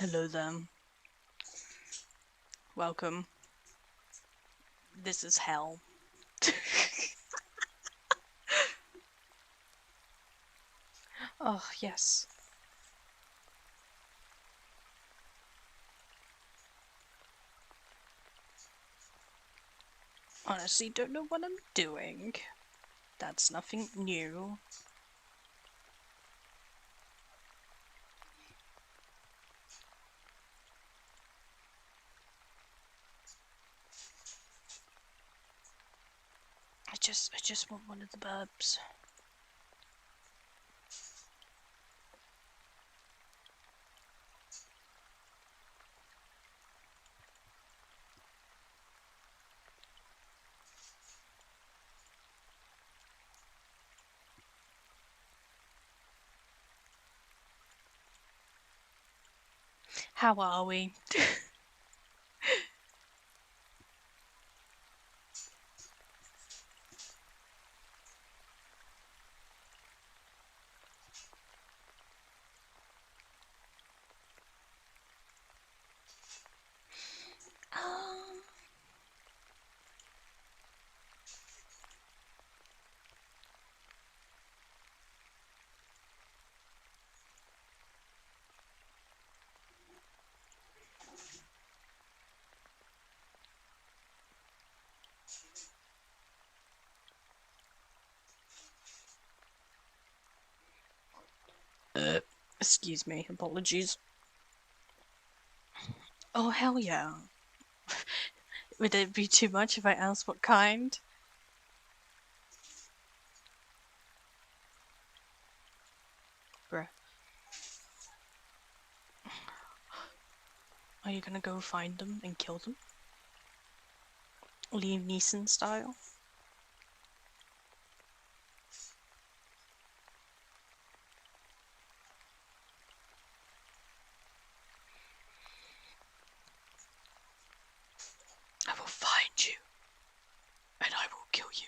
Hello there. Welcome. This is hell. Oh, yes. Honestly, don't know what I'm doing. That's nothing new. I just want one of the burbs. How are we? Excuse me, apologies. Oh, hell yeah. Would it be too much if I asked what kind? Bruh. Are you gonna go find them and kill them? Liam Neeson style? I will find you. And I will kill you.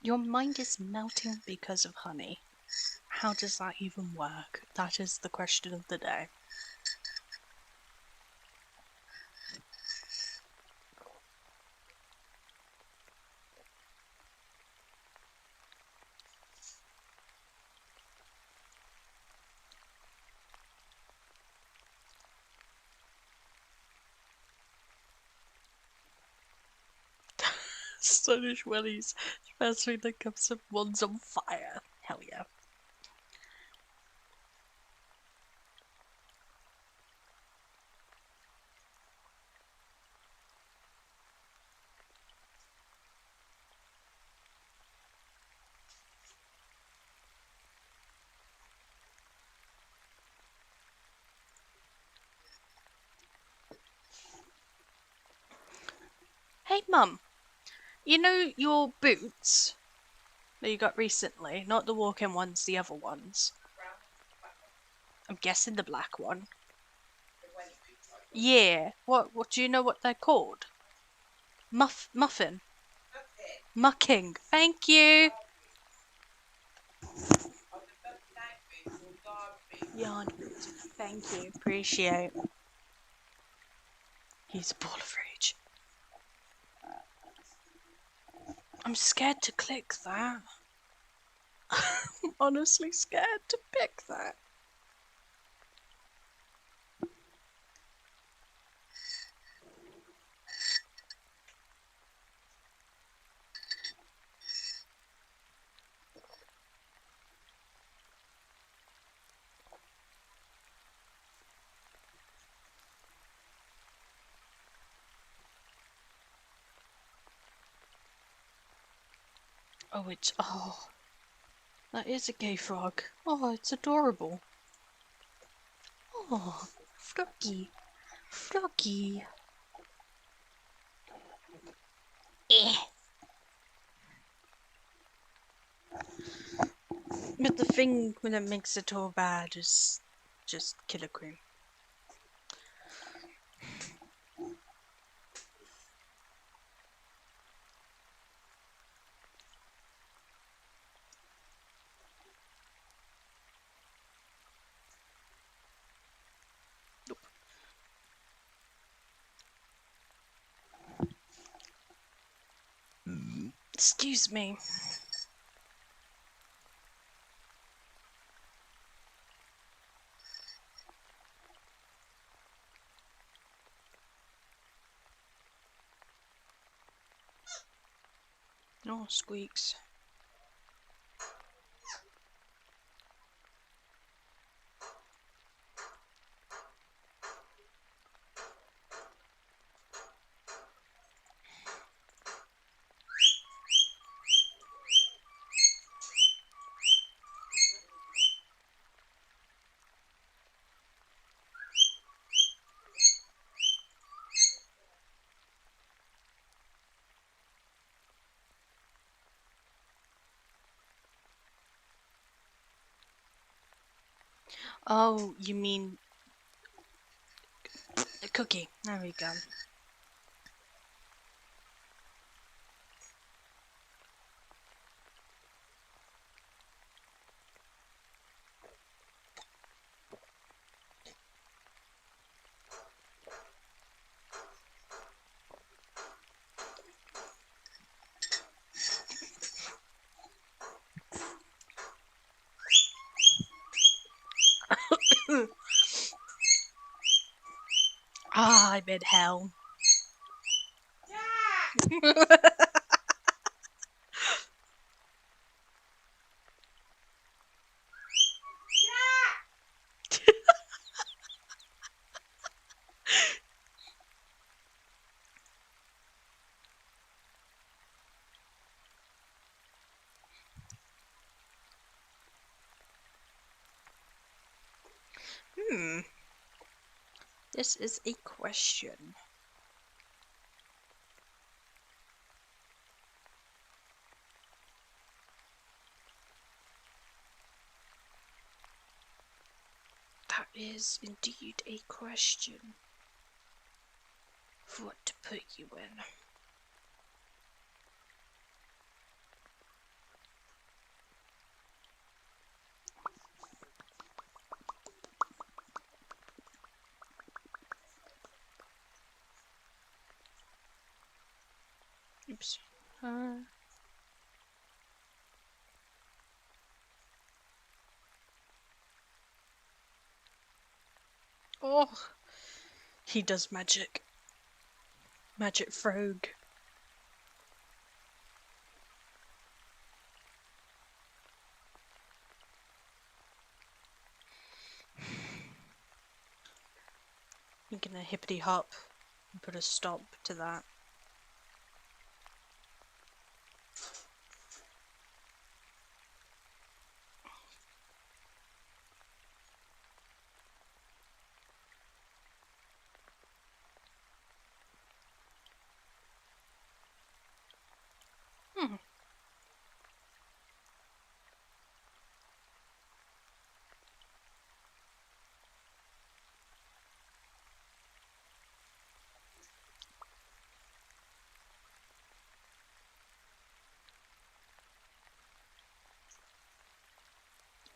Your mind is melting because of honey. How does that even work? That is the question of the day. Astonish Willies. First thing that comes up, one's on fire. Hell yeah. Hey mum, you know your boots that you got recently? Not the walk-in ones, the other ones. I'm guessing the black one. Yeah. What do you know what they're called? Muffin. Mucking. Thank you. Yarn boots. Thank you. Appreciate. He's a ball of rage. I'm scared to click that. I'm honestly scared to pick that. Oh, that is a gay frog. Oh, it's adorable. Oh, Froggy. Froggy. Eh. But the thing that makes it all bad is just killer cream. Nope. Excuse me. No squeaks. Oh, you mean a cookie? There we go. Ah, I'm in hell. This is a question. That is indeed a question. What to put you in? Oops. Oh, he does magic. Magic frog. You're gonna hippity hop and put a stop to that.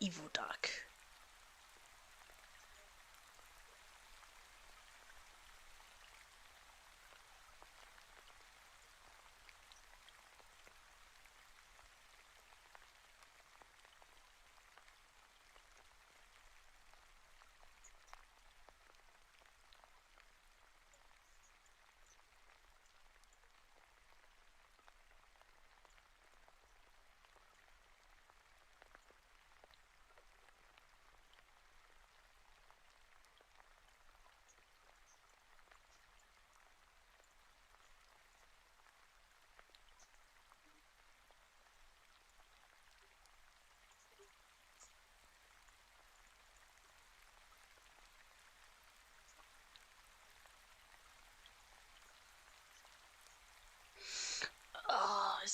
Evil duck.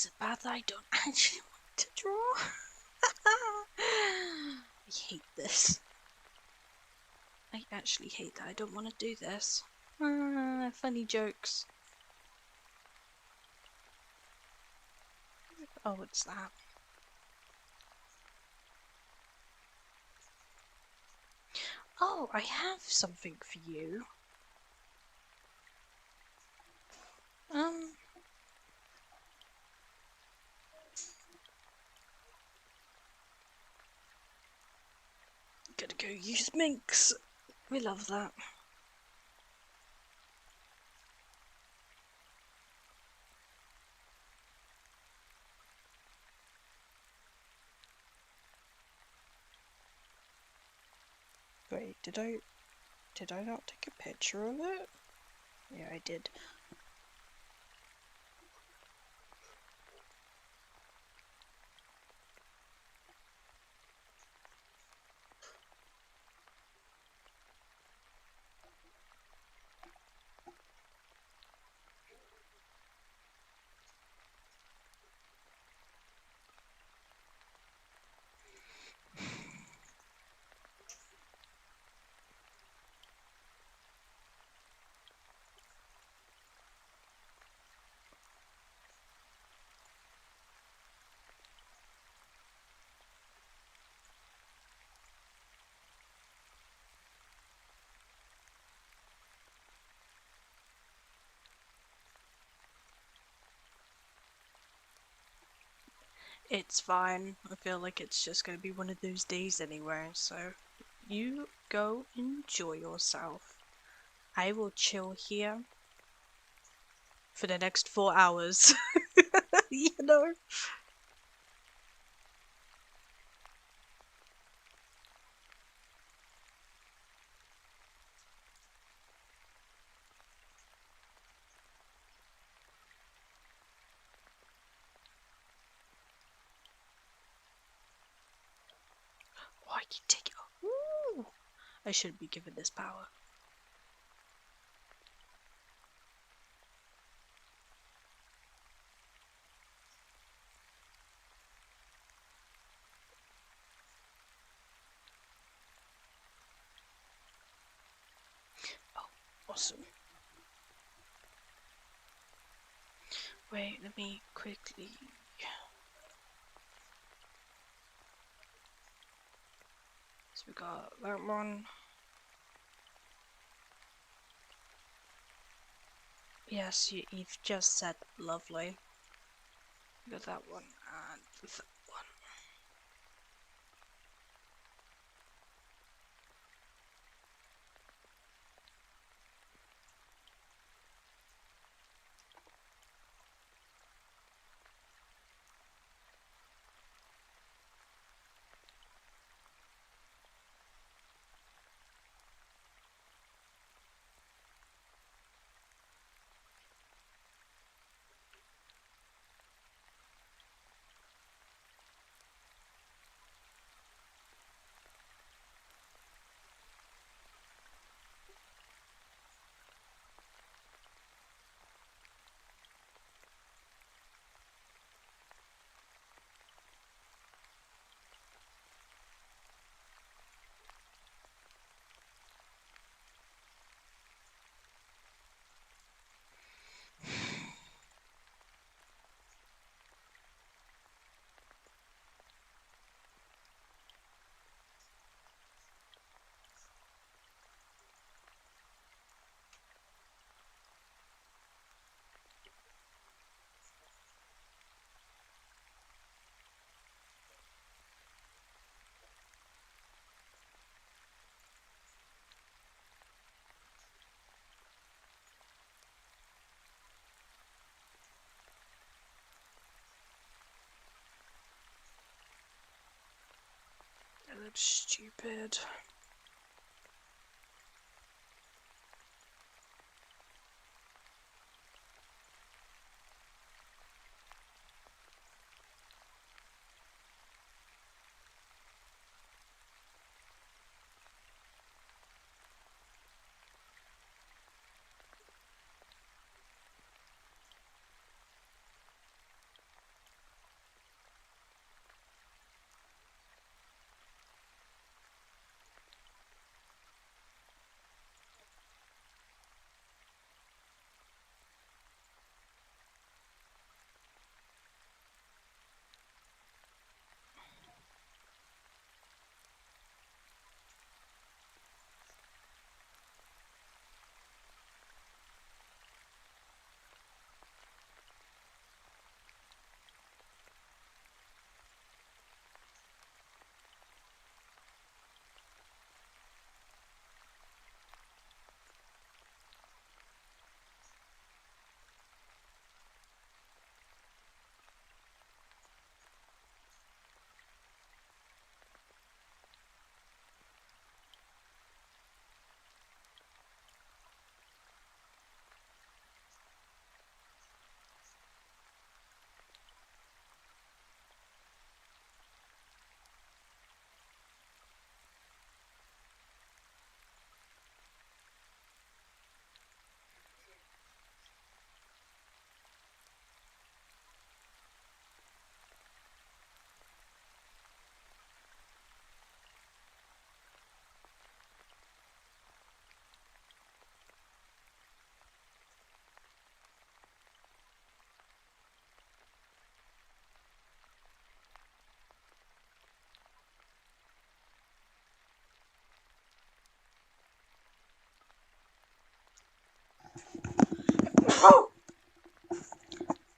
is it bad that I don't actually want to draw? I hate this. I actually hate that I don't want to do this. Funny jokes. Oh, what's that? Oh, I have something for you. Gotta go use minks. We love that. Wait, did I not take a picture of it? Yeah, I did. It's fine. I feel like it's just gonna be one of those days anyway, so you go enjoy yourself. I will chill here for the next 4 hours. You know? Why you take it? Ooh. I shouldn't be given this power. Oh, awesome. Wait, let me quickly... So we got that one. Yes, you've just said lovely. We got that one and that one. That looks stupid.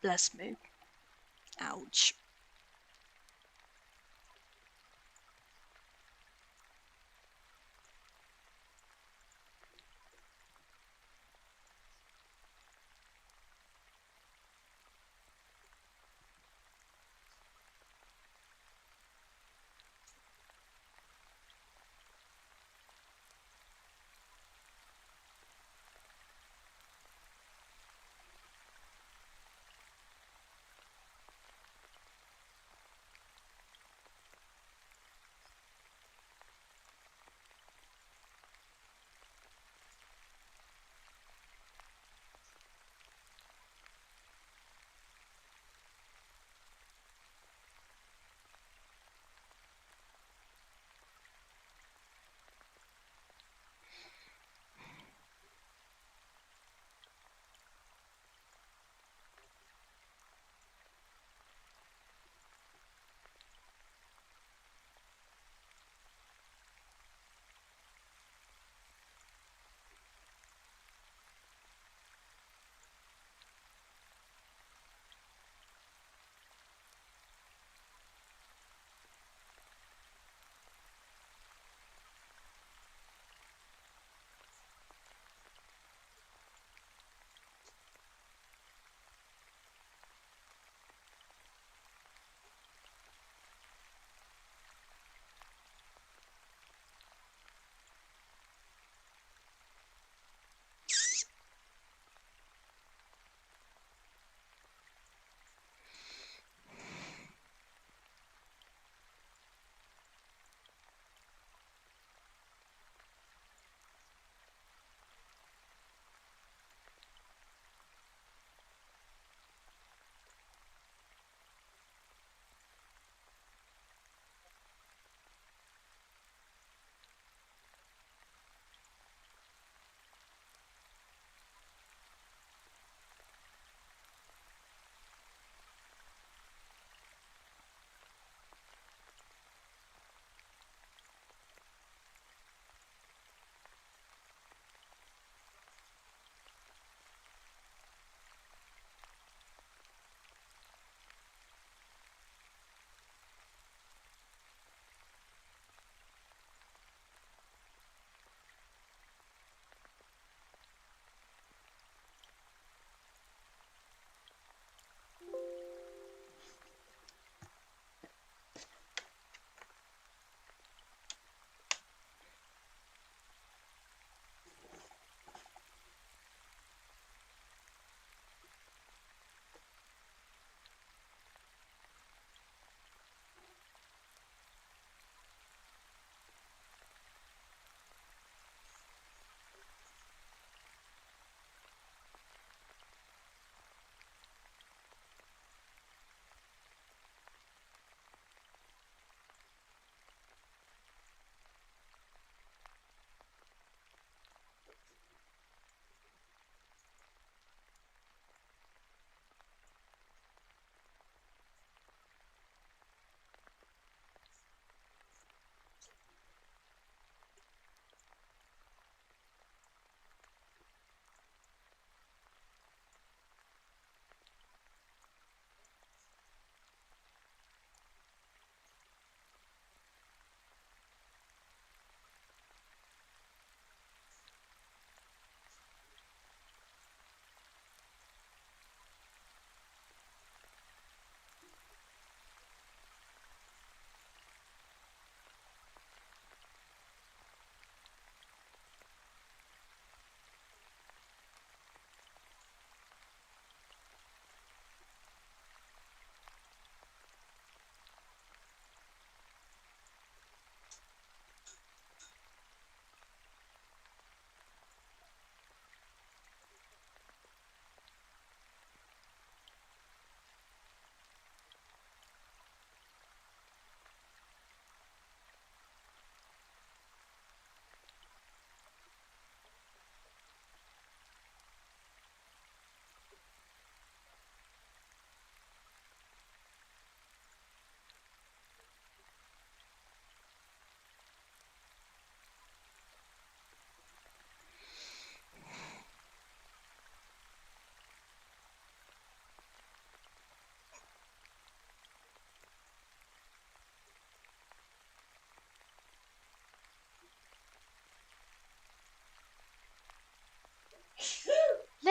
Bless me. Ouch.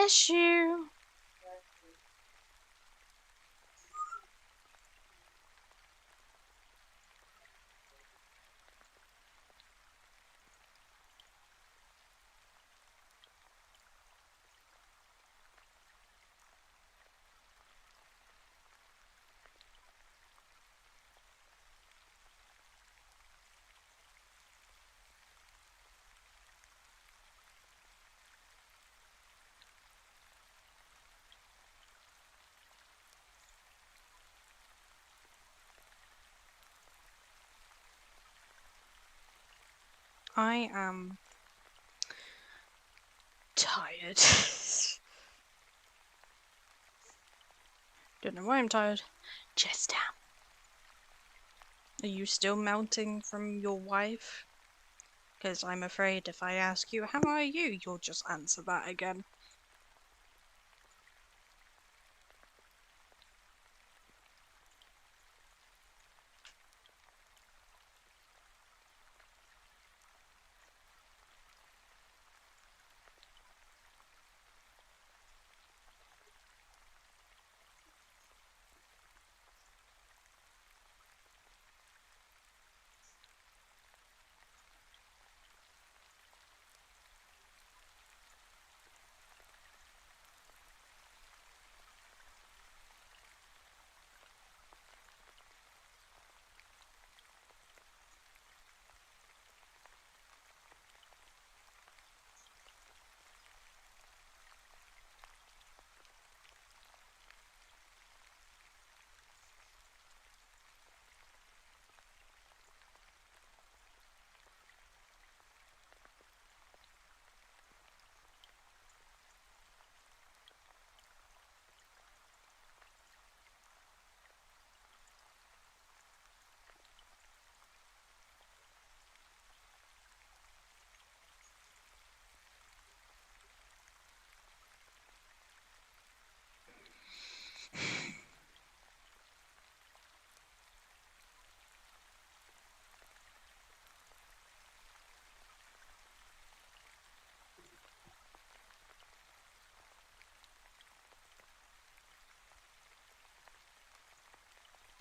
Bless you. I am tired. Don't know why I'm tired. Just am. Are you still melting from your wife? Because I'm afraid if I ask you, how are you, you'll just answer that again.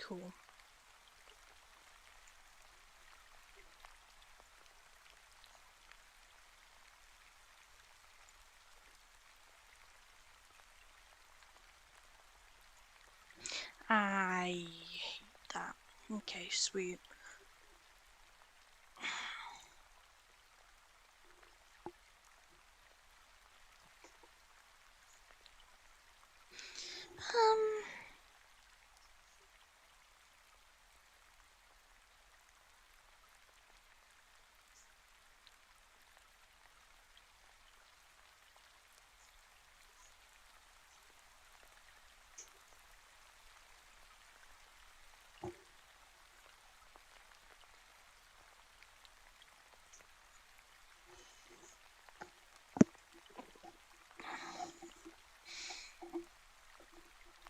Cool. I hate that. Okay, sweet.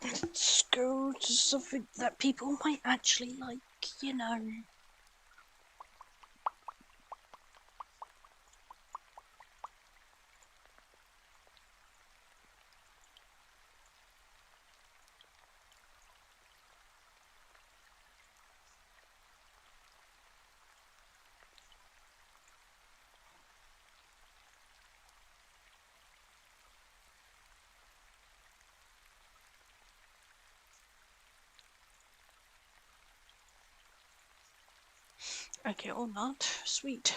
Let's go to something that people might actually like, you know. Okay, or not. Sweet.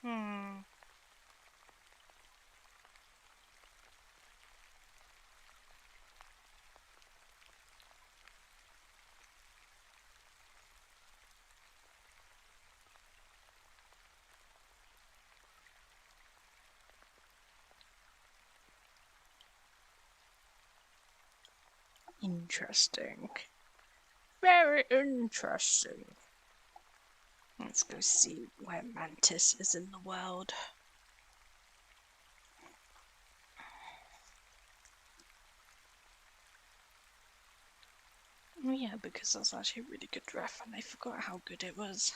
Hmm. Interesting. Very interesting. Let's go see where Mantis is in the world. Oh yeah, because that's actually a really good ref and I forgot how good it was.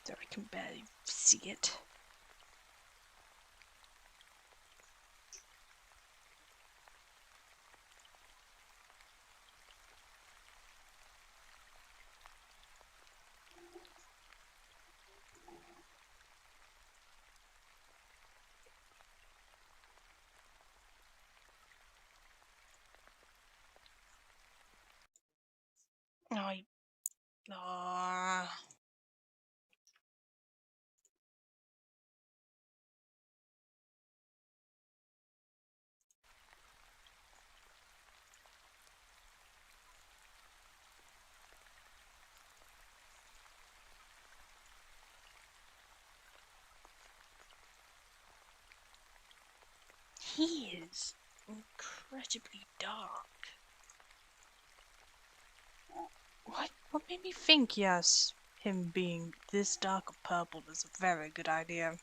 So I can barely see it. I... He is incredibly dark. What made me think, yes, him being this dark of purple is a very good idea.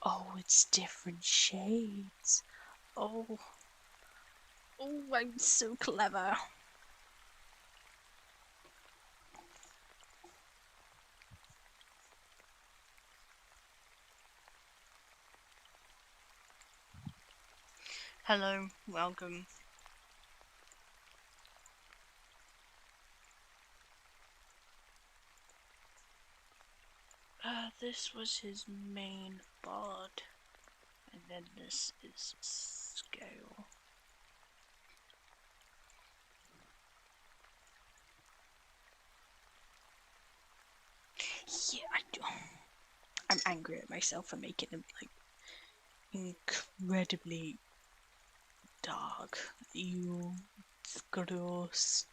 Oh, it's different shades. Oh, I'm so clever. Hello, welcome. This was his main bod, and then this is scale. Yeah, I'm angry at myself for making him like incredibly dark. Ew, it's gross.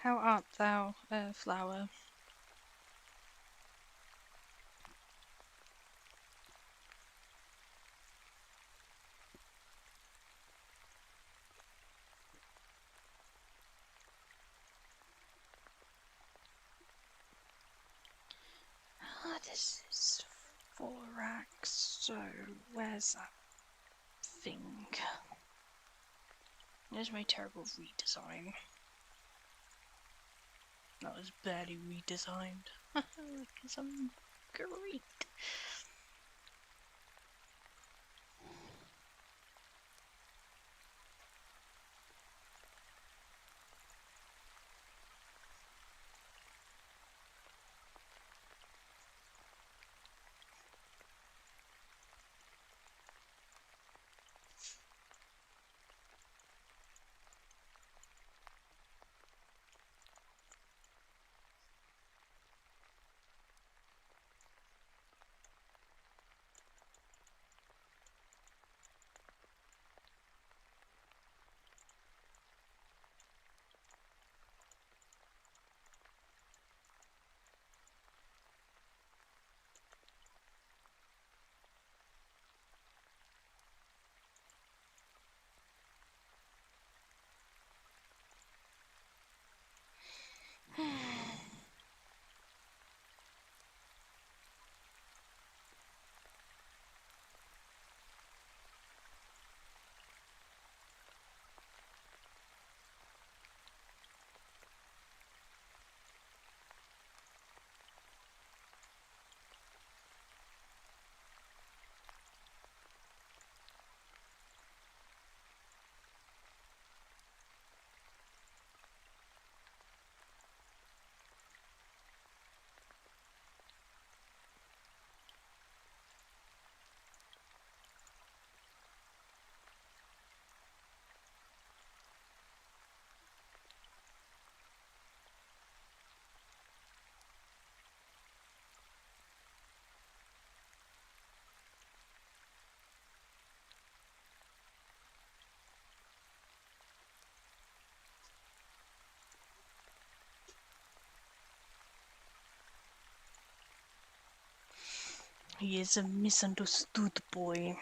How art thou, flower? This is 4x, so where's that thing? There's my terrible redesign. That was barely redesigned. Because I'm great. He is a misunderstood boy.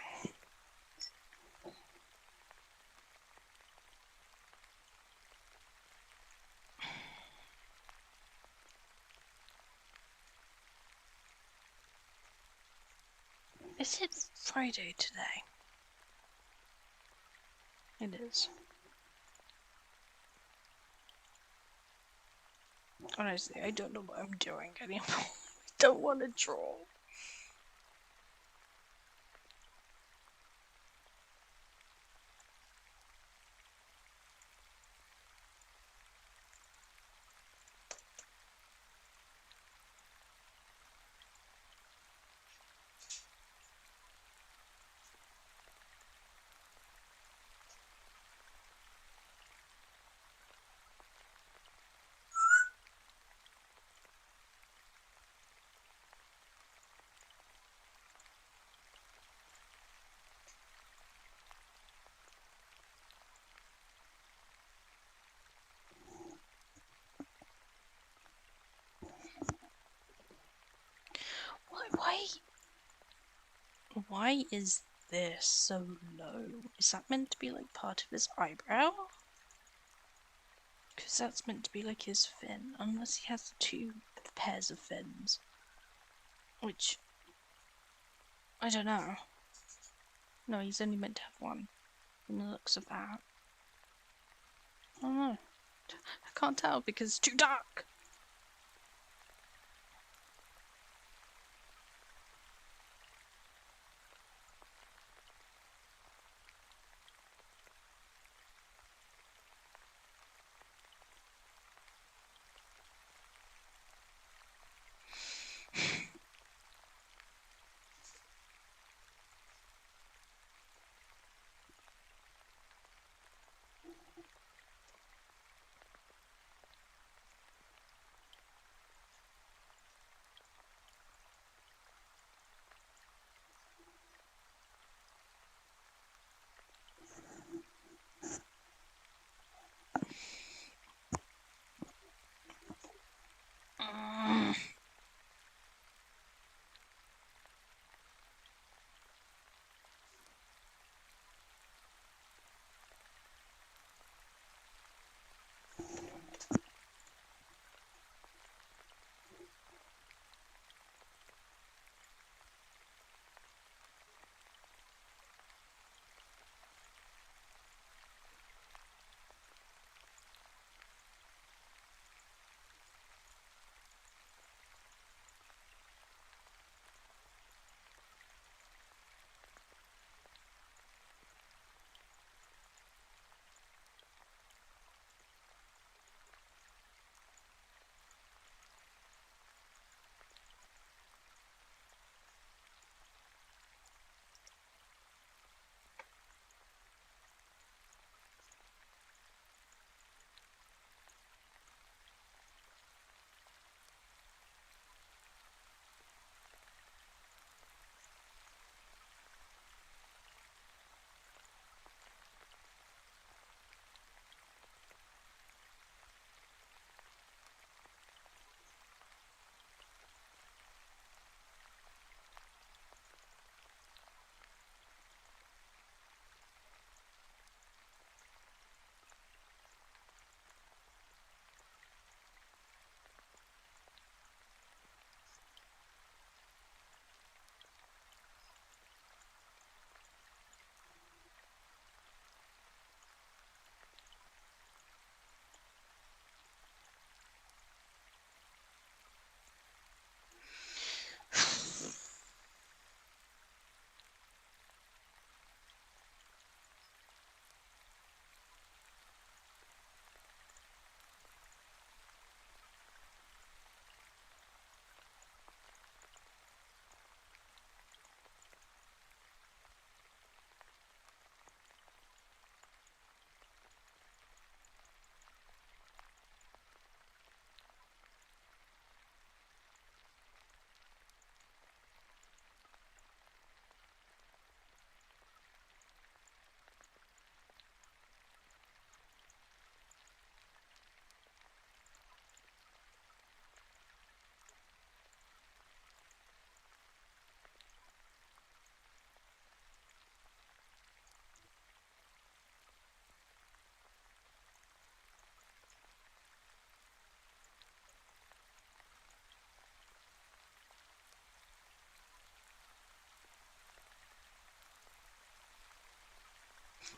Is it Friday today? It is. Honestly, I don't know what I'm doing anymore. I don't want to draw. Why is this so low? Is that meant to be like part of his eyebrow? Because that's meant to be like his fin, unless he has two pairs of fins. Which, I don't know. No, he's only meant to have one, from the looks of that. I don't know. I can't tell because it's too dark.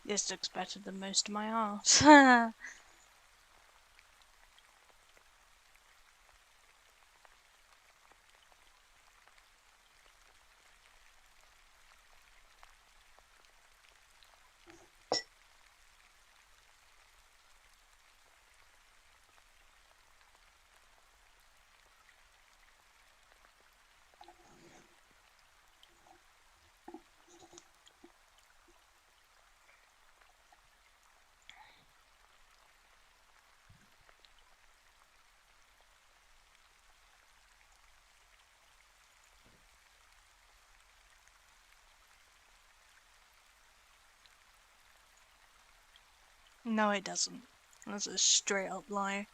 This looks better than most of my art. No, it doesn't. That's a straight up lie.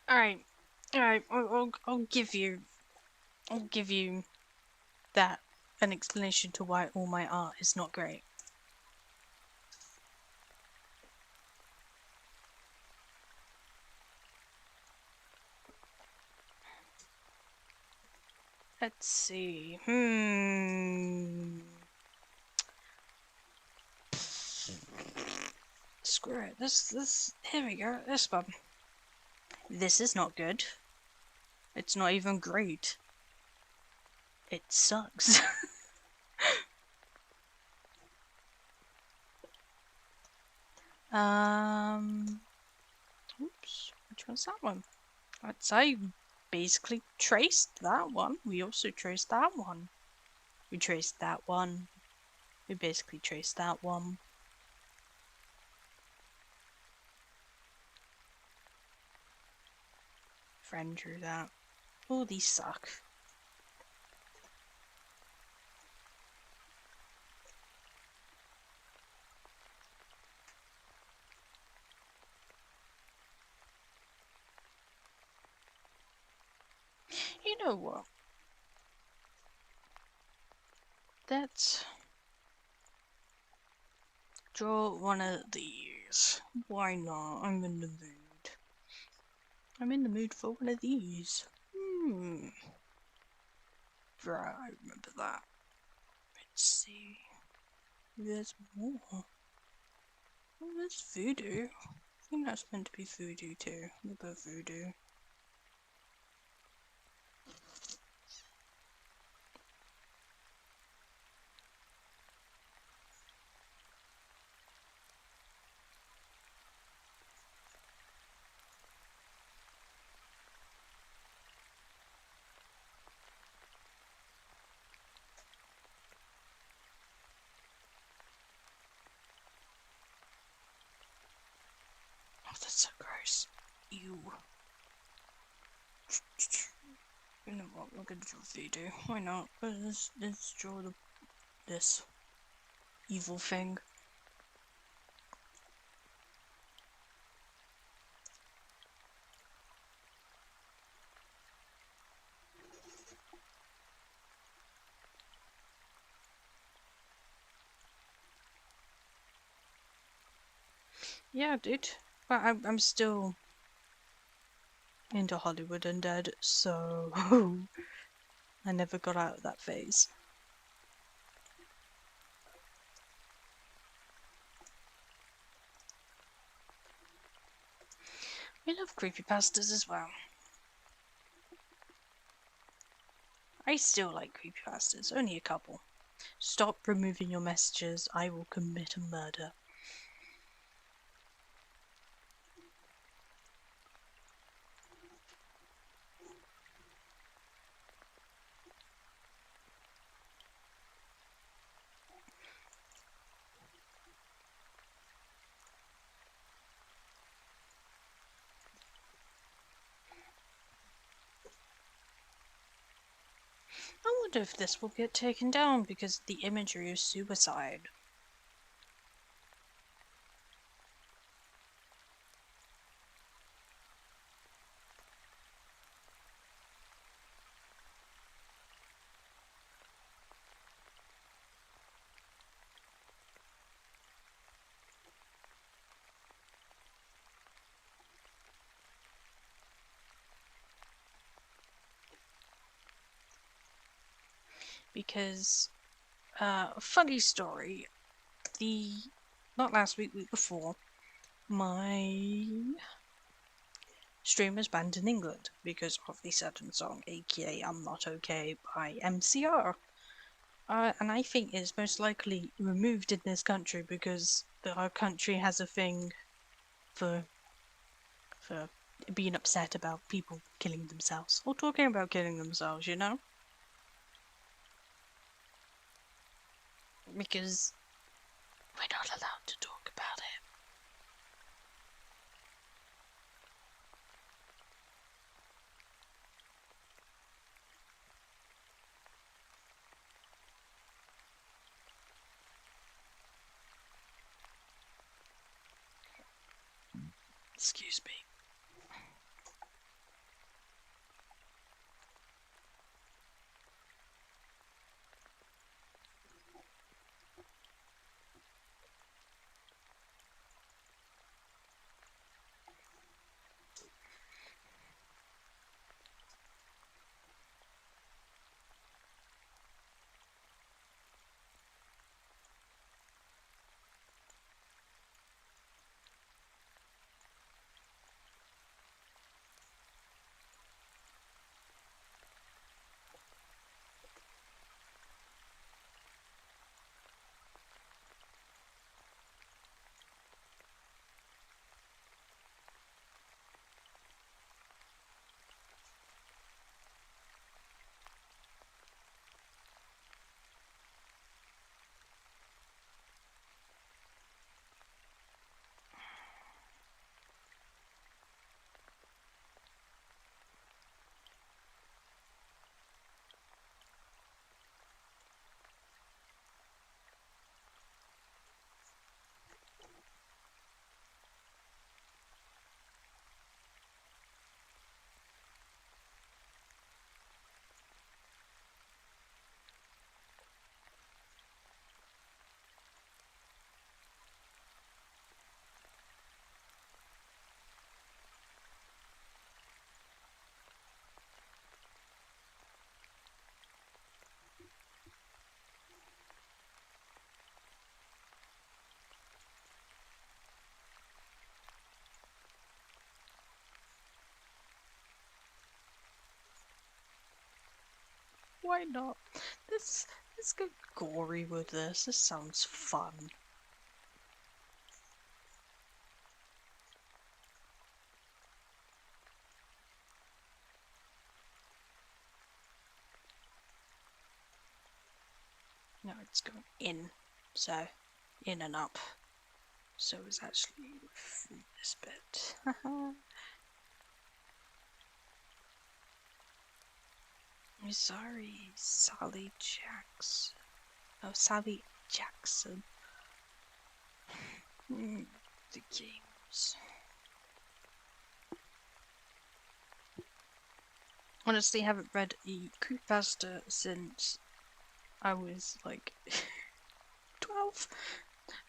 Alright. Alright, I'll give you that an explanation to why all my art is not great. Let's see. Screw it. Here we go. This one. This is not good. It's not even great. It sucks. Oops. Which one's that one? I'd say basically traced that one. We also traced that one. We traced that one. We basically traced that one. Friend drew that. Oh, these suck. You know what? Let's draw one of these. Why not? I'm in the mood. I'm in the mood for one of these. Right, I remember that. Let's see. There's more. Oh, there's voodoo. I think that's meant to be voodoo too. Look at voodoo. Oh, that's so gross. Ew. You know what? We're gonna draw voodoo. Why not? Let's draw this evil thing. Yeah, dude. But I'm still into Hollywood Undead, so I never got out of that phase. We love creepypastas as well. I still like creepypastas, only a couple. Stop removing your messages, I will commit a murder. wonder if this will get taken down because the imagery is suicide. Because, funny story, not last week, week before, my stream was banned in England because of the certain song, aka I'm Not Okay by MCR. And I think it's most likely removed in this country because our country has a thing for being upset about people killing themselves or talking about killing themselves, you know? Because we're not allowed to talk about it. Excuse me. Why not? Let's go gory with this. This sounds fun. No, it's going in. So, in and up. So it's actually through this bit. Sorry, Sally Jackson. Oh, Sally Jackson. The games. Honestly, haven't read a creepypasta since I was like 12.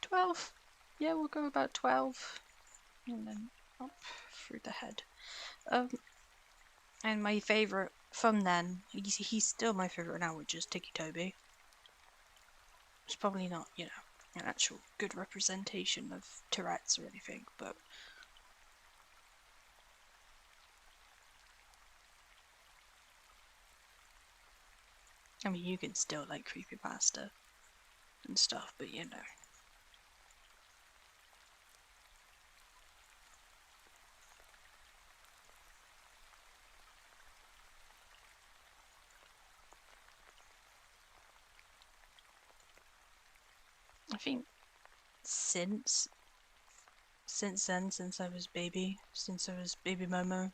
12. Yeah, we'll go about 12. And then up through the head. And my favourite from then, he's still my favourite now, which is Tiki Toby. It's probably not, you know, an actual good representation of Tourette's or anything, but I mean, you can still like creepypasta and stuff, but you know. I think since then, since I was baby Momo,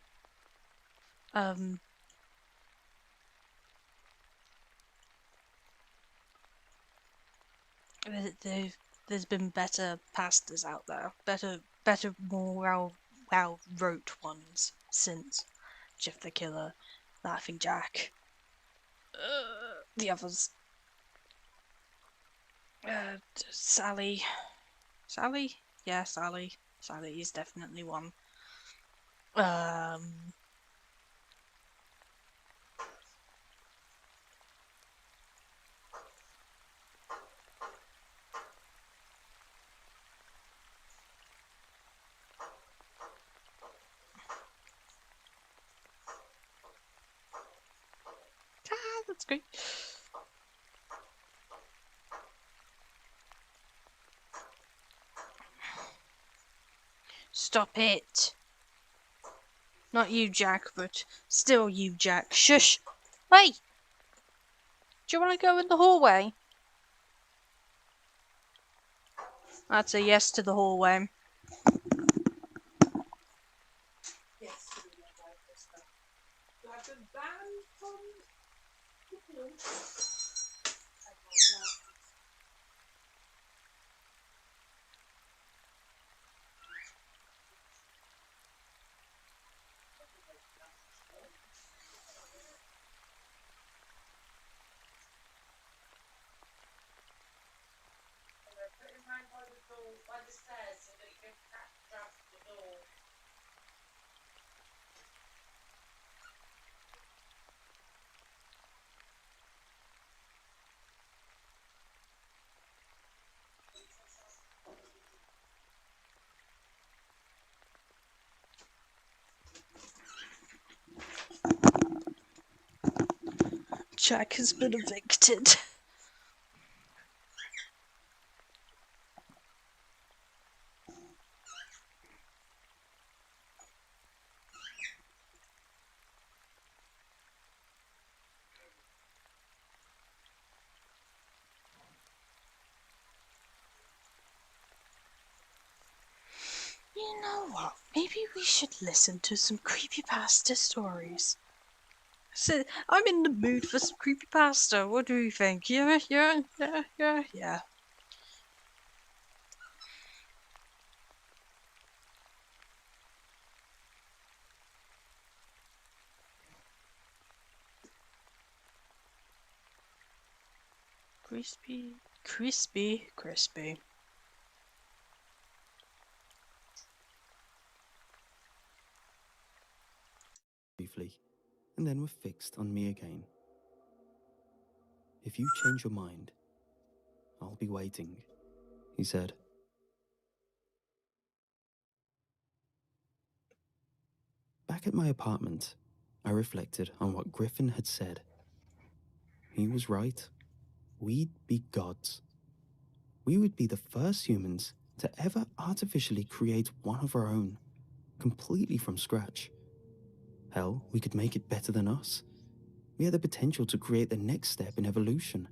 There's been better pastas out there. Better, more well wrote ones since Jeff the Killer, Laughing Jack, the others. Sally. Sally? Yeah, Sally. Sally is definitely one. That's great. Stop it. Not you, Jack, but still you, Jack. Shush! Hey! Do you want to go in the hallway? That's a yes to the hallway. Yes to the hallway, sister. Like a band from by the stairs so that it can catch up the door. Jack has been evicted. You know what? Maybe we should listen to some creepypasta stories. So, I'm in the mood for some creepypasta. What do you think? Yeah. Crispy. Briefly, and then were fixed on me again. If you change your mind, I'll be waiting, he said. Back at my apartment, I reflected on what Griffin had said. He was right. We'd be gods. We would be the first humans to ever artificially create one of our own, completely from scratch. Hell, we could make it better than us. We had the potential to create the next step in evolution,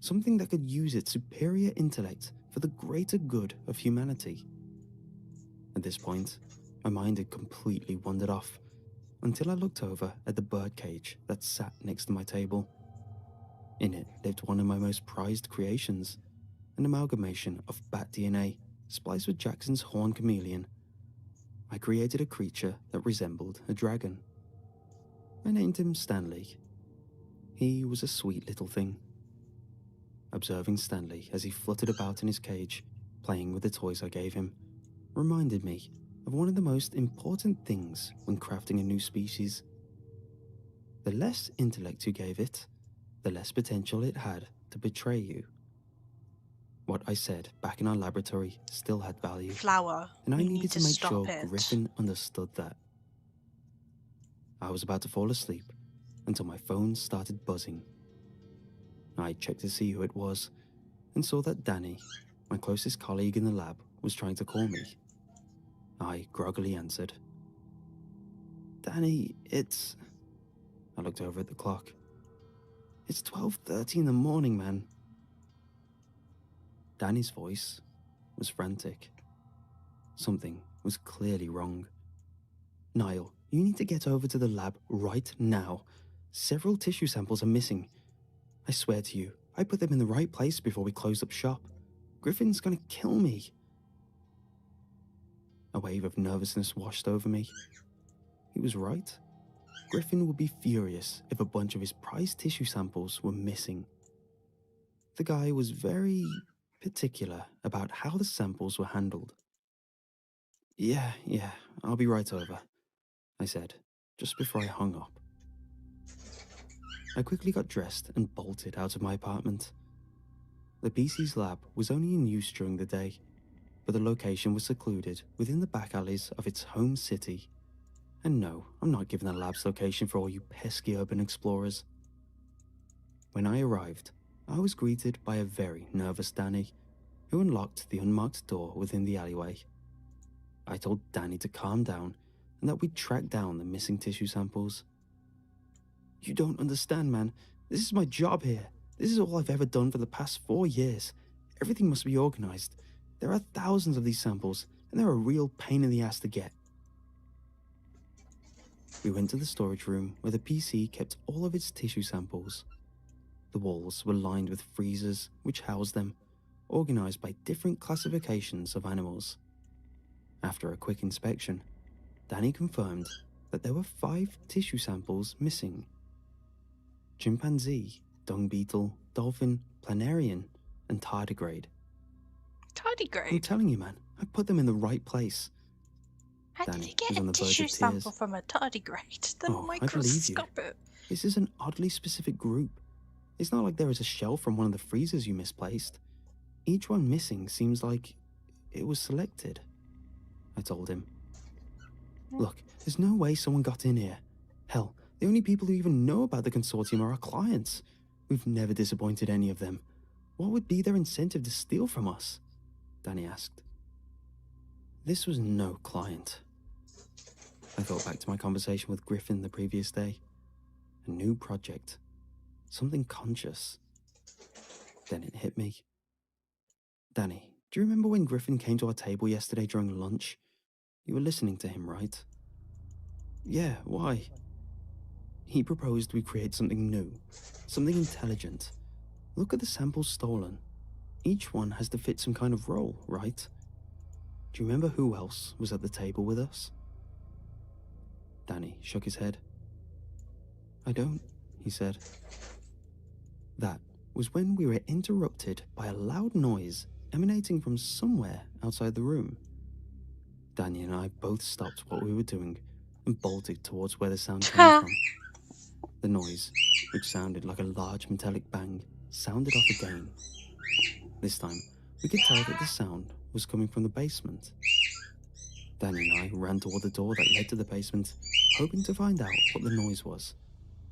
something that could use its superior intellect for the greater good of humanity. At this point, my mind had completely wandered off until I looked over at the birdcage that sat next to my table. In it lived one of my most prized creations, an amalgamation of bat DNA spliced with Jackson's horn chameleon. I created a creature that resembled a dragon. I named him Stanley. He was a sweet little thing. Observing Stanley as he fluttered about in his cage, playing with the toys I gave him, reminded me of one of the most important things when crafting a new species. The less intellect you gave it, the less potential it had to betray you. What I said back in our laboratory still had value, Flower. and I We needed need to to make stop sure it. Griffin understood that. I was about to fall asleep until my phone started buzzing. I checked to see who it was and saw that Danny, my closest colleague in the lab, was trying to call me. I groggily answered. Danny, it's... I looked over at the clock. It's 12:30 in the morning, man. Danny's voice was frantic. Something was clearly wrong. Niall, you need to get over to the lab right now. Several tissue samples are missing. I swear to you, I put them in the right place before we closed up shop. Griffin's gonna kill me. A wave of nervousness washed over me. He was right. Griffin would be furious if a bunch of his prized tissue samples were missing. The guy was very particular about how the samples were handled. Yeah, I'll be right over, I said, just before I hung up. I quickly got dressed and bolted out of my apartment. The PC's lab was only in use during the day, but the location was secluded within the back alleys of its home city. And no, I'm not giving the lab's location for all you pesky urban explorers. When I arrived, I was greeted by a very nervous Danny, who unlocked the unmarked door within the alleyway. I told Danny to calm down and that we'd track down the missing tissue samples. You don't understand, man. This is my job here. This is all I've ever done for the past 4 years. Everything must be organized. There are thousands of these samples, and they're a real pain in the ass to get. We went to the storage room where the PC kept all of its tissue samples. The walls were lined with freezers which housed them, organized by different classifications of animals. After a quick inspection, Danny confirmed that there were 5 tissue samples missing. Chimpanzee, dung beetle, dolphin, planarian, and tardigrade. I'm Tardigrade? telling you, man, I put them in the right place. How did Danny he get was a on the verge tissue of tears. sample from a tardigrade? The Oh, I believe you. microscopic. This is an oddly specific group. It's not like there is a shell from one of the freezers you misplaced. Each one missing seems like it was selected, I told him. Look, there's no way someone got in here. Hell, the only people who even know about the consortium are our clients. We've never disappointed any of them. What would be their incentive to steal from us? Danny asked. This was no client. I thought back to my conversation with Griffin the previous day. A new project. Something conscious. Then it hit me. Danny, do you remember when Griffin came to our table yesterday during lunch? You were listening to him, right? Yeah, why? He proposed we create something new, something intelligent. Look at the samples stolen. Each one has to fit some kind of role, right? Do you remember who else was at the table with us? Danny shook his head. I don't, he said. That was when we were interrupted by a loud noise emanating from somewhere outside the room. Danny and I both stopped what we were doing and bolted towards where the sound came from. The noise, which sounded like a large metallic bang, sounded off again. This time, we could tell that the sound was coming from the basement. Danny and I ran toward the door that led to the basement, hoping to find out what the noise was,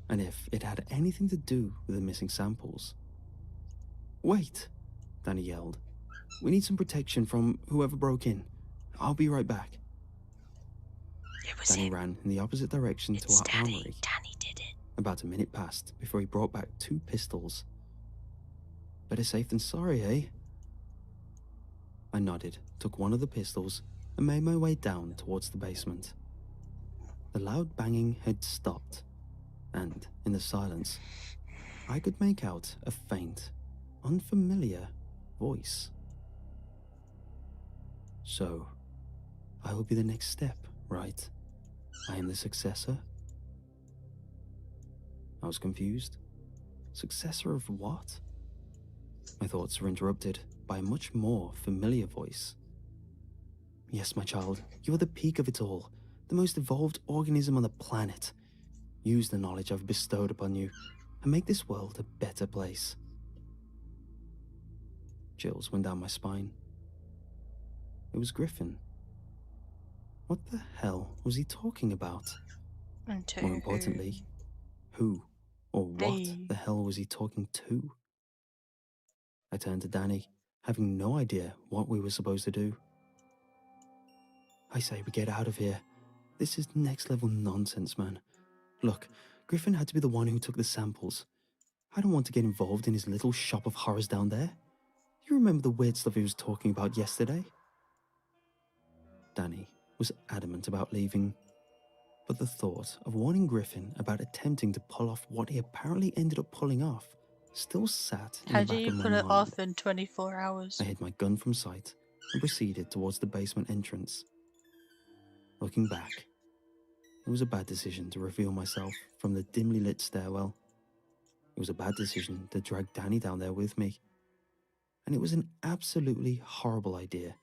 and if it had anything to do with the missing samples. Wait, Danny yelled. We need some protection from whoever broke in. I'll be right back. It was Danny him. ran in the opposite direction to It's our Danny. armory. Danny did it. About a minute passed before he brought back 2 pistols. Better safe than sorry, eh? I nodded, took one of the pistols, and made my way down towards the basement. The loud banging had stopped, and in the silence, I could make out a faint, unfamiliar voice. So, I will be the next step, right? I am the successor? I was confused. Successor of what? My thoughts were interrupted by a much more familiar voice. Yes, my child, you are the peak of it all, the most evolved organism on the planet. Use the knowledge I've bestowed upon you and make this world a better place. Chills went down my spine. It was Griffin. What the hell was he talking about? More importantly, who or what the hell was he talking to? I turned to Danny, having no idea what we were supposed to do. I say we get out of here. This is next level nonsense, man. Look, Griffin had to be the one who took the samples. I don't want to get involved in his little shop of horrors down there. You remember the weird stuff he was talking about yesterday? Danny was adamant about leaving, but the thought of warning Griffin about attempting to pull off what he apparently ended up pulling off still sat in How the do back you of my put it mind. off in 24 I hours? hid my gun from sight and proceeded towards the basement entrance. Looking back, it was a bad decision to reveal myself from the dimly lit stairwell. It was a bad decision to drag Danny down there with me. And it was an absolutely horrible idea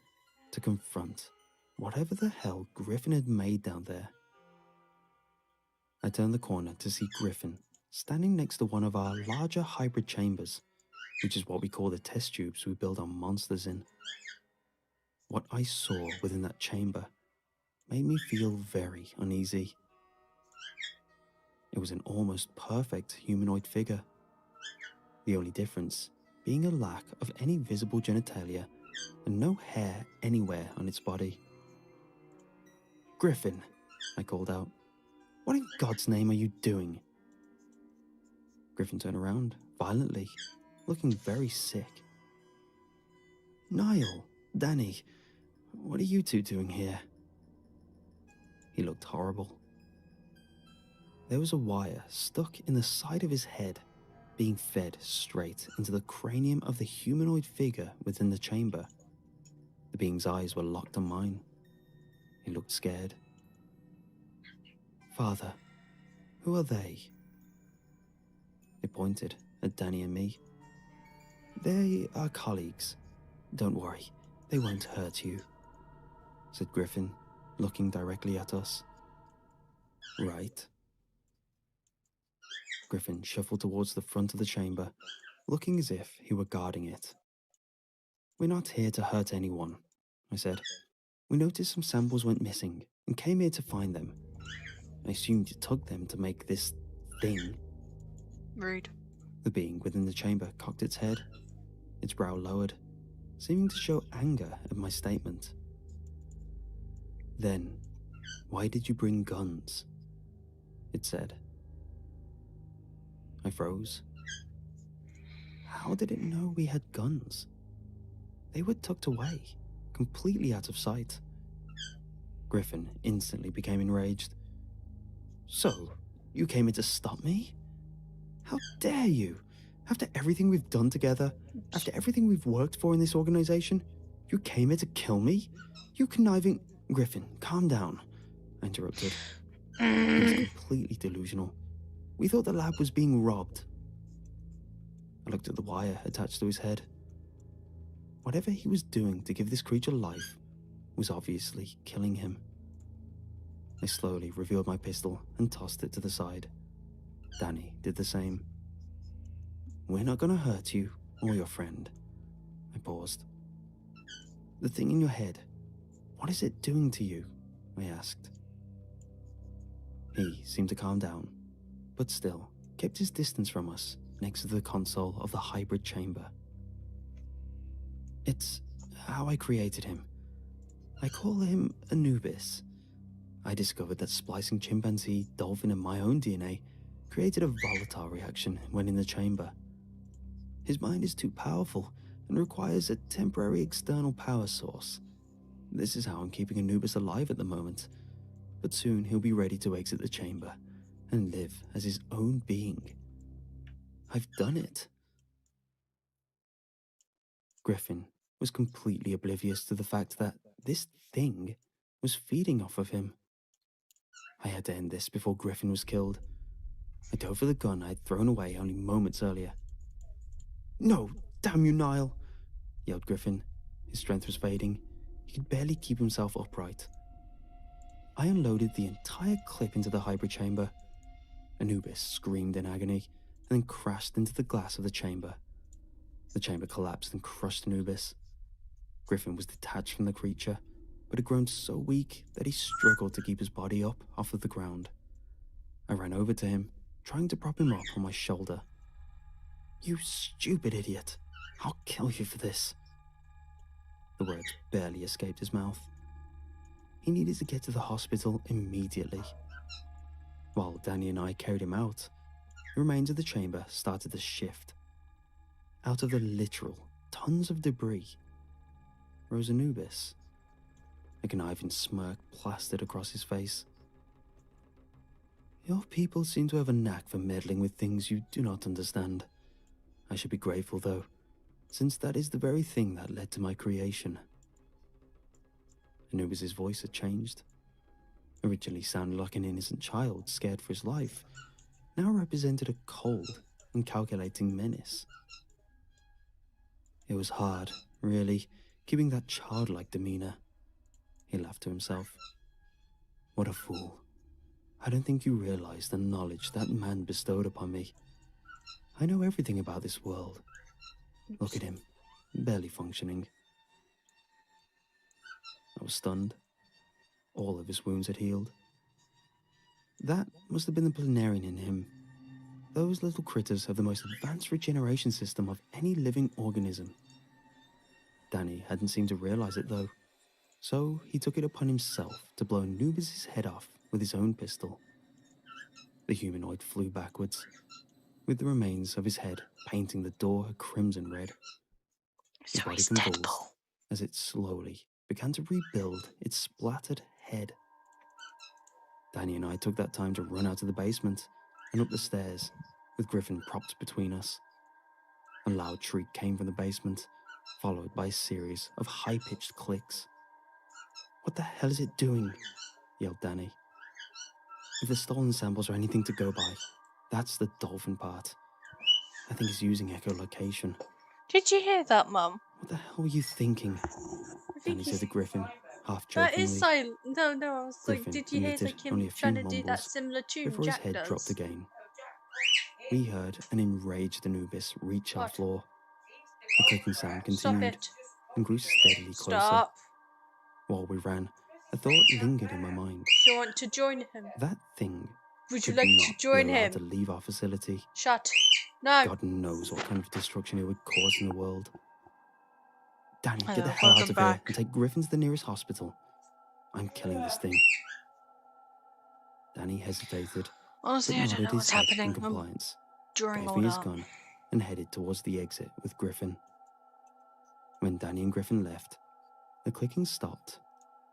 to confront whatever the hell Griffin had made down there. I turned the corner to see Griffin standing next to one of our larger hybrid chambers, which is what we call the test tubes we build our monsters in. What I saw within that chamber made me feel very uneasy. It was an almost perfect humanoid figure, the only difference being a lack of any visible genitalia and no hair anywhere on its body. "Griffin," I called out, "what in God's name are you doing?" Griffin turned around violently, looking very sick. "Niall, Danny, what are you two doing here?" He looked horrible. There was a wire stuck in the side of his head, being fed straight into the cranium of the humanoid figure within the chamber. The being's eyes were locked on mine. He looked scared. "Father, who are they?" They pointed at Danny and me. "They are colleagues. Don't worry, they won't hurt you," said Griffin, looking directly at us. "Right." Griffin shuffled towards the front of the chamber, looking as if he were guarding it. "We're not here to hurt anyone," I said. "We noticed some samples went missing and came here to find them. I assumed you took them to make this thing." Rude. The being within the chamber cocked its head, its brow lowered, seeming to show anger at my statement. "Then, why did you bring guns?" it said. I froze. How did it know we had guns? They were tucked away, completely out of sight. Griffin instantly became enraged. "So, you came in to stop me? How dare you? After everything we've done together, after everything we've worked for in this organization, you came here to kill me? You conniving—" "Griffin, calm down," I interrupted. He was completely delusional. "We thought the lab was being robbed." I looked at the wire attached to his head. Whatever he was doing to give this creature life was obviously killing him. I slowly revealed my pistol and tossed it to the side. Danny did the same. "We're not gonna hurt you or your friend." I paused. "The thing in your head, what is it doing to you?" I asked. He seemed to calm down, but still kept his distance from us next to the console of the hybrid chamber. "It's how I created him. I call him Anubis. I discovered that splicing chimpanzee, dolphin, and my own DNA created a volatile reaction when in the chamber. His mind is too powerful and requires a temporary external power source. This is how I'm keeping Anubis alive at the moment, but soon he'll be ready to exit the chamber and live as his own being. I've done it." Griffin was completely oblivious to the fact that this thing was feeding off of him. I had to end this before Griffin was killed. I dove for the gun I had thrown away only moments earlier. "No, damn you, Niall!" yelled Griffin. His strength was fading. He could barely keep himself upright. I unloaded the entire clip into the hybrid chamber. Anubis screamed in agony and then crashed into the glass of the chamber. The chamber collapsed and crushed Anubis. Griffin was detached from the creature, but had grown so weak that he struggled to keep his body up off of the ground. I ran over to him, trying to prop him up on my shoulder. "You stupid idiot! I'll kill you for this." The words barely escaped his mouth. He needed to get to the hospital immediately. While Danny and I carried him out, the remains of the chamber started to shift. Out of the literal tons of debris rose Anubis, a conniving smirk plastered across his face. "Your people seem to have a knack for meddling with things you do not understand. I should be grateful, though, since that is the very thing that led to my creation. Anubis's voice had changed. Originally sounded like an innocent child scared for his life, now represented a cold and calculating menace. It was hard, really, keeping that childlike demeanor. He laughed to himself. What a fool. I don't think you realize the knowledge that man bestowed upon me. I know everything about this world. Look at him, barely functioning. I was stunned. All of his wounds had healed. That must have been the planarian in him. Those little critters have the most advanced regeneration system of any living organism. Danny hadn't seemed to realize it, though, so he took it upon himself to blow Anubis' head off with his own pistol. The humanoid flew backwards, with the remains of his head painting the door a crimson red. So The body he's convulsed Deadpool. as it slowly began to rebuild its splattered head. Danny and I took that time to run out of the basement and up the stairs, with Griffin propped between us. A loud shriek came from the basement, followed by a series of high-pitched clicks. What the hell is it doing? Yelled Danny. If the stolen samples are anything to go by, that's the dolphin part. I think it's using echolocation. Did you hear that, Mum? What the hell were you thinking? Danny said to Griffin, half jokingly. That is silent. No, I was Griffin like, did you hear emitted like him only a trying few to do that mumbles similar tune before Jack his head does? dropped again. We heard an enraged Anubis reach our What? floor. The clicking sound Stop continued it. and grew steadily closer. Stop. While we ran, a thought lingered in my mind. Do you want to join him? That thing Would you could like not to join be allowed him? to leave our facility. Shut. No. God knows what kind of destruction it would cause in the world. Danny, get the Oh, hell out welcome of here back. and take Griffin to the nearest hospital. I'm killing this thing. Danny hesitated, Honestly, but I don't nodded know his what's head happening. in compliance, Drawing gave all me his that. gun, and headed towards the exit with Griffin. When Danny and Griffin left, the clicking stopped,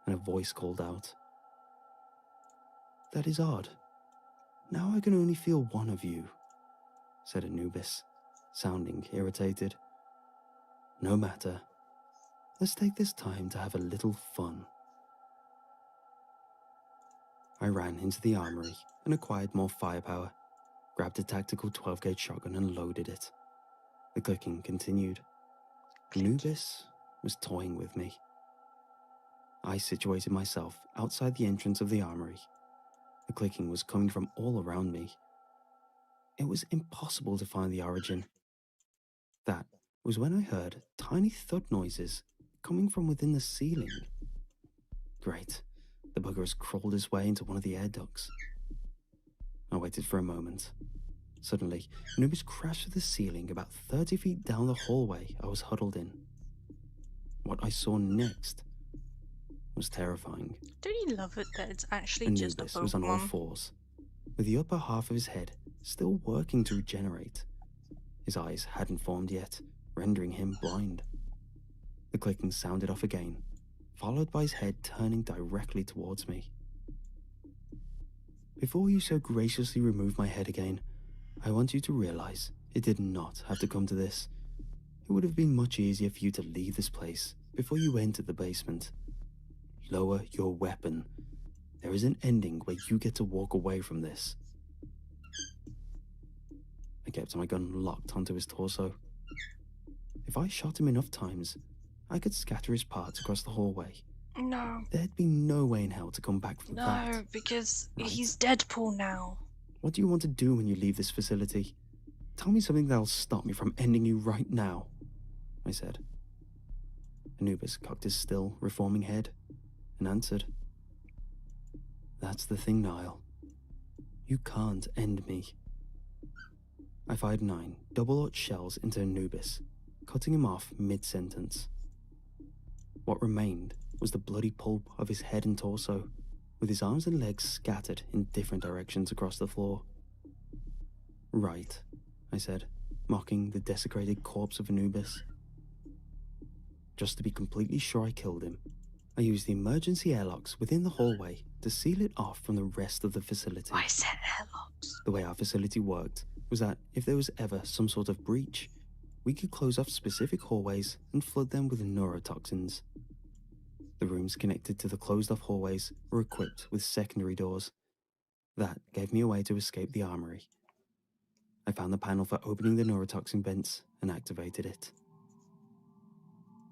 and a voice called out. That is odd. Now I can only feel one of you, said Anubis, sounding irritated. No matter. Let's take this time to have a little fun. I ran into the armory and acquired more firepower, grabbed a tactical 12-gauge shotgun and loaded it. The clicking continued. Anubis was toying with me. I situated myself outside the entrance of the armory. The clicking was coming from all around me. It was impossible to find the origin. That was when I heard tiny thud noises coming from within the ceiling. Great. The bugger has crawled his way into one of the air ducts. I waited for a moment. Suddenly, Anubis crashed to the ceiling about 30 feet down the hallway I was huddled in. What I saw next was terrifying. Don't you love it that it's actually just a Anubis was on all Pokemon? fours, with the upper half of his head still working to regenerate. His eyes hadn't formed yet, rendering him blind. The clicking sounded off again, followed by his head turning directly towards me. Before you so graciously remove my head again, I want you to realize it did not have to come to this. It would have been much easier for you to leave this place before you entered the basement. Lower your weapon. There is an ending where you get to walk away from this. I kept my gun locked onto his torso. If I shot him enough times, I could scatter his parts across the hallway. No. There'd be no way in hell to come back from that. No, because Right. he's Deadpool now. What do you want to do when you leave this facility? Tell me something that'll stop me from ending you right now, I said. Anubis cocked his still, reforming head and answered. That's the thing, Niall. You can't end me. I fired 9 double-aught shells into Anubis, cutting him off mid-sentence. What remained was the bloody pulp of his head and torso, with his arms and legs scattered in different directions across the floor. Right, I said, mocking the desecrated corpse of Anubis. Just to be completely sure I killed him, I used the emergency airlocks within the hallway to seal it off from the rest of the facility. Why is it airlocks? The way our facility worked was that if there was ever some sort of breach, we could close off specific hallways and flood them with neurotoxins. The rooms connected to the closed-off hallways were equipped with secondary doors. That gave me a way to escape the armory. I found the panel for opening the neurotoxin vents and activated it.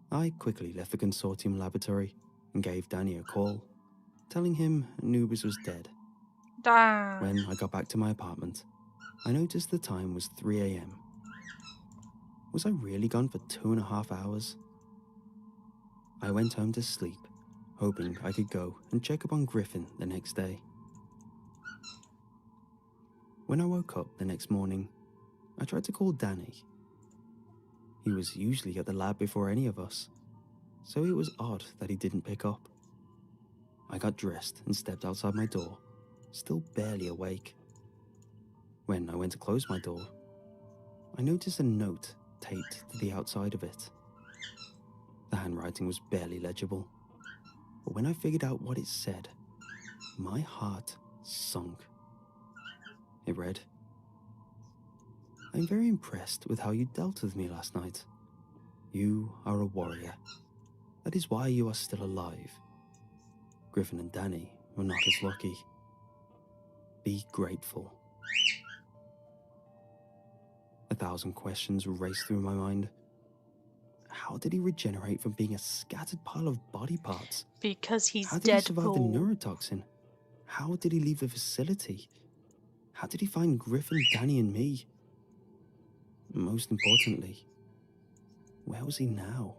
I quickly left the consortium laboratory and gave Danny a call, telling him Anubis was dead. Damn. When I got back to my apartment, I noticed the time was 3 a.m. Was I really gone for 2.5 hours? I went home to sleep, hoping I could go and check up on Griffin the next day. When I woke up the next morning, I tried to call Danny. He was usually at the lab before any of us, so it was odd that he didn't pick up. I got dressed and stepped outside my door, still barely awake. When I went to close my door, I noticed a note taped to the outside of it. The handwriting was barely legible, but when I figured out what it said, my heart sunk. It read, "I'm very impressed with how you dealt with me last night. You are a warrior. That is why you are still alive. Griffin and Danny were not as lucky. Be grateful." 1,000 questions raced through my mind. How did he regenerate from being a scattered pile of body parts? Because he's How did he survive the Deadpool. neurotoxin? How did he leave the facility? How did he find Griffin, Danny, and me? Most importantly, where was he now?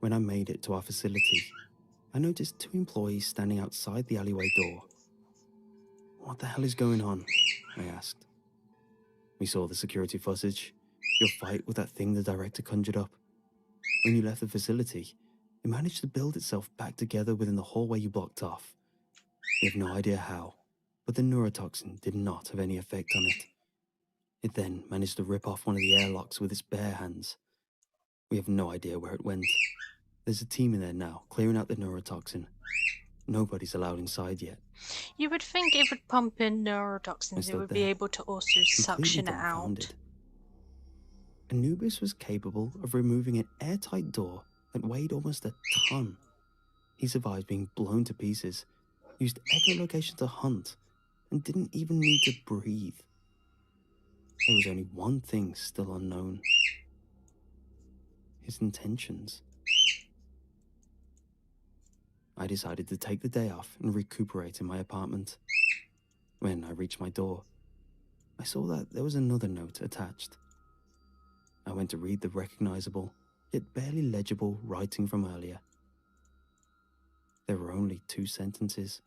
When I made it to our facility, I noticed 2 employees standing outside the alleyway door. "What the hell is going on?" I asked. "We saw the security footage. Your fight with that thing the director conjured up. When you left the facility, it managed to build itself back together within the hallway you blocked off. We have no idea how, but the neurotoxin did not have any effect on it. It then managed to rip off one of the airlocks with its bare hands. We have no idea where it went. There's a team in there now, clearing out the neurotoxin. Nobody's allowed inside yet." You would think it would pump in I neurotoxins, it stood would be there, able to also completely suction it out. dumbfounded. Anubis was capable of removing an airtight door that weighed almost a ton. He survived being blown to pieces, used echolocation to hunt, and didn't even need to breathe. There was only one thing still unknown: his intentions. I decided to take the day off and recuperate in my apartment. When I reached my door, I saw that there was another note attached. I went to read the recognizable, yet barely legible writing from earlier. There were only 2 sentences.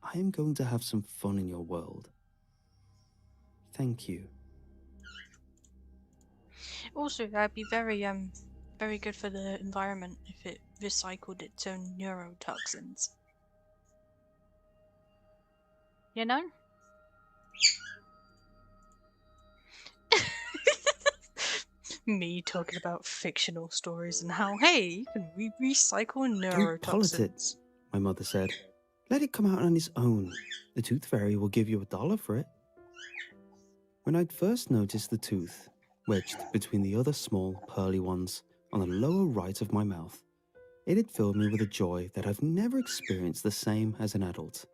"I am going to have some fun in your world. Thank you." Also, that'd be very good for the environment if it recycled its own neurotoxins. You know? Me talking about fictional stories and how, hey, you can recycle "Don't polit it," neurotoxins. my mother said. "Let it come out on its own. The tooth fairy will give you $1 for it." When I'd first noticed the tooth, wedged between the other small, pearly ones on the lower right of my mouth, it had filled me with a joy that I've never experienced the same as an adult.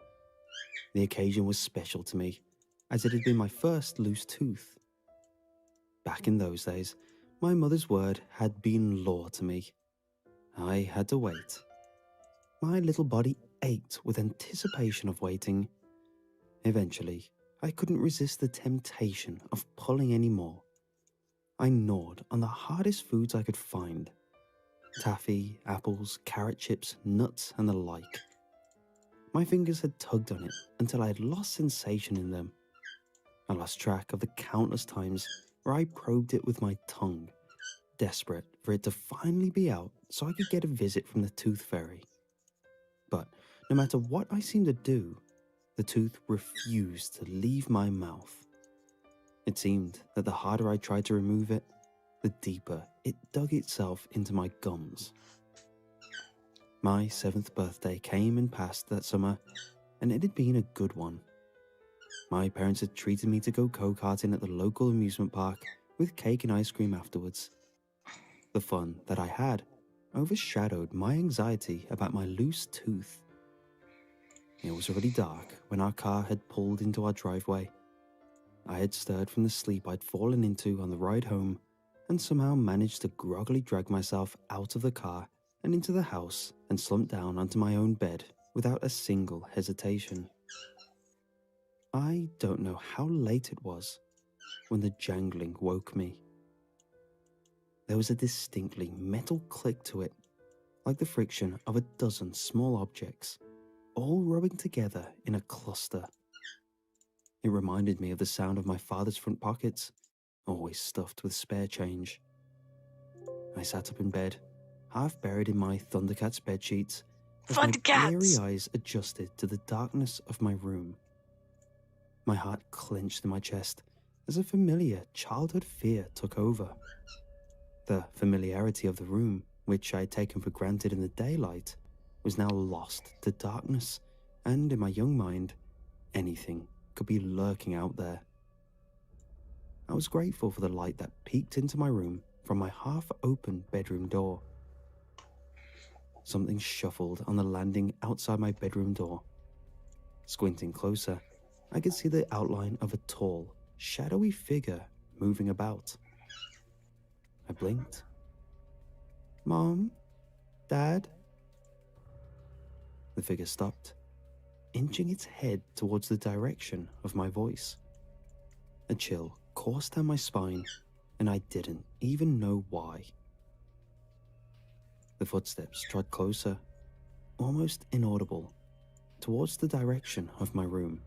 The occasion was special to me, as it had been my first loose tooth. Back in those days, my mother's word had been law to me. I had to wait. My little body ached with anticipation of waiting. Eventually, I couldn't resist the temptation of pulling any more. I gnawed on the hardest foods I could find: taffy, apples, carrot chips, nuts, and the like. My fingers had tugged on it until I had lost sensation in them. I lost track of the countless times where I probed it with my tongue, desperate for it to finally be out so I could get a visit from the tooth fairy. But no matter what I seemed to do, the tooth refused to leave my mouth. It seemed that the harder I tried to remove it, the deeper it dug itself into my gums. My 7th birthday came and passed that summer, and it had been a good one. My parents had treated me to go go-karting at the local amusement park with cake and ice cream afterwards. The fun that I had overshadowed my anxiety about my loose tooth. It was already dark when our car had pulled into our driveway. I had stirred from the sleep I'd fallen into on the ride home and somehow managed to groggily drag myself out of the car and into the house and slumped down onto my own bed without a single hesitation. I don't know how late it was when the jangling woke me. There was a distinctly metal click to it, like the friction of a dozen small objects, all rubbing together in a cluster. It reminded me of the sound of my father's front pockets, always stuffed with spare change. I sat up in bed, half buried in my Thundercats bedsheets, as my bleary Thundercats! eyes adjusted to the darkness of my room. My heart clenched in my chest as a familiar childhood fear took over. The familiarity of the room, which I had taken for granted in the daylight, was now lost to darkness, and in my young mind, anything could be lurking out there. I was grateful for the light that peeked into my room from my half-open bedroom door. Something shuffled on the landing outside my bedroom door. Squinting closer, I could see the outline of a tall, shadowy figure moving about. I blinked. "Mom? Dad?" The figure stopped, inching its head towards the direction of my voice. A chill coursed down my spine, and I didn't even know why. The footsteps trod closer, almost inaudible, towards the direction of my room,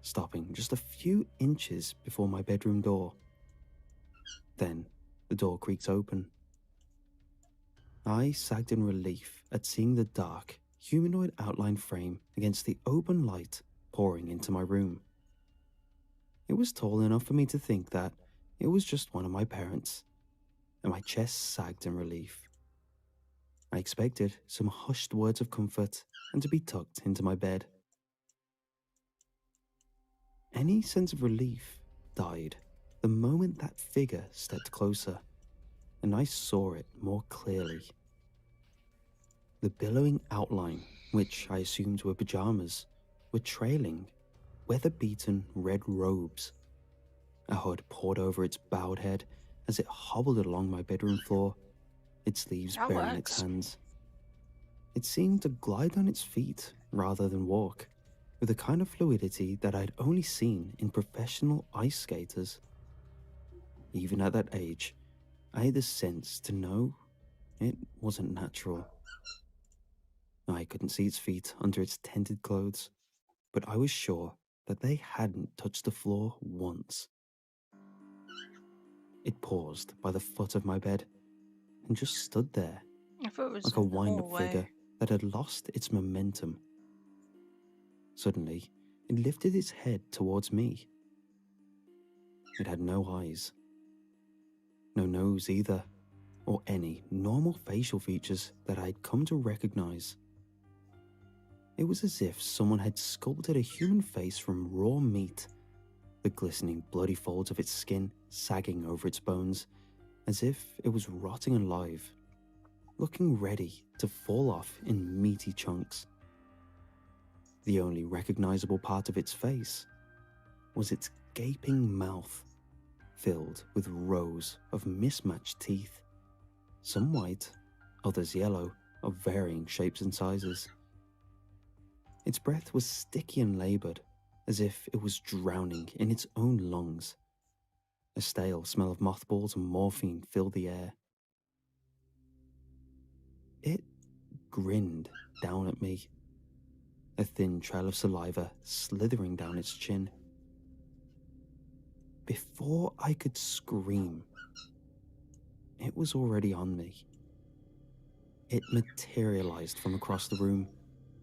stopping just a few inches before my bedroom door. Then the door creaked open. I sagged in relief at seeing the dark, humanoid outline frame against the open light pouring into my room. It was tall enough for me to think that it was just one of my parents, and my chest sagged in relief. I expected some hushed words of comfort and to be tucked into my bed. Any sense of relief died the moment that figure stepped closer, and I saw it more clearly. The billowing outline, which I assumed were pajamas, were trailing weather-beaten red robes. A hood poured over its bowed head as it hobbled along my bedroom floor, its sleeves That bearing its works. hands. It seemed to glide on its feet rather than walk, with a kind of fluidity that I'd only seen in professional ice skaters. Even at that age, I had the sense to know it wasn't natural. I couldn't see its feet under its tented clothes, but I was sure that they hadn't touched the floor once. It paused by the foot of my bed and just stood there, I thought it was like a in the wind-up hallway. figure that had lost its momentum. Suddenly, it lifted its head towards me. It had no eyes, no nose either, or any normal facial features that I'd come to recognize. It was as if someone had sculpted a human face from raw meat, the glistening bloody folds of its skin sagging over its bones, as if it was rotting alive, looking ready to fall off in meaty chunks. The only recognizable part of its face was its gaping mouth, filled with rows of mismatched teeth, some white, others yellow, of varying shapes and sizes. Its breath was sticky and labored, as if it was drowning in its own lungs. A stale smell of mothballs and morphine filled the air. It grinned down at me, a thin trail of saliva slithering down its chin. Before I could scream, it was already on me. It materialized from across the room,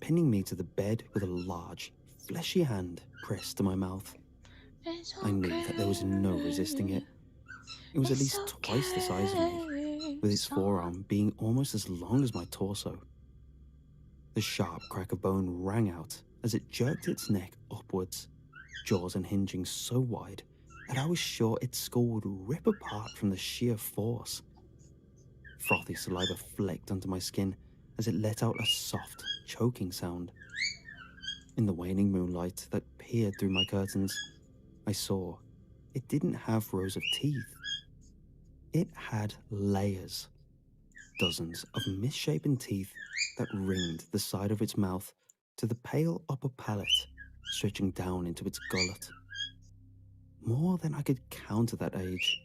pinning me to the bed with a large, fleshy hand pressed to my mouth. It's I knew that there was no resisting it. It was at It's least twice the size of me, with its forearm being almost as long as my torso. The sharp crack of bone rang out as it jerked its neck upwards, jaws unhinging so wide that I was sure its skull would rip apart from the sheer force. Frothy saliva flecked onto my skin as it let out a soft, choking sound. In the waning moonlight that peered through my curtains, I saw it didn't have rows of teeth. It had layers, dozens of misshapen teeth that ringed the side of its mouth to the pale upper palate stretching down into its gullet. More than I could count at that age.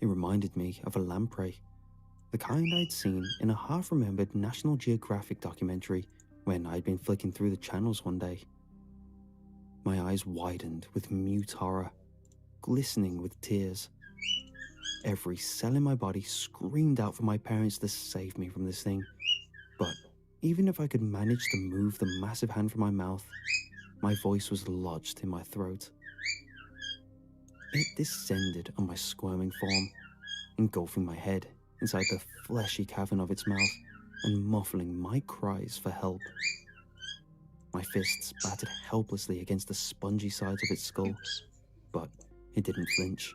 It reminded me of a lamprey, the kind I'd seen in a half-remembered National Geographic documentary when I'd been flicking through the channels one day. My eyes widened with mute horror, glistening with tears. Every cell in my body screamed out for my parents to save me from this thing, but even if I could manage to move the massive hand from my mouth, my voice was lodged in my throat. It descended on my squirming form, engulfing my head inside the fleshy cavern of its mouth and muffling my cries for help. My fists battered helplessly against the spongy sides of its skull, Oops. but it didn't flinch.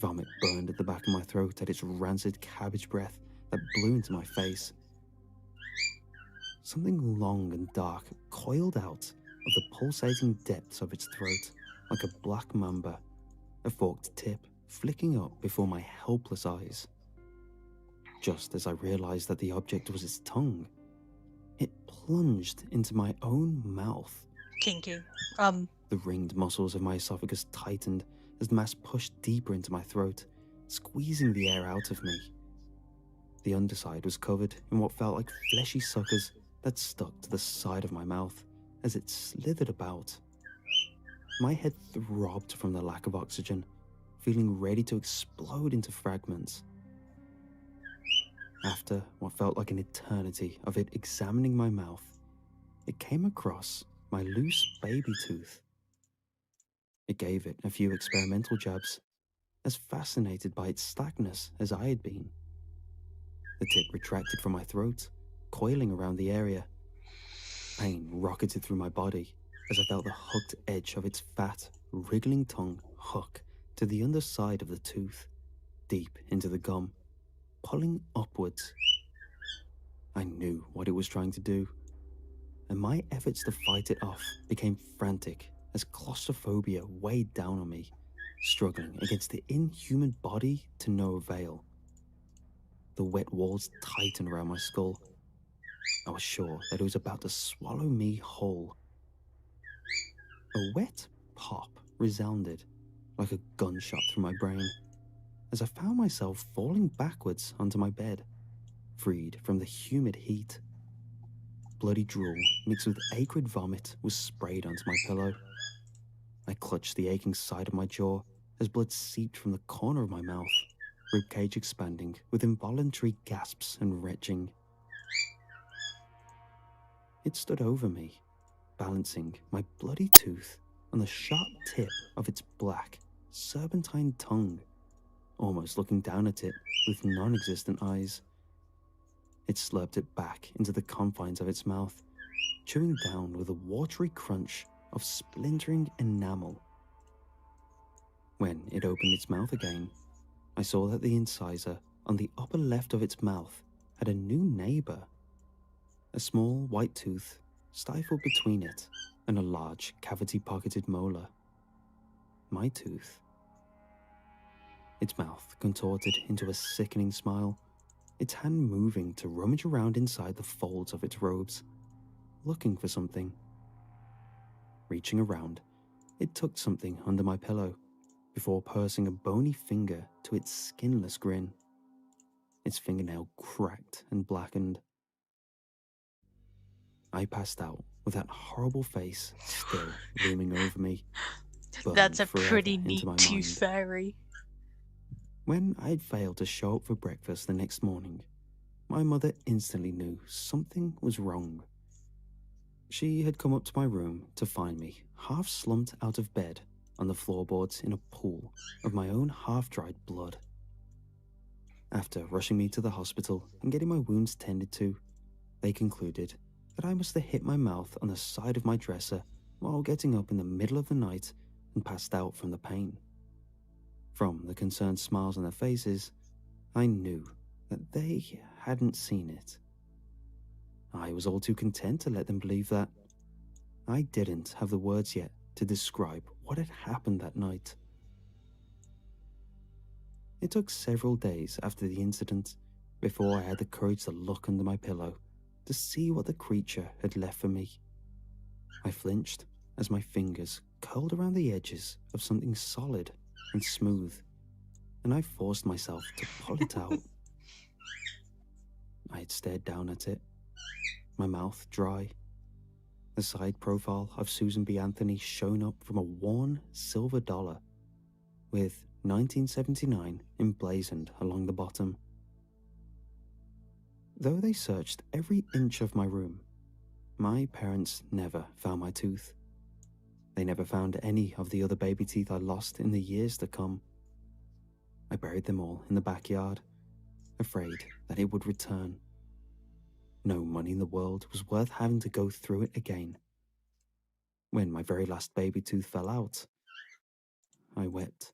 Vomit burned at the back of my throat at its rancid cabbage breath that blew into my face. Something long and dark coiled out of the pulsating depths of its throat like a black mamba, a forked tip flicking up before my helpless eyes. Just as I realized that the object was its tongue, it plunged into my own mouth. Kinky. The ringed muscles of my esophagus tightened as the mass pushed deeper into my throat, squeezing the air out of me. The underside was covered in what felt like fleshy suckers that stuck to the side of my mouth as it slithered about. My head throbbed from the lack of oxygen, feeling ready to explode into fragments. After what felt like an eternity of it examining my mouth, it came across my loose baby tooth. It gave it a few experimental jabs, as fascinated by its slackness as I had been. The tip retracted from my throat, coiling around the area. Pain rocketed through my body as I felt the hooked edge of its fat, wriggling tongue hook to the underside of the tooth, deep into the gum, pulling upwards. I knew what it was trying to do, and my efforts to fight it off became frantic as claustrophobia weighed down on me, struggling against the inhuman body to no avail. The wet walls tightened around my skull. I was sure that it was about to swallow me whole. A wet pop resounded like a gunshot through my brain as I found myself falling backwards onto my bed, freed from the humid heat. Bloody drool mixed with acrid vomit was sprayed onto my pillow. I clutched the aching side of my jaw as blood seeped from the corner of my mouth, ribcage expanding with involuntary gasps and retching. It stood over me, balancing my bloody tooth on the sharp tip of its black, serpentine tongue, almost looking down at it with non-existent eyes. It slurped it back into the confines of its mouth, chewing down with a watery crunch of splintering enamel. When it opened its mouth again, I saw that the incisor on the upper left of its mouth had a new neighbor. A small white tooth stifled between it and a large cavity-pocketed molar. My tooth. Its mouth contorted into a sickening smile, its hand moving to rummage around inside the folds of its robes, looking for something. Reaching around, it tucked something under my pillow before pursing a bony finger to its skinless grin. Its fingernail cracked and blackened. I passed out with that horrible face still looming over me, That's burned a forever pretty into neat my tooth mind. fairy. When I had failed to show up for breakfast the next morning, my mother instantly knew something was wrong. She had come up to my room to find me half slumped out of bed on the floorboards in a pool of my own half-dried blood. After rushing me to the hospital and getting my wounds tended to, they concluded that I must have hit my mouth on the side of my dresser while getting up in the middle of the night and passed out from the pain. From the concerned smiles on their faces, I knew that they hadn't seen it. I was all too content to let them believe that. I didn't have the words yet to describe what had happened that night. It took several days after the incident before I had the courage to look under my pillow to see what the creature had left for me. I flinched as my fingers curled around the edges of something solid and smooth, and I forced myself to pull it out. I had stared down at it, my mouth dry. The side profile of Susan B. Anthony shone up from a worn silver dollar, with 1979 emblazoned along the bottom. Though they searched every inch of my room, my parents never found my tooth. They never found any of the other baby teeth I lost in the years to come. I buried them all in the backyard, afraid that it would return. No money in the world was worth having to go through it again. When my very last baby tooth fell out, I wept.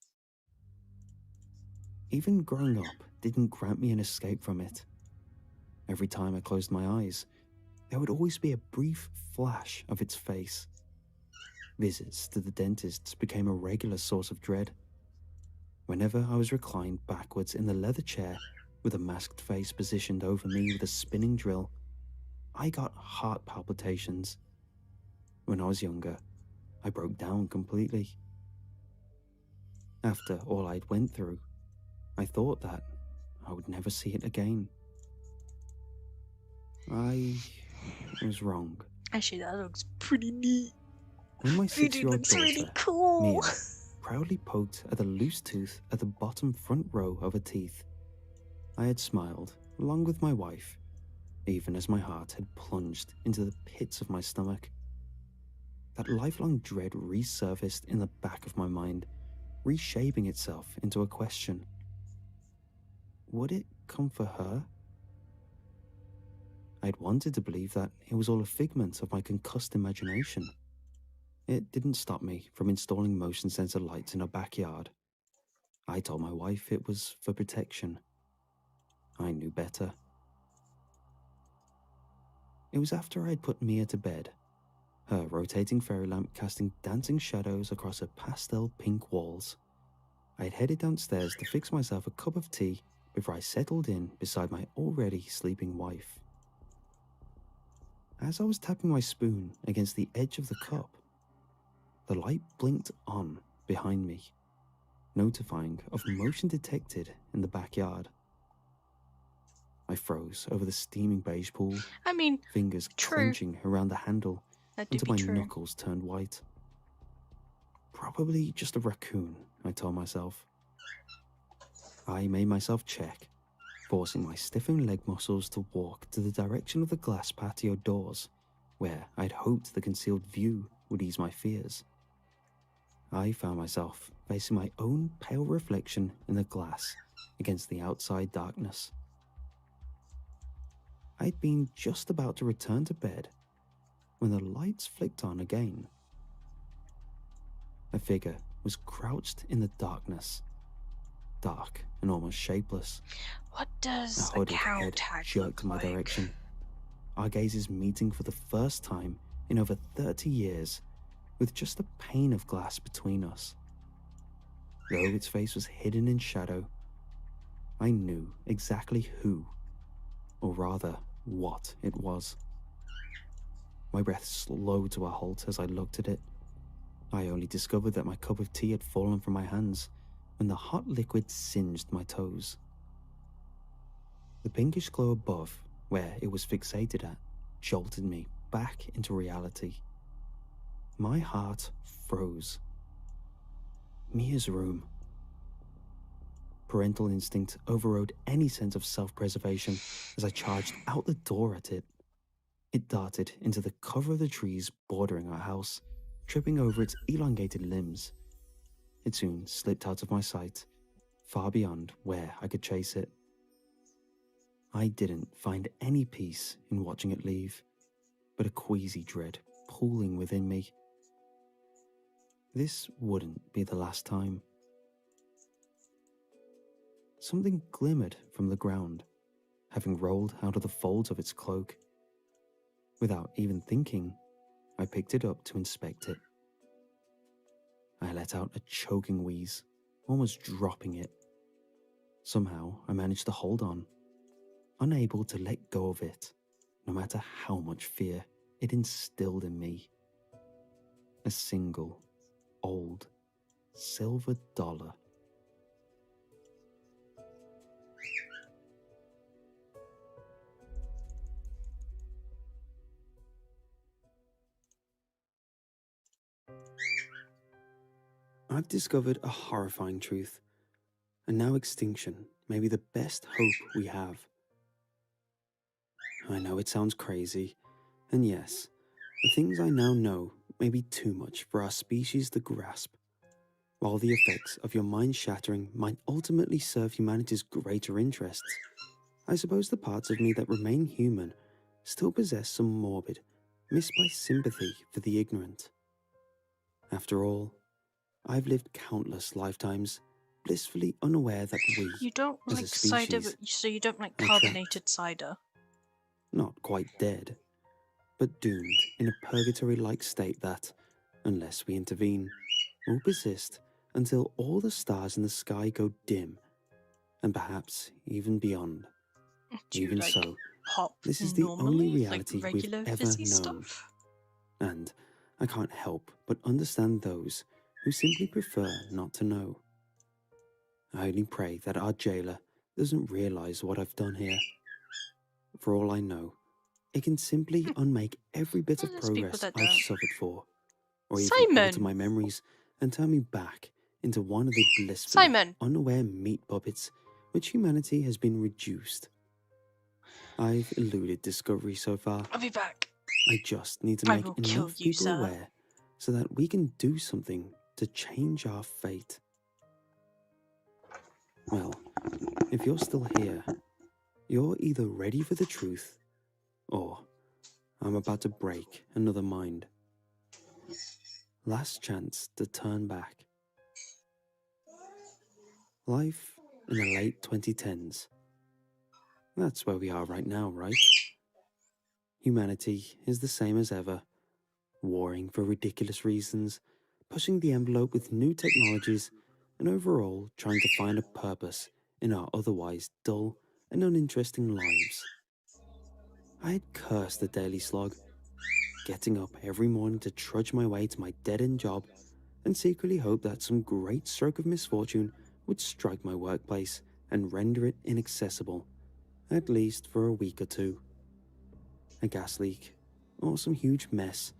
Even growing up didn't grant me an escape from it. Every time I closed my eyes, there would always be a brief flash of its face. Visits to the dentist became a regular source of dread. Whenever I was reclined backwards in the leather chair with a masked face positioned over me with a spinning drill, I got heart palpitations. When I was younger, I broke down completely. After all I'd went through, I thought that I would never see it again. I was wrong. Actually, that looks pretty neat. When my Voodoo 6-year-old looks really daughter, cool. Mia, proudly poked at the loose tooth at the bottom front row of her teeth, I had smiled, along with my wife, even as my heart had plunged into the pits of my stomach. That lifelong dread resurfaced in the back of my mind, reshaping itself into a question. Would it come for her? I'd wanted to believe that it was all a figment of my concussed imagination. It didn't stop me from installing motion sensor lights in our backyard. I told my wife it was for protection. I knew better. It was after I'd put Mia to bed, her rotating fairy lamp casting dancing shadows across her pastel pink walls. I'd headed downstairs to fix myself a cup of tea before I settled in beside my already sleeping wife. As I was tapping my spoon against the edge of the cup, the light blinked on behind me, notifying of motion detected in the backyard. I froze over the steaming beige pool, I mean, fingers clenching around the handle that do until be my true. knuckles turned white. Probably just a raccoon, I told myself. I made myself check, forcing my stiffened leg muscles to walk to the direction of the glass patio doors, where I'd hoped the concealed view would ease my fears. I found myself facing my own pale reflection in the glass against the outside darkness. I'd been just about to return to bed when the lights flicked on again. A figure was crouched in the darkness, dark and almost shapeless. What does A a hooded cow head tag jerked look in my like? direction. Our gazes meeting for the first time in over 30 years, with just a pane of glass between us. Though its face was hidden in shadow, I knew exactly who, or rather, what it was. My breath slowed to a halt as I looked at it. I only discovered that my cup of tea had fallen from my hands when the hot liquid singed my toes. The pinkish glow above, where it was fixated at, jolted me back into reality. My heart froze. Mia's room. Parental instinct overrode any sense of self-preservation as I charged out the door at it. It darted into the cover of the trees bordering our house, tripping over its elongated limbs. It soon slipped out of my sight, far beyond where I could chase it. I didn't find any peace in watching it leave, but a queasy dread pooling within me. This wouldn't be the last time. Something glimmered from the ground, having rolled out of the folds of its cloak. Without even thinking, I picked it up to inspect it. I let out a choking wheeze, almost dropping it. Somehow, I managed to hold on, unable to let go of it, no matter how much fear it instilled in me. A single, old, silver dollar. I've discovered a horrifying truth, and now extinction may be the best hope we have. I know it sounds crazy, and yes, the things I now know may be too much for our species to grasp. While the effects of your mind shattering might ultimately serve humanity's greater interests, I suppose the parts of me that remain human still possess some morbid, misplaced sympathy for the ignorant. After all, I've lived countless lifetimes, blissfully unaware that we, You don't as a like cider, species, so you don't like are carbonated cider. not quite dead, but doomed in a purgatory-like state that, unless we intervene, will persist until all the stars in the sky go dim, and perhaps even beyond. Do you Even like so, pop this is the only normally, like reality we've regular ever fizzy known, stuff? and I can't help but understand those who simply prefer not to know. I only pray that our jailer doesn't realize what I've done here. For all I know, it can simply unmake every bit Well, of there's people progress that I've don't. suffered for, or even alter Simon! my memories and turn me back into one of the blissfully Simon! unaware meat puppets which humanity has been reduced. I've eluded discovery so far. I'll be back. I just need to I make will kill enough you, people sir. aware so that we can do something to change our fate. Well, if you're still here, you're either ready for the truth, or I'm about to break another mind. Last chance to turn back. Life in the late 2010s. That's where we are right now, right? Humanity is the same as ever, warring for ridiculous reasons, pushing the envelope with new technologies, and overall trying to find a purpose in our otherwise dull and uninteresting lives. I had cursed the daily slog, getting up every morning to trudge my way to my dead-end job and secretly hope that some great stroke of misfortune would strike my workplace and render it inaccessible, at least for a week or two. A gas leak, or some huge mess,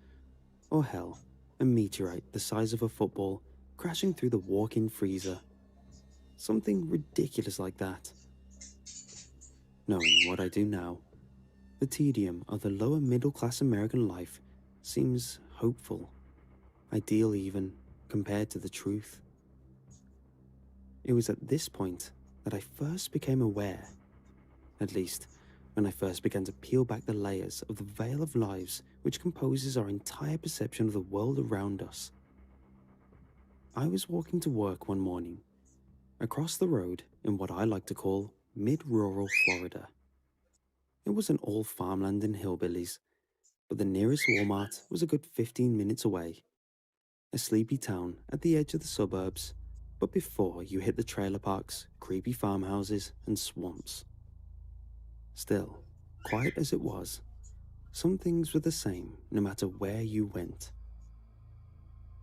or hell, a meteorite the size of a football crashing through the walk-in freezer. Something ridiculous like that. Knowing what I do now, the tedium of the lower middle-class American life seems hopeful, ideal even, compared to the truth. It was at this point that I first became aware, at least when I first began to peel back the layers of the veil of lives which composes our entire perception of the world around us. I was walking to work one morning, across the road in what I like to call mid-rural Florida. It wasn't all farmland and hillbillies, but the nearest Walmart was a good 15 minutes away. A sleepy town at the edge of the suburbs, but before you hit the trailer parks, creepy farmhouses, and swamps. Still, quiet as it was, some things were the same no matter where you went.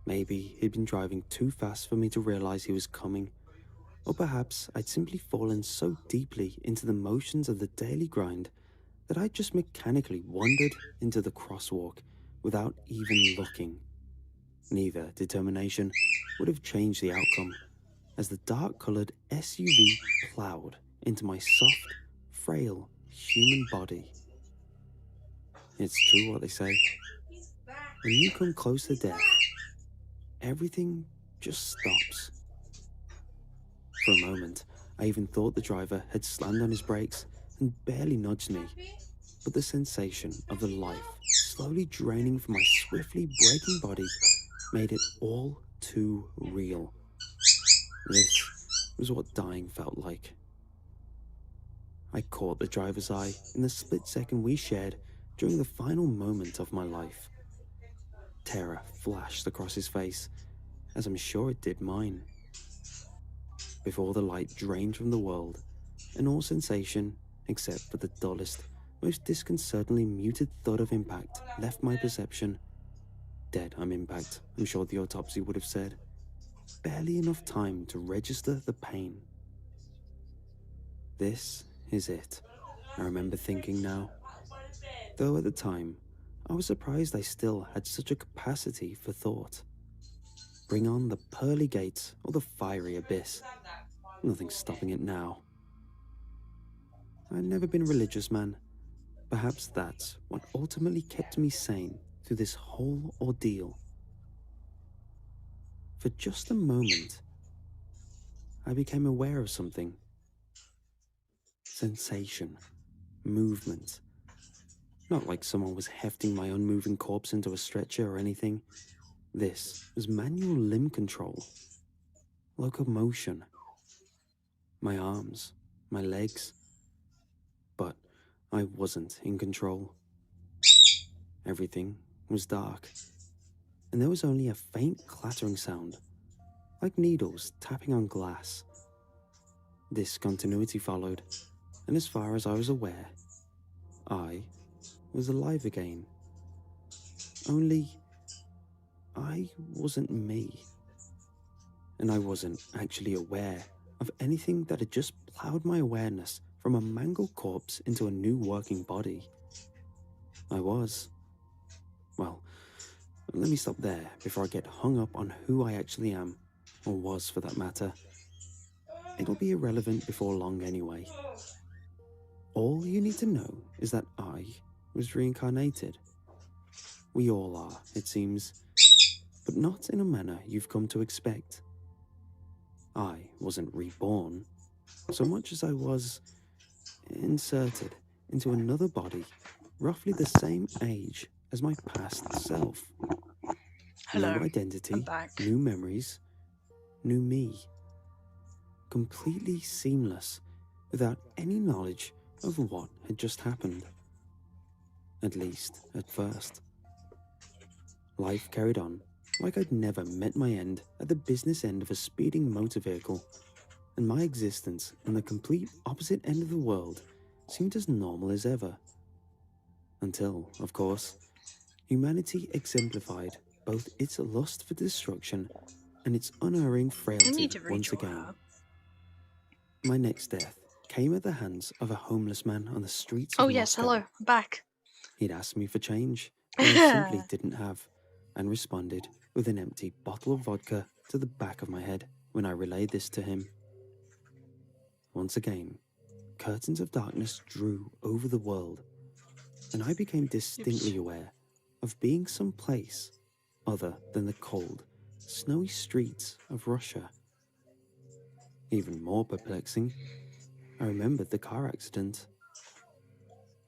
Maybe he'd been driving too fast for me to realize he was coming, or perhaps I'd simply fallen so deeply into the motions of the daily grind that I just mechanically wandered into the crosswalk without even looking. Neither determination would have changed the outcome, as the dark-colored SUV plowed into my soft, frail human body. It's true what they say. When you come close to death, everything just stops. For a moment, I even thought the driver had slammed on his brakes and barely nudged me, but the sensation of the life slowly draining from my swiftly breaking body made it all too real. This was what dying felt like. I caught the driver's eye in the split second we shared during the final moment of my life. Terror flashed across his face, as I'm sure it did mine. Before the light drained from the world, and all sensation, except for the dullest, most disconcertingly muted thud of impact, left my perception. Dead on impact, I'm sure the autopsy would have said. Barely enough time to register the pain. This is it, I remember thinking now. Though at the time, I was surprised I still had such a capacity for thought. Bring on the pearly gates or the fiery abyss. Nothing's stopping it now. I've never been a religious man. Perhaps that's what ultimately kept me sane through this whole ordeal. For just a moment, I became aware of something. Sensation, movement. Not like someone was hefting my unmoving corpse into a stretcher or anything. This was manual limb control, locomotion. My arms, my legs. But I wasn't in control. Everything was dark, and there was only a faint clattering sound, like needles tapping on glass. Discontinuity followed, and as far as I was aware, I was alive again. Only, I wasn't me. And I wasn't actually aware of anything that had just plowed my awareness from a mangled corpse into a new working body. I was. Well, let me stop there before I get hung up on who I actually am, or was for that matter. It'll be irrelevant before long anyway. All you need to know is that I was reincarnated. We all are, it seems, but not in a manner you've come to expect. I wasn't reborn, so much as I was inserted into another body roughly the same age as my past self. Hello, New identity, I'm back. new memories, new me. Completely seamless, without any knowledge of what had just happened. At least, at first. Life carried on like I'd never met my end at the business end of a speeding motor vehicle, and my existence on the complete opposite end of the world seemed as normal as ever. Until, of course, humanity exemplified both its lust for destruction and its unerring frailty once again. My next death came at the hands of a homeless man on the streets of Moscow. Yes, hello, I'm back. He'd asked me for change, and I simply didn't have, and responded with an empty bottle of vodka to the back of my head when I relayed this to him. Once again, curtains of darkness drew over the world, and I became distinctly aware of being someplace other than the cold, snowy streets of Russia. Even more perplexing, I remembered the car accident.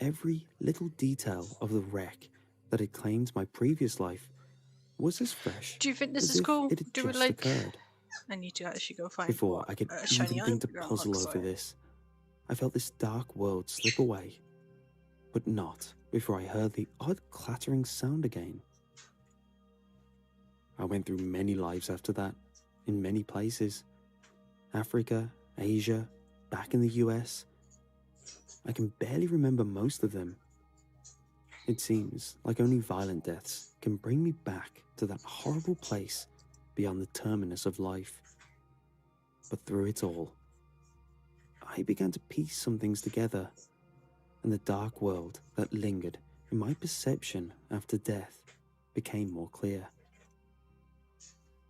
Every little detail of the wreck that had claimed my previous life was as fresh. Do you think this as is if cool? It had Do just it like occurred. I need to actually go find Before what I could a shiny even think to underground puzzle looks over like. this, I felt this dark world slip away, but not before I heard the odd clattering sound again. I went through many lives after that, in many places. Africa, Asia, back in the US. I can barely remember most of them. It seems like only violent deaths can bring me back to that horrible place beyond the terminus of life. But through it all, I began to piece some things together, and the dark world that lingered in my perception after death became more clear.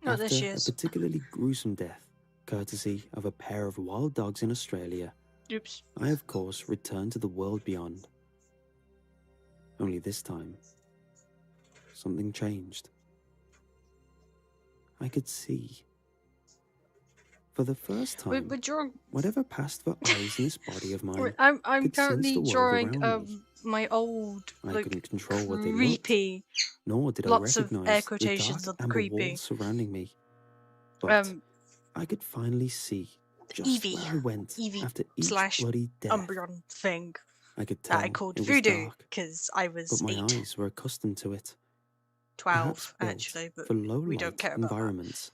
After a particularly gruesome death, courtesy of a pair of wild dogs in Australia, I of course returned to the world beyond. Only this time, something changed. I could see. For the first time, whatever passed for eyes in this body of mine I'm could sense the currently world drawing around me. my old, I couldn't control what they looked, creepy. nor did I Lots of air recognize the quotations dark of amber creepy. walls surrounding me But I could finally see just where I went after each slash bloody death. Umbreon thing I could that I tell called it was voodoo dark, because I but was my 8. eyes were accustomed to it. 12 Perhaps built actually, but for low we don't light care about that. environments.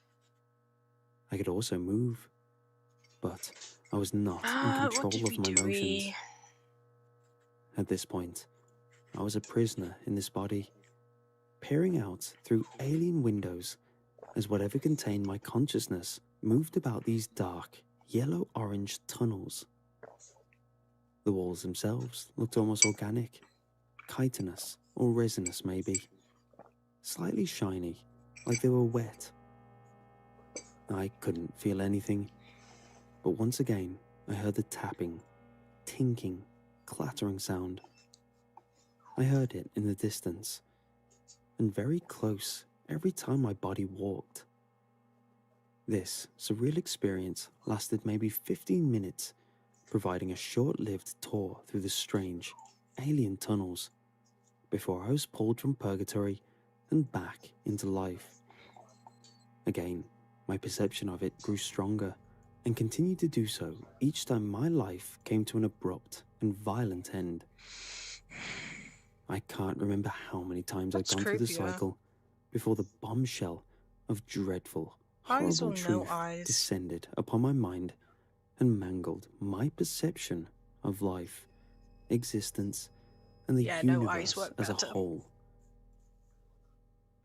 I could also move, but I was not in What control did of we my do? motions. At this point, I was a prisoner in this body, peering out through alien windows as whatever contained my consciousness moved about these dark, yellow-orange tunnels. The walls themselves looked almost organic, chitinous or resinous maybe, slightly shiny, like they were wet. I couldn't feel anything, but once again I heard the tapping, tinking, clattering sound. I heard it in the distance, and very close every time my body walked. This surreal experience lasted maybe 15 minutes, providing a short-lived tour through the strange, alien tunnels, before I was pulled from purgatory and back into life. Again, my perception of it grew stronger, and continued to do so each time my life came to an abrupt and violent end. I can't remember how many times I'd gone through the cycle before the bombshell of dreadful, horrible truth descended upon my mind and mangled my perception of life, existence, and the universe as a whole.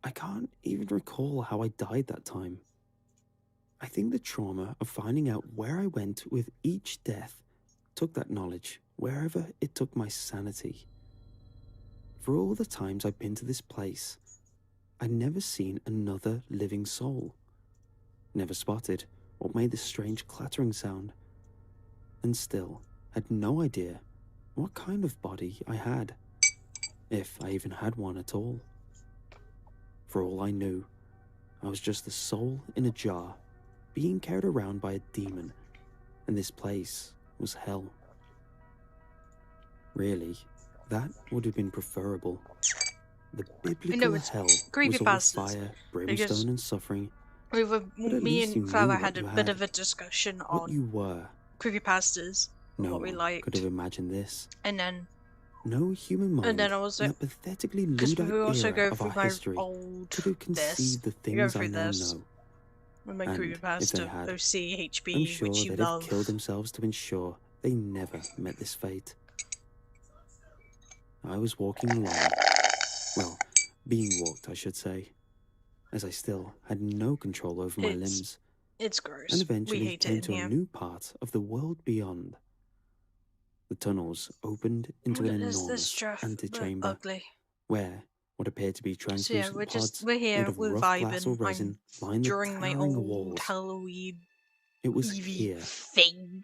I can't even recall how I died that time. I think the trauma of finding out where I went with each death took that knowledge wherever it took my sanity. For all the times I've been to this place, I'd never seen another living soul, never spotted what made this strange clattering sound, and still had no idea what kind of body I had, if I even had one at all. For all I knew, I was just a soul in a jar, being carried around by a demon, and this place was hell. Really, that would have been preferable. The biblical hell was all fire, brimstone, and suffering. Me and Flower had a bit of a discussion on what you were. creepypastas, what we liked. Could have imagined this. And then no human mind and then I was like, in that pathetically Luddite era of our history could have conceived the things I now know. With my And creepypasta, if they had, OCHB, I'm sure which you they'd love. have killed themselves to ensure they never met this fate. I was walking along, well, being walked, I should say, as I still had no control over my limbs. It's gross. And eventually came to a new part of the world beyond. The tunnels opened into an enormous antechamber, where what appeared to be translucent pods made of rough glass or resin lined the towering walls. Halloween it was here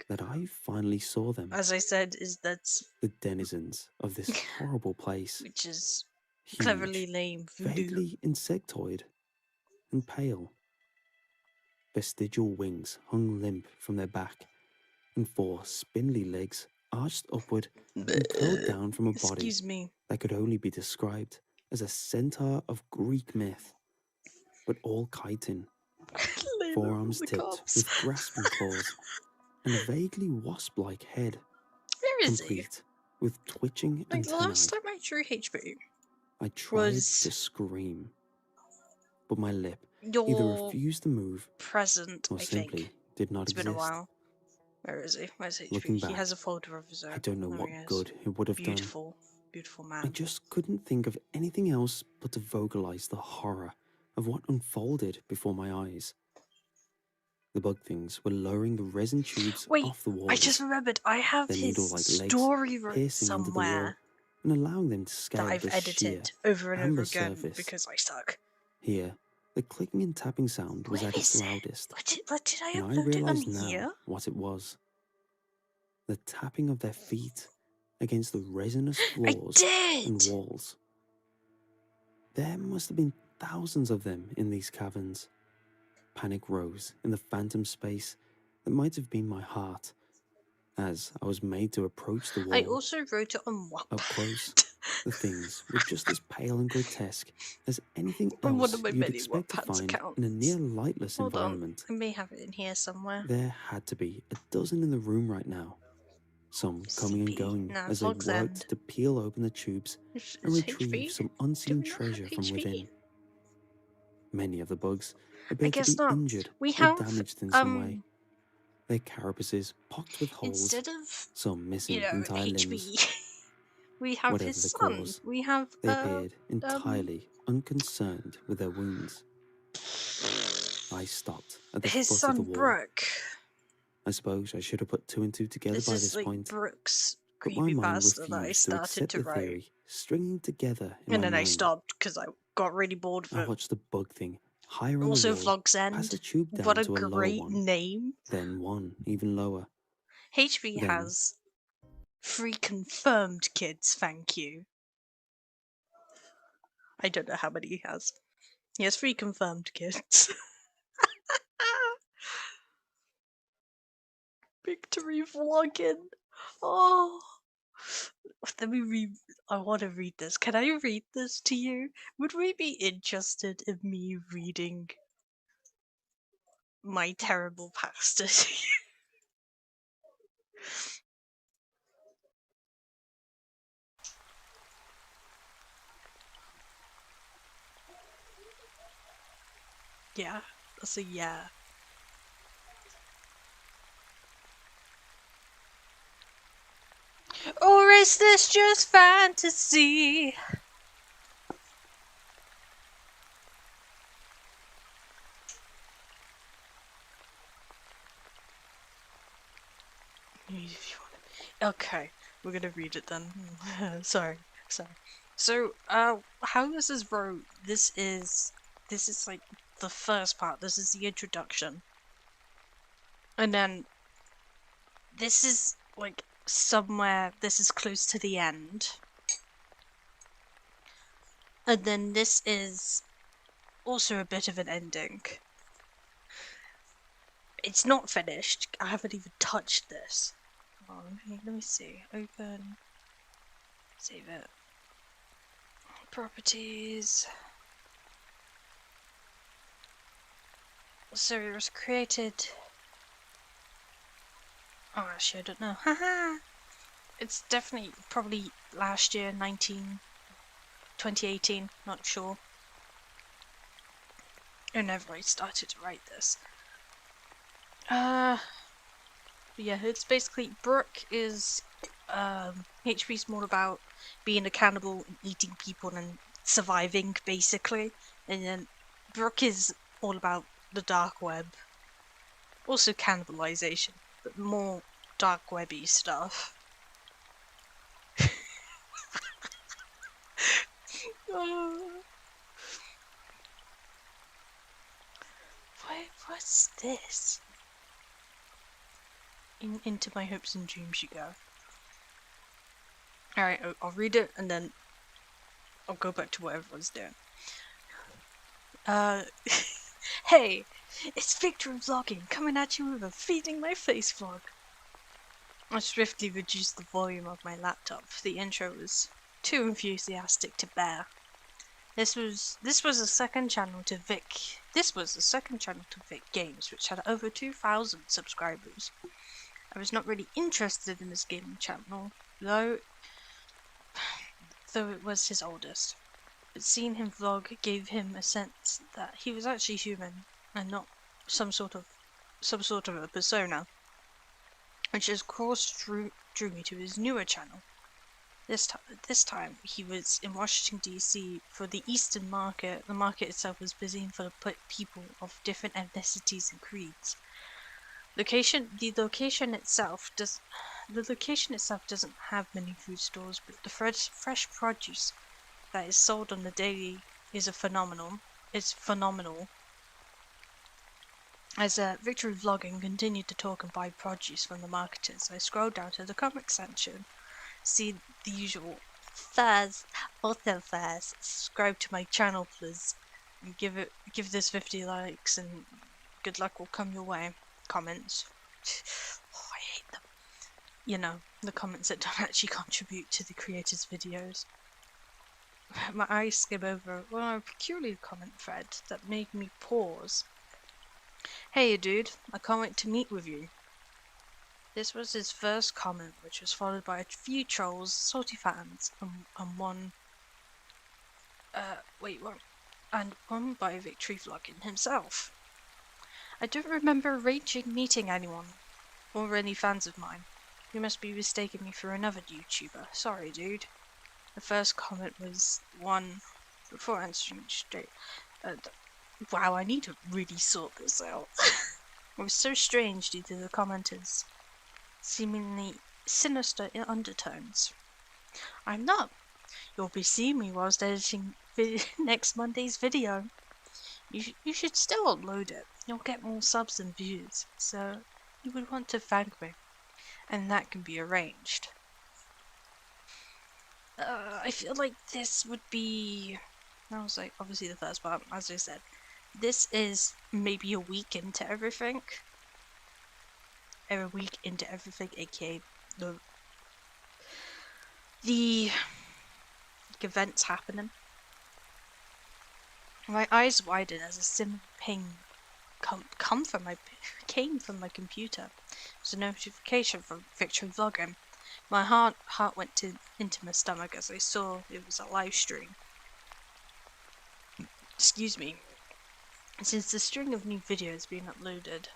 that I finally saw them. As I said, that's the denizens of this horrible place, which is huge, cleverly lame, vaguely insectoid, and pale. Vestigial wings hung limp from their back, and 4 spindly legs arched upward and curled down from a body that could only be described as a centaur of Greek myth, but all chitin, forearms tipped with grasping claws, and a vaguely wasp-like head, complete with twitching antennae. The last time I drew HB, I tried to scream, but my lip either refused to move or simply did not exist. It's been a while. Where is he? Where's HB? Looking back, he has a folder of his own. I don't know what good it would have done. Beautiful man. I just couldn't think of anything else but to vocalize the horror of what unfolded before my eyes. The bug things were lowering the resin tubes off the walls. I just remembered. I have his story written somewhere and allowing them to scale that I've edited over and over again because I suck. Here, the clicking and tapping sound was at its loudest. Did I and I realized now what it was. The tapping of their feet against the resinous floors and walls. There must have been thousands of them in these caverns. Panic rose in the phantom space that might have been my heart, as I was made to approach the wall. I also wrote it on Wattpad. Up close, The things were just as pale and grotesque as anything And one else of my you'd many expect to Wattpads find in a near accounts. lightless Hold on, environment. I may have it in here somewhere. There had to be a dozen in the room right now, some coming and CP. going No, as they Vlog's End. worked to peel open the tubes and It's retrieve HB? some Do unseen we not have treasure from HB? within. Many of the bugs I appeared to guess be not. injured We or have, damaged in some way, their carapaces pocked with holes, instead of, some you missing know, entire limbs. HB, we have his Whatever the son. cause, We have, they appeared entirely unconcerned with their wounds. I stopped at the his foot of the son wall. Brooke. I suppose I should have put two and two together This by is this like point, Brooke's but my mind creepypasta that I refused to started accept to the write. theory stringing together in And my then I mind. stopped because I got really bored of I it. watched the bug thing higher on the Also, wall, Vlog's pass a End. tube What down a to a lower great one, name. then one even lower. HB Then has 3 confirmed kids, thank you. I don't know how many he has. He has 3 confirmed kids. Victory vlogging. Oh. Let me read. I want to read this. Can I read this to you? Would we be interested in me reading my terrible pasta to you? Yeah, that's a yeah. Or is this just fantasy? Okay, we're gonna read it then. sorry. So, how this is wrote, this is like the first part. This is the introduction. And then this is like somewhere, this is close to the end. And then this is also a bit of an ending. It's not finished. I haven't even touched this. Oh, let me see. Open. Save it. Properties. So it was created. Oh, actually, I don't know. Haha! It's definitely probably last year, 2018, not sure. Whenever I started to write this. Yeah, it's basically, Brooke is, HP's more about being a cannibal and eating people and surviving, basically. And then Brooke is all about the dark web. Also cannibalization, but more dark webby stuff. What's this? Into my hopes and dreams you go. Alright, I'll read it and then I'll go back to what everyone's doing. Hey, it's Victor vlogging, coming at you with a feeding my face vlog. I swiftly reduced the volume of my laptop. The intro was too enthusiastic to bear. This was a second channel to Vic. This was the second channel to Vic Games, which had over 2,000 subscribers. I was not really interested in this gaming channel, though it was his oldest. But seeing him vlog gave him a sense that he was actually human and not some sort of a persona, which of course drew me to his newer channel. This time he was in Washington DC for the Eastern Market. The market itself was busy and full of people of different ethnicities and creeds. The location itself doesn't have many food stores, but the fresh produce that is sold on the daily is phenomenal. As Victory Vlogging continued to talk and buy produce from the marketers, I scrolled down to the comic section, see the usual furs, subscribe to my channel please, and give this 50 likes and good luck will come your way. Comments. Oh, I hate them. You know, the comments that don't actually contribute to the creators' videos. My eyes skim over a peculiar comment thread that made me pause. Hey dude, I can't wait to meet with you. This was his first comment, which was followed by a few trolls, salty fans, and one by Victory Vlogging himself. I don't remember arranging meeting anyone, or any fans of mine. You must be mistaking me for another YouTuber. Sorry, dude. The first comment was one before answering straight. Wow, I need to really sort this out. It was so strange due to the commenters' seemingly sinister undertones. I'm not. You'll be seeing me whilst editing next Monday's video. You should still upload it. You'll get more subs and views, so you would want to thank me, and that can be arranged. I feel like this would be... That was like obviously the first part, as I said. This is maybe a week into everything. A week into everything, aka the events happening. My eyes widen as a sim ping came from my computer. It was a notification from Victory Vlogging. My heart went into my stomach as I saw it was a live stream. Excuse me. Since the string of new videos being uploaded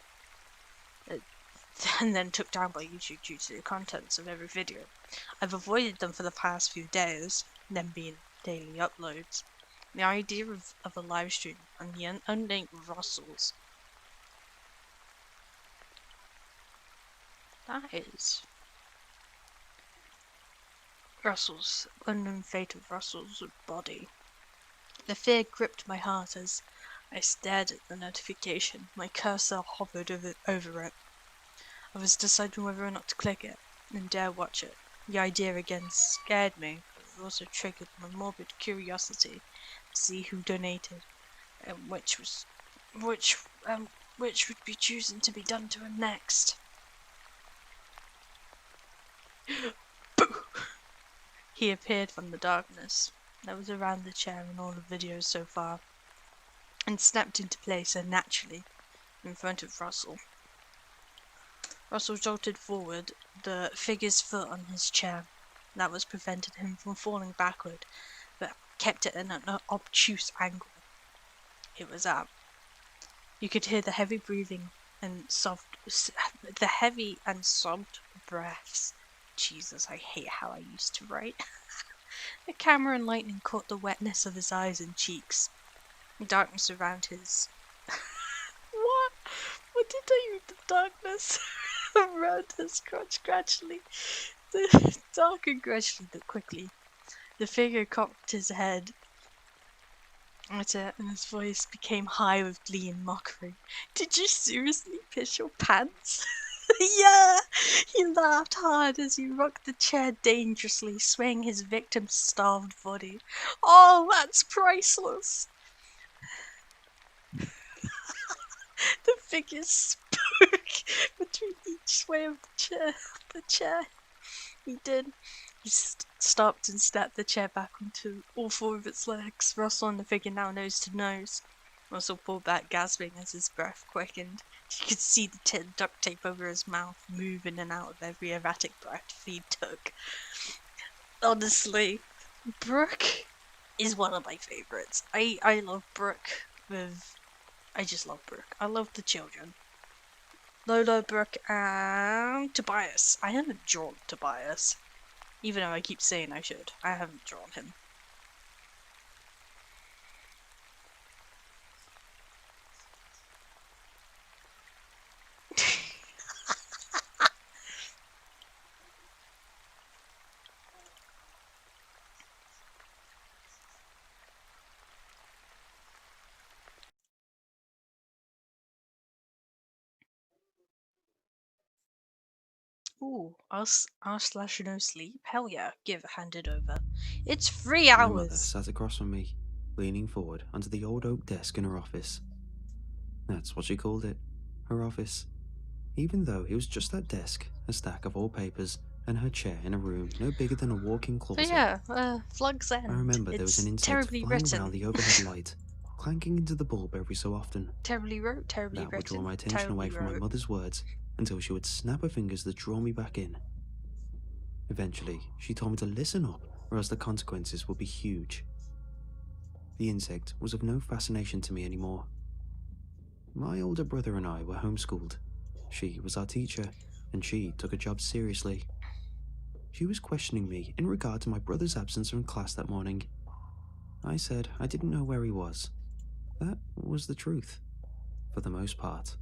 and then took down by YouTube due to the contents of every video, I've avoided them for the past few days, them being daily uploads. The idea of a live stream and the unnamed Russells. That is Russell's unknown fate of Russell's body. The fear gripped my heart as I stared at the notification. My cursor hovered over it. I was deciding whether or not to click it and dare watch it. The idea again scared me, but it also triggered my morbid curiosity to see who donated and which would be choosing to be done to him next. Boo! He appeared from the darkness that was around the chair in all the videos so far, and snapped into place unnaturally in front of Russell. Russell jolted forward, the figure's foot on his chair. That was prevented him from falling backward, but kept it in an obtuse angle. It was up. You could hear the heavy breathing and sobbed breaths. Jesus, I hate how I used to write. The camera and lightning caught the wetness of his eyes and cheeks. Darkness around his... What? What did I mean? The darkness around his crotch gradually... darkened gradually but quickly. The figure cocked his head at it, and his voice became high with glee and mockery. Did you seriously piss your pants? Yeah! He laughed hard as he rocked the chair dangerously, swaying his victim's starved body. Oh, that's priceless! The figure spoke between each sway of the chair. He did. He stopped and snapped the chair back onto all four of its legs. Russell and the figure now nose to nose. Russell pulled back, gasping as his breath quickened. You could see the duct tape over his mouth move in and out of every erratic breath he took. Honestly, Brooke is one of my favourites. I love Brooke I just love Brooke. I love the children. Lola, Brooke, and Tobias. I haven't drawn Tobias. Even though I keep saying I should. I haven't drawn him. Ooh, r/no sleep? Hell yeah, hand it over. It's 3 My mother hours! sat across from me, leaning forward onto the old oak desk in her office. That's what she called it, her office. Even though it was just that desk, a stack of old papers, and her chair in a room no bigger than a walk-in But closet. yeah, Flug's End. I remember there was an It's insect terribly flying written. around the overhead light, clanking into the bulb every so often. Terribly wrote, terribly That would draw written, my attention away terribly from my wrote. mother's words until she would snap her fingers to draw me back in. Eventually, she told me to listen up or else the consequences would be huge. The insect was of no fascination to me anymore. My older brother and I were homeschooled. She was our teacher, and she took her job seriously. She was questioning me in regard to my brother's absence from class that morning. I said I didn't know where he was. That was the truth, for the most part.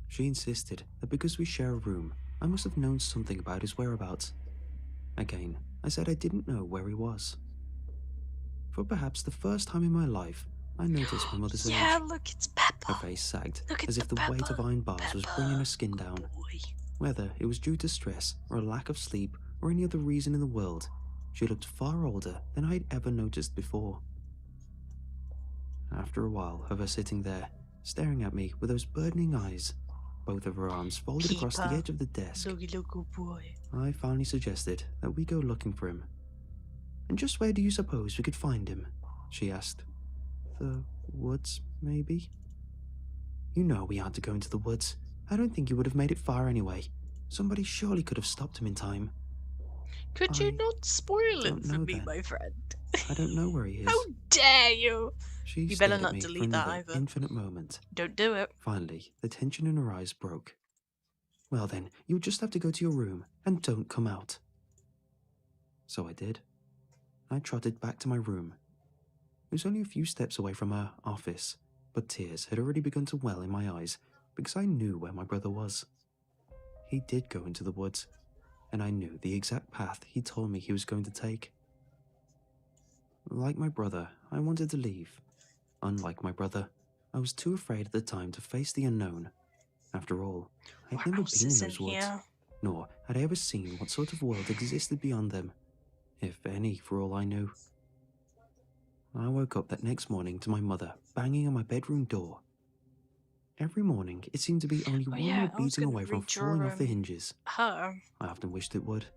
She insisted that because we share a room, I must have known something about his whereabouts. Again, I said I didn't know where he was. For perhaps the first time in my life, I noticed my mother's Yeah, age. look, it's Pepper. Her face sagged, Look at as if the weight of iron bars was bringing her skin down. Boy. Whether it was due to stress or a lack of sleep or any other reason in the world, she looked far older than I had ever noticed before. After a while of her sitting there, staring at me with those burdening eyes, both of her arms folded across the edge of the desk, Looky, boy. I finally suggested that we go looking for him. "And just where do you suppose we could find him?" she asked. "The woods, maybe?" "You know we aren't to go into the woods. I don't think he would have made it far anyway. Somebody surely could have stopped him in time." Could you not spoil it don't for know me, then. my friend? "I don't know where he is." How dare you! She You stared better at not me for delete that another either. infinite moment. Don't do it. Finally, the tension in her eyes broke. "Well then, you'll just have to go to your room and don't come out." So I did. I trotted back to my room. It was only a few steps away from her office, but tears had already begun to well in my eyes because I knew where my brother was. He did go into the woods, and I knew the exact path he told me he was going to take. Like my brother, I wanted to leave. Unlike my brother, I was too afraid at the time to face the unknown. After all, I had never been in those woods, nor had I ever seen what sort of world existed beyond them, if any, for all I knew. I woke up that next morning to my mother banging on my bedroom door. Every morning, it seemed to be only one more beating away from falling off the hinges. Her. I often wished it would,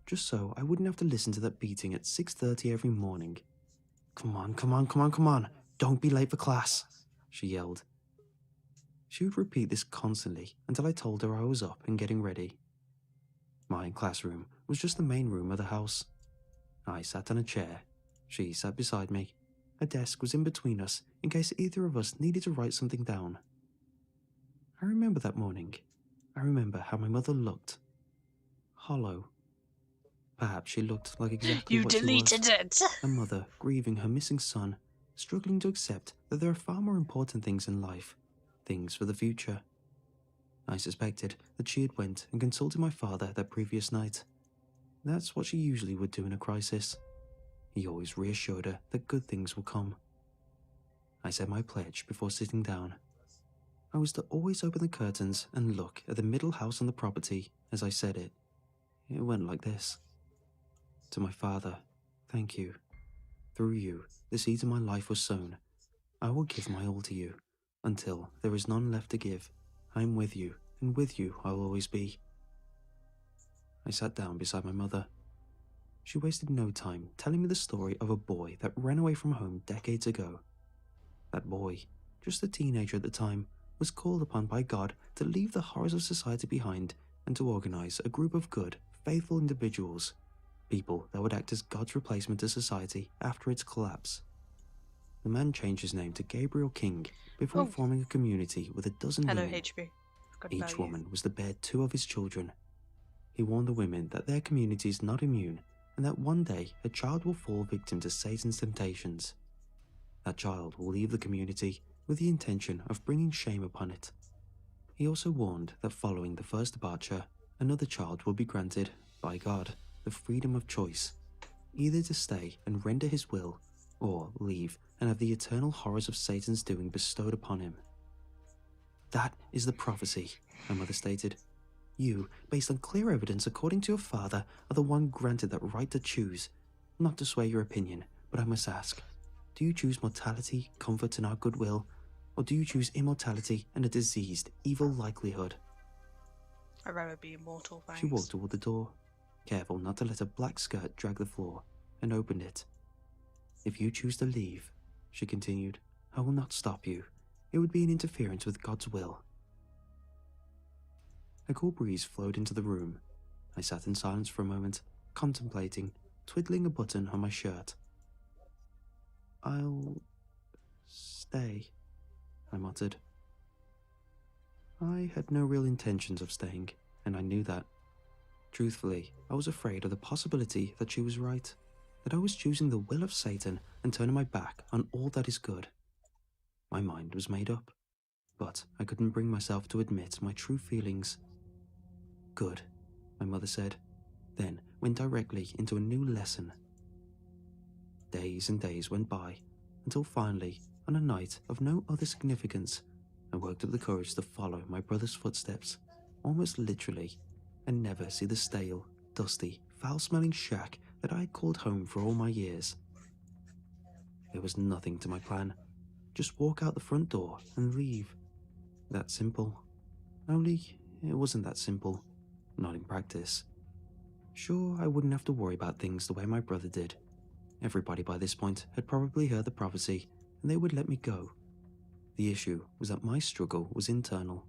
just so I wouldn't have to listen to that beating at 6:30 every morning. "Come on, come on, come on, come on. Don't be late for class," she yelled. She would repeat this constantly until I told her I was up and getting ready. My classroom was just the main room of the house. I sat on a chair. She sat beside me. A desk was in between us in case either of us needed to write something down. I remember that morning. I remember how my mother looked. Hollow. Perhaps she looked like exactly what she was. You deleted it! A mother grieving her missing son, struggling to accept that there are far more important things in life, things for the future. I suspected that she had went and consulted my father that previous night. That's what she usually would do in a crisis. He always reassured her that good things will come. I said my pledge before sitting down. I was to always open the curtains and look at the middle house on the property as I said it. It went like this. "To my father, thank you. Through you, the seeds of my life were sown. I will give my all to you, until there is none left to give. I am with you, and with you I will always be." I sat down beside my mother. She wasted no time telling me the story of a boy that ran away from home decades ago. That boy, just a teenager at the time, was called upon by God to leave the horrors of society behind and to organize a group of good, faithful individuals, people that would act as God's replacement to society after its collapse. The man changed his name to Gabriel King before forming a community with a dozen women. HB. Each woman was to bear 2 of his children. He warned the women that their community is not immune and that one day a child will fall victim to Satan's temptations. That child will leave the community with the intention of bringing shame upon it. He also warned that following the first departure, another child will be granted, by God, the freedom of choice, either to stay and render his will, or leave and have the eternal horrors of Satan's doing bestowed upon him. "That is the prophecy," my mother stated. "You, based on clear evidence according to your father, are the one granted that right to choose. Not to sway your opinion, but I must ask, do you choose mortality, comfort, and our goodwill, or do you choose immortality and a diseased, evil likelihood?" I'd rather be immortal, thanks. She walked toward the door. careful not to let a black skirt drag the floor, and opened it. "If you choose to leave," she continued, "I will not stop you. It would be an interference with God's will." A cool breeze flowed into the room. I sat in silence for a moment, contemplating, twiddling a button on my shirt. "I'll stay," I muttered. I had no real intentions of staying, and I knew that. Truthfully, I was afraid of the possibility that she was right, that I was choosing the will of Satan and turning my back on all that is good. My mind was made up, but I couldn't bring myself to admit my true feelings. "Good," my mother said, then went directly into a new lesson. Days and days went by, until finally, on a night of no other significance, I worked up the courage to follow my brother's footsteps, almost literally, and never see the stale, dusty, foul-smelling shack that I had called home for all my years. There was nothing to my plan. Just walk out the front door and leave. That simple. Only, it wasn't that simple. Not in practice. Sure, I wouldn't have to worry about things the way my brother did. Everybody by this point had probably heard the prophecy, and they would let me go. The issue was that my struggle was internal.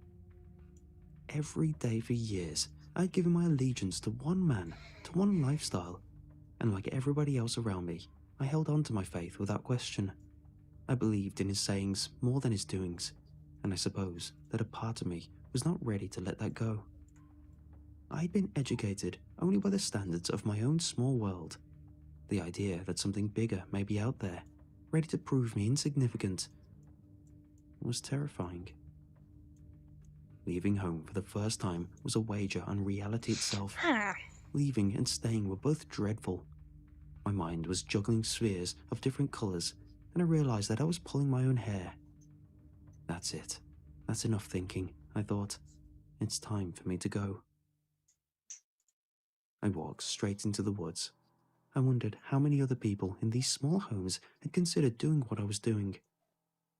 Every day for years, I had given my allegiance to one man, to one lifestyle, and like everybody else around me, I held on to my faith without question. I believed in his sayings more than his doings, and I suppose that a part of me was not ready to let that go. I had been educated only by the standards of my own small world. The idea that something bigger may be out there, ready to prove me insignificant, was terrifying. Leaving home for the first time was a wager on reality itself. Leaving and staying were both dreadful. My mind was juggling spheres of different colours, and I realised that I was pulling my own hair. That's it. That's enough thinking, I thought. It's time for me to go. I walked straight into the woods. I wondered how many other people in these small homes had considered doing what I was doing.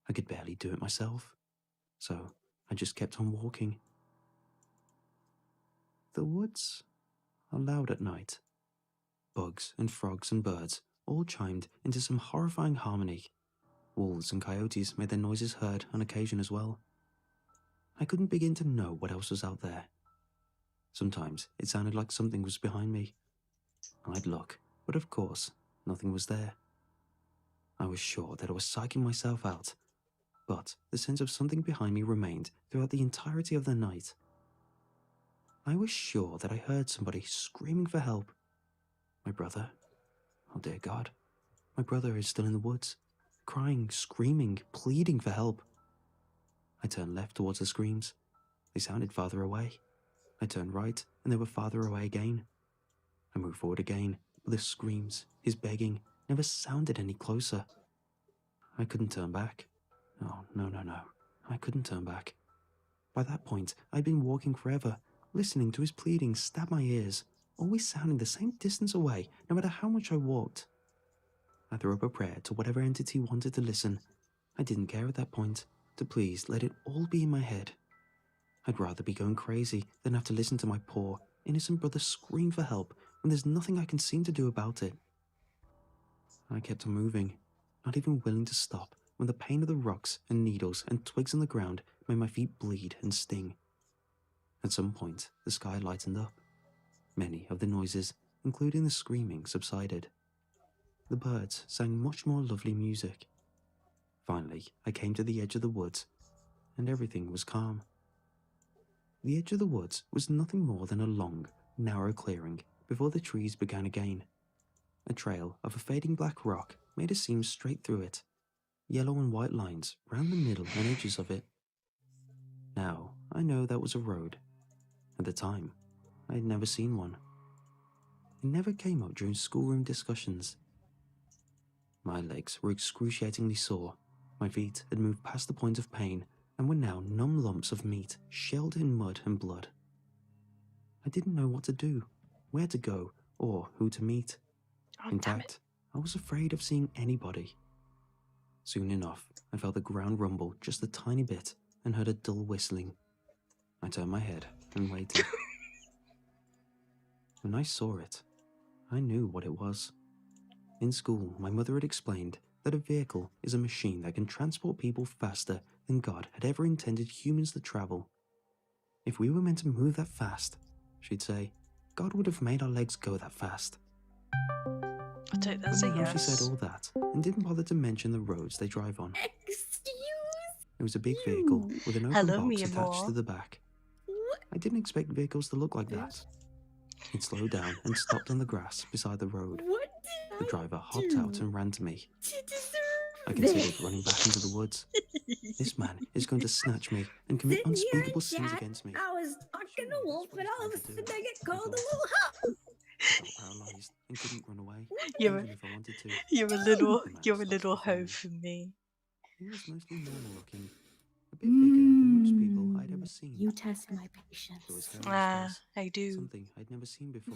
I could barely do it myself, so I just kept on walking. The woods are loud at night. Bugs and frogs and birds all chimed into some horrifying harmony. Wolves and coyotes made their noises heard on occasion as well. I couldn't begin to know what else was out there. Sometimes it sounded like something was behind me. I'd look, but of course, nothing was there. I was sure that I was psyching myself out, but the sense of something behind me remained throughout the entirety of the night. I was sure that I heard somebody screaming for help. My brother? Oh dear God. My brother is still in the woods, crying, screaming, pleading for help. I turned left towards the screams. They sounded farther away. I turned right, and they were farther away again. I moved forward again, but the screams, his begging, never sounded any closer. I couldn't turn back. Oh, no. I couldn't turn back. By that point, I'd been walking forever, listening to his pleadings stab my ears, always sounding the same distance away, no matter how much I walked. I threw up a prayer to whatever entity wanted to listen. I didn't care at that point, to please let it all be in my head. I'd rather be going crazy than have to listen to my poor, innocent brother scream for help when there's nothing I can seem to do about it. I kept on moving, not even willing to stop when the pain of the rocks and needles and twigs on the ground made my feet bleed and sting. At some point, the sky lightened up. Many of the noises, including the screaming, subsided. The birds sang much more lovely music. Finally, I came to the edge of the woods, and everything was calm. The edge of the woods was nothing more than a long, narrow clearing before the trees began again. A trail of a fading black rock made a seam straight through it, yellow and white lines round the middle and edges of it. Now, I know that was a road. At the time, I had never seen one. It never came up during schoolroom discussions. My legs were excruciatingly sore. My feet had moved past the point of pain and were now numb lumps of meat shelled in mud and blood. I didn't know what to do, where to go, or who to meet. In fact, I was afraid of seeing anybody. Soon enough, I felt the ground rumble just a tiny bit and heard a dull whistling. I turned my head and waited. When I saw it, I knew what it was. In school, my mother had explained that a vehicle is a machine that can transport people faster than God had ever intended humans to travel. If we were meant to move that fast, she'd say, God would have made our legs go that fast. I take that as a Funny how she said yes. all that and didn't bother to mention the roads they drive on. Excuse It was a big you. vehicle with an open Hello, box me attached more. to the back. What? I didn't expect vehicles to look like that. It slowed down and stopped on the grass beside the road. What The did driver I hopped out do and ran to me. to deserve I this? considered running back into the woods. This man is going to snatch me and commit Sitting here unspeakable in sins chat, against me. I was talking Surely to Wolf, that's what and he's all of a trying to sudden I do. get I called a thought. little hoe. I felt paralysed and couldn't run away, You're even if I wanted to. you're a little before hoe me. for me. He was mostly normal looking, a bit bigger than most people I'd ever seen. You test my patience. There was hair on his face, I do. something I'd never seen before.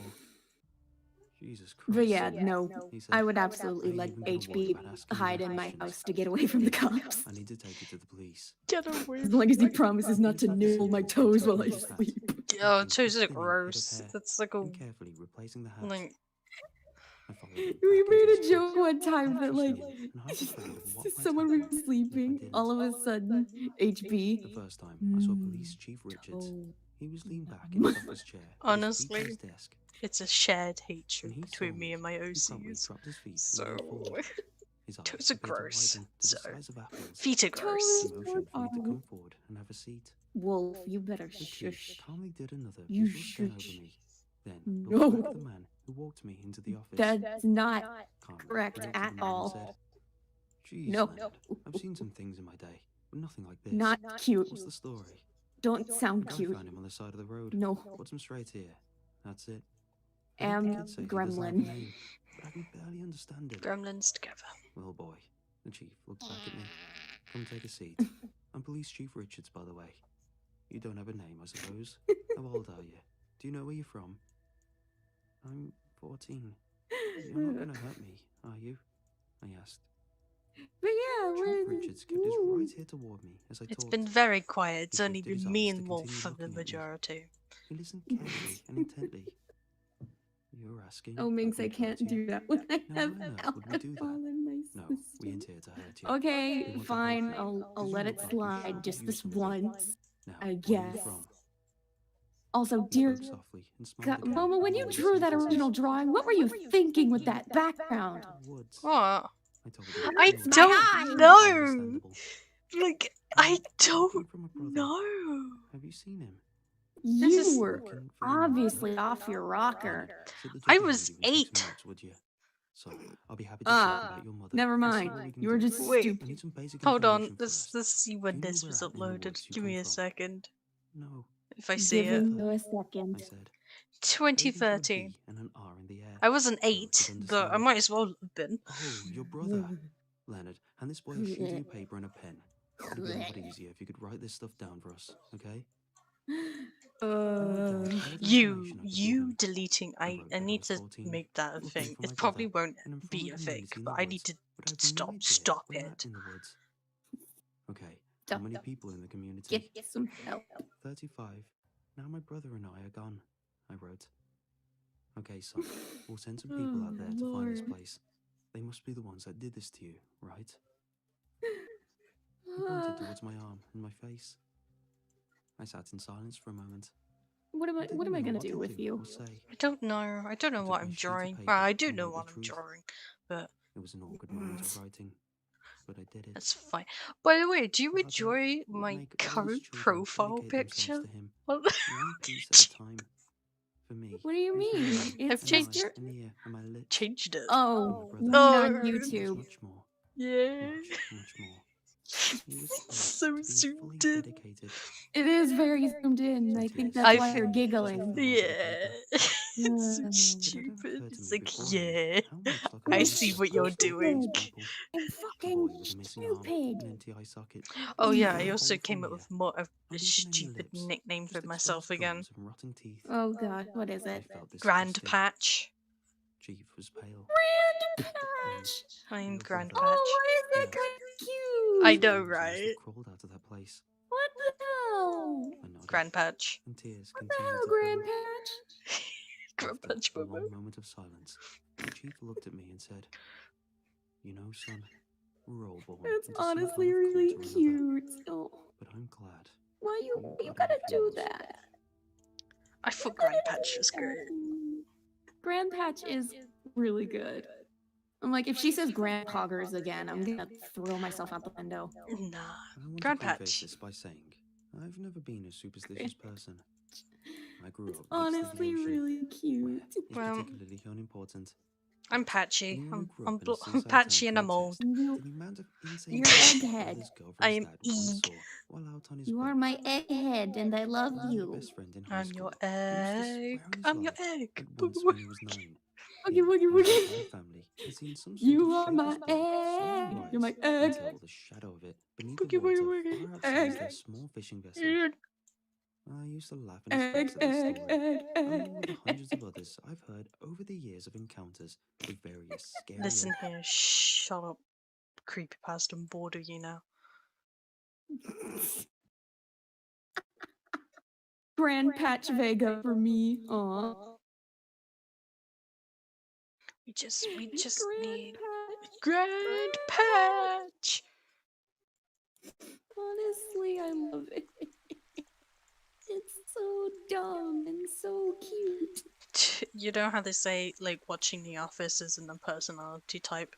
Jesus Christ. But yeah, no, He said, I would absolutely "I let ain't even gonna worry HB about asking you hide no in my questions. house to get away from the cops. I need to take you to the police." Get away. As long as he promises not to nibble my toes while I sleep. Oh, Looking toes at are the thinning head of gross. hair That's like a and carefully replacing the hat. like. I followed him We back into made his a house, joke one time that, like, anxious and half afraid of what might someone happen was if I sleeping, didn't. all of a sudden, HB. The first time I saw Police Chief Richards, he was leaned back in his office chair, with his feet to Honestly, his desk. it's a shared When hatred he saw between me and my he promptly OCs. dropped his feet and So leaned forward. His eyes toes are appeared to gross. widen to So the size of apples. feet are gross. He motioned for me to come forward and have a seat. Wolf, you better The chief shush. calmly did another You visual scan over shush. me, then No. looked back at the man who walked me into the office. That's not Calmly correct looked at the man and all. said, "Jeez, No. Leonard, I've seen some things in my day, but nothing like this. Not cute. What's the story?" Don't "A sound guy cute. found him on the side of the road. No. Puts him straight here. That's it. I heard the kid say he doesn't have a Gremlin. name, but I can barely understand it." Gremlins together. "Well, boy," the chief looked back at me. "Come take a seat. I'm Police Chief Richards, by the way. You don't have a name, I suppose. How old are you? Do you know where you're from?" "I'm 14. You're not gonna hurt me, are you?" I asked. But yeah, Chief Richards kept his right ear toward me as I It's talked. been very quiet. It's He only lifted his been me eyes to and Wolf continue for the looking at me. majority. He listened carefully and intently. "You're asking?" Oh, Minx, I can't do that when I Now, have Lena, would we do that? alcohol in my "No, system. we ain't here to hurt you. Okay, We want to fine. help you. I'll let it Because you look like you slide should just use this something. once. Now, I where are you guess. from?" Also, He dear spoke softly and smiled God, again. Mama, when you drew that original drawing, what were you thinking with that background? "Woods." What? I told him. I Hurts my don't eyes. know. Understandable. Like, "I'm I looking don't for my brother. know. Have you seen him?" This You is- were "Looking for your obviously mother?" off your rocker. "Leonard, sit the I job behind was you and take some 8. notes, would you? So, I'll be happy to talk about your mother. Never Let's see mind. what we can You were do. just Wait. stupid. I need some basic Hold on. information Let's first. see when Do you know this where was at in the uploaded. woods you Give come me a from? second. "No," If I see it. Giving you a second. I said. 2013. And an R in the air. I wasn't So 8, he'd but I understand. might as well have been. "Oh, your brother. Leonard, hand this boy a sheet of paper and a pen. It'd be a lot easier if you could write this stuff down for us, okay?" I wrote down all the information I could give You him. deleting. I I wrote that I need was to 14, make that a looking thing. for my It probably brother, won't and I'm from be a a community thing, in but the I need woods, to but I have no idea stop where it. at in the woods. "Okay, how Stop, many stop. people in the community?" Get some help. 35. Now my brother and I are gone, I wrote. "Okay, son, we'll send some people out there to find this Lord. place. They must be the ones that did this to you, right?" He pointed towards my arm and my face. I sat in silence for a moment. What am I Didn't know gonna what do to with you? or say. I don't know. I don't know I what took I'm my sheet of drawing. paper Well, I do and know wrote what the I'm truth. drawing, but It was an awkward moment of writing, but I did it. that's fine. By the way, do you Father enjoy would my make all his current children profile dedicate themselves picture? to him, Well, one piece at a time. For me, What do you it was my mean? hand, It's an changed- eye, your... an ear, and my lips. changed it. Oh, And you my brother mean on Oh. was YouTube. much more, Yeah. much more. He was So to be fully zoomed in. dedicated. It is very zoomed in. I think that's why you're giggling. Yeah. It's so Mm. stupid. It It's occurred like, to me yeah. beforehand how much like I I see was what you're supposed to help doing. these people. I'm A fucking boy with a missing arm, stupid. an NTI socket. Oh yeah, a I also hole came from up here, with more of a not even any stupid lips, nickname just for exposed myself again. drums and rotting teeth. Oh god, what is I it? felt Grand disgusting. Patch. Chief was pale. Grand Patch! I'm Your Grand brother. Patch. Oh, why is that Yes. kind of cute? I know, Bones must have right? crawled out of that place. What the hell? I nodded, Grand Patch. and tears What the continued hell, to Grand flow. Patch? After Patch a Momo. long moment of silence, the chief looked at me and said, "You know, son, we're all born It's into some honestly kind of really cult or another, cute. Oh, but I'm glad why you got gotta out of do yours." that? I thought Grand Patch was great. Grand Patch is really good. I'm like, if she says Grand Poggers again, I'm gonna throw myself out the window. Nah. I want Grand to preface Patch. this by saying I've never been a superstitious person. I grew It's up next to the honestly ocean, really where cute. is Well, particularly unimportant. I'm Patchy. Anyone who grew I'm, up in a I'm seaside Patchy town and can I'm old. attest to the amount of insane You're things my egghead. brother's I girlfriend's am dad once Eeg. saw while out on his You boat. are my egghead, and I love My you. best friend in high I'm school your used to swear egg. on his I'm your life egg. that once when he was 9, Boogie, he boogie, and his boogie. entire family had seen some sort You of are shape my or spirit soaring egg. rise You're my egg. until the shadow of it beneath Boogie, the boogie, water boogie. far outsized Egg. their small fishing vessel. Egg. I used to laugh in his Egg, face at this egg, story, egg, along egg. with the hundreds of others I've heard over the years of encounters with various scary Listen here. Shut up. Creepypasta. I'm bored of you now. Grand Patch Vega for me. Aw. We just Grand need Patch. Grand Patch. Honestly, I love it. It's so dumb and so cute. You know how they say, like, watching The Office isn't a personality type?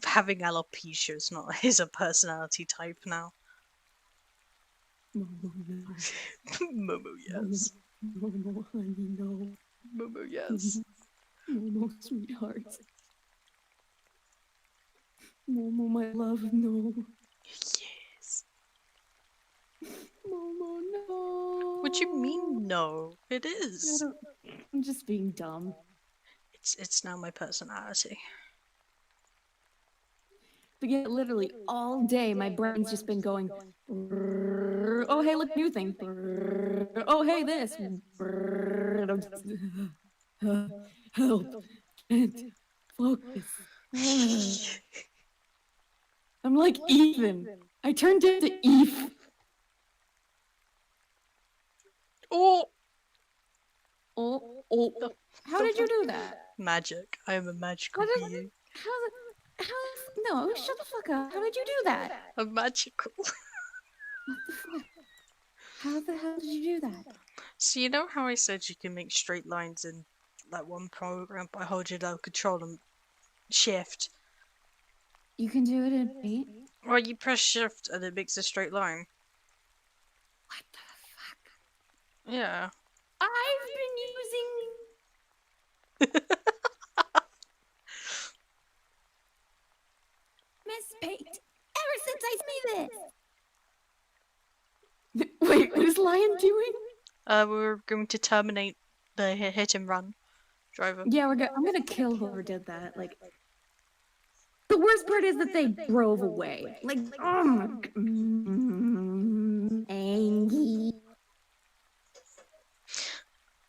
Having alopecia is a personality type now. Momo, no. Momo, yes. Momo, honey, no. Momo, yes. Momo, sweetheart. Momo, my love, no. Yes. Momo, no. What do you mean, no? It is. I'm just being dumb. It's now my personality. But yeah, literally all day my brain's just been going, oh hey, look, new thing. Oh hey, this. And I'm just, help, can't focus. I'm like Ethan. I turned into Eve. Oh! Oh. How did you do that? Magic. I am a magical being. No, shut the fuck up. How did you do that? I'm magical. What the fuck? How the hell did you do that? So you know how I said you can make straight lines in that one program by holding down Control and Shift? You can do it in Paint? Well, you press Shift and it makes a straight line. What the fuck? Yeah. I've been using Miss Paint ever since I see this. Wait, what is Lion doing? We're going to terminate the hit and run driver. Yeah, I'm gonna kill whoever did that. Like, the worst part is that they drove away. Like, oh my god. Angry.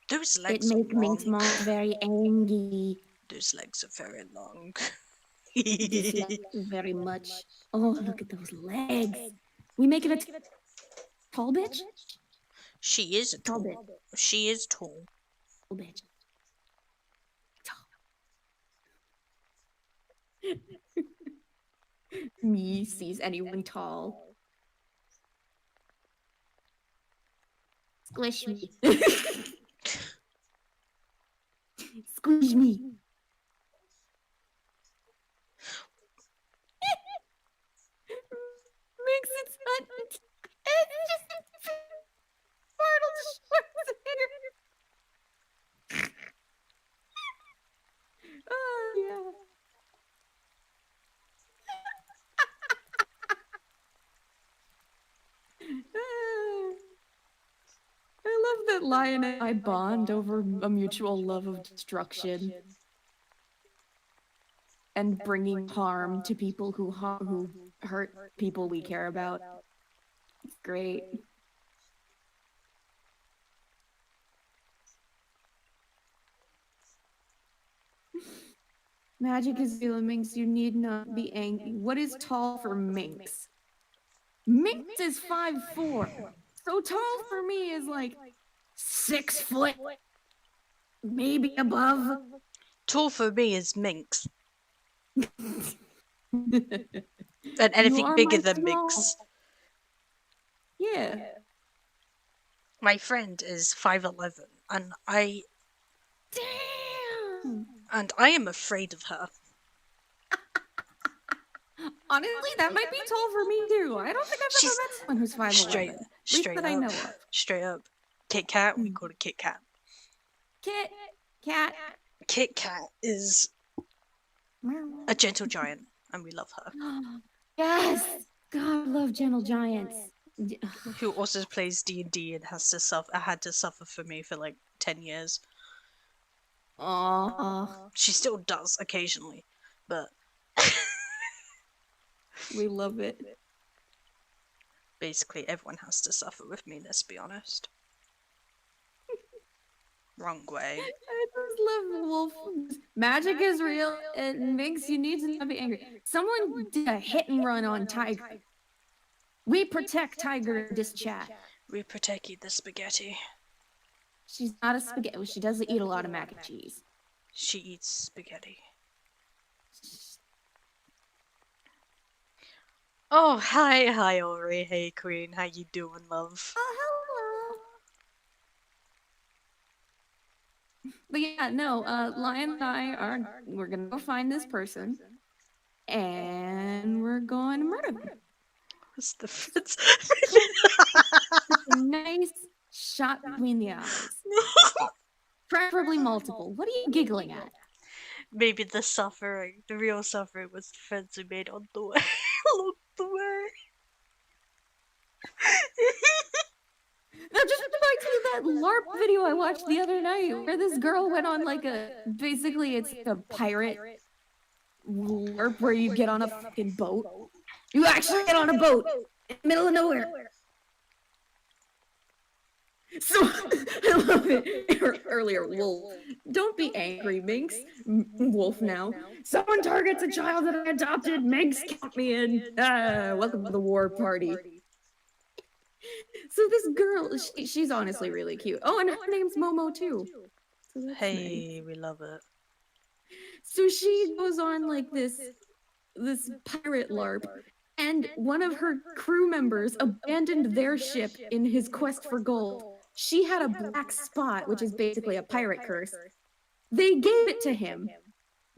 Those It legs are makes Minx long. Mom very angry. Those legs are very long. Dislike very much. Oh, look at those legs. We make it a tall bitch? She is a Tall tall. She is tall. Tall bitch. Me sees anyone tall. Squish me. Squish me. Makes it fun. It's just Arnold Schwarzenegger. Oh yeah. I love that Lion and I bond over a mutual love of destruction and bringing harm to people who hurt people we care about. It's great. Magic is real, Minx. You need not be angry. What is tall for Minx? Minx is 5'4". So tall for me is like 6 foot. maybe above. Tall for me is minx. You And anything are bigger my than small. minx. Yeah. My friend is 5'11", and I Damn. am afraid of her. Honestly, that might be tall for me too. I don't think I've She's ever met someone who's 5'11". At least straight that I up, know of. straight up. Kit Kat, we call it Kit Kat. Cat. Kit Kat is a gentle giant, and we love her. Yes. God, I love gentle giants. Who also plays D&D and has to suffer. Had to suffer for me for like 10 years. Aw. She still does occasionally, but We love it. basically everyone has to suffer with me. Let's be honest. Wrong way. I just love Wolf. Magic is real. It makes you need to not be angry. Someone did a hit and run on Tiger. We protect Tiger in this chat. We protect the spaghetti. She's not a spaghetti. She doesn't eat a lot of mac and cheese. She eats spaghetti. Oh, hi, Ori. Hey, Queen. How you doing, love? Oh, hello. But yeah, no, Lion and we're gonna go find this person, and we're going to murder them. What's the difference? A nice shot between the eyes. Preferably multiple. What are you giggling at? Maybe the real suffering was the friends we made on the way. Along the way. That just reminds me of that LARP video I watched the other night where this girl went on like basically it's like a pirate LARP where you get on a fucking boat. You actually get on a boat in the middle of nowhere. So, I love it. Earlier, Wolf. Don't be angry, Minx. Wolf now. Someone targets a child that I adopted. Minx, count me in. Welcome to the war party. So this girl, she's honestly really cute. Oh, and her name's Momo too. So that's Hey, nice. we love it. So she goes on like this pirate LARP, and one of her crew members abandoned their ship in his quest for gold. She had a black spot, which is basically a pirate curse. They gave it to him,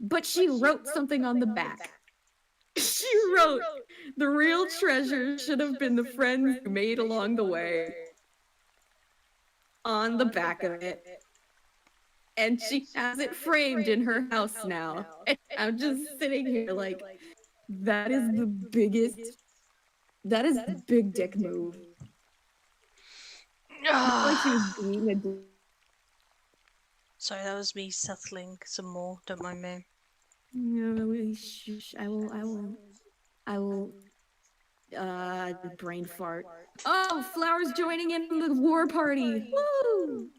but she wrote something on the back. She wrote, "The real treasure should have been the friends you made along the way," on the back of it. And she has it framed in her house now. And I'm just sitting here like, that is the big dick move. Not like she was being a Sorry, that was me settling some more. Don't mind me. No, shush. I will brain fart. Oh, Flower's joining in on the war party. Woo!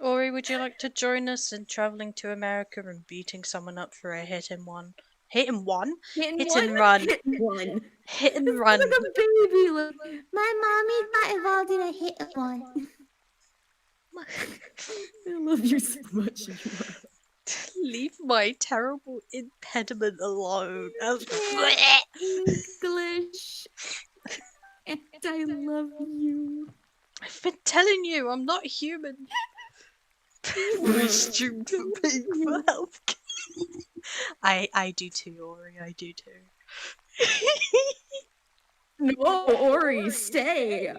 Ori, would you like to join us in traveling to America and beating someone up for a hit and one? Hit and one? Hit and run. Hit and one. Hit and run. Like a baby. Like, my mommy got involved in a hit and one. I love you so much. Leave my terrible impediment alone. English. And I love you. I've been telling you, I'm not human. Resumed for paying for health. I do too, Ori. I do too. No, Ori, stay. I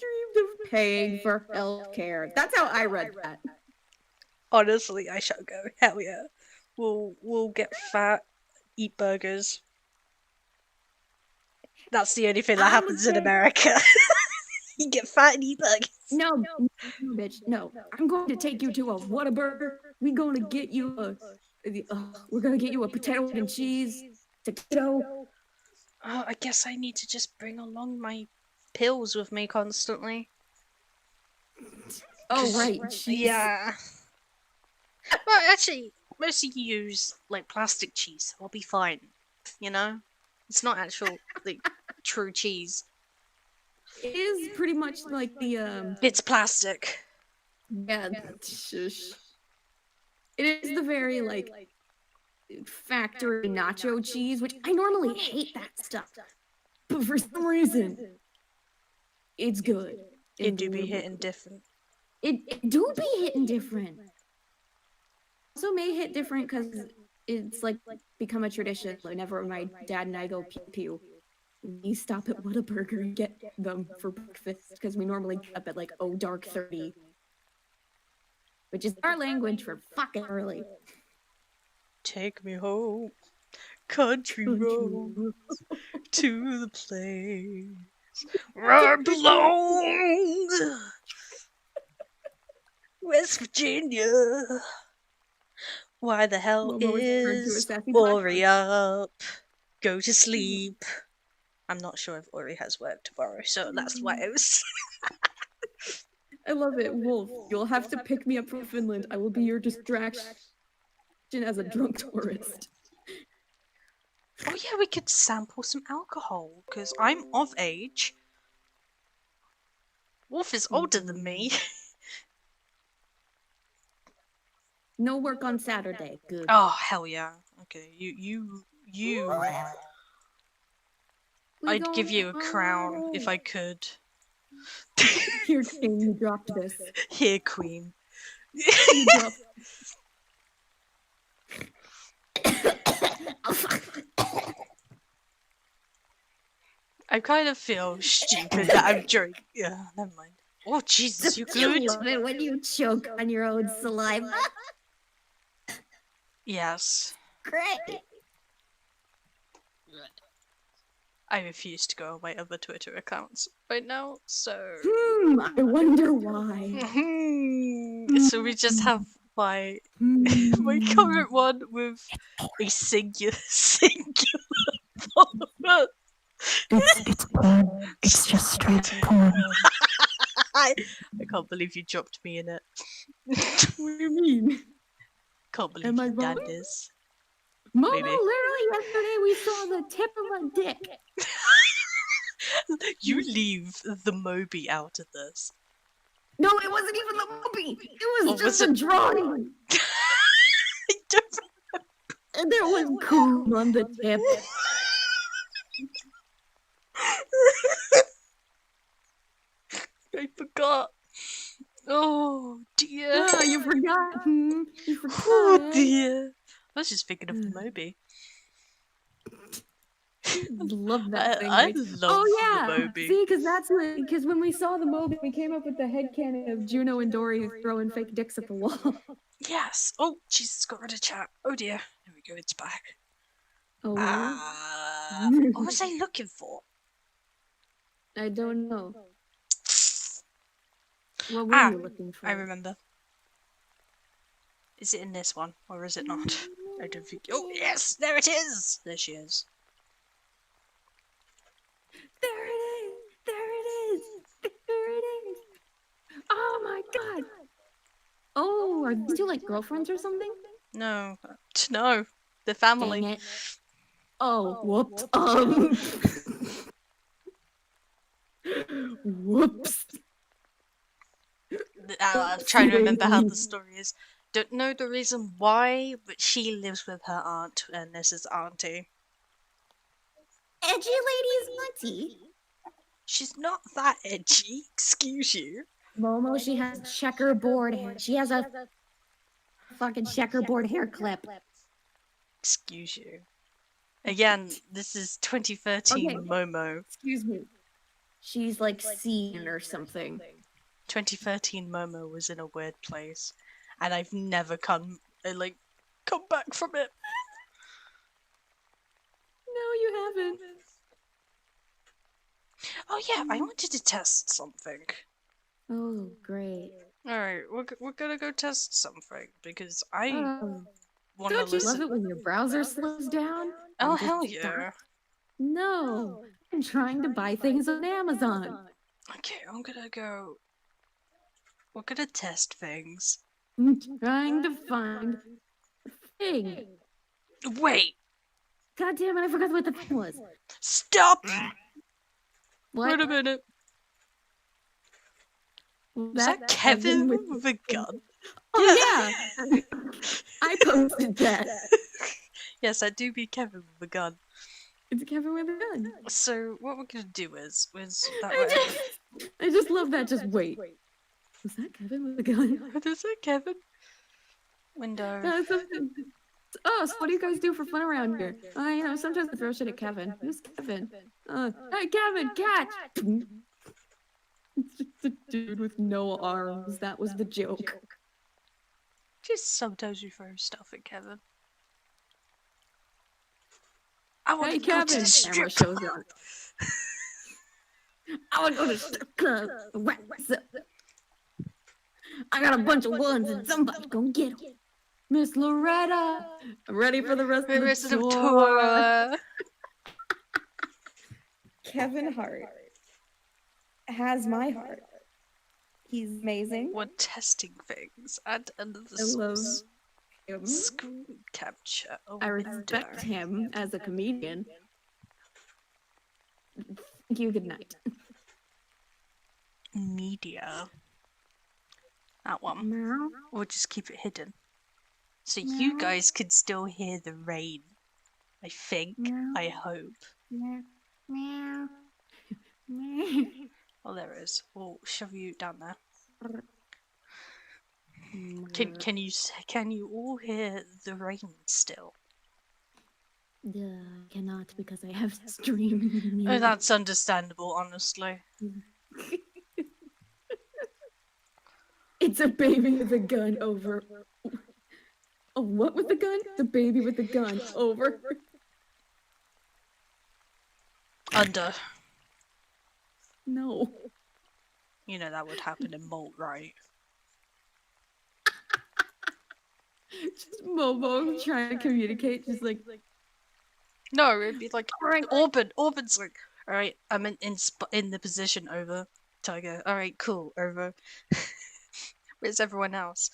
dreamed of paying for healthcare. That's how I read that. Honestly, I shall go. Hell yeah. We'll get fat, eat burgers. That's the only thing that happens in America. You get fat and eat burgers. No, bitch, no. I'm going to take you to a Whataburger. We're going to get you we're going to get you a potato and cheese. Potato. Oh, I guess I need to just bring along my pills with me constantly. Oh, right. Cheese. Yeah. Well, actually, mostly use like plastic cheese. I'll be fine. You know, it's not actual like true cheese. It is pretty much like the It's plastic. yeah, shush. It is the very like factory nacho cheese, which I normally hate that stuff, but for some reason it's good. It It's do be really hitting good. different. It do be hitting different. Also may hit different because it's like become a tradition. Whenever my dad and I go pew pew, we stop at Whataburger and get them for breakfast because we normally get up at like dark 30, which is our language for fucking early. Take me home, country roads, to the place where I belong. West Virginia. Why the hell Momo is turned to a is sassy Ori blackbird. up? Go to sleep. I'm not sure if Ori has work tomorrow, so that's why I was. I love it, Wolf. You'll have to pick me up from Finland. I will be your distraction as a drunk tourist. Oh yeah, we could sample some alcohol because I'm of age. Wolf is older than me. No work on Saturday. Good. Oh hell yeah. Okay, you. I'd give you a crown if I could. Here, King, you dropped this. Here, Queen. You dropped. I kind of feel stupid that I'm drunk. Yeah, never mind. Oh Jesus, you good? You love it when you choke on your own saliva. Yes. Great. I refuse to go on my other Twitter accounts right now, so. I wonder why. So we just have my my current one with a singular follower. It's porn. It's just straight porn. I can't believe you dropped me in it. What do you mean? Can't believe Am I you done wrong? this. Momo, Maybe. literally yesterday we saw the tip of a dick. You leave the Moby out of this. No, it wasn't even the movie. It was Or just was a it- drawing. I don't And there was cool on the tip. I forgot. Oh dear. Ah, you forgot. You forgot. Oh dear. I was just thinking of the Moby. Love that thing. I Right? love Oh yeah. the Moby. See, because when we saw the Moby, we came up with the headcanon of Juno and Dory throwing fake dicks at the wall. Yes. Oh, Jesus, got rid of chat. Oh dear. There we go. It's back. Oh. What was I looking for? I don't know. What were you looking for? I remember. Is it in this one or is it not? I don't think. Oh yes, there it is. There she is. There it is. There it is. There it is. Oh my god. Oh, are these two like girlfriends or something? No, no, the family. Dang it. Oh, whoops. Whoops. I'm trying to remember how the story is. Don't know the reason why, but she lives with her aunt, and this is auntie. Edgy lady's auntie. She's not that edgy. Excuse you. Momo, she has checkerboard hair. She has a fucking checkerboard hair clip. Excuse you. Again, this is 2013 Okay. Momo. Excuse me. She's like seen or something. 2013 Momo was in a weird place, and I've never come back from it. No, you haven't. Oh yeah, I wanted to test something. Oh, great. All right, we're gonna go test something because I want to Don't you listen. love it when your browser slows down? Oh and just hell yeah! starts? No, I'm trying to buy things on Amazon. Okay, I'm gonna go. We're gonna test things. I'm trying to find a thing. Wait! God damn it, I forgot what the thing was. Stop! What? Wait a minute. Was that Kevin with a gun? Oh yeah, I posted that. Yes, I do be Kevin with a gun. It's Kevin with a gun. So what we're gonna do is that way. I just love that. Just wait. Was that Kevin with a gun? Is that Kevin? Window. It's us. What do you guys do for fun around here? Sometimes I throw shit at Kevin. Who's Kevin? Hey, Kevin, catch! It's just a dude with no arms. That was the joke. Just sometimes you throw stuff at Kevin. I want Hey, to go to Kevin! the strip Camera shows up. I want to go to the strip club. What's up? I got a bunch of ones and somebody gonna get them. Miss Loretta, I'm ready for the rest of the tour. Kevin Hart has my heart. He's amazing. We're testing things and under the I love him. screen capture. I respect him as a comedian. Thank you. Good night. Media. That one. Meow. Or just keep it hidden. So Meow. you guys can still hear the rain. I think. Meow. I hope. Meow. Meow. Meow. Oh, there it is. We'll shove you down there. Can you all hear the rain still? Cannot because I have stream. Oh, that's understandable, honestly. It's a baby with a gun over. Oh, what with the gun? The baby with the gun over. Under. No. You know that would happen in Molt, right? Just Momo trying to communicate, just like. No, it'd be like, Alright. Orban's like, alright, I'm in the position, over. Tiger, alright, cool, over. Where's everyone else?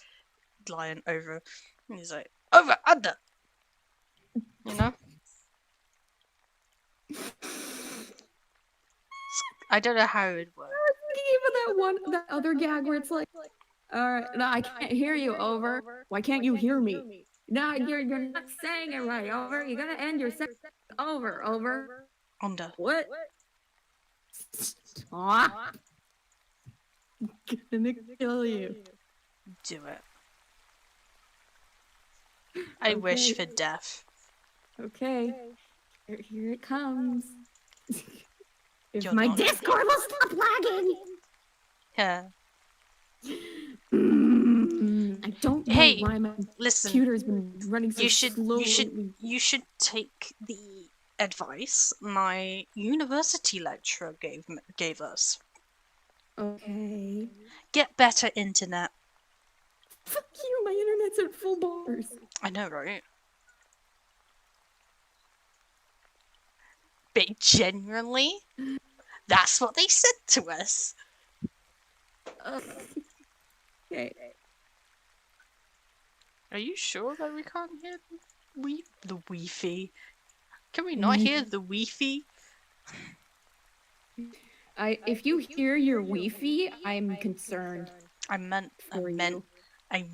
Lion, over. And he's like, over, under! You know? I don't know how it would work. Even that other gag where it's like, alright, no, I can't hear you, over. Why can't you hear me? No, you're not saying it right, over. You gotta end your sentence. Over. Under. What? Stop. I'm gonna kill you. Do it. I wish for death. Okay. Here it comes. If You're my not- Discord will stop lagging. Yeah. I don't know Hey, why my listen. computer's been running so You slowly. should take the advice my university lecturer gave us. Okay. Get better internet. Fuck you, my internet's at full bars. I know, right? But genuinely, that's what they said to us. Okay. Are you sure that we can't hear the Wi-Fi? Can we not hear the Wi-Fi? If you hear your Wi-Fi, I'm concerned. I meant. I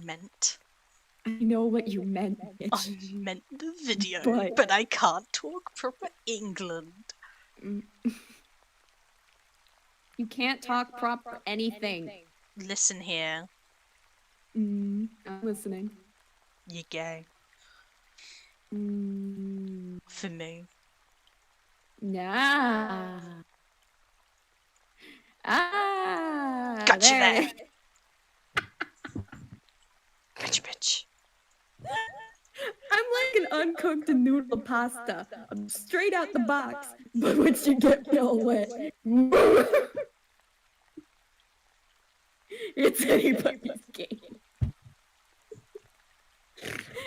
I know what you meant, bitch. I meant the video, But- but I can't talk proper England. You can't talk proper anything. Listen here, I'm listening. you gay. For me. Nah. Gotcha there. there. Gotcha, bitch. I'm like an uncooked noodle pasta. I'm straight out the box, but once you get me all wet, it's anybody's game.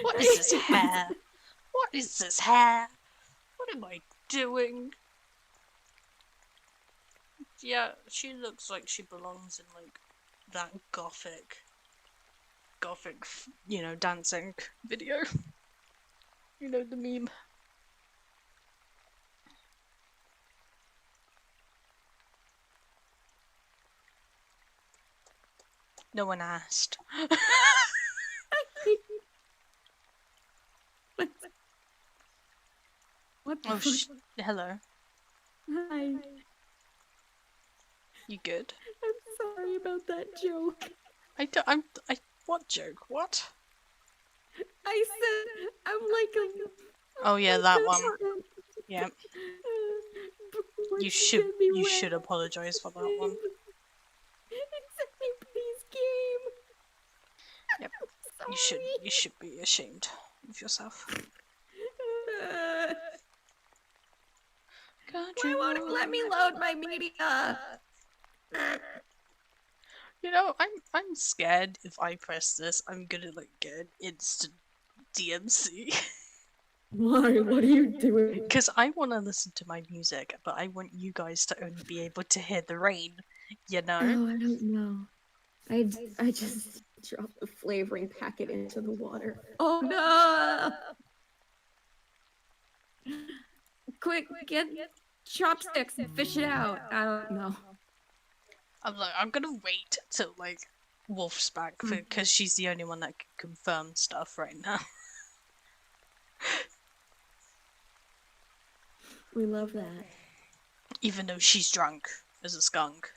What is this hair? What is this hair? What am I doing? Yeah, she looks like she belongs in like that gothic, dancing video. You know the meme. No one asked. What the Oh, fuck? hello. Hi. You good? I'm sorry about that joke. What joke? What? I said I'm like Oh yeah, like that a one. parent. Yeah. But You she should, sent me you red. should apologize for that one. It's anybody's game. Yep. Sorry. You should be ashamed of yourself. Country Why won't it let me load my media? You know, I'm scared if I press this, I'm gonna like get an instant DMC. Why? What are you doing? Because I want to listen to my music, but I want you guys to only be able to hear the rain, you know? Oh, I don't know. I just dropped the flavoring packet into the water. Oh no! Quick, get chopsticks and fish it out. I don't know. I'm gonna wait till like Wolf's back because she's the only one that can confirm stuff right now. We love that. Even though she's drunk as a skunk.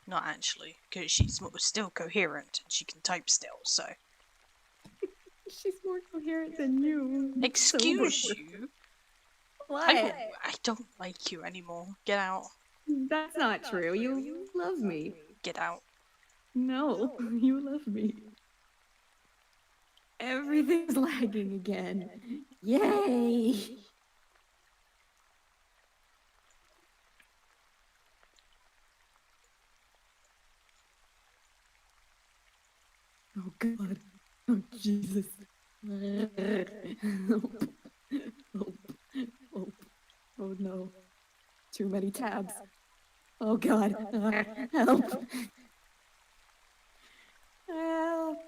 Not actually, because she's still coherent and she can type still, so. She's more coherent than you. Excuse Sober. you? What? I don't like you anymore. Get out. That's not true. You love me. Get out. No, you love me. Everything's lagging again. Yay! Oh God. Oh Jesus. Oh, oh, oh no. Too many tabs. Oh God. Help. Help.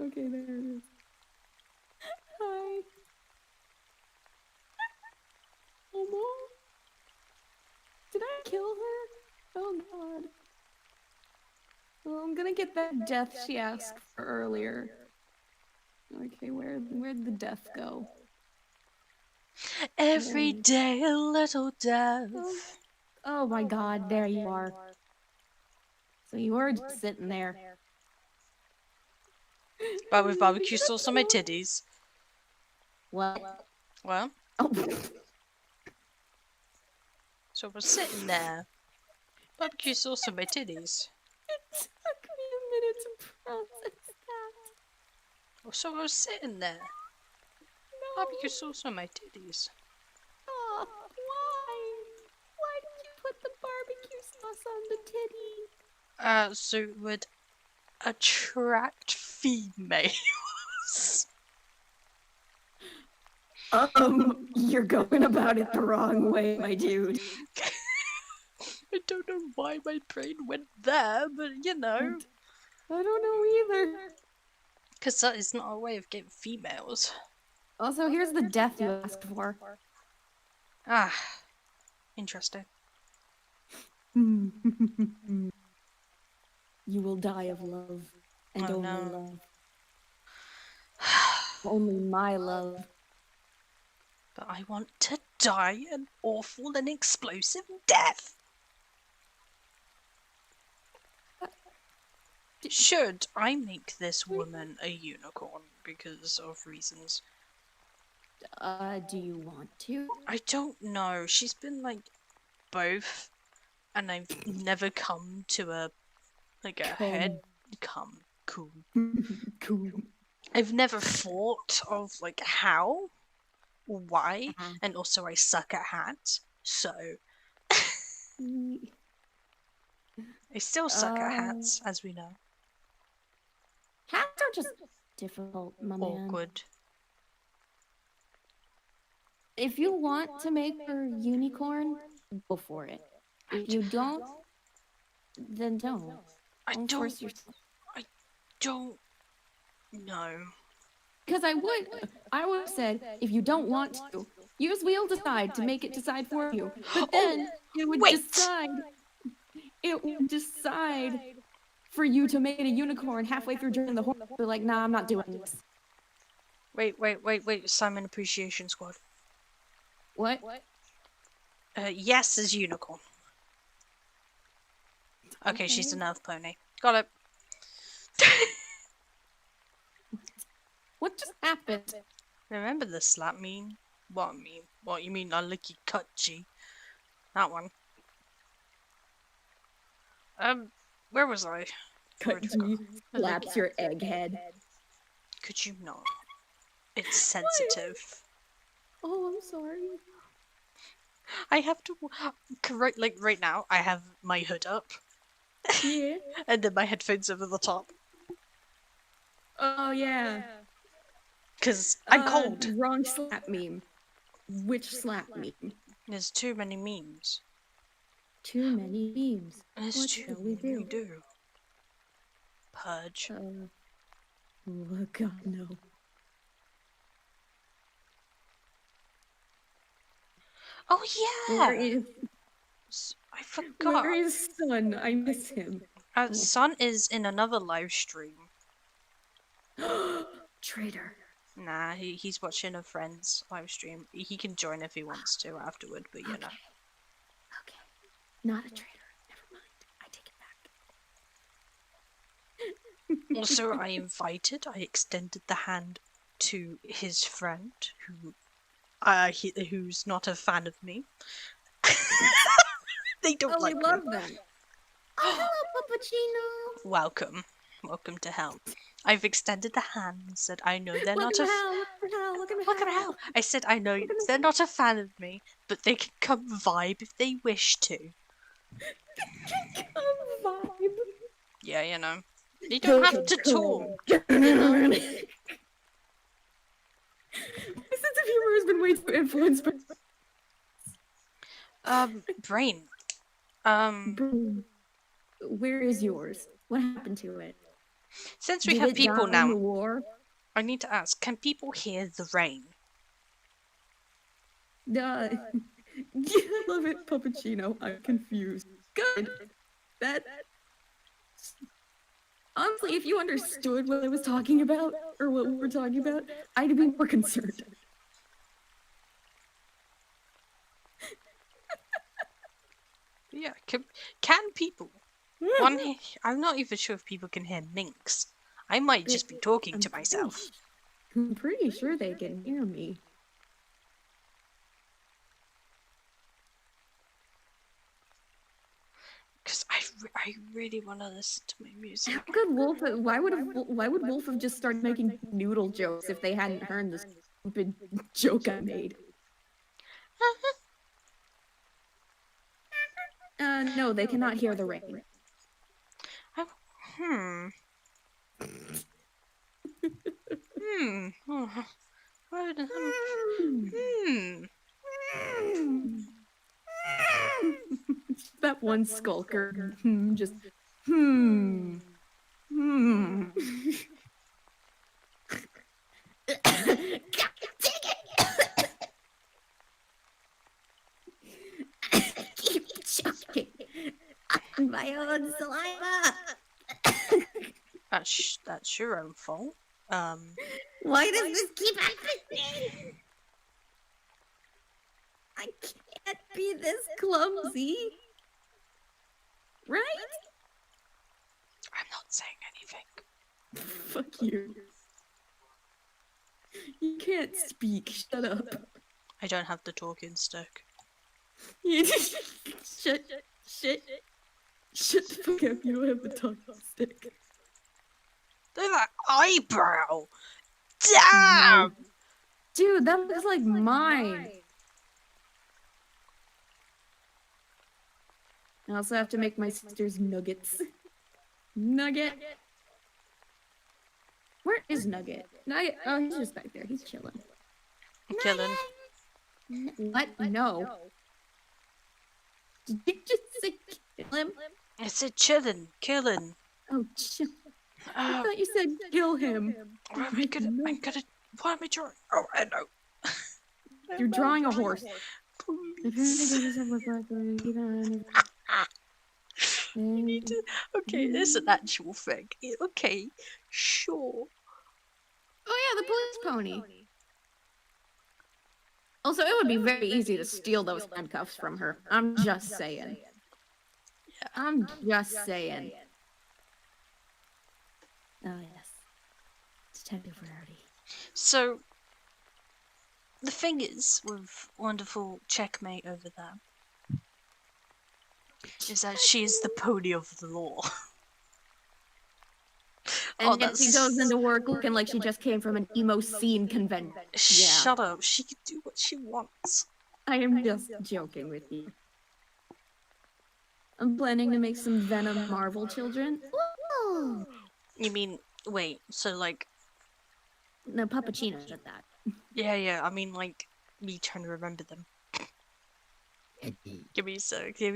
Okay, there it is. Hi. Momo? Did I kill her? Oh God. Well, I'm gonna get that death she asked for earlier. Okay, where'd the death go? Every day a little death. Oh my God, there you are. So you were just sitting there. But with barbecue sauce on my titties. What? Well, Oh. so I was sitting there. Barbecue sauce on my titties. It took me a minute to process that. So I was sitting there. No. Barbecue sauce on my titties. Oh, why? Why did you put the barbecue sauce on the titty? So it would attract females. You're going about it the wrong way, my dude. I don't know why my brain went there, but you know. I don't know either. Because that is not a way of getting females. Also, here's the death you asked for. Ah, interesting. You will die of love, and Oh, only no. love. Only my love. But I want to die an awful and explosive death. Should I make this woman a unicorn because of reasons? Do you want to? I don't know. She's been like both, and I've never come to a head come cool. Cool. I've never thought of like how or why, and also I suck at hats, so I still suck at hats, as we know. Hats are just difficult, my man. Awkward. If you want to make her unicorn, go for it. If you don't, then don't. Don't force yourself. I don't know. Because I would have said, if you don't want to, use wheel decide to make it decide for you. But then it would decide it would decide for you to make it a unicorn halfway through drawing the horse. Be like, nah, I'm not doing this. Wait. Simon Appreciation Squad. What? Yes is unicorn. Okay, she's an elf pony. Got it. What just happened? Remember the slap meme? What meme? What, you mean a Lookie Cutchy? That one. Where was I? Cutchy slaps your egghead. Could you not? It's sensitive. Oh, I'm sorry. I have to correct, like right now. I have my hood up. Yeah. And then my headphones over the top. Oh yeah. Cause I'm cold. Wrong slap meme. Which slap meme? There's too many memes. Too many memes. There's What too shall we many do? Purge. Oh God, no. Oh yeah. Where is? I forgot. Where is Sun? I miss him. Sun is in another live stream. Traitor. Nah, he's watching a friend's live stream. He can join if he wants to afterward, but you know. Okay. Not a traitor. Never mind. I take it back. Also, I extended the hand to his friend, who's not a fan of me. They don't like we love me. them. Oh, hello, Puppuccino. Welcome to hell. I've extended the hand and said, I know they're not Look at hell. I said, I know they're not a fan of me, but they can come vibe if they wish to. Come vibe. Yeah, you know. You don't have to talk. My sense of humor has been way too influenced by... Brain. Where is yours? What happened to it? Since we have people now, the war? I need to ask, can people hear the rain? Yeah, I love it, Puppuccino. I'm confused. Good. Honestly, if you understood what I was talking about, or what we were talking about, I'd be more concerned. Yeah, can people? I'm not even sure if people can hear minks. I might just be talking to myself. I'm pretty sure they can hear me. Because I really want to listen to my music. How could Wolf? Why would Wolf have just started making noodle jokes if they hadn't heard the stupid joke I made? No, they cannot hear the rain. That one skulker, just Keep choking on my own saliva. That's your own fault. Why does this keep happening? I can't be this clumsy. Right? I'm not saying anything. Fuck you. You can't speak. Shut up. I don't have the talking stick. Shut the fuck up. You don't have the talking stick. They're that eyebrow! Damn! Dude, that looks like mine. I also have to make my sister's nuggets. Nugget? Where is Nugget? Nugget? Oh, he's just back there. He's chilling. Killing. What? No. Did you just say kill him? I said chilling, killing. Oh, chill. I thought you said kill him. What am I gonna, what am I drawing? Oh, I know. You're drawing a horse. Please. You need to. Okay, it's an actual thing. Okay, sure. Oh yeah, the police pony. Also, it would be very easy to steal those handcuffs from her. I'm just saying. Yeah. I'm just saying. Oh yes. Detective Rarity. So, the thing is, with wonderful checkmate over there, is that she is the pony of the law. And yet she goes into work looking like she just came from an emo scene convention. Yeah. Shut up. She can do what she wants. I am just joking with you. I'm planning to make some Venom Marvel children. Whoa! You mean, wait, so like... No, Puppuccino did that. Yeah, I mean like, me trying to remember them. Eddie. Give me a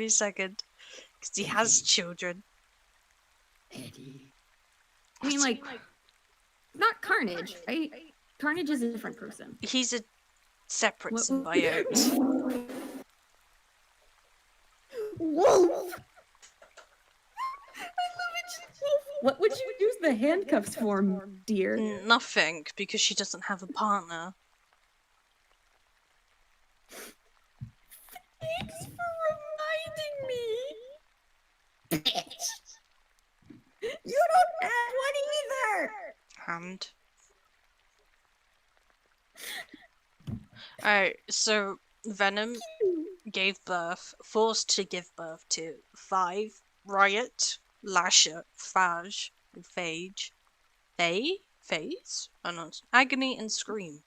second. Because he has children. Eddie. I mean, like, not Carnage, right? Carnage is a different person. He's a separate symbiote. Wolf! What would you use the handcuffs for, dear? Nothing, because she doesn't have a partner. Thanks for reminding me! Bitch! You don't have one either! Hand. Alright, so Venom gave birth, forced to give birth to 5, Riot, Lasher, Phage, and Phage, Phase? Oh no, Agony and Scream.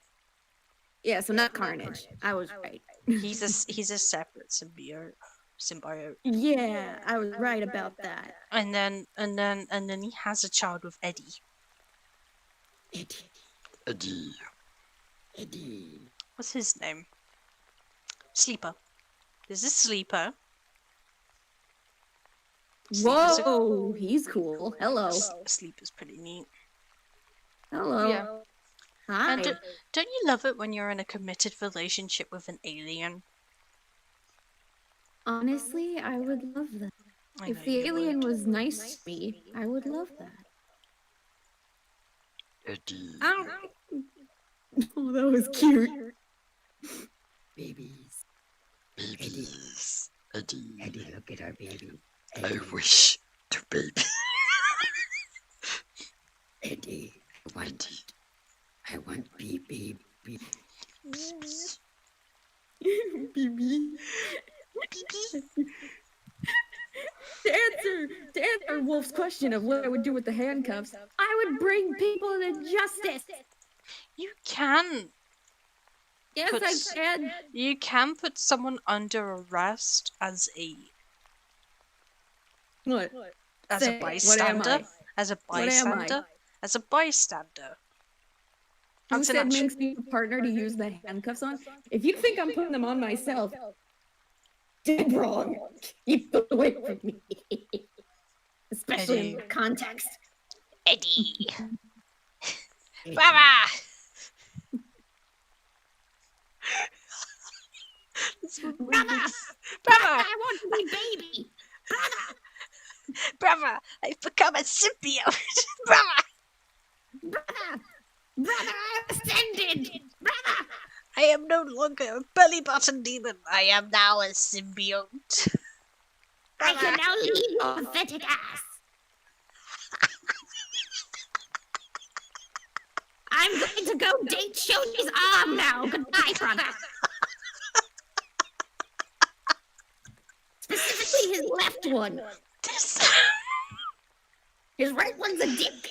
Yeah, so not Carnage. I was right. He's a separate symbiote. Yeah, I was right about that. And then he has a child with Eddie. Eddie. What's his name? Sleeper. There's a Sleeper. Whoa, he's cool. Hello. Sleeper's pretty neat. Hello. Yeah. Hi. And don't you love it when you're in a committed relationship with an alien? Honestly, I would love that. If the alien was nice to me, I would love that. Eddie. Oh, that was cute. Babies. Eddie, look at our baby. Eddie. I wish to baby. Eddie, I want baby. BB. To answer Wolf's question of what I would do with the handcuffs, I would bring people to justice. You can. Yes, I can. You can put someone under arrest as a... What? As a bystander. As a bystander. As a bystander. Who said Minx needs a partner to use the handcuffs on? If you think I'm putting them on myself, dead wrong. Keep them away from me. Especially Eddie. in context. Eddie. Brava! Brother! Brava! I want my baby! Brother! Brava! I've become a symbiote! Brava! Brother! Brother, I have ascended! Brother! I am no longer a belly button demon. I am now a symbiote. I can now leave your pathetic ass! I'm going to go date Shoshi's arm now! Goodbye, brother! Specifically his left one. His right one's a dick.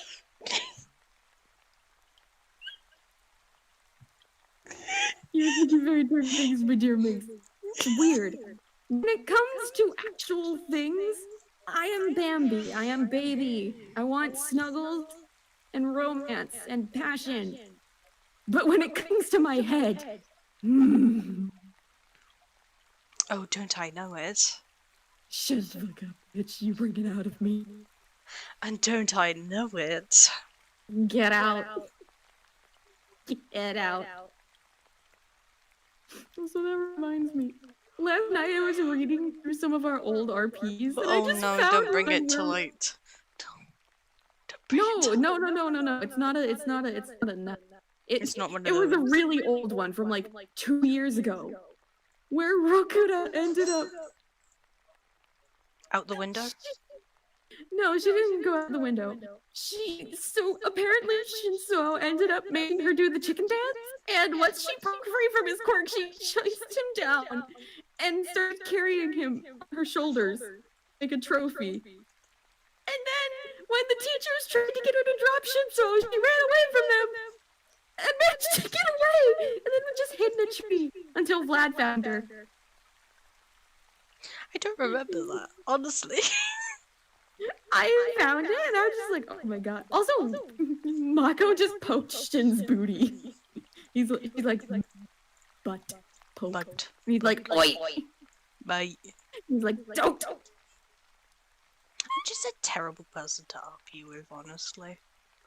You're thinking very dark things, my dear Minx. It's weird. When it comes to actual things, I am Bambi. I am baby. I want snuggles and romance and passion. But when it comes to my head, Oh, don't I know it? shut the fuck up, bitch. You bring it out of me. And don't I know it? Get out. Get out. Also, that reminds me. Last night I was reading through some of our old RPs, and I Oh just no, found don't bring one it to where- light. Don't bring it to No. It's not a. It's not a. It's not one It of was a those. really old one from like 2 years ago, where Rokuda ended up. Out the window? No, she didn't go out the window. So apparently Shinsuo ended up making her do the chicken dance, and once she broke free from his quirk, she chased him down and started carrying him on her shoulders like a trophy. And then when the teachers tried to get her to drop Shinsuo, she ran away from them and managed to get away, and then just hid in a tree until Vlad found her. I don't remember that, honestly. I found it and I was just like, oh my god. Also, Mako just poked Shin's booty. He's like, butt poke. Bugged. He's like, oi! Bye. He's like, don't! I'm just a terrible person to argue with, honestly.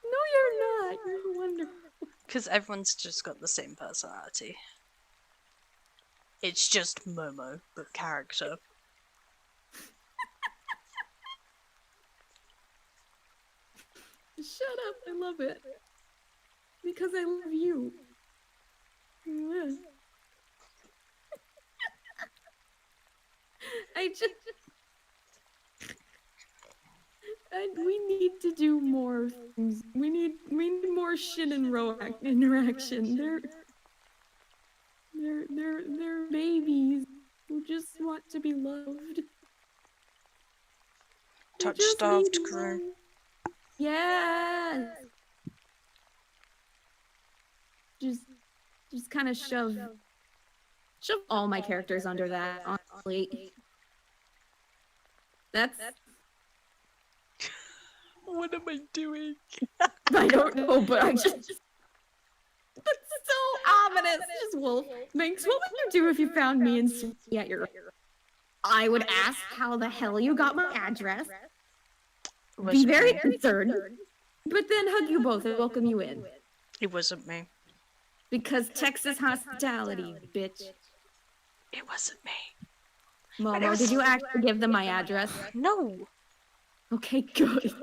No, you're not. You're wonderful. Because everyone's just got the same personality. It's just Momo, but character. Shut up. I love it. Because I love you. I just... we need to do more things. We need more Shin and Ro interaction. They're babies who just want to be loved. Touch starved crew. Yes. Just kind of shove all my characters under that, honestly. That's... What am I doing? I don't know, but I just... That's so ominous. Just Wolf. Minx, what would you do if you found me and Sweetie at your... I would ask how the hell you got my address. Be very concerned. But then hug you both and welcome you in. It wasn't me. Because Texas hospitality, bitch. It wasn't me. Momo, did you actually give them my address? No. Okay, good.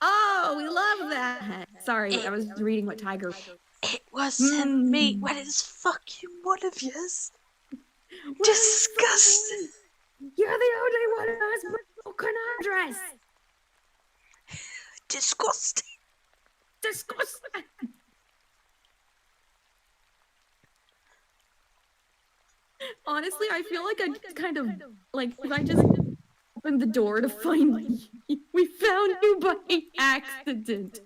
Oh, we love that. Sorry, I was reading what Tiger... It wasn't me. What is fucking one of yours? Disgusting. You're the only one who has my broken address. Disgusting. Disgusting. Honestly, I feel like I just kind of, like, if I just opened the door to find you, we found you by accident.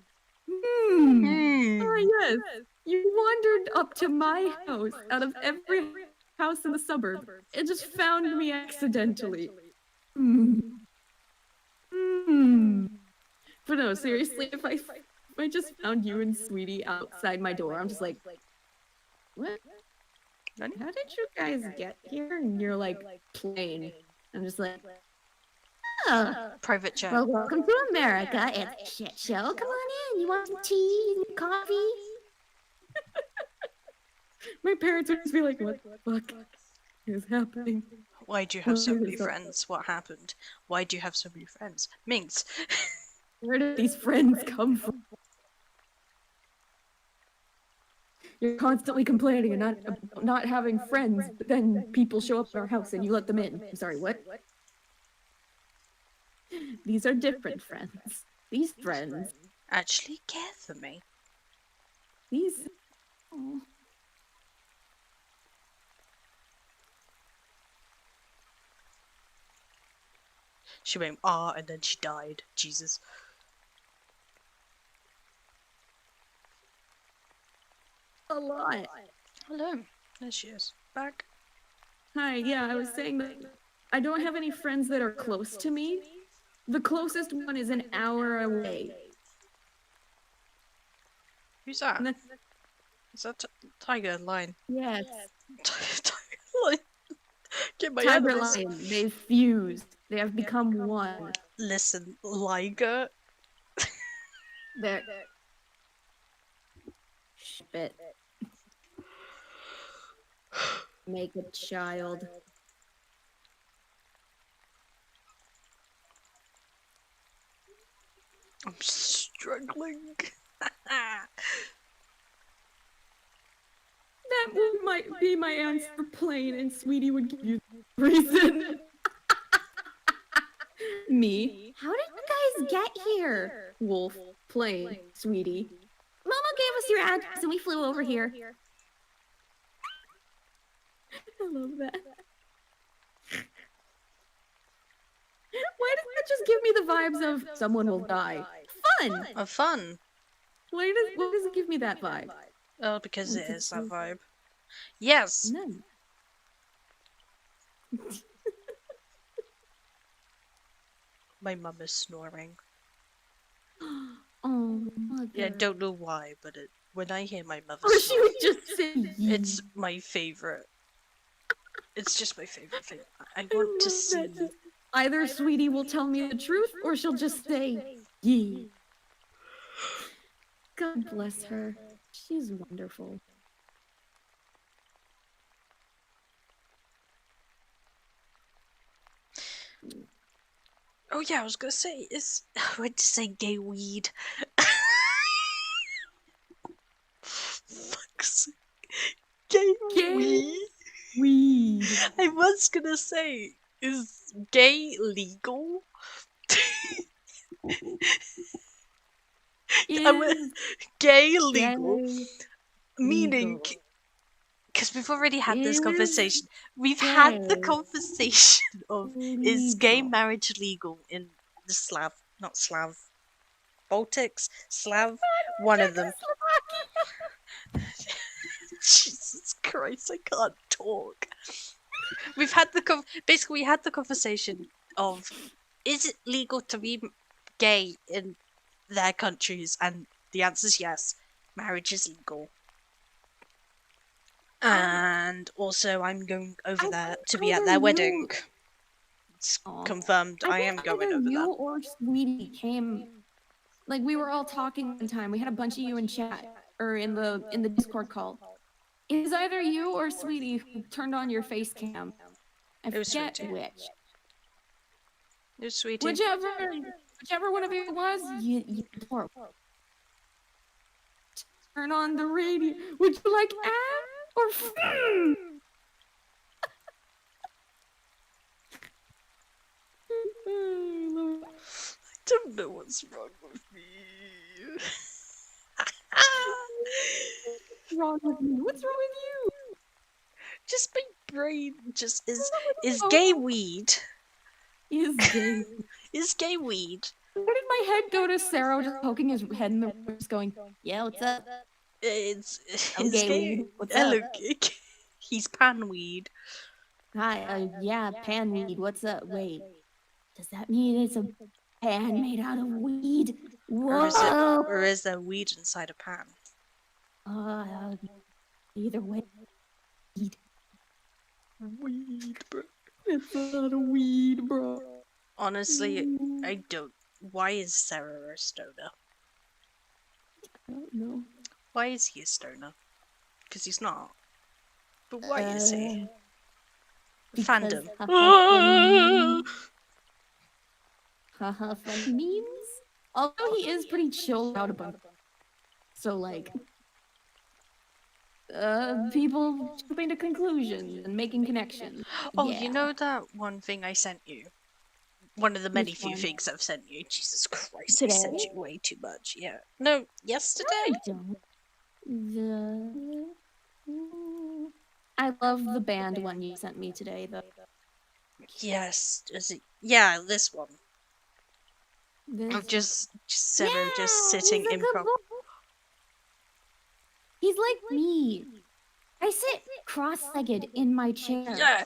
Oh, yes. You wandered up to my house out of every house in the suburb and just found me accidentally. But no, seriously, if I just found you and Sweetie outside my door, I'm just like, what? How did you guys get here? And you're like, playing. I'm just like, oh. Private chat. Well, welcome to America. It's a shit show. Come on in. You want some tea and coffee? My parents would just be like, what the fuck is happening? Why do you have so many friends? What happened? Why do you have so many friends? Minx. Where did these friends come from? You're constantly complaining and not having friends, but then people show up at our house and you let them in. I'm sorry, what? These are different friends. These friends Actually care for me. These... Oh. She went, ah, and then she died. Jesus. A lot. Hello. There she is. Back. Hi, yeah, I was saying that I don't have any friends that are close to me. The closest one is an hour away. Who's that? Is that Tiger Lion? Yes. Tiger Lion. Get my Tiger animals. Lion. They've fused. They have become one. Listen, Liger. They're... Shit. make a child. I'm struggling. That might be my answer, plain, and Sweetie would give you the reason. Me. How did you guys get here? Wolf. Plain. Sweetie. Mama gave us your address and we flew over here. I love that. Why does that just give me the vibes of someone will die? Fun! Fun. Why does it give me that vibe? Oh, because it is that vibe. Yes. None. My mum is snoring. Oh, mother. Yeah, I don't know why, but when I hear my mother Or she snore, would just say it's my favorite. It's just my favorite thing. I want to see. Either Sweetie will tell me the truth, or she'll just say yee. God bless her. She's wonderful. Oh yeah, I was gonna say I went to say gay weed. Fuck's gay weed. Weed. I was gonna say, is gay legal? Is gay legal, gay meaning, legal? because we've already had this Is conversation. We've had the gay conversation of is gay legal? marriage legal in the not Slav, Baltics, Slav, one of them. Jesus Christ, I can't talk. We've had basically we had the conversation of is it legal to be gay in their countries, and the answer is yes. Marriage is legal. And also I'm going over there to be at their wedding. It's confirmed. I am going over there. You or Sweetie came, like we were all talking one time. We had a bunch of you in chat or in the Discord call. It was either you or Sweetie who turned on your face cam. I forget which. It was Sweetie. Whichever one of you it was, you poor. Turn on the radio. Would you like or I don't know what's wrong with me. What's wrong with you? What's wrong with you? Just my brain just is gay weed. Is gay. Is gay weed. Where did my head go to Sarah just poking his head in the room, just going, yeah, what's up? It's gay gay. weed. What's up? Look, he's pan weed. Hi, yeah, pan weed. What's up? Wait, does that mean it's a pan made out of weed? Whoa! Or is there weed inside a pan? Either way, weed. Weed, bro. It's a lot of weed, bro. Honestly, I don't. Why is Sarah a stoner? I don't know. Why is he a stoner? Because he's not. But why is he? Fandom. Haha, funny memes? Although he is pretty chilled out about it. So, like, people jumping to conclusions and making connections. Oh, yeah. you know that one thing I sent you? One of the many few things I've sent you. Jesus Christ, Today? I sent you way too much. Yeah. No, yesterday? I love the band one you sent me today, though. Yes. Yeah, this one. Of just Sarah just sitting in He's like me. I sit cross-legged in my chair. Yeah,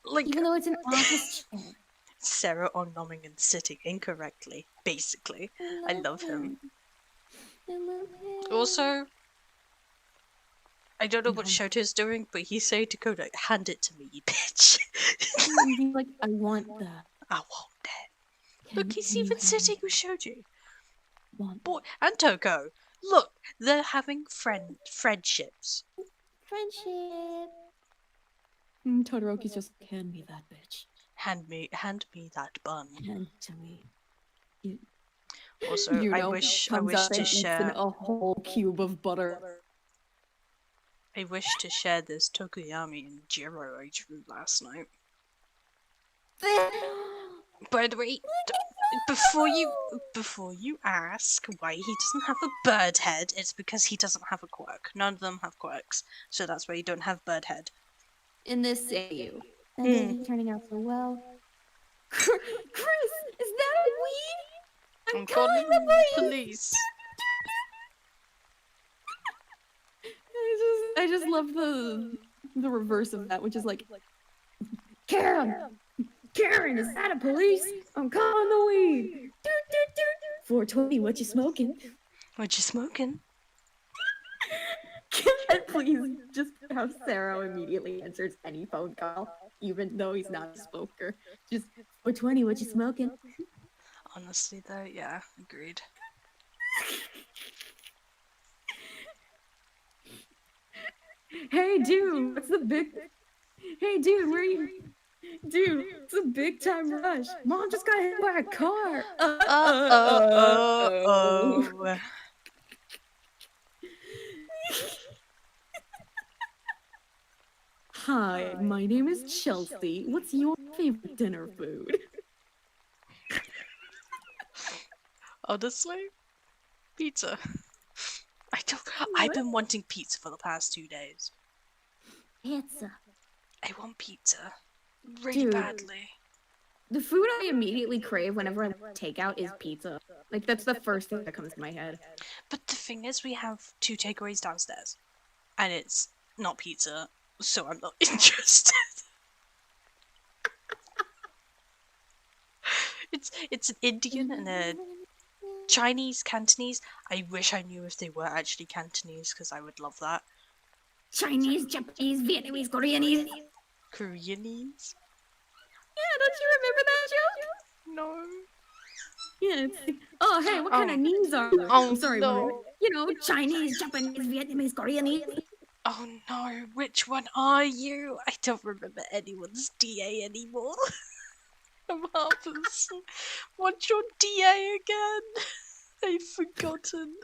like even though it's an office chair. Sarah on nomming and sitting incorrectly, basically. I love him. Also, I don't know what Shoto's doing, but he's saying to Dakota, hand it to me, you bitch. He's like, I want that. I want that. Look, he's even sitting with Shoji. Boy, and Toko. Look, they're having friendships. Friendship. Todoroki's just like, hand me that bitch. Hand me that bun. Hand it to me. You, Also, you I know, wish comes up to and eats share. a whole cube of butter. I wish to share this Tokuyami and Jiro I drew last night. By the way, before you ask why he doesn't have a bird head, it's because he doesn't have a quirk. None of them have quirks, so that's why you don't have bird head. In this AU. That isn't turning out so well. Chris, is that a weed? I'm calling the police. I just love the reverse of that, which is like, Karen, is that a police? I'm calling the weed. 420, what you smoking? What you smoking? Can I please just have Sarah immediately answers any phone call, even though he's not a smoker? Just 420, what you smoking? Honestly, though, yeah, agreed. Hey, dude, what's the big? Hey, dude, where you? Dude, it's a big time rush. Mom just got hit by a car. Oh. Hi, my name is Chelsea. What's your favorite dinner food? Honestly, pizza. I've been wanting pizza for the past 2 days. Pizza. I want pizza really badly. The food I immediately crave whenever I takeout is pizza. Like, that's the first thing that comes to my head. But the thing is, we have 2 takeaways downstairs, and it's not pizza, so I'm not interested. It's an Indian and a Chinese, Cantonese. I wish I knew if they were actually Cantonese, because I would love that. Chinese, Japanese, Vietnamese, Koreanese. Koreanese? Yeah, don't you remember that joke? No. Yeah, it's like, oh, hey, what kind of knees are you? Oh, I'm sorry, no. you know, Chinese, Japanese, Vietnamese, Koreanese. Oh no, which one are you? I don't remember anyone's DA anymore. I'm heartless. What's your DA again? I've forgotten.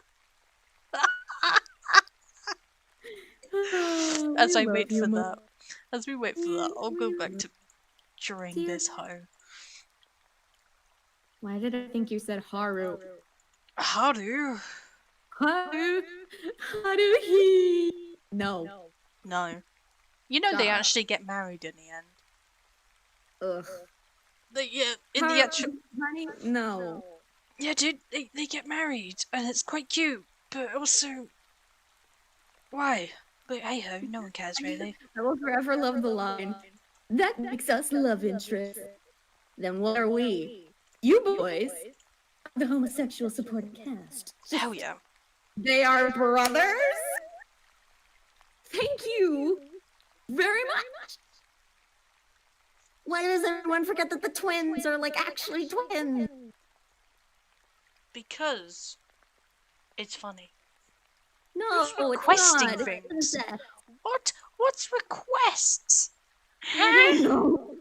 As we wait for that, I'll go back to drawing this hoe. Why did I think you said Haru? Haru? Haruhi. No. No. You know they actually get married in the end. Ugh. In the actual... Honey? No. Yeah, dude, they get married, and it's quite cute, but also... Why? But hey ho, no one cares really. I will forever love the line. That makes us love interests. Then what are we? You boys, the homosexual supporting cast. Hell yeah. They are brothers? Thank you very much. Why does everyone forget that the twins are like actually twins? Because it's funny. No, Who's requesting things? What's requests? I don't know.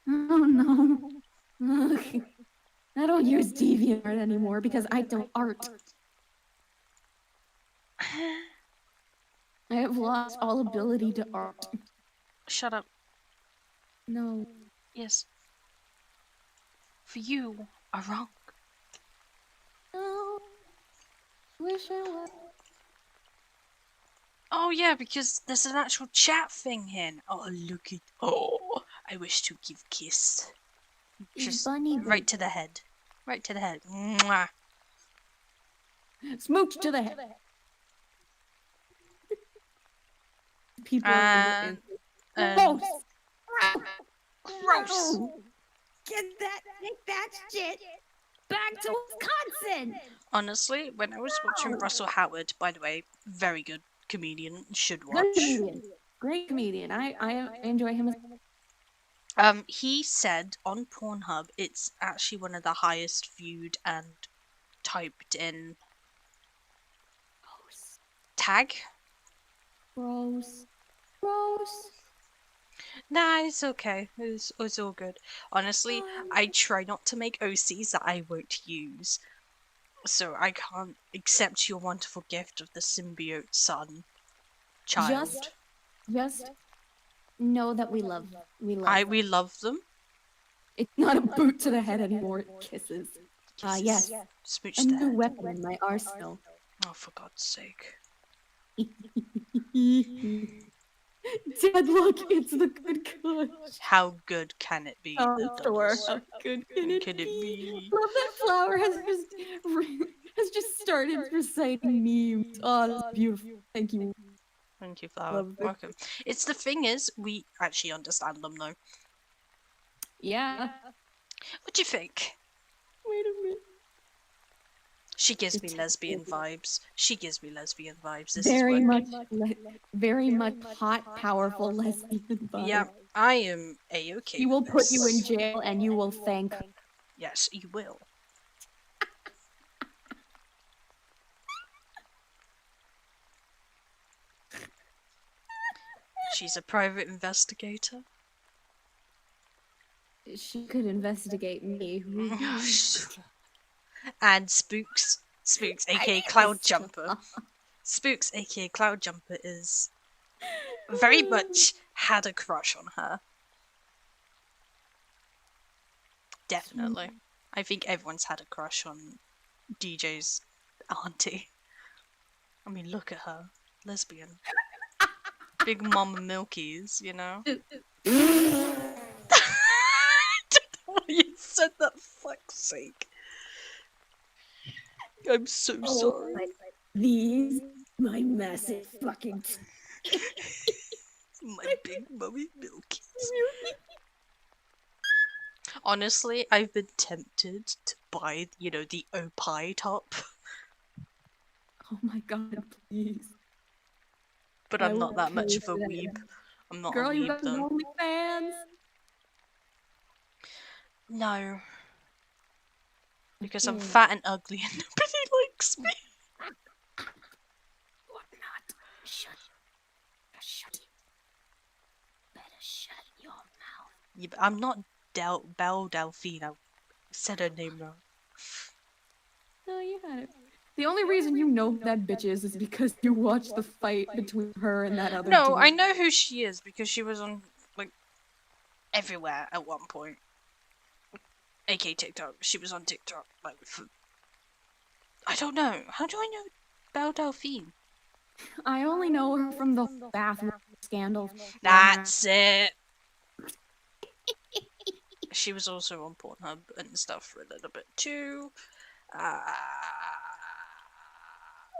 Oh no. I don't use DeviantArt anymore because I don't art. I have lost all ability to art. Shut up. No. Yes. For you are wrong. No. Wish I was. Oh yeah, because there's an actual chat thing here. Oh, look it. Oh, I wish to give kiss. Just right to the head. Right to the head. Mwah. Smooch to the head. People and gross. Gross. Take that shit back to Wisconsin. Honestly, when I was watching Russell Howard, by the way, very good comedian, should watch. Good comedian. Great comedian. I enjoy him. He said on Pornhub it's actually one of the highest viewed and typed in tag. Gross. Nah, it's okay. It's all good. Honestly, I try not to make OCs that I won't use. So I can't accept your wonderful gift of the symbiote son. Child. Just know that we love them. We love them. It's not a boot to the head anymore, it kisses. Yes. Smooch A the new head. weapon in my arsenal. Oh, for God's sake. Dad, look, it's the good kush. How good can it be? Oh, that sure. is- How good can it Can it be? be? Love that flower has just started reciting memes. Oh, that's beautiful. Thank you. Thank you, Flower. Love this. Welcome. It's the thing is, we actually understand them though. Yeah. What do you think? Wait a minute. She gives me lesbian vibes. She gives me lesbian vibes. This Very is much, working. very much hot, powerful lesbian vibe. Yeah, I am a-okay. He will put you in jail and you will thank her. Yes, you will. She's a private investigator. She could investigate me. And Spooks, aka Cloud Jumper. Spooks, aka Cloud Jumper, is very much had a crush on her. Definitely. I think everyone's had a crush on DJ's auntie. I mean, look at her. Lesbian. Big Mama Milkies, you know? I don't know why you said that, fuck's sake. I'm so sorry. These, my massive fucking... My big Mummy Milkies. Honestly, I've been tempted to buy, the Opie top. Oh my god, please. But I'm not that much of a weeb. I'm not a Girl, you weeb got though. OnlyFans? No. Because I'm fat and ugly and nobody likes me. Or not. Shut better shut your mouth. Yeah, but I'm not Belle Delphine. I said her name wrong. No, you had it. The only reason you know who that bitch is because you watched the fight between her and that other No, dude. I know who she is because she was on, everywhere at one point. AK TikTok. She was on TikTok, I don't know. How do I know Belle Delphine? I only know her from the bathroom scandal. That's it. She was also on Pornhub and stuff for a little bit too.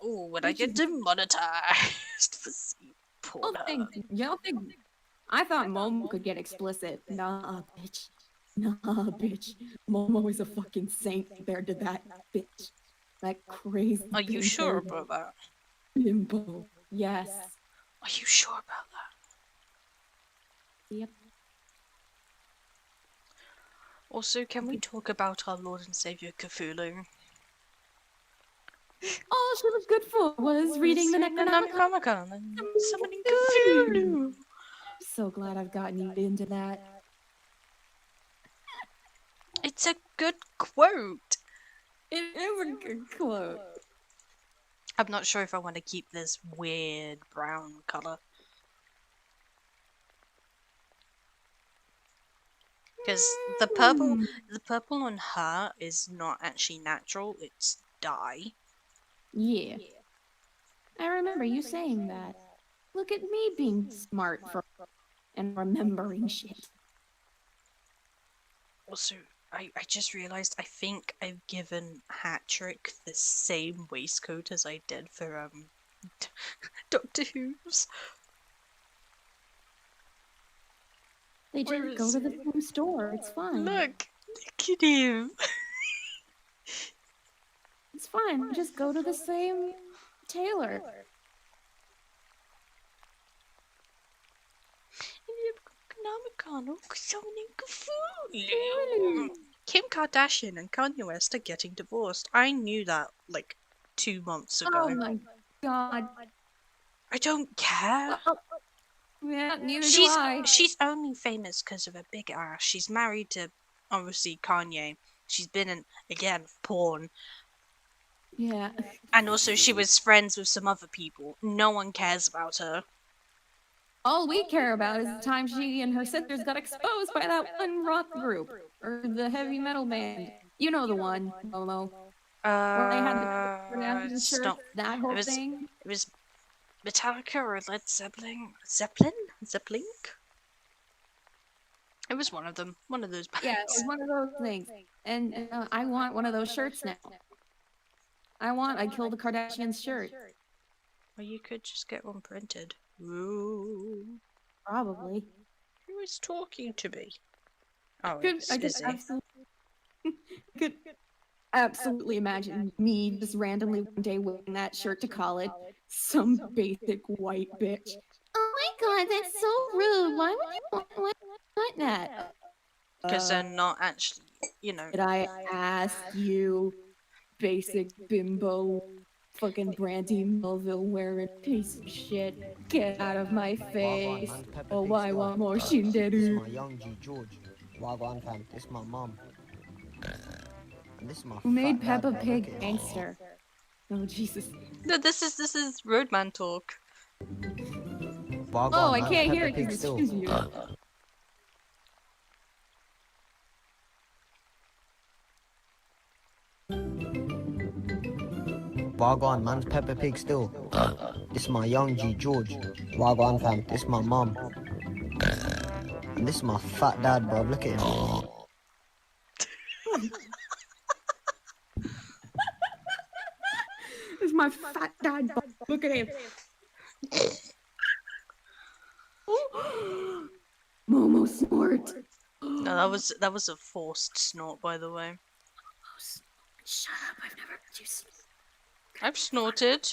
When I get demonetized for Pornhub. Oh, thank you. Yeah, I thought Momo could get explicit. Nah, bitch. Nah, bitch. Momo is a fucking saint compared to that bitch. That crazy. Are you sure about that? Bimbo. Yes. Are you sure about that? Yep. Also, can we talk about our Lord and Savior Cthulhu? All she was good for was reading the Necronomicon and summoning Cthulhu. I'm so glad I've gotten you into that. It's a good quote. It is a good quote. I'm not sure if I want to keep this weird brown color. Because the purple on her is not actually natural, it's dye. Yeah. I remember you saying that. Look at me being smart and remembering shit. Also, I just realized I think I've given Hattrick the same waistcoat as I did for Doctor Who's. They just go to the same store. It's fine. Look at him. It's fine. Just go to the same tailor. Kim Kardashian and Kanye West are getting divorced. I knew that 2 months ago. Oh my god. I don't care. Yeah, neither do I. She's only famous because of her big ass. She's married to, obviously, Kanye. She's been in, again, porn. Yeah. And also she was friends with some other people. No one cares about her. All we care about is the time she and her sisters got exposed by that one rock group. Or the heavy metal band. You know the one, Momo. Where they had the Kardashian It's shirts, not. that It whole was. thing. It was Metallica or Led Zeppelin. Zeppelin. It was one of them. One of those bands. Yeah, it was one of those things. And I want one of those shirts now. I killed the Kardashians shirt. Well, you could just get one printed. Ooh. Probably. Who is talking to me? Oh, I it's could busy. absolutely imagine me just randomly one day wearing that shirt to college. Some basic white bitch. Oh my god, that's so rude. Why would you want that? Because they're not actually, you know. Did I ask you, basic bimbo, fucking Brandy Melville wearing piece of shit? Get out of my face. Oh, I want more This is shinderu. my young G George. Wagwan fam. This is my mom. And this is my Who made fat dad, Peppa bro. Pig Look at him. gangster? Oh, Jesus. No, this is Roadman talk. Oh, Wagwan, I man's can't hear Peppa it Pig because still. it's you. Wagwan, man's Peppa Pig still. This is my young G George. Wagwan fam. This is my mom. And this is my fat dad, bro. Look at him. This is my fat dad. Look at him. Momo snort. No, that was a forced snort, by the way. Shut up! I've never heard you snort. I've snorted.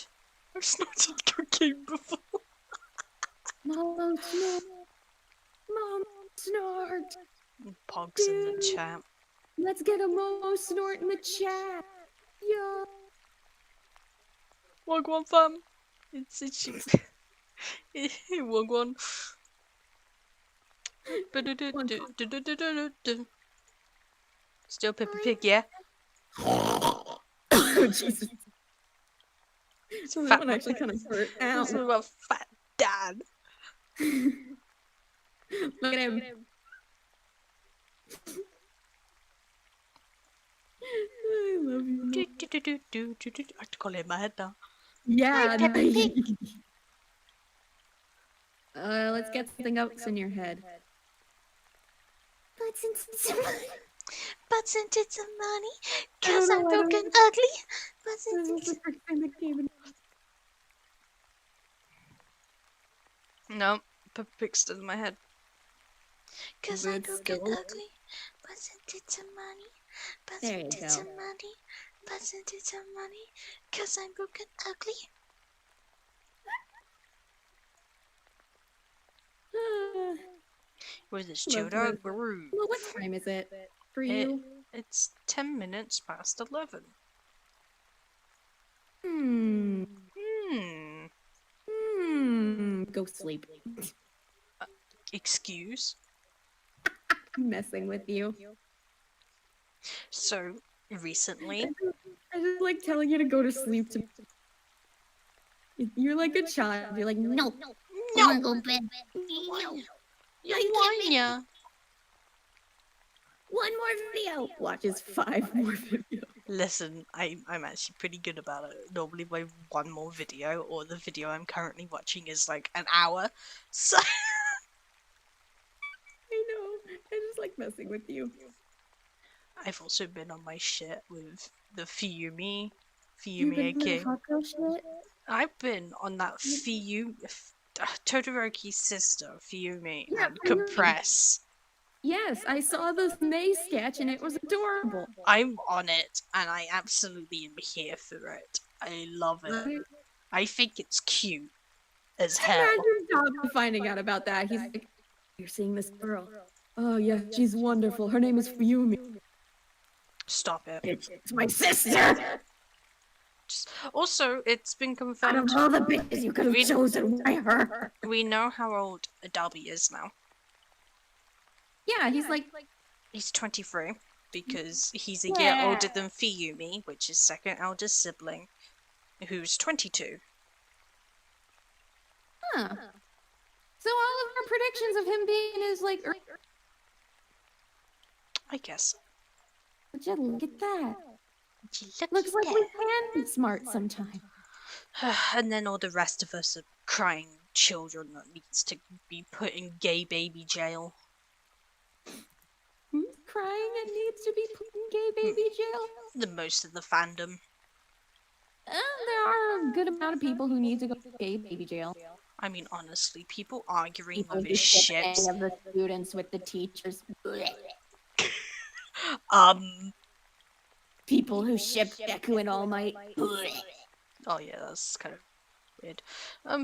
I've snorted cocaine before. Momo snort. Momo snort. Pogs in the chat. Let's get a Momo snort in the chat. Yo. Wagwan fam. It's Wagwan. Still Peppa Pig, yeah? Oh, Jesus. So that one actually kind of hurt. Ow. This is about fat dad. Look at him. I love you. Mo. I have to call it in my head now. Yeah. Hi, Peppa Pig. Let's get something else in your head. Butts into some money, I cause don't I'm know, I don't broken know. ugly. Butts This into was the first time that came in. No, Peppa Pig's still in my head. Cause I'm Good broken skill. ugly. Butts into some money. Butts There you into go. some money. Butts into some money. Cause I'm broken ugly. With this Love Tudor it. groove. Well, what time is it for you? It's 10 minutes past 11. Hmm. Go sleep. Excuse? I'm messing with you. So, recently, I just like telling you to go to sleep. You're like a child. You're like, no. I wanna go to bed. No. Wanya. One more video. Watches 5 more videos. Listen, I'm actually pretty good about it. Normally my one more video, or the video I'm currently watching is like an hour. So I know. I just like messing with you. I've also been on my shit with the Fiumi You've been doing AK. hot girl shit? I've been on that Todoroki's sister, Fiumi, Yeah, and Fiumi. Compress. Yes, I saw this May sketch and it was adorable. I'm on it, and I absolutely am here for it. I love it. I think it's cute as hell. Imagine Dobby finding out about that. He's like, you're seeing this girl. Oh, yeah, she's wonderful. Her name is Fiumi. Stop it. It's my sister! Also, it's been Out confirmed. of all the bitches you could have chosen, why her? We know how old Darby is now. Yeah, he's like... He's 23 because he's a year older than Fiyumi, which is second eldest sibling, who's 22. Huh. So all of our predictions of him being in his, like... I guess. Would you look at that? Look Looks at like that. we can be smart sometime. And then all the rest of us are crying children that needs to be put in gay baby jail. Who's crying and needs to be put in gay baby jail? The most of the fandom. There are a good amount of people who need to go to gay baby jail. I mean, honestly, people arguing People over who ship ships. any of the students with the teachers. Blech. People who ship Deku and All Might. Blech. Oh yeah, that's kind of weird. I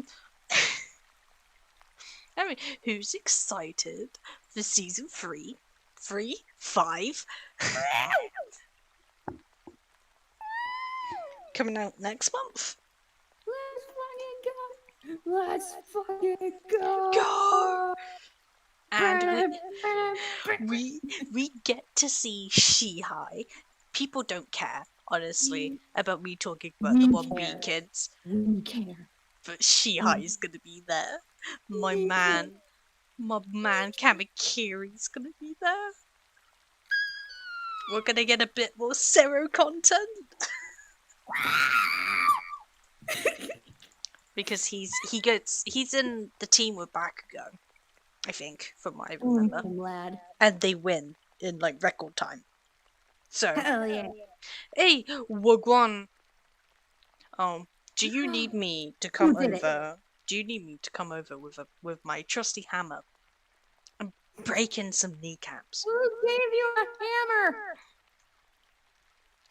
mean, who's excited for season 3? 3? 5? Coming out next month. Let's fucking go! Go! And we get to see Shihai. People don't care, honestly, about me talking about the 1B kids. We care. But Shihai is gonna be there. My man Kamakiri's gonna be there. We're gonna get a bit more Zero content. Because he's in the team with Bakugo, I think, from what I remember. Lad. And they win in like record time. So Hell yeah. hey, Wagwan. Do you need me to come over? Do you need me to come over with my trusty hammer and break in some kneecaps? Who gave you a hammer?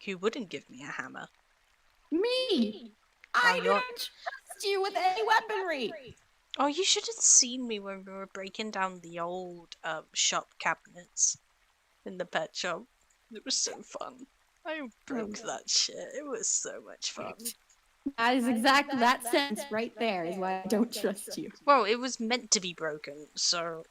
Who wouldn't give me a hammer? Me. I didn't trust you with any weaponry. Oh, you should have seen me when we were breaking down the old shop cabinets in the pet shop. It was so fun. I broke that shit. It was so much fun. That is exactly that sentence right there is why I don't trust you. Well, it was meant to be broken, so...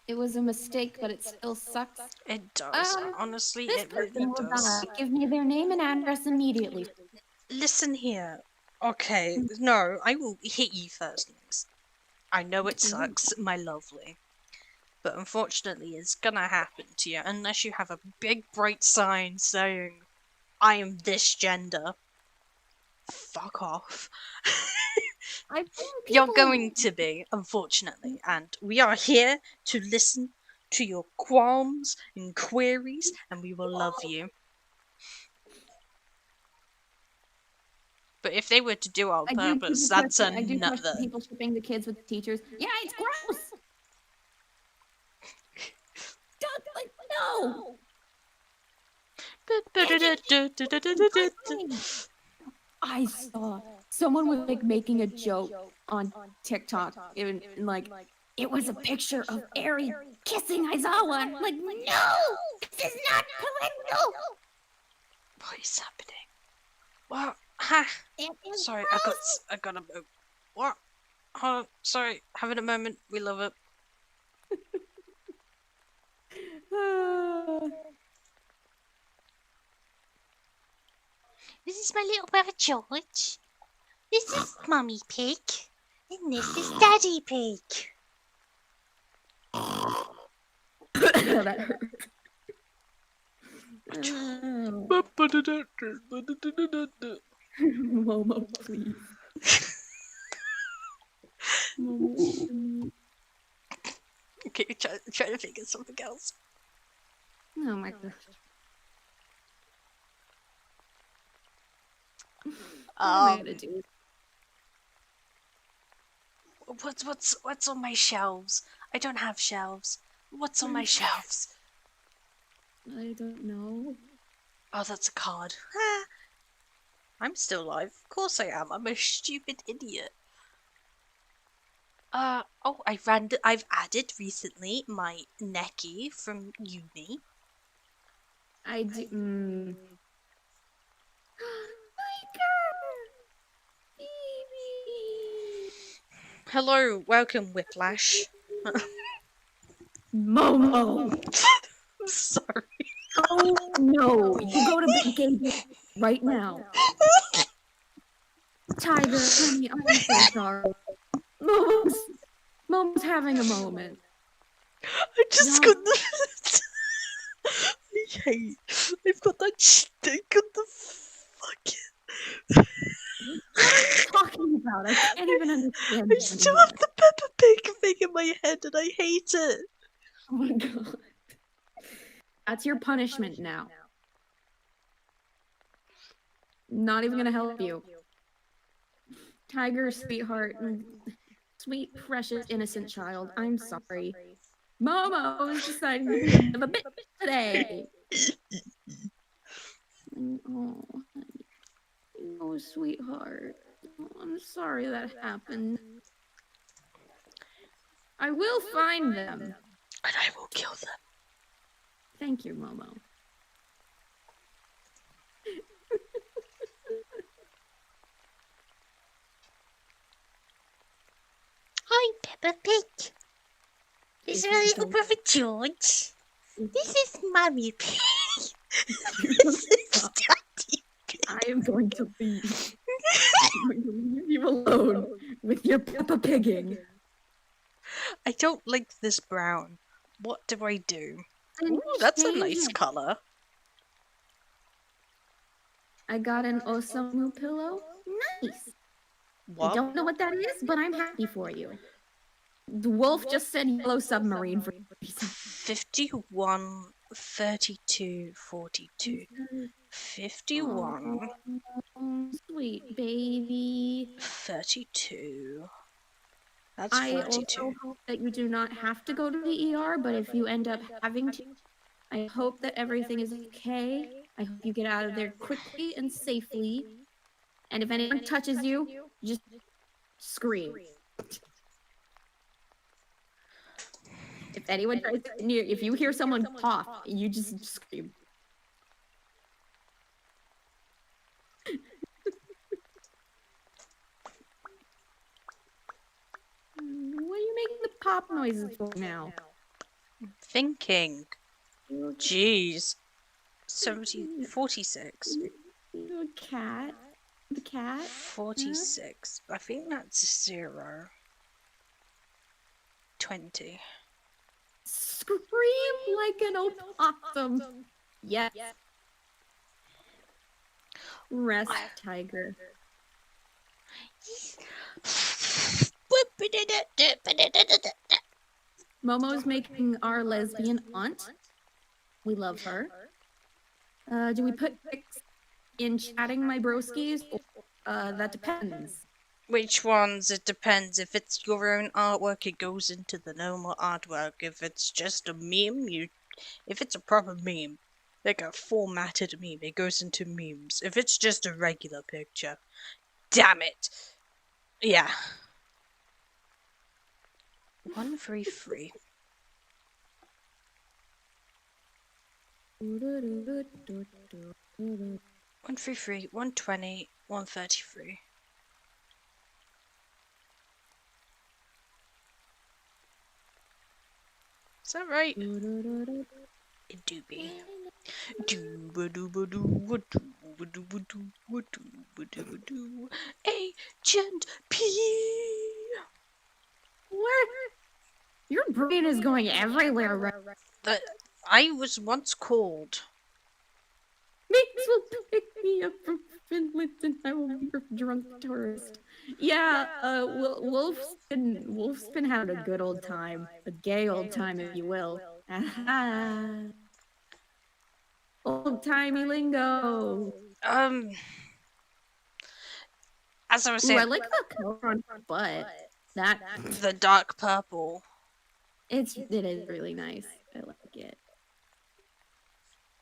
It was a mistake, but it still sucks. It does. Honestly, this it really person will does. die. Give me their name and address immediately. Listen here. Okay, no, I will hit you first, Nix. I know it sucks, my lovely. But unfortunately, it's gonna happen to you unless you have a big bright sign saying, I am this gender. Fuck off. You're going to be, unfortunately, and we are here to listen to your qualms and queries, and we will love you. But if they were to do our purpose, that's another. I do question people shipping the kids with the teachers. Yeah, it's gross. No. I saw someone was like making a joke on TikTok, and like it was a picture of Eri kissing Aizawa. I'm like, no, this is not parental. What is happening? What? Ha! Sorry, I got a move. What? Hold on, sorry, having a moment. We love it. This is my little brother George. This is Mummy Pig. And this is Daddy Pig. That hurt. Momo, please. Momo, please. Okay, try to think of something else. Oh my gosh. What am I gonna do? What's on my shelves? I don't have shelves. What's on my shelves? I don't know. Oh, that's a card. I'm still alive. Of course I am. I'm a stupid idiot. Oh, I've added recently my Neki from uni. I do. Baby. Hello, welcome, Whiplash. Momo. I'm sorry. Oh no, you go to Big Gay right now. Tiger, honey, I'm so sorry. Momo's having a moment. I just No. got the. I hate. I've got that stick on the fucking. What are you talking about? I can't even understand I you still anymore. have the Peppa Pig thing in my head and I hate it. Oh my god. That's your punishment now. Not even gonna help you. Tiger, sweetheart, sweet, precious, innocent child, I'm sorry. Momo is deciding to be a bit of a bitch today. Oh, honey. Oh, sweetheart. Oh, I'm sorry that happened. I will find them. And I will kill them. Thank you, Momo. Hi, Peppa Pig. This If is you my little don't- brother George. This is Mummy Pig. You This is Daddy Pig. I am going to leave. I'm going to leave you alone with your Peppa Pigging. I don't like this brown. What do I do? Then Ooh, that's a change nice it. colour. I got an Osamu pillow. Nice. I What? don't know what that is, but I'm happy for you. The wolf just said yellow submarine for some reason. 51, 32, 42. 51, Oh, sweet baby. 32. That's I 42. also hope that you do not have to go to the ER, but if you end up having to, I hope that everything is okay. I hope you get out of there quickly and safely. And if anyone touches you, just scream. If anyone tries to near, if you hear someone cough, you just scream. What are you making the pop noises for now? Thinking. Jeez. 70, 46. The cat. The cat. 46. I think that's 0. 20. Scream like an opossum. Yes. Rest, tiger. Momo's making our lesbian aunt. We love her. Do we put pics in chatting my broskies? That depends. Which ones? It depends. If it's your own artwork, it goes into the normal artwork. If it's just a meme, if it's a proper meme, like a formatted meme, it goes into memes. If it's just a regular picture, damn it. Yeah. 133. 133, 120, 133. Is that right? It do be. Agent P. What? Your brain is going everywhere right. I was once called. Mix will pick me up from Finland and I will be your drunk tourist. Yeah, Wolf's been having a good old time. A gay old time, if you will. Old-timey lingo. As I was Ooh, saying, I like the color on her butt. That the dark purple. it is really nice. I like it.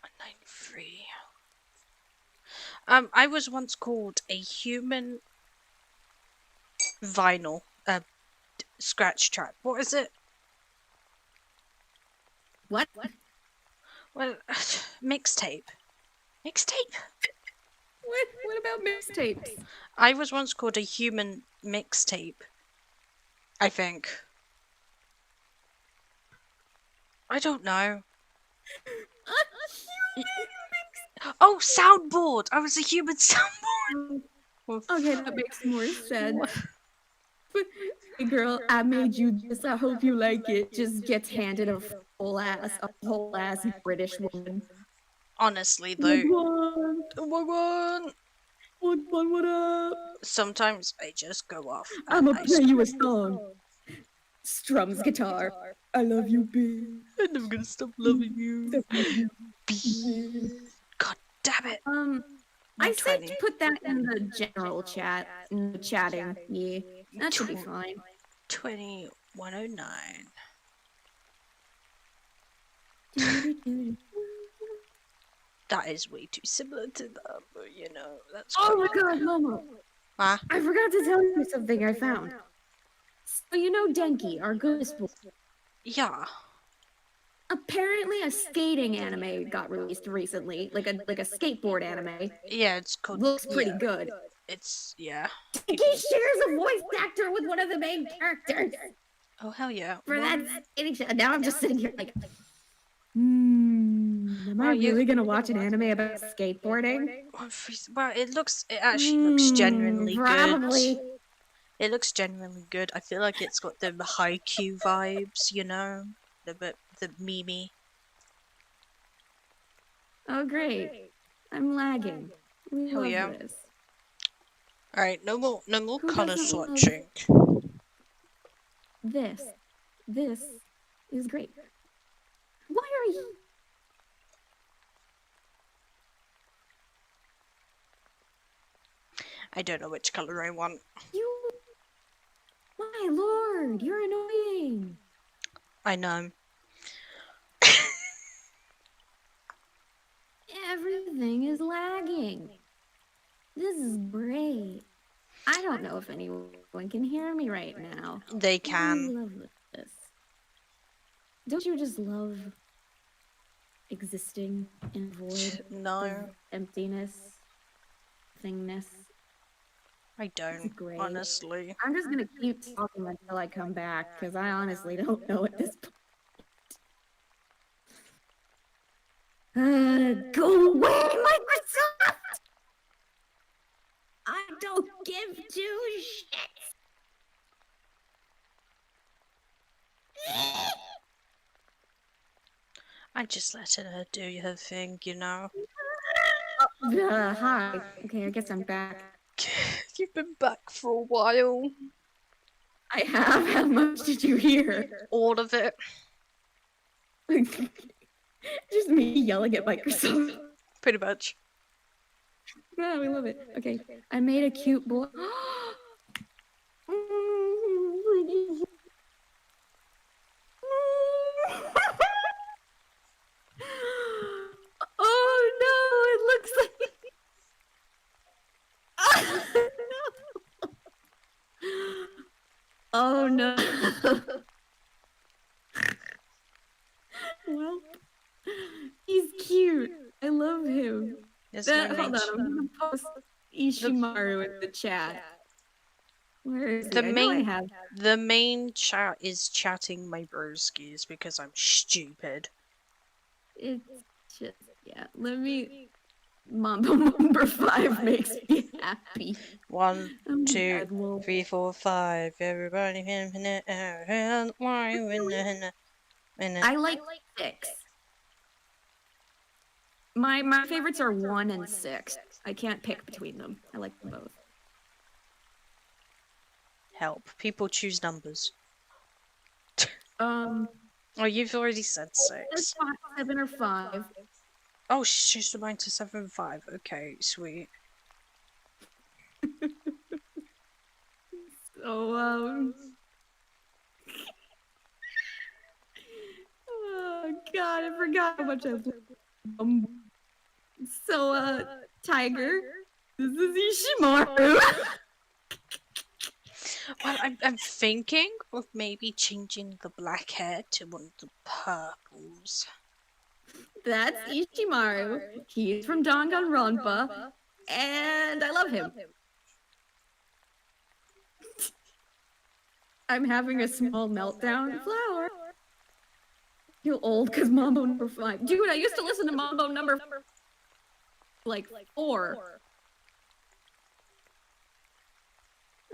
193. I was once called a human vinyl scratch trap. What is it? What? Well, mixtape. Mixtape. What about mixtapes? I was once called a human mixtape. I think. I don't know. Oh, soundboard! I was a human soundboard! Okay, that makes more sense. Hey girl, I made you this. I hope you like it. Just gets handed a whole ass British woman. Honestly, though. One, Oh my god! what up? Sometimes I just go off. I'ma And I play you a song. Strums guitar. I love you, B. I'm never gonna stop loving you. B. God damn it! I say 120. put that in the general chat, in the chatting. Yeah, that should be fine. 2109. That is way too similar to that, but you know, that's Oh quite... my god, Momo! Huh? I forgot to tell you something I found. So you know Denki, our goodest boy. Yeah. Apparently a skating anime got released recently, like a skateboard anime. Yeah, it's called... Looks pretty yeah. good. It's... yeah. Denki shares a voice actor with one of the main characters. Oh, hell yeah. For that skating show. Now I'm just sitting here like, am I Well, really gonna watch an anime about skateboarding? Well, it actually looks genuinely probably. good. It looks genuinely good. I feel like it's got the Haikyuu vibes, you know? The meme. Oh great. I'm lagging. We Hell love yeah. this. Alright, no more Who color doesn't love swatching. This is great. Why are you? I don't know which color I want. My lord, you're annoying. I know. Everything is lagging. This is great. I don't know if anyone can hear me right now. They I can. love this. Don't you just love existing in a void No, of emptiness, thingness? I don't. Great. Honestly. I'm just gonna keep talking until I come back, because I honestly don't know at this point. Go away, Microsoft! I don't give two shits! I just letting her do her thing, you know? Hi. Okay, I guess I'm back. You've been back for a while. I have? How much did you hear? All of it. Just me yelling at Microsoft. Pretty much. Yeah, we love it. Okay, I made a cute boy. Oh no, it looks like... Oh no. Well, he's cute. I love him. There's Hold no on, need. I'm gonna post Ishimaru in the chat. Where is he? The I know I main- have. The main chat is chatting my broskies because I'm stupid. It's just, yeah. Let me. Mambo number 5 makes me happy. 1, I'm 2, bad, well, 3, 4, 5. Everybody can I like 6. My favorites are 1 and 6. I can't pick between them. I like them both. help. People choose numbers. Um, Oh, you've already said 6. 7 or 5. Oh, she changed her mind to 7 and 5. Okay, sweet. So, oh god, I forgot how much I love. So, Tiger, this is Ishimaru. Well, I'm thinking of maybe changing the black hair to one of the purples. That's Ishimaru. He's from Danganronpa. and I love him. I'm having a small meltdown. Flower. Feel old because Mambo number 5. Dude, I used to listen to Mambo number like 4.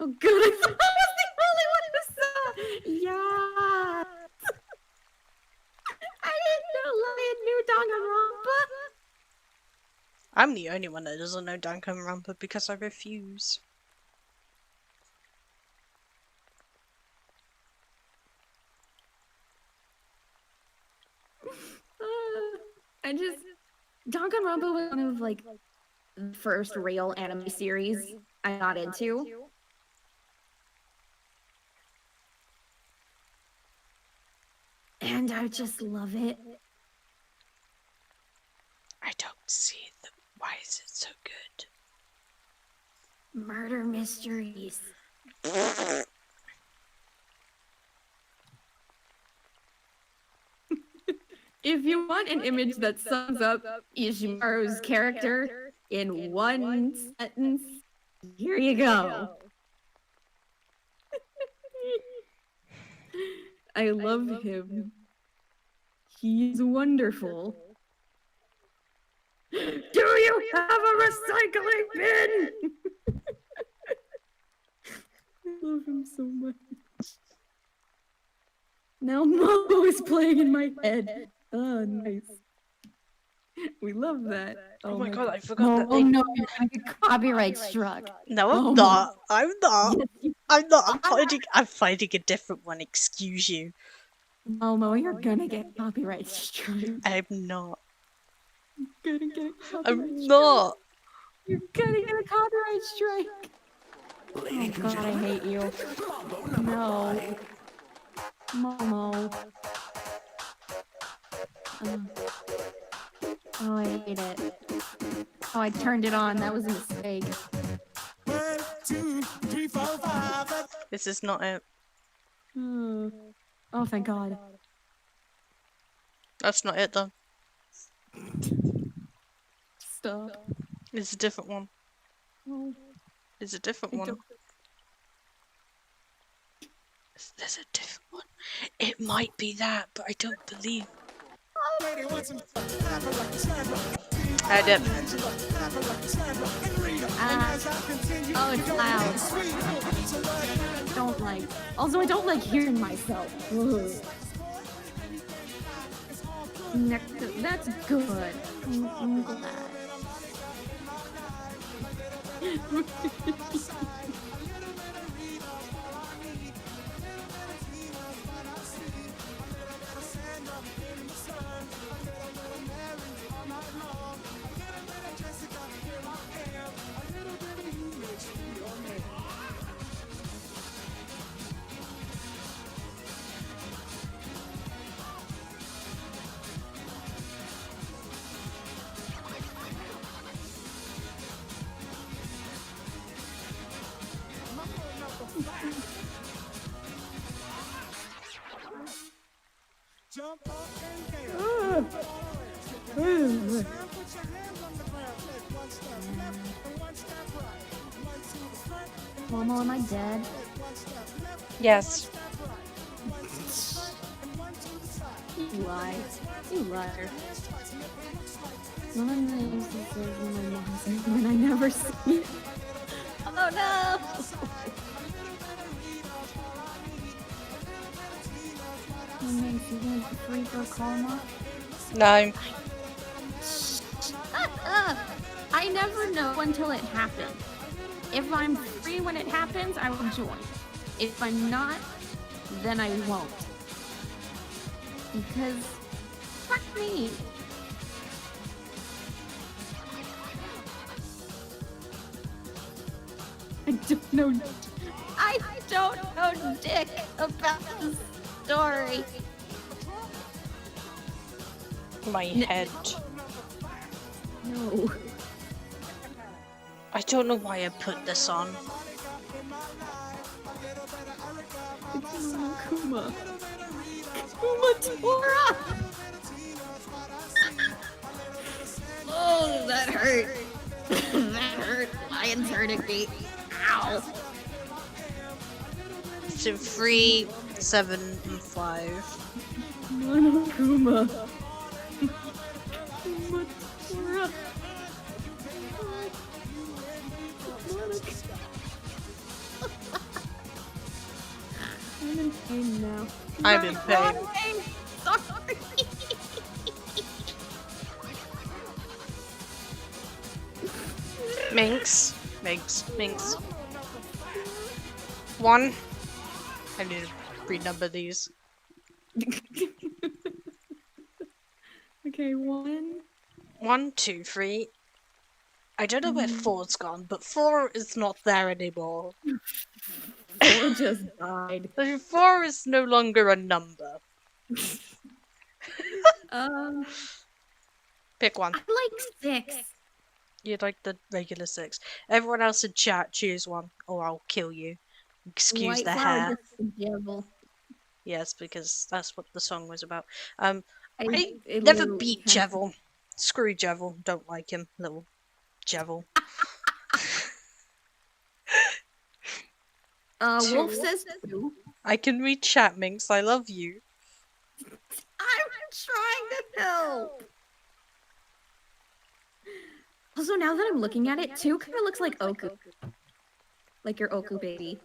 Oh god, I was the only one who saw. Yeah. I didn't know Lion knew Danganronpa. I'm the only one that doesn't know Danganronpa because I refuse. Danganronpa was one of like the first real anime series I got into. And I just love it. I don't see the. Why is it so good? Murder mysteries. If you want an image that sums up Ishimaru's character in one sentence, here you go. I love him. He's wonderful. Do you have a recycling bin? I love him so much. Now Mambo is playing in my head. Oh, nice. We love that. Oh my god, I forgot that. Oh no, you're gonna get copyright struck. No, I'm Oh not. I'm not. Yes, you I'm not. I'm finding a different one. Excuse you. Momo, you're gonna get copyright struck. I'm not. You're gonna get copyright I'm strike. not. You're gonna get a copyright strike. Oh god, I hate you. No. Momo. Oh, I hate it. Oh, I turned it on. That was a mistake. 1, 2, 3, 4, 5. This is not it. Oh, thank God. That's not it, though. Stop. It's a different one. Oh, It's a different I one. don't- There's a different one. It might be that, but I don't believe. I did. Oh, it's loud. Don't like. Also, I don't like hearing myself. Ugh. That's good. I'm glad. Jump up and down. Put your hands on the ground. Take one step left and one step right. One to the front and Momo, am I dead? one step left Yes. and one to the side. You lie. You liar. One of the things that says when my mom's when I never see it. Oh no! What makes you guys free for karma? No. I never know until it happens. If I'm free when it happens, I will join. If I'm not, then I won't. Because, fuck me. I don't know. I don't know dick about this story. My head. No. I don't know why I put this on. It's Mama Kuma. Kuma Tora! Oh, that hurt. That Lion's hurting me. Ow. So 3, 7, and 5. Monokuma. Matsura. I'm in pain now. I'm in pain. Sorry. Minx. 1. I need to renumber these. Okay, 1. 1, 2, 3. I don't know where 4's gone, but 4 is not there anymore. 4 just died. So 4 is no longer a number. Pick one. I like 6. You'd like the regular 6. Everyone else in chat, choose one, or I'll kill you. Excuse White the flower hair. gets the devil. Yes, because that's what the song was about. I it never literally beat has- Jevil. Screw Jevil. Don't like him. Little Jevil. Wolf 2. says 2. I can read chat, Minx. I love you. I'm trying to help. Also, now that I'm looking at it, 2 kind of looks like Oku. Like your Oku baby.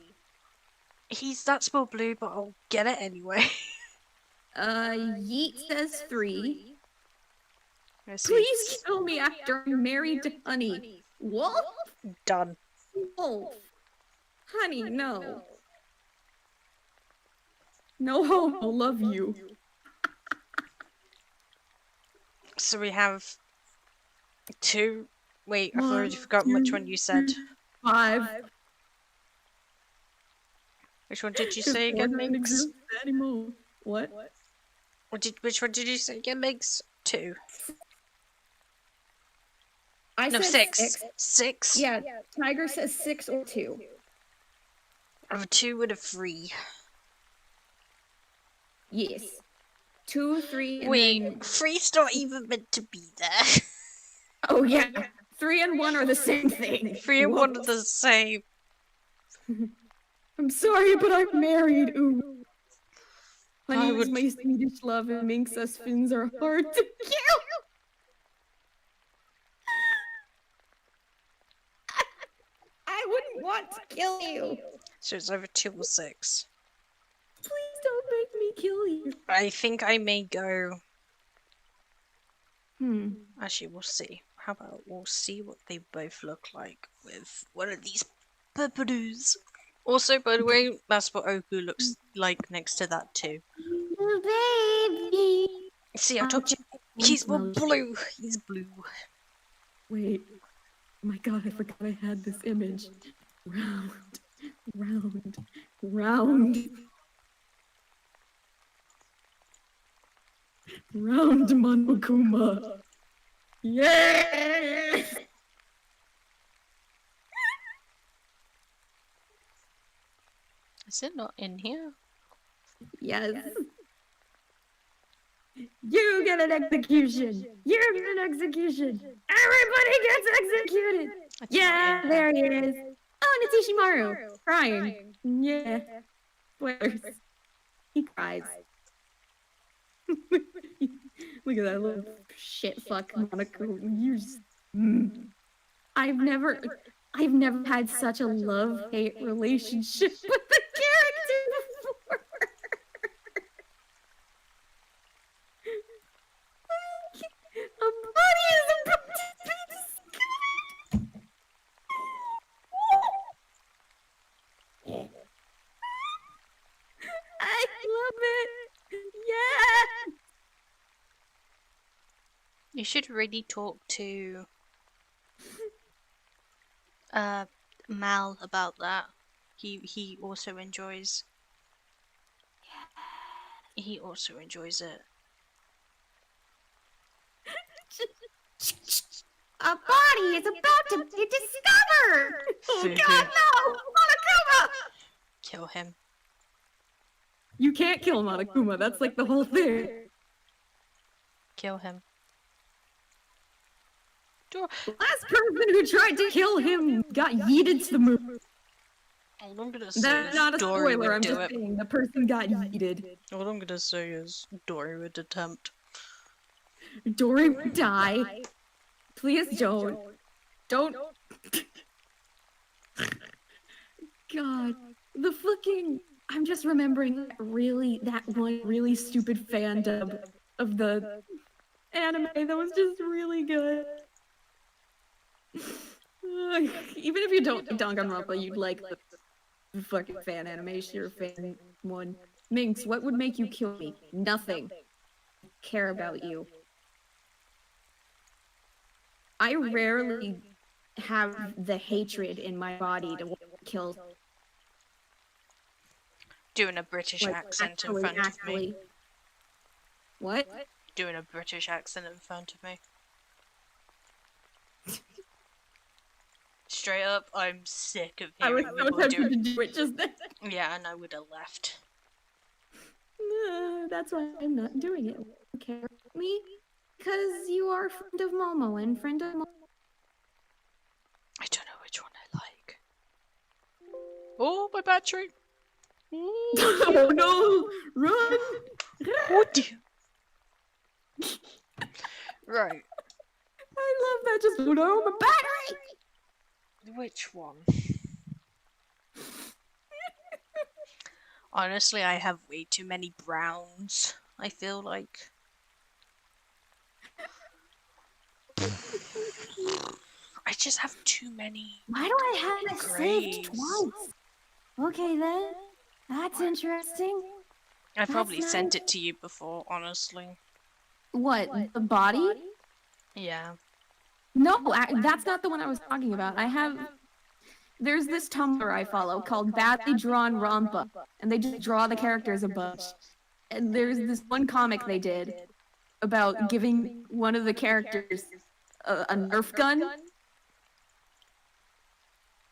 He's that small blue, but I'll get it anyway. Yeet says 3. Let's see. Please kill me after I'm married to Honey. Wolf? Done. Wolf. Honey, no. No homo, love you. So we have 2. Wait, I've 1, already forgotten which 2, one you said. 5. Which one did you 'Cause say 4 again, doesn't Minx? exist anymore. What? Which one did you say again, Minx? 2. I No, said 6. 6? Yeah, Tiger says 6 or 2. I have a 2 and a 3. Yes. 2, 3, and Wait, then... 3's not even meant to be there. Oh yeah, 3 and 1 are the same thing. 3 and 1 are Whoops. the same. I'm sorry, but I'm married. Ooh. Honey would- is my Swedish love, and Minx's fins are hard to kill. I wouldn't want to kill you. So it's over 2 or 6. Please don't make me kill you. I think I may go. Actually, we'll see. How about we'll see what they both look like with one of these peppadoos. Also, by the way, that's what Oku looks like next to that too. Baby. See, I told you, he's more blue. He's blue. Wait. Oh my god, I forgot I had this image. Round, round, round. Round Monokuma. Yes! Is it not in here? Yes. You get an execution. You get an execution. Everybody gets executed. It's Yeah, not in there he is. Oh, Nitshishimaru. Crying. Yeah. Spoilers. He cries. Look at that little shit fuck Monaco. You just... I've never had such a love-hate relationship with the character before. A body is about to be discovered. I love it. Yeah. You should really talk to Mal about that. He also enjoys. He also enjoys it. A body is about to be discovered. Oh God, no! Monokuma! Kill him. You can't kill Monokuma. That's like the whole thing. Kill him. The last person who tried to kill him got yeeted to the moon. All I'm gonna say That's is not a Dory spoiler, would I'm do just it. saying the person got yeeted. All I'm gonna say is Dory would attempt. Dory would die. Please don't. Don't. God. The fucking. I'm just remembering that one really stupid fan dub of the anime that was just really good. Even if you don't like Danganronpa, you'd like the fucking fan animation or fan one. Minx, what would make you kill me? Nothing. I care about you. I rarely have the hatred in my body to kill. Doing a British accent in front of me. What? Doing a British accent in front of me. Straight up, I'm sick of I was hearing so people tempted to do it just then. Yeah, and I would have left. That's why I'm not doing it. You care about me? Because you are a friend of Momo and friend of Momo. I don't know which one I like. Oh, my battery! Oh no! Run! Oh dear! Right. I love that. Just oh no, my battery! Which one? Honestly, I have way too many browns, I feel like. I just have too many. Why do I have it grays. saved twice? Okay then. That's interesting. I probably That's sent nice. it to you before, honestly. What? The body? Yeah. No, that's not the one I was talking about. There's this Tumblr I follow called Badly Drawn Rampa, and they just draw the characters a bunch. And there's this one comic they did about giving one of the characters a Nerf gun.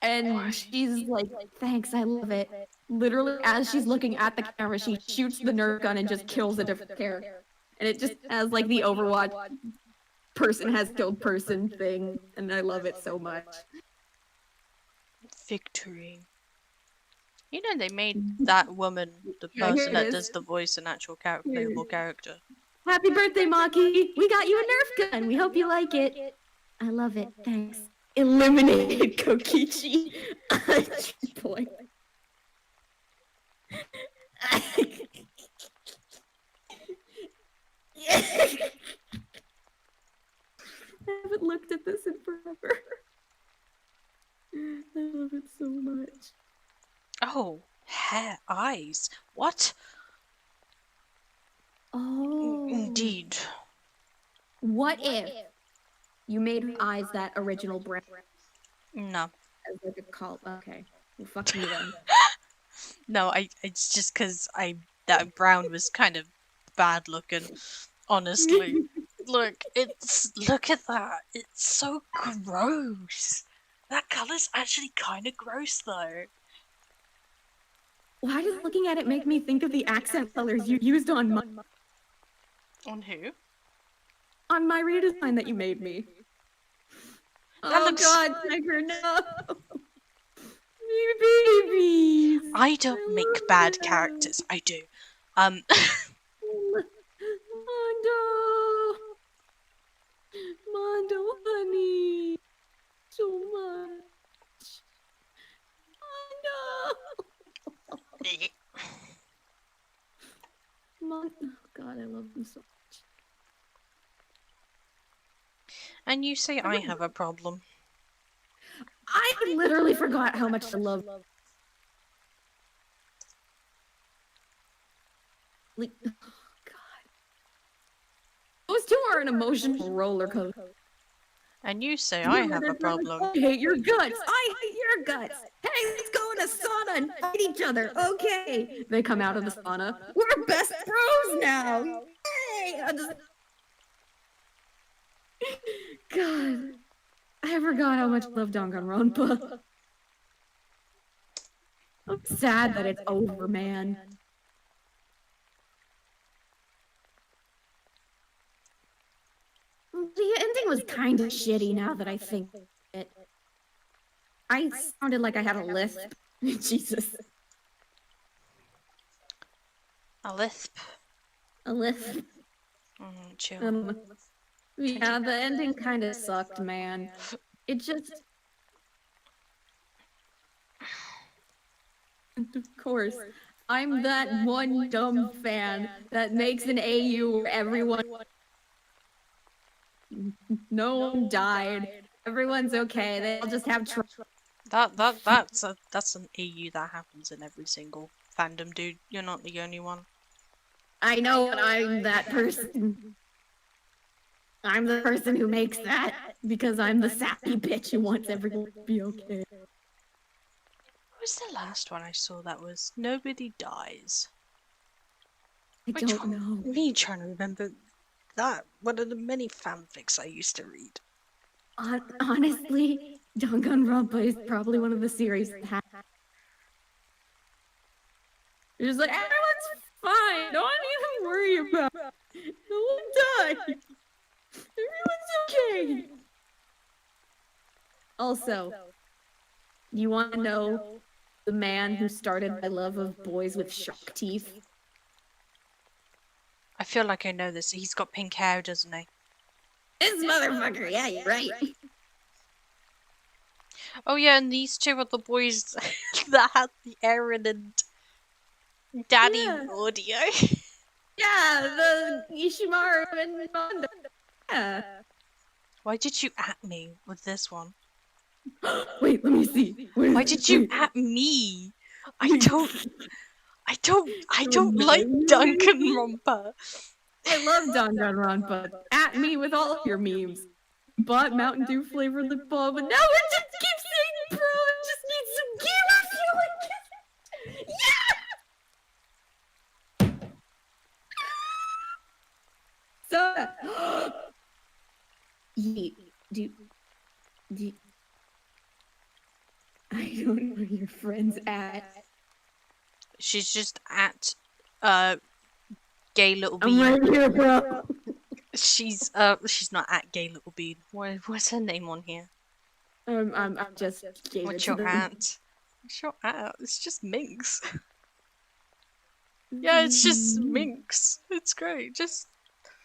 And she's like, thanks, I love it. Literally, as she's looking at the camera, she shoots the Nerf gun and just kills a different character. And it just has like the Overwatch person has killed person thing, and I love it so much. Victory. You know, they made that woman the Yeah, here person it that is. does the voice an actual playable character. Happy birthday, Maki! We got you a Nerf gun! We hope you like it. I love it, thanks. Eliminated Kokichi. Point. I haven't looked at this in forever. I love it so much. Oh, hair, eyes. What? Oh. Indeed. What if you made her eyes that original brown? No. As like a cult. Okay. Well, fuck you then. No, it's just because that brown was kind of bad looking. Honestly. Look at that. It's so gross. That color's actually kind of gross though. Why does looking at it make me think of the accent colors you used on On who? on my redesign that you made me? That Oh looks- God, Tiger, no! Babies! I don't make love bad them. characters. I do. Mondo! Mondo, honey! So much! Mondo! Oh God, I love them so much. And you say I have a problem. I literally forgot how much I love. Like, oh God. Those two are an emotional roller coaster. And you say I have a problem. I hate your guts. I hate your guts. Hey, let's go in a sauna and fight each other. Okay. They come out of the sauna. We're best bros now. Yay! God. I forgot how much I love Danganronpa. I'm sad that it's over, man. The ending was kind of shitty now that I think it. I sounded like I had a lisp. Jesus. A lisp. A lisp. Chill. Yeah, the ending kind of sucked, man. It just. Of course, I'm that one dumb fan that makes an AU where everyone. No one died. Everyone's okay. They all just have That's an AU that happens in every single fandom, dude. You're not the only one. I know, and I'm that person. I'm the person who makes that because I'm the sappy bitch who wants everyone to be okay. What was the last one I saw that was nobody dies? I don't know. Me trying to remember that. One of the many fanfics I used to read. Honestly, Danganronpa is probably one of the series that has. You're just like, everyone's fine. Don't even worry about it. No one died. Everyone's okay. Also, you want to know the man who started my love of boys with shark teeth? I feel like I know this. He's got pink hair, doesn't he? This motherfucker. Yeah, you're right. Oh yeah, and these two are the boys that had the Aaron and Daddy audio. Yeah, the Ishimaru and Mondo. Yeah. Why did you at me with this one? Wait, let me see. Why did you at me? I don't like Danganronpa. I love Danganronpa. At me with all of your memes. Bought Mountain Dew flavored lip balm, but now we just keep saying, bro, I just need some gear. I feel like yeah. So, do I don't know where your friend's at. She's just at gay little I'm bean. right here, bro. She's not at gay little bean. What's her name on here? I'm just gave What's it your to them. at? What's your at? It's just Minx. Yeah, it's just Minx. It's great. Just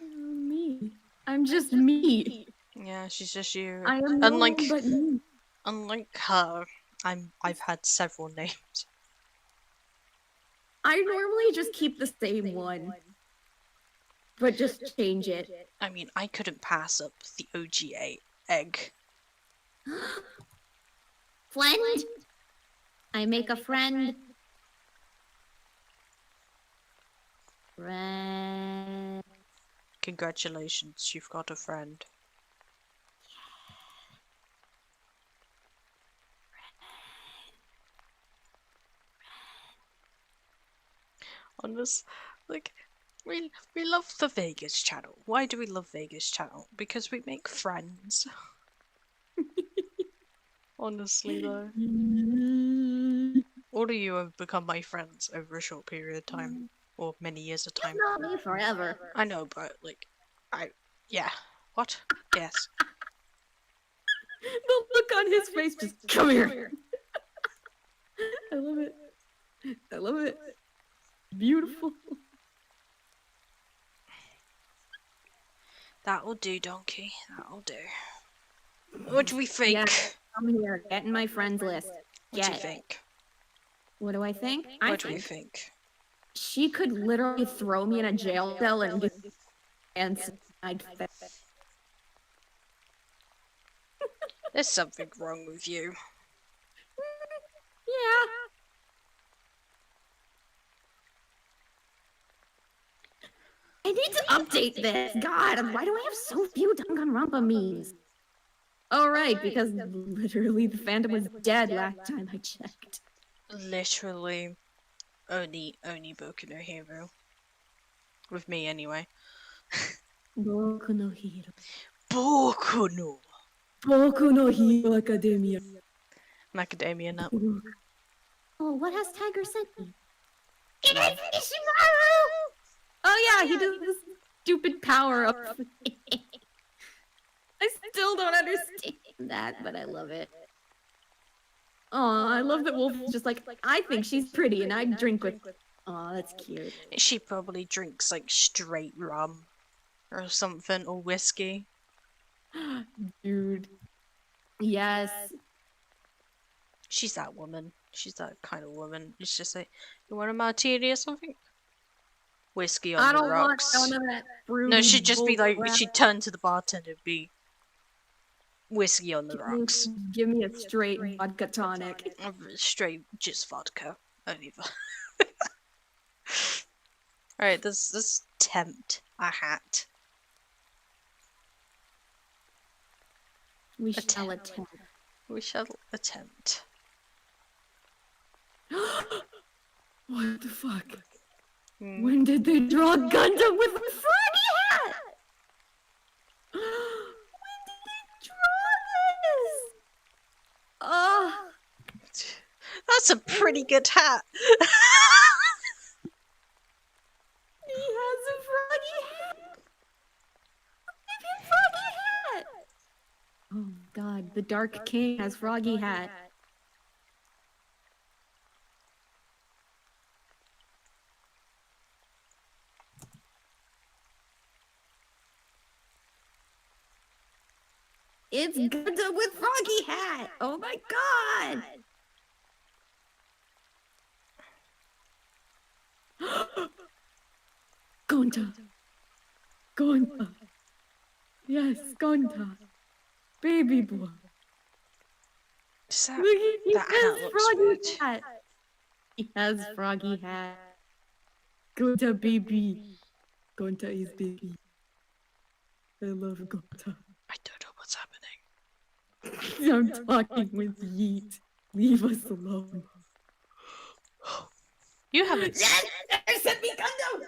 me. I'm just me. yeah, she's just you. I am no Unlike one but me. unlike her, I've had several names. I normally just keep the same one, but just change it. I mean, I couldn't pass up the OGA egg. Friend? I make a friend. Friend. Congratulations, you've got a friend. Honest, like, we love the Vegas channel. Why do we love Vegas channel? Because we make friends. Honestly, though. All of you have become my friends over a short period of time. Or many years of time. Not me forever. I know, but, like, yeah. What? Yes. The look on his face just, come here. I love it. I love it. Beautiful. That'll do, donkey. That'll do. What do we think? Yeah, come here. Get in my friends list. What do you think? What do I think? What do you think? She could literally throw me in a jail cell and I'd There's something wrong with you. yeah. I need to update this. God, why do I have so few Danganronpa memes? Oh, right, because literally the fandom was dead last time I checked. Literally, only Boku no Hero. With me, anyway. Boku no Hero. Boku no! Boku no Hero Academia. Macadamia nut. Oh, what has Tiger sent me? It is Ishimaru! Oh yeah, he does this stupid power up. I still don't understand that, but I love it. Aw, I love that Wolf is just like, I think she's pretty and I drink with. Aw, that's cute. She probably drinks like straight rum or something, or whiskey. Dude. Yes. She's that woman. She's that kind of woman. It's just like, you want a martini or something? Whiskey on I the don't want rocks. none of that fruity No, she'd just be bull like, crap. she'd turn to the bartender and be whiskey on the rocks. Give me a straight vodka tonic. Straight just vodka. Only vodka. Alright, let's tempt a hat. We shall attempt. We shall attempt. What the fuck? Mm. When did they draw Gundam with a froggy hat? When did they draw this? Oh, That's a pretty good hat. he has a froggy hat. Give him froggy hat. Oh God, the Dark King has froggy hat. It's Gundam with froggy hat. Oh my God. Gonta. Gonta. Yes, Gonta. Baby boy. Does that, Look, he that hat has looks froggy weird. hat. He has froggy hat. Gonta baby. Gonta is baby. I love Gonta. I don't know what's happening. I'm talking with Yeet. Leave us alone. You haven't. Yes! There sent me Gundam!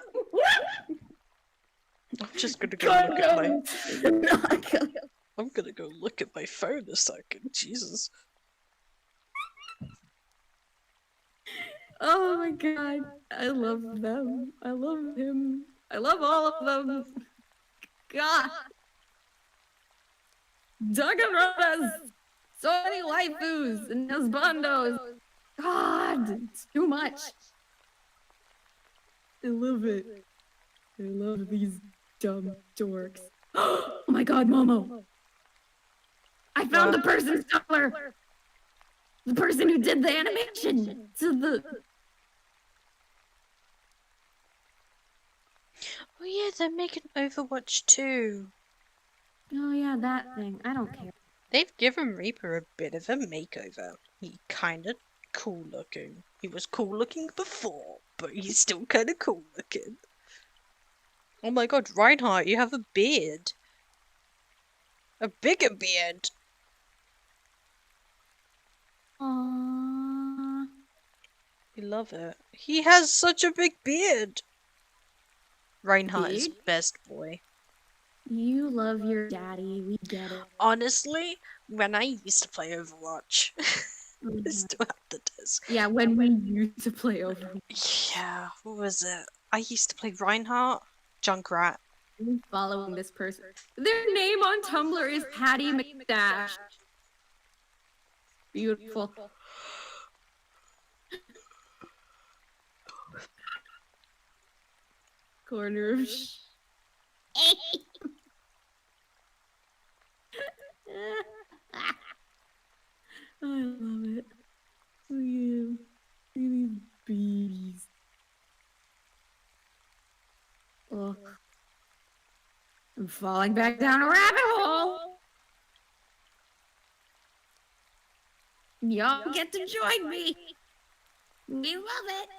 I'm just gonna go look at my. Gundam! I'm gonna go look at my phone a second. Jesus. Oh my God. I love them. I love him. I love all of them. God. Danganronpas! So many waifus and husbandos. God, it's too much. I love it. I love these dumb dorks. Oh my God, Momo! I found the person's color. The person who did the animation to the. Oh yeah, they're making Overwatch 2. Oh yeah, that thing. I don't care. They've given Reaper a bit of a makeover. He kinda cool looking. He was cool looking before, but he's still kinda cool looking. Oh my God, Reinhardt, you have a beard. A bigger beard. Aww. You love it. He has such a big beard. Reinhardt is Beard? best boy. You love your daddy. We get it. Honestly, when I used to play Overwatch, I still have the disc. Yeah, when we used to play Overwatch. Yeah, what was it? I used to play Reinhardt, Junkrat. I'm following this person. Their name on Tumblr is Patty McDash. Beautiful. Corner of I love it. Look at him. Look at these babies. Oh. I'm falling back down a rabbit hole. Y'all get to join me. We love it.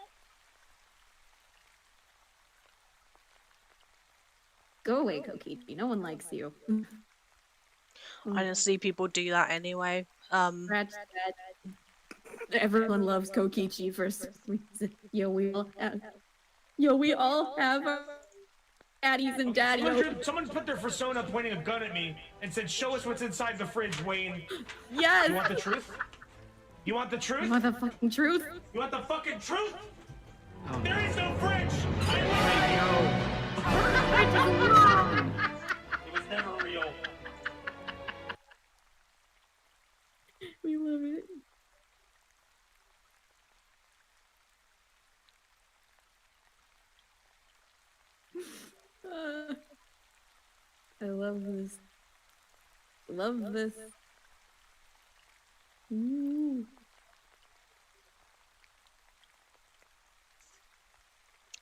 Go away, Kokichi. No one likes you. I don't see people do that anyway. Scratch that. Everyone loves Kokichi for some reason. We all have our daddies and daddies. Someone put their persona pointing a gun at me and said, "Show us what's inside the fridge, Wayne." Yes! You want the truth? You want the truth? You want the fucking truth? You want the fucking truth? Oh. There is no fridge! I lied! It was never real. I love this. Love this. Ooh.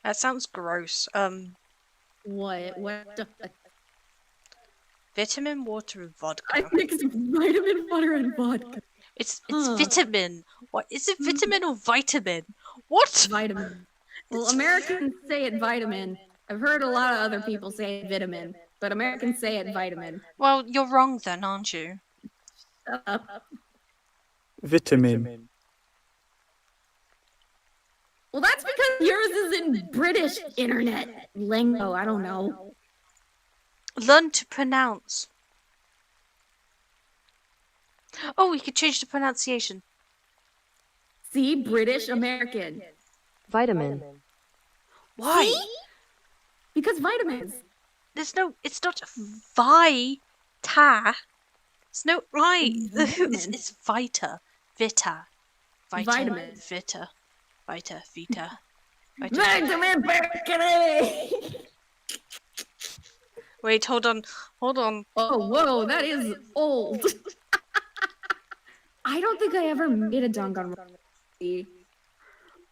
That sounds gross. What? What? Vitamin water and vodka. I mixed vitamin water and vodka. It's Huh. vitamin. What is it? Vitamin or vitamin? What? Vitamin. Well, It's Americans say it vitamin. I've heard a lot of other people say it vitamin, but Americans say it vitamin. Well, you're wrong then, aren't you? Shut up. Vitamin. Well, that's because yours is in British internet lingo. I don't know. Learn to pronounce. Oh, we could change the pronunciation. See, British American. Vitamin. Why? See? Because vitamins. There's no. It's not vita. There's no I. It's vita. Vita. Vita. Vitamin. Vita. Vita. Vita. Vita. Vitamin Berkeley. Wait, hold on. Hold on. Oh, whoa, that is old. I don't think I ever made a dunk on recipe.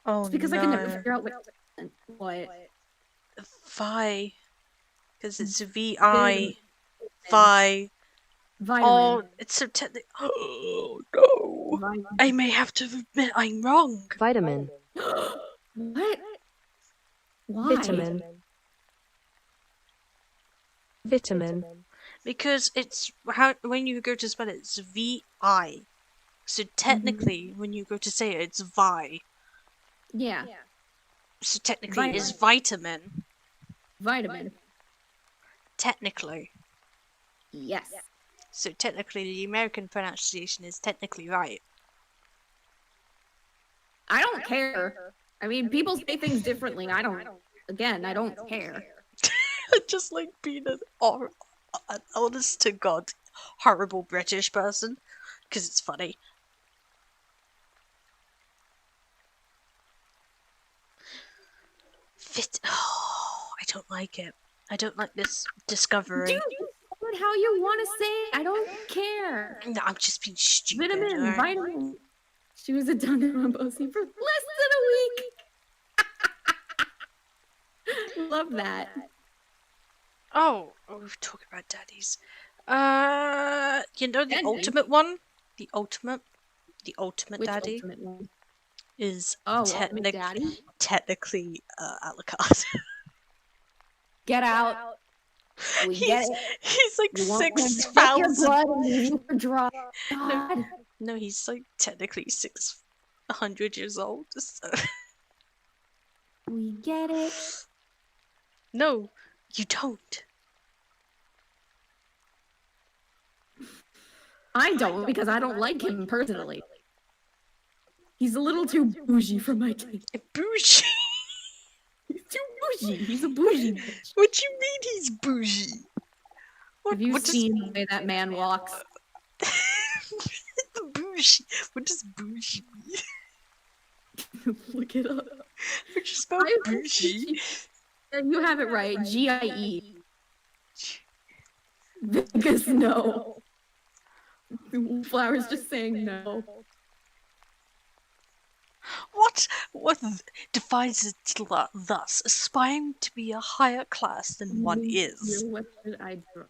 Oh, It's because no. I can never figure out what. Vi. Because it's V-I. Vi. Vitamin. Oh, it's so technical. Oh, no. Vitamin. I may have to admit I'm wrong. Vitamin. What? Why? Vitamin. Vitamin. Because it's how when you go to spell it, it's V-I. So technically, when you go to say it, it's Vi. Yeah. So technically, it's Vitamin. vitamin. Vitamin. Technically. Yes. So technically, the American pronunciation is technically right. I don't care. I mean, people say things differently. I don't care. I just like being an honest to God, horrible British person. Because it's funny. Oh, I don't like it. I don't like this discovery. Dude, you how you want to say it. I don't care. No, I'm just being stupid. Vitamin, alright? vitamin. She was a Danganronpa for less than a week. Love that. Oh, we're talking about daddies. You know the Daddy? ultimate one? The ultimate Which daddy ultimate one? is Oh, ultimate daddy? technically Alucard. Get out. We get he's, it. he's like You want them to take your 6,000. blood and you can draw. God. No, he's like technically 600 years old. So. We get it. No, you don't. I don't because I don't like him personally. He's a little too bougie for my taste. Bougie. He's too bougie. He's a bougie bitch. What do you mean he's bougie? Have you what does- seen the way that man walks? the bougie. What does bougie mean? Look it up. How do you spell I- bougie? You have it right. G-I-E. Because no. Flower's just saying no. What defines it thus? Aspiring to be a higher class than one is. What should I draw?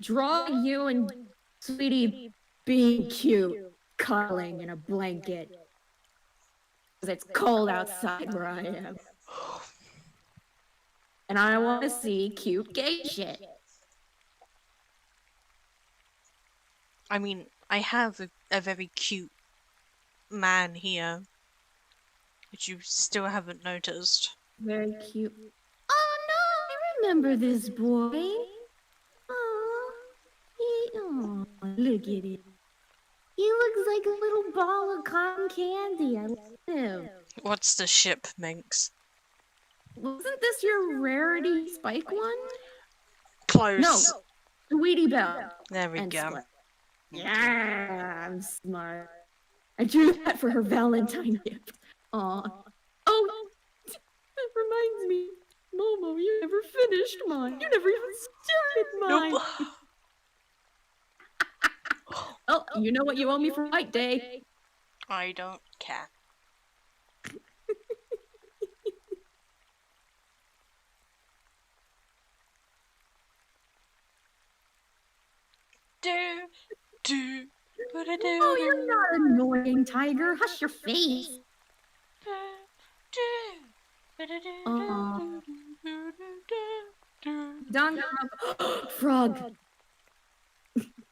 Draw you and Sweetie being cute, cuddling in a blanket. Because it's cold outside where I am. And I want to see cute gay shit. I mean, I have a very cute man here, which you still haven't noticed. Very cute. Oh no, I remember this boy. Oh, look at it. He looks like a little ball of cotton candy. I love him. What's the ship, Minx? Wasn't this your rarity spike one? Close. No, Sweetie Belle. There we and go. Split. Yeah, I'm smart. I drew that for her Valentine gift. Aw. Oh, that reminds me. Momo, you never finished mine. You never even started mine. Nope. Oh, you know what you owe me for White Day. I don't care. Do, Oh, you're not annoying, Tiger. Hush your face. Don Frog.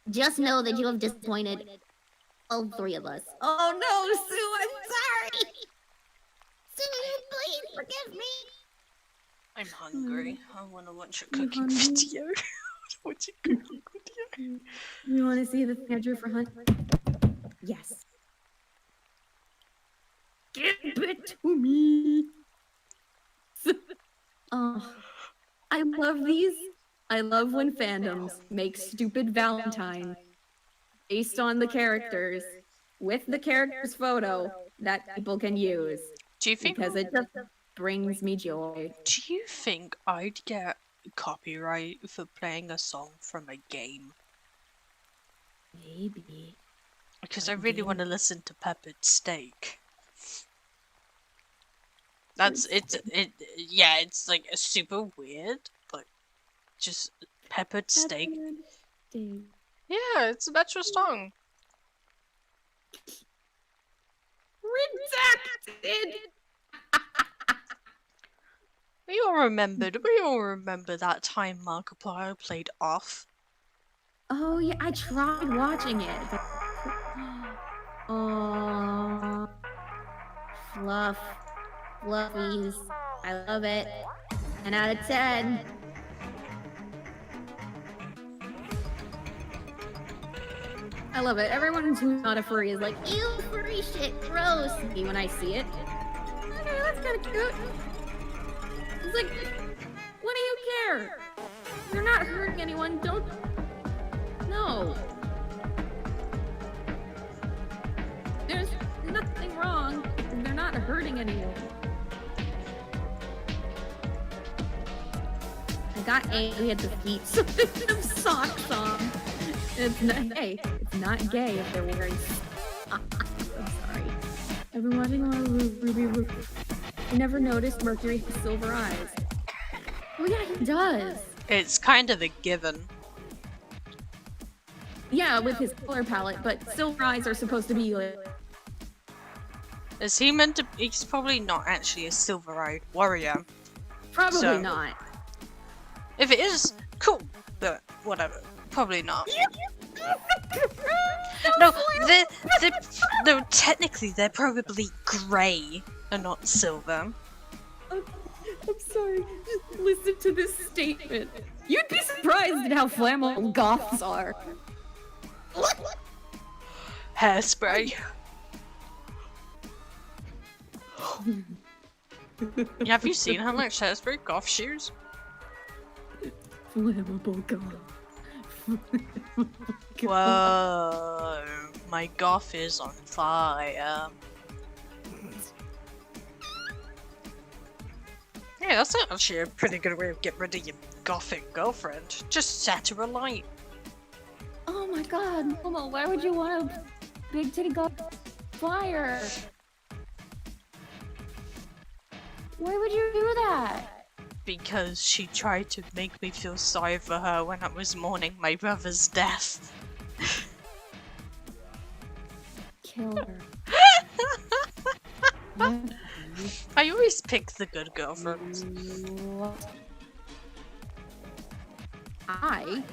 Just know that you have disappointed all three of us. Oh no, Sue, I'm sorry. Sue, please forgive me. I'm hungry. I want to watch a You cooking hungry? video. Watch a cooking video. You want to see the thing I drew for Hunt? Yes. Give it to me. Oh, I love these. I love when fandoms make stupid Valentine based on the characters with the character's photo that people can use Do you think? because it just brings me joy. Do you think I'd get copyright for playing a song from a game? Maybe. Because I really want to listen to Peppered Steak. That's yeah, it's like super weird, but just Peppered Steak. Yeah, it's a natural song. Redacted. We all remember that time Markiplier played Off. Oh yeah, I tried watching it. Oh, fluff, fluffies. I love it. 10 out of 10. I love it. Everyone who's not a furry is like, ew, furry shit, gross. Me when I see it. Okay, that's kind of cute. It's like, what do you care? You're not hurting anyone. Don't. No. There's nothing wrong. They're not hurting anyone. I got angry at the feet, so they have socks on. It's not, hey, it's not gay if they're wearing socks. I'm sorry. I've been watching a lot of Ruby. I never noticed Mercury has silver eyes. Oh yeah, he does. It's kind of a given. Yeah, with his color palette, but silver eyes are supposed to be like... Is he meant to? He's probably not actually a silver-eyed warrior. Probably So- not. If it is, cool. But whatever. Probably not. No, no. Technically, they're probably grey and not silver. I'm sorry. Just listen to this statement. You'd be surprised at how flammable goths are. Hairspray. Have you seen how much hairspray goth shoes? Flammable goth. Whoa, my goth is on fire. Yeah, that's actually a pretty good way of getting rid of your gothic girlfriend. Just set her alight. Oh my god, Momo, why would you want a big titty goth fire? Why would you do that? Because she tried to make me feel sorry for her when I was mourning my brother's death. Kill her. I always pick the good girlfriends. I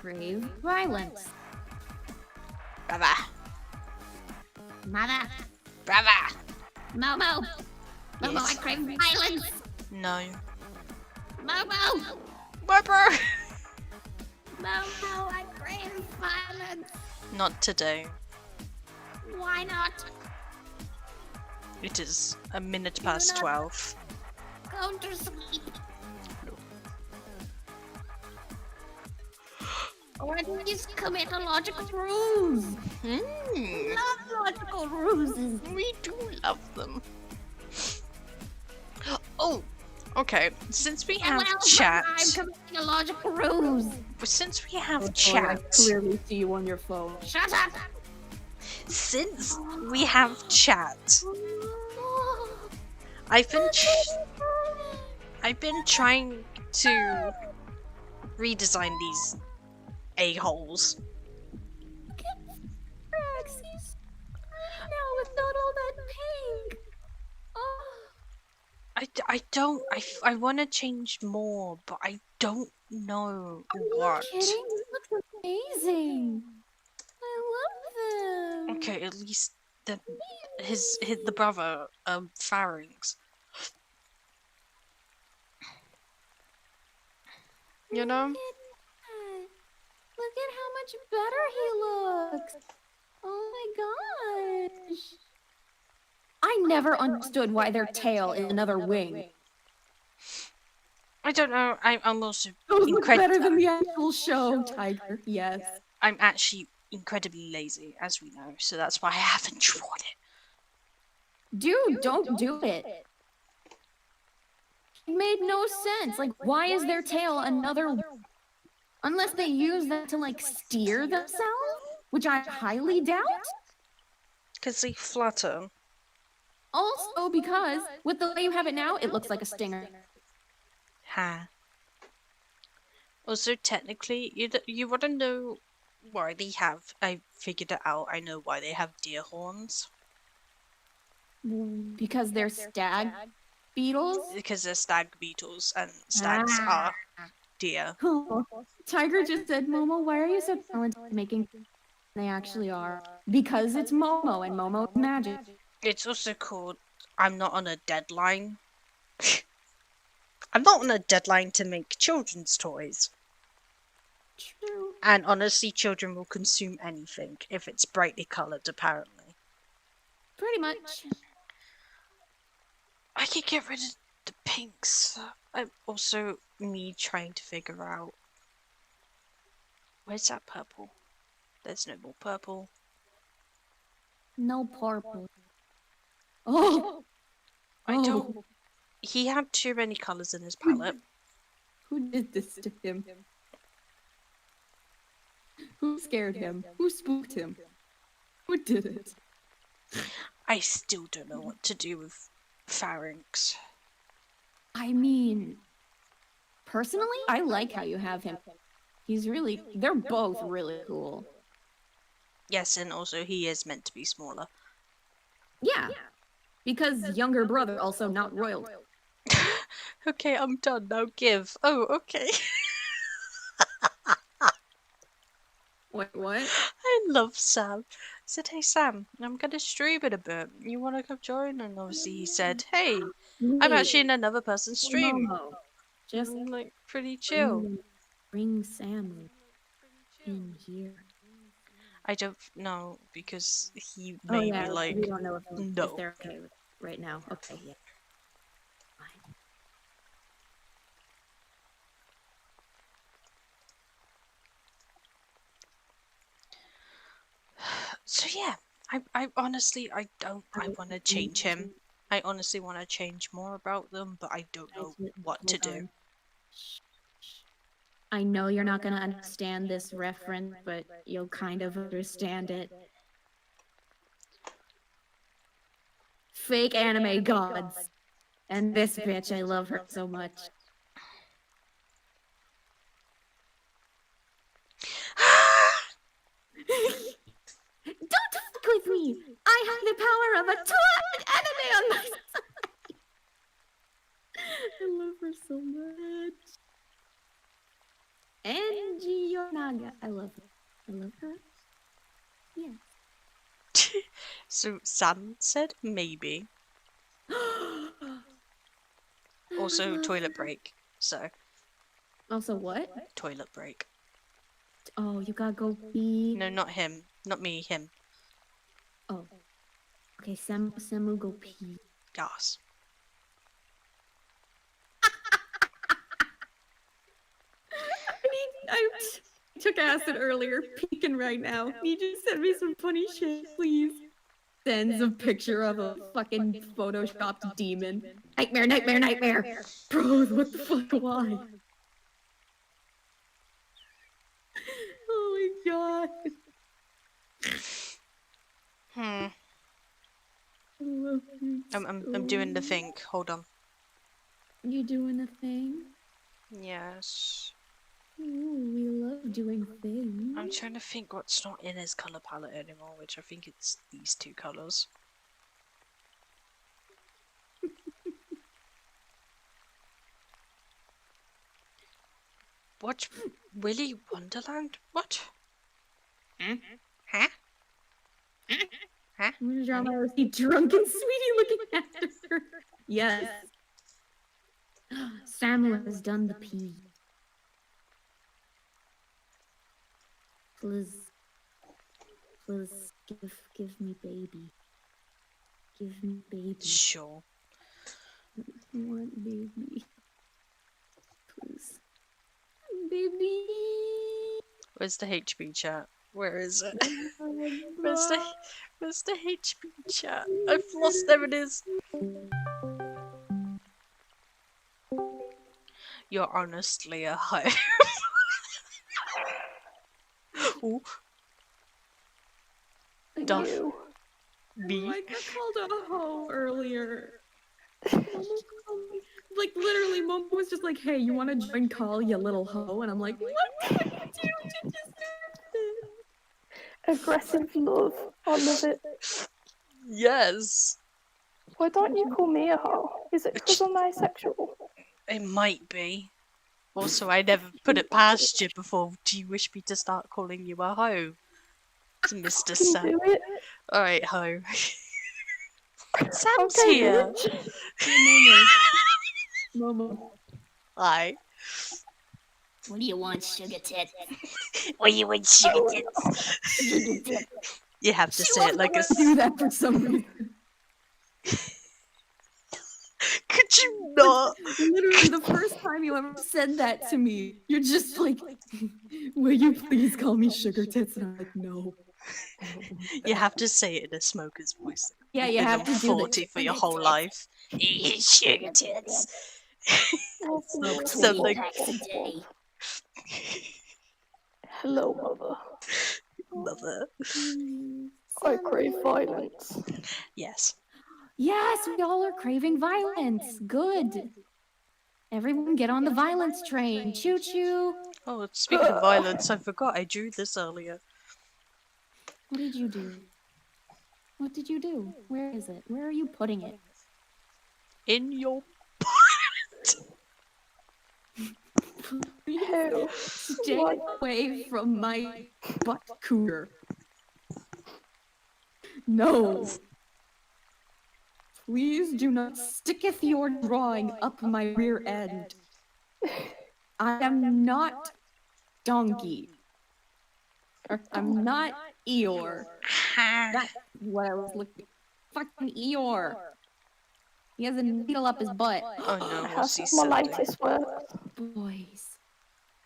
crave violence. Brother. Mother, Brother. Momo, Momo, Yes. I crave violence. No. Momo, Brother. Momo, I crave violence. Not today. Why not? It is a minute past 12. Go to sleep. Or at least commit a logical ruse. Love logical ruses. We do love them. Okay, since we have Well, chat, I'm committing a logical ruse. since we have I chat, clearly see you on your phone. Shut up. since we have chat, Oh, I've been look ch- at it. I've been trying to redesign these a-holes. Look at Rex. He's pretty now without all that pink. Oh, I want to change more, but I don't know are you what. kidding? This looks amazing. I love them. Okay, at least his the brother, Pharynx. You know? Look at that. Look at how much better he looks. Oh my gosh. I never understood why their tail is another wing. I don't know. I'm also Those look better than the actual show, Tiger. Yes. I'm actually incredibly lazy, as we know, so that's why I haven't drawn it. Dude, don't do it. It made no sense. Like, why is their tail another... Unless they use that to, like, steer themselves? Which I highly doubt. Because they flutter. Also because, with the way you have it now, it looks like a stinger. Ha. Also, technically, you want to know why they have... I figured it out. I know why they have deer horns. Because they're stag beetles? Because they're stag beetles, and stags are deer. Oh, Tiger just said, Momo, why are you so talented at making they actually are? Because it's Momo, and Momo's magic. It's also called I'm not on a deadline. I'm not on a deadline to make children's toys. True. And honestly, children will consume anything if it's brightly coloured, apparently. Pretty much. I could get rid of the pinks. Also, me trying to figure out... Where's that purple? There's no more purple. No purple. Oh! I don't... He had too many colours in his palette. Who did this to him? Who scared him? Who spooked him? Who did it? I still don't know what to do with Pharynx. I mean, personally, I like how you have him. He's really, they're both really cool. Yes, and also he is meant to be smaller. Yeah, because younger brother also not royal. Okay, I'm done now. Give. Oh, okay. Wait, what? I love Sam. I said, hey Sam, I'm gonna stream it a bit. You wanna come join? And obviously he said, hey, I'm actually in another person's stream. Momo, just I'm like pretty chill. bring Sam in here. I don't know because he Oh may yeah, be like, we don't know if no. they're okay with right now. Okay, yeah. Fine. So yeah, I honestly I want to change him. I honestly want to change more about them, but I don't know what to do. I know you're not gonna understand this reference, but you'll kind of understand it. Fake anime gods. And this bitch, I love her so much. Don't fuck with me! I have the power of a 200 anime on my side! I love her so much. Angie Yonaga. I love her. I love her. Yes. So Sam said maybe. Also toilet break. So Also what? toilet break. Oh, you gotta go pee. No, not him. Not me, him. Oh. Okay, Samu, go pee. Yes. I took acid earlier, peeking right now. Need you to send me some funny shit, please. sends a picture of a fucking photoshopped demon. Nightmare, nightmare, nightmare. Bros, what the fuck? Why? Oh my god. Hmm. I love you I'm doing the thing. Hold on. You doing a thing? Yes. Ooh, we love doing things. I'm trying to think what's not in his color palette anymore, which I think it's these two colors. What? Willy Wonderland? What? Huh? Huh? I'm gonna draw my receipt. Drunken sweetie looking at her. Yes. Samuel has done the pee. Please, please give me baby. Give me baby. Sure. I want baby. Please. Baby. Where's the HB chat? Where is it? Where's the HB chat? I've lost. There it is. You're honestly a hoe. Ooh. Duff. Me? I got called a hoe earlier. Like literally, Mom was just like, "Hey, you want to join call, you little hoe?" And I'm like, "What did you do to deserve this?" Aggressive love. I love it. Yes. Why don't you call me a hoe? Is it because I'm asexual? It might be. Also, I never put it past you before. Do you wish me to start calling you a hoe? It's Mr. Can Sam. do it. Alright, hoe. Sam's Okay, here. Momo. Hi. What do you want, sugar tit? What do you want, sugar tits? Sugar tit. You have to say it like a. Do that for some reason. Could you not? Literally, the first time you ever said that to me, you're just like, "Will you please call me sugar tits?" And I'm like, "No." You have to say it in a smoker's voice. Yeah, You've you been have on to do 40 for your whole life. Sugar tits. Smoke 20 Something. packs a day. Hello, mother. Mother. I crave violence. Yes. Yes, we all are craving violence. Good. Everyone get on the violence train. Choo choo. Oh, speaking of violence, I forgot I drew this earlier. What did you do? What did you do? Where is it? Where are you putting it? In your Ew. Stay What? away from my butt cooter. No. Please do not sticketh your drawing up my rear end. I am not donkey. Or I'm not Eeyore. That's what I was looking. Fucking Eeyore. He has a needle up his butt. Oh no, we'll How's see my something. latest work? Boys.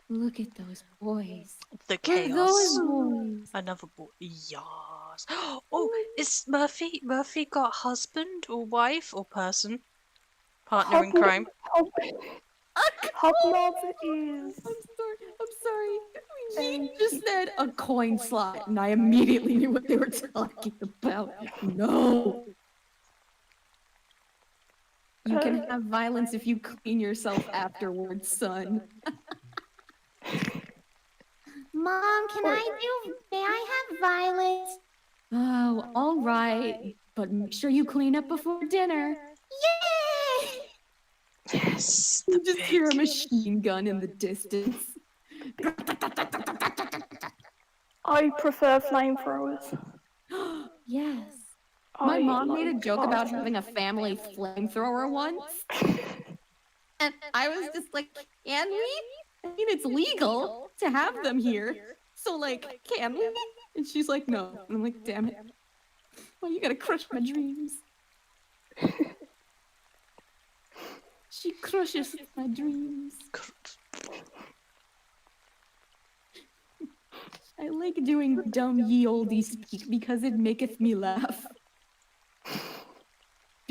Look at those boys. The Look at those chaos. boys. Another boy. Yes. Oh, is Murphy got husband or wife or person? Partner in crime. Hobnob is. I'm sorry. She just said a coin slot, and I immediately knew what they were talking about. No. You can have violence if you clean yourself afterwards, son. Mom, may I have violence? Oh, all right. But make sure you clean up before dinner. Yay! Yes. You just hear a machine gun in the distance. I prefer flamethrowers. Yes. My I mom made a like joke about arson. having a family flamethrower once. And I was just like, can we? I mean, it's legal to have them here. So, like, can we? And she's like, no. And I'm like, damn it. Why you gotta crush my dreams? She crushes my dreams. I like doing dumb ye olde speak because it maketh me laugh.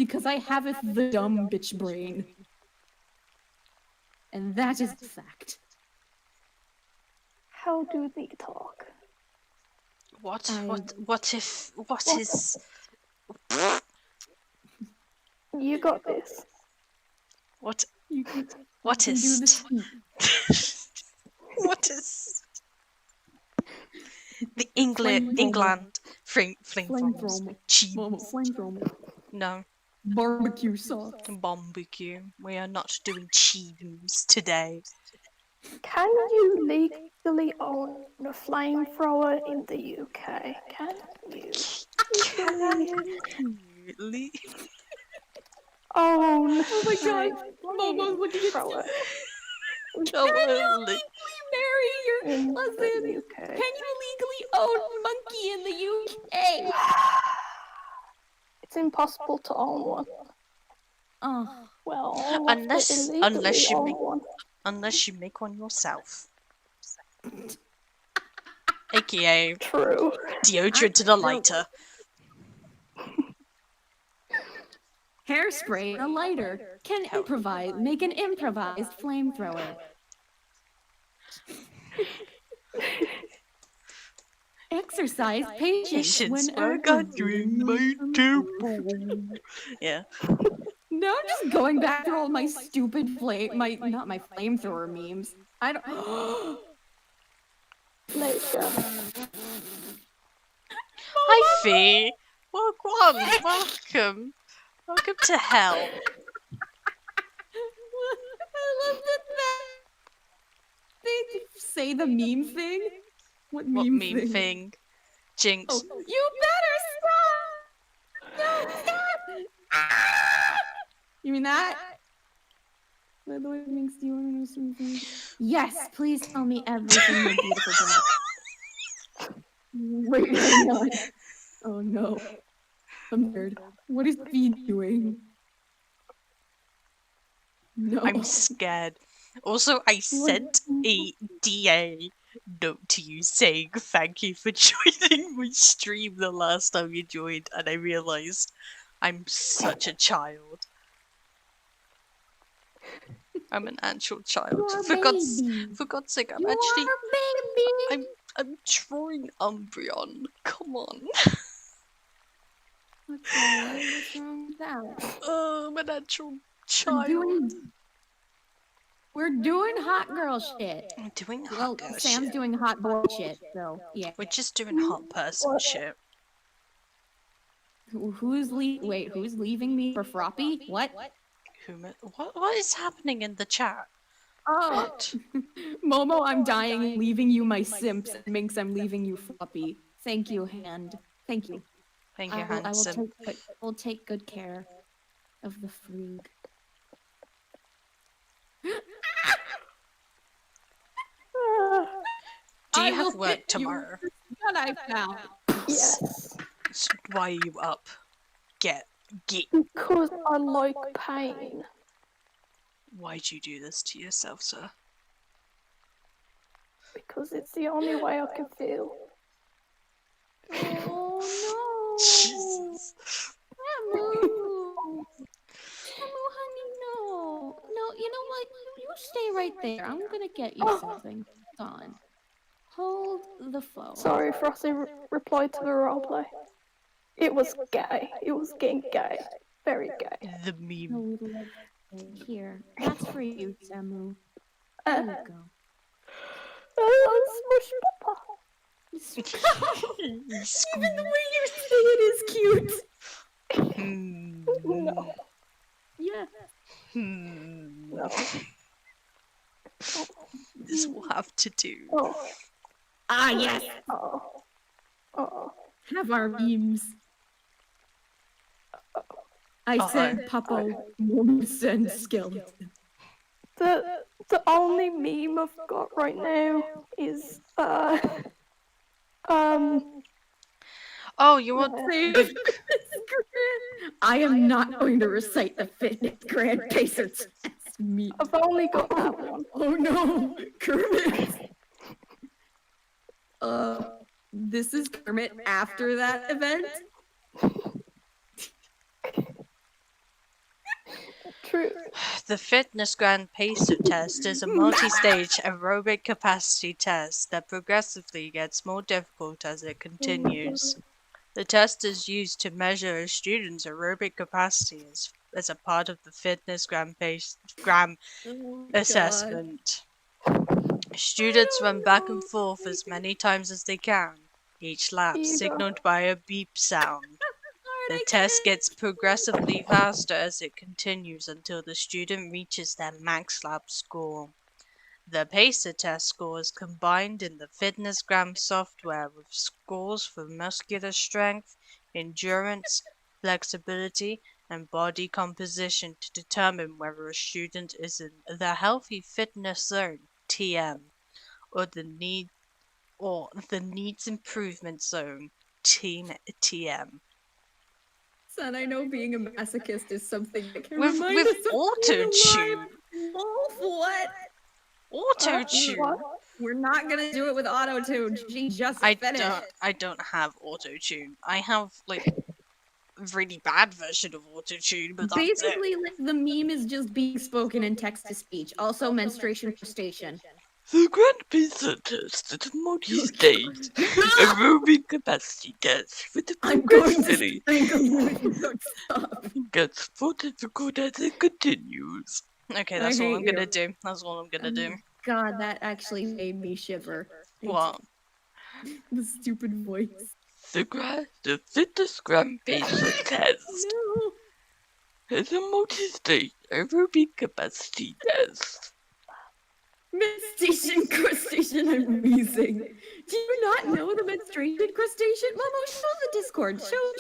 because I haveth the dumb bitch brain. And that is a fact. How do they talk? What is... You got this. What You can What do is... the speak. What is... The England flamethrowers. Flamethrower. Cheese. Flamethrower. No. Barbecue sauce. Barbecue. We are not doing cheese today. Can you legally own a flamethrower in the UK? Can you Really? own Oh my god, Momo's looking at flamethrower Come Can you on. legally marry your in cousin? the UK? Can you legally own monkey in the UK? It's impossible to own one. Oh, Well, you have Unless- to unless illegally you own make- one. Unless you make one yourself. AKA True. deodorant and a lighter. hairspray and a lighter. Can improvise. Make an improvised flamethrower. Exercise patience when gathering my temple. Yeah. No, I'm just going back through all my stupid not my flamethrower memes. I don't. Later. Hi, Fee. Welcome. Welcome to hell. I love that they say the meme thing. What What meme, meme thing? Jinx. Oh, you better stop! No, stop! Ah! You mean that? By the way, Jinx, do you want to know something? Yes, please tell me everything, my beautiful dog. Wait, hang on. Oh no. I'm scared. What is Fee doing? No. I'm scared. Also, I sent a DA note to you saying thank you for joining my stream the last time you joined, and I realized I'm such a child. I'm an actual child. You're a For God's sake, I'm You're actually a baby. I'm drawing Umbreon. Come on. What's wrong with that? I'm an actual child. We're doing hot girl shit. I'm doing hot Well, girl Sam's shit. doing hot boy shit, so yeah. We're just doing hot person shit. Who's leaving me for Froppy? What? What is happening in the chat? Oh, What? Momo, I'm dying, leaving you my simps, and Minx, I'm leaving you Floppy. Thank you, Hand. Thank you. Thank you, I handsome. will take good care of the Frug. Do you have work tomorrow? What I found. Yes. So why are you up? Get. Because I like pain. Why'd you do this to yourself, sir? Because it's the only way I can feel. Oh no! Jesus. Samu, honey, no. No, you know what? You stay right there. I'm gonna get you something. Hold on. Hold the phone. Sorry, Frosty replied to the roleplay. It was gay. It was getting gay. Very gay. The meme. Here, that's for you, Samu. There you go. Smush Papa. Even the way you say it is cute. No. Yeah. No. This will have to do. Oh. Ah, yes. Oh. Oh. Have our memes. I said Papa won't send skeleton. The only meme I've got right now is Oh, you want I am not going to recite the fitness grand pacer test meme. I've only got that one. Oh no, Kermit. This is Kermit after that event. True. The Fitness Grand Pacer test is a multi-stage aerobic capacity test that progressively gets more difficult as it continues. The test is used to measure a student's aerobic capacity as a part of the Fitness Grand Oh my God. assessment. Students run back and forth as many times as they can, each lap Eva. signaled by a beep sound. The I test can't. gets progressively faster as it continues until the student reaches their max lap score. The PACER test score is combined in the FitnessGram software with scores for muscular strength, endurance, flexibility, and body composition to determine whether a student is in the healthy fitness zone (TM) or the needs improvement zone (TM). Son, I know being a masochist is something that can With remind us of being auto-tune. alive. Wolf, what? Auto-tune. We're not gonna do it with auto-tune. She just finished. I don't have auto-tune. I have like really bad version of auto-tune, but that's it. Basically, like, the meme is just being spoken in text-to-speech. Also, menstruation crustacean. The Grand Pizza test is a multi-stage aerobic capacity test with the I'm going to progressively strangle you if you don't stop. gets more difficult as it continues. Okay, that's all I'm gonna do. That's all I'm gonna do. God, that actually made me shiver. What? The stupid voice. The Fitness Grand Pizza test No. is a multi-stage aerobic capacity test. Menstruation crustacean, I'm wheezing. Do you not know the menstruation crustacean? Momo, show the Discord. Show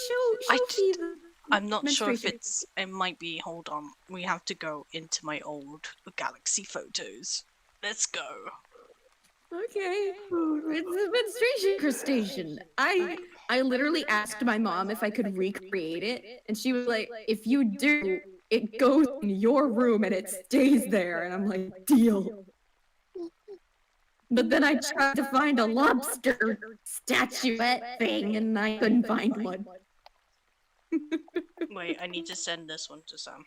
Fee the I'm not sure if menstruation. it might be, hold on. We have to go into my old Galaxy photos. Let's go. Okay. It's a menstruation crustacean. I literally asked my mom if I could recreate it, and she was like, if you do, it goes in your room and it stays there. And I'm like, deal. But then I tried to find a lobster statuette thing, and I couldn't find one. Wait, I need to send this one to Sam.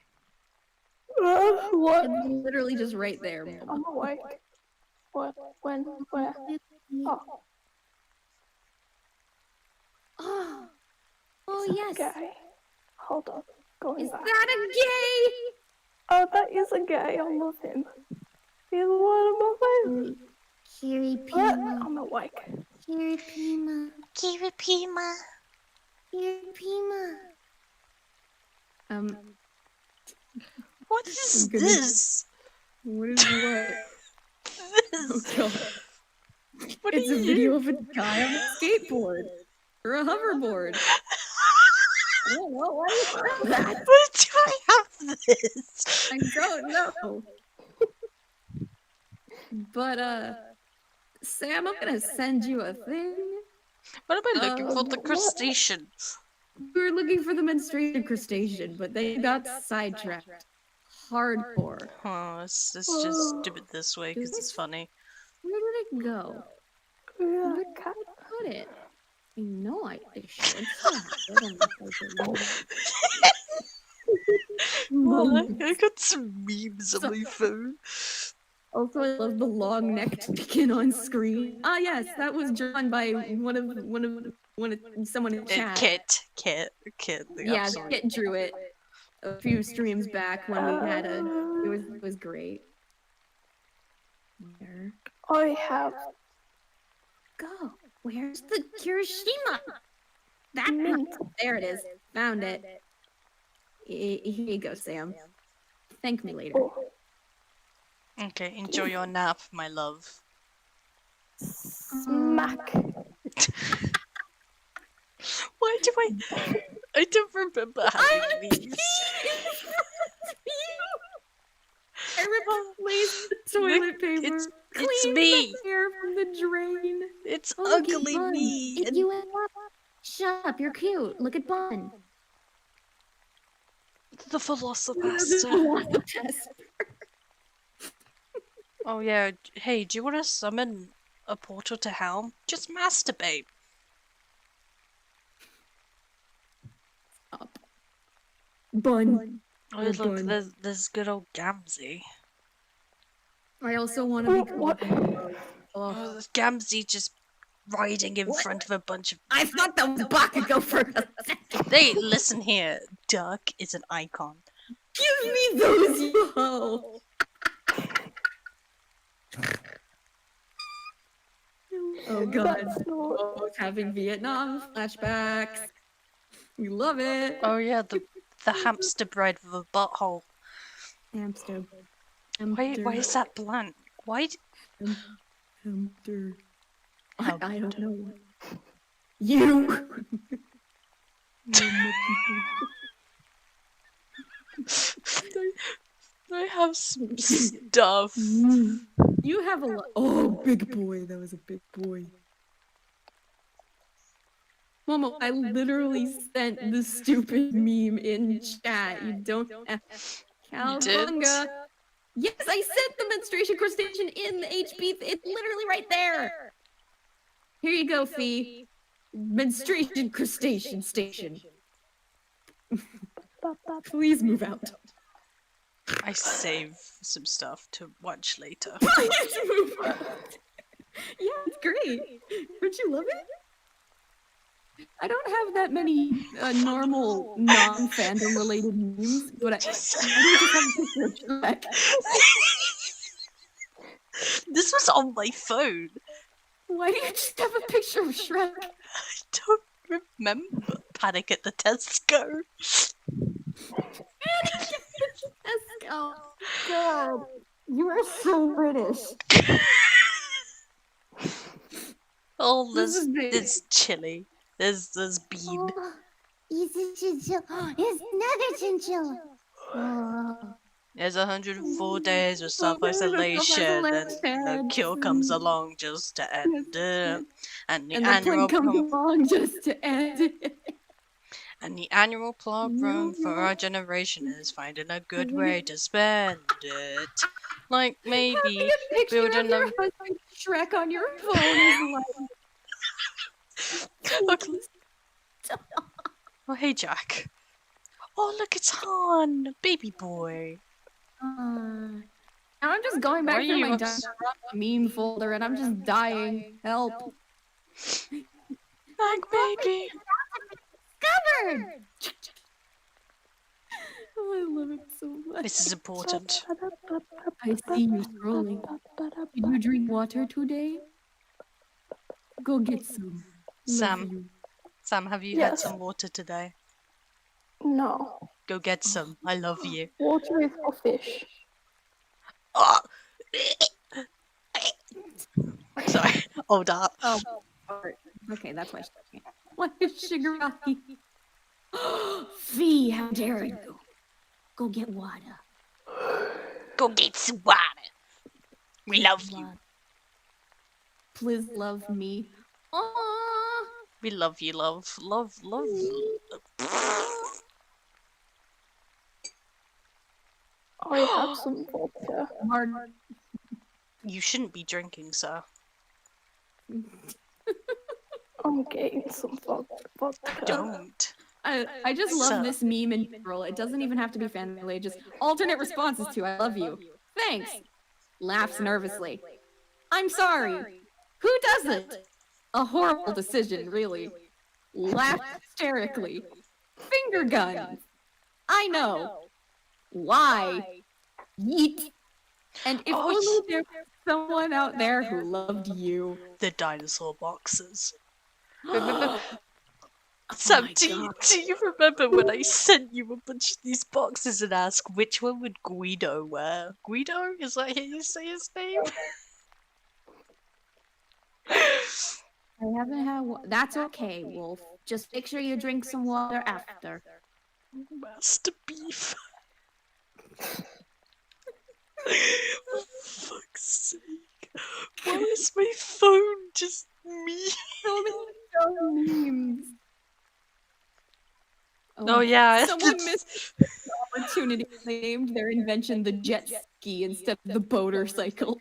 What? It's literally just right there. I'm awake. What? When? Where? Oh. Oh, Is yes. that gay? Hold on. Going Is back. that a gay? Oh, that is a gay. I love him. He's one of my favorites. Kiripima. I'm awake. Kiripima. Kiripima. Kiripima. What is I'm gonna- this? What is what? Oh This. god. What It's are a you? video of a guy on a skateboard. Or a hoverboard. I don't know, why do you have that? Why do I have this? I don't know. But Sam, I'm gonna send you a thing. What am I looking for? The What? crustacean. We were looking for the menstruation crustacean, but they got sidetracked. Hardcore. Oh, let's just do it this way because it's funny. Where did it go? Yeah, Where cat. did I put it? I know I should have it on the Well, phone. I got some memes on my phone. Also, I love the long necked chicken on screen. Ah, yes, that was drawn by someone in chat. Kit. Yeah, Absolutely. Kit drew it a few streams back when we had a. It was great. Where? I have Go. Where's the Kirishima? That mint. there it is. Found it. Here you go, Sam. Thank me later. Oh, Okay, enjoy your nap, my love. smack. Why do I don't remember having these. I replaced the toilet paper. It's Cleaned me. the hair from the drain. It's Oh, look at ugly Bun. me. If you shut up, you're cute. Look at Bun. The Velocipaster. Oh yeah, hey, do you want to summon a portal to hell? Just masturbate. Bun. Oh, You're look, done. there's good old Gamzee. I also want to be What? called. Oh, Oh, there's Gamzee just riding in What? front of a bunch of. I thought that was Bakugo for a second. Hey, listen here. Duck is an icon. Give me those, you hoe. Oh god, That's not. both having Vietnam flashbacks. We love it. Oh yeah, the hamster bread with a butthole. Hamster. Why is that blank? Why? Hamster. I Hamster. don't know. You. I have some stuff. You have a lot. Oh, big boy. That was a big boy. Momo, I literally sent the stupid meme in chat. You don't have You did? Cowabunga. Yes, I sent the menstruation crustacean in the HP. It's literally right there. Here you go, Fee. Menstruation crustacean station. Please move out. I save some stuff to watch later. Please move out. Yeah, it's great. Don't you love it? I don't have that many normal non-fandom related memes, but I do just have a picture of Shrek. This was on my phone. Why do you just have a picture of Shrek? I don't remember. Panic at the Tesco. Oh God, you are so British. Oh, This is there's chili. There's bean. Oh, it's a chinchilla. It's another chinchilla. Oh. There's 104 days of self-isolation, and the cure comes along just to end it. And the annual comes along just to end it. And the annual problem for our generation is finding a good way to spend it. Like maybe building a Shrek on your phone is like. Oh, hey Jack. Oh, look, it's Han, baby boy. Now I'm just going back through my meme folder and I'm just dying. Help. Like baby. Discovered. Oh, I love it so much. This is important. I see you scrolling. Did you drink water today? Go get some. Sam, have you had some water today? No. Go get some. I love you. Water is for fish. Oh. Sorry. Hold up. Oh, okay, that's why she's what is Shigaraki? Fee, how dare you? Go get water. Go get some water. We love you. Please love me. Aww. We love you, love. Love. I have some vodka. You shouldn't be drinking, sir. I'm getting some vodka. Don't. I just love this meme in general. It doesn't even have to be fan related. Just alternate responses to "I love you." Thanks. Laughs nervously. I'm sorry. Who doesn't? A horrible decision, really. Laughs hysterically. Finger guns. I know. Why? Yeet. And if only there was someone out there who loved you. The dinosaur boxes. Remember? Sam, do you remember when I sent you a bunch of these boxes and asked which one would Guido wear? Guido? Is that how you say his name? I haven't had That's okay, Wolf. Just make sure you drink some water after. Master Beef. For fuck's sake. Why is my phone just me? So many memes. Oh yeah. Someone missed the opportunity. They named their invention the jet ski instead of the motorcycle.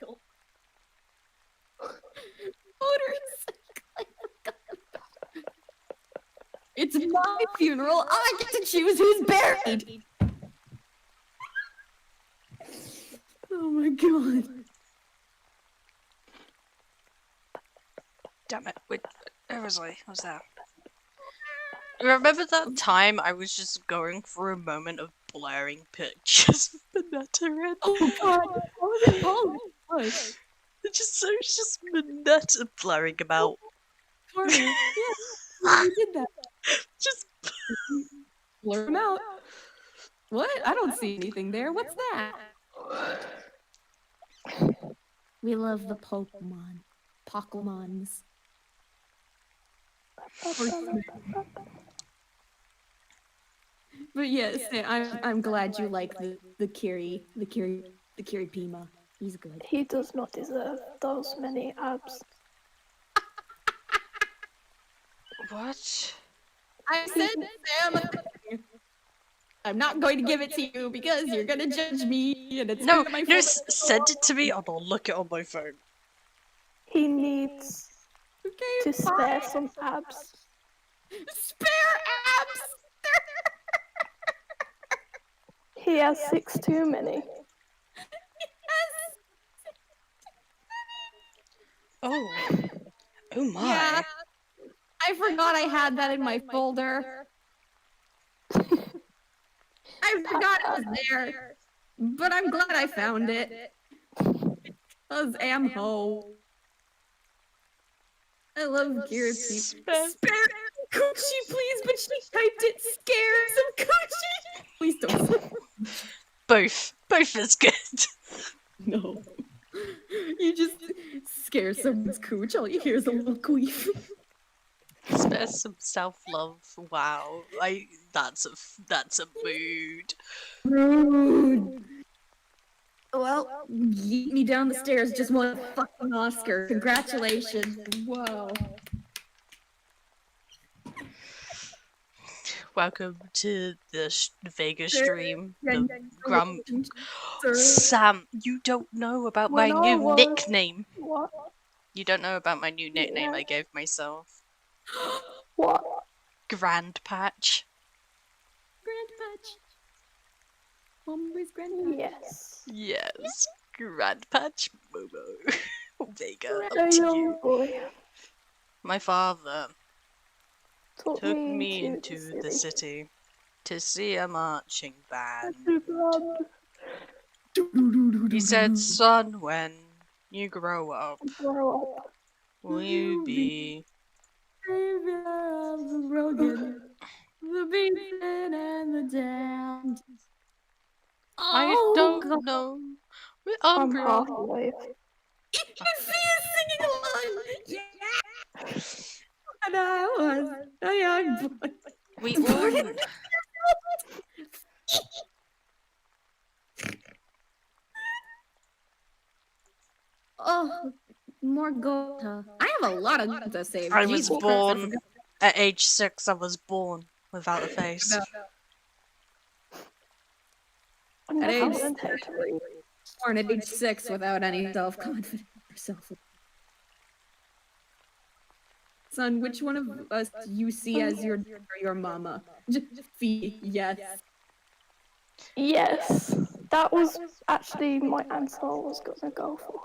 It's my funeral. I get to choose who's buried. Oh my god. Damn it. Wait, where was I? What was that? Remember that time I was just going through a moment of blurring pictures of Minetta in? Oh god. What was it called? What? It's just Minetta blurring about. Carter. Yeah. You did that. Just Blur them out. What? I don't see anything there. What's that? We love the Pokemon. Pokemons. But yes, I'm glad you like the Kiripima. He's good. He does not deserve those many abs. what? I said, Sam, I'm not going to give it to you because you're gonna judge me, and it's No, my no, fault. send it to me and I'll look it on my phone. He needs Okay, to spare some abs. spare abs. He has 6 too many. Oh. Oh my. Yeah, I forgot I had that in my folder. I forgot it was there, but I'm glad I found it. Cause amho. I love Kiripima. Spare coochie, please, but she typed it scare some coochie. Please don't say Both is good. no. You just scare someone's cooch, all you hear is a little queef. Spare some self-love. Wow. That's a mood. Rude. Well, yeet me down the stairs, just won a fucking Oscar. Congratulations. Whoa. Welcome to the Vegas Sir, stream. and- Sir. Sam, you don't know about my When I new was- nickname. What? You don't know about my new nickname Yeah. I gave myself. What? Grand Patch. Grand Patch. Always Grand Patch. Yes. Yes. Grand Patch Momo. Vega, A up to young you. boy My father took took me me into into the city to see a marching band. He said, son, when you grow up, Grow up. will you be Savior of the broken, the beaten and the damned. I Oh, don't God. know. With I'm Umbra. halfway. You see us singing along. Yeah. And I was a young boy. We all. Oh, more Gota. I have a lot of Gota saved. I was Jesus Christ, I born forgot at age 6. I was born without a face. about I never age learned how to read. born at age 6 without any self-confidence. Son, which one of us do you see as your mama? Just Fee, yes. Yes. That was actually my answer I was gonna go for.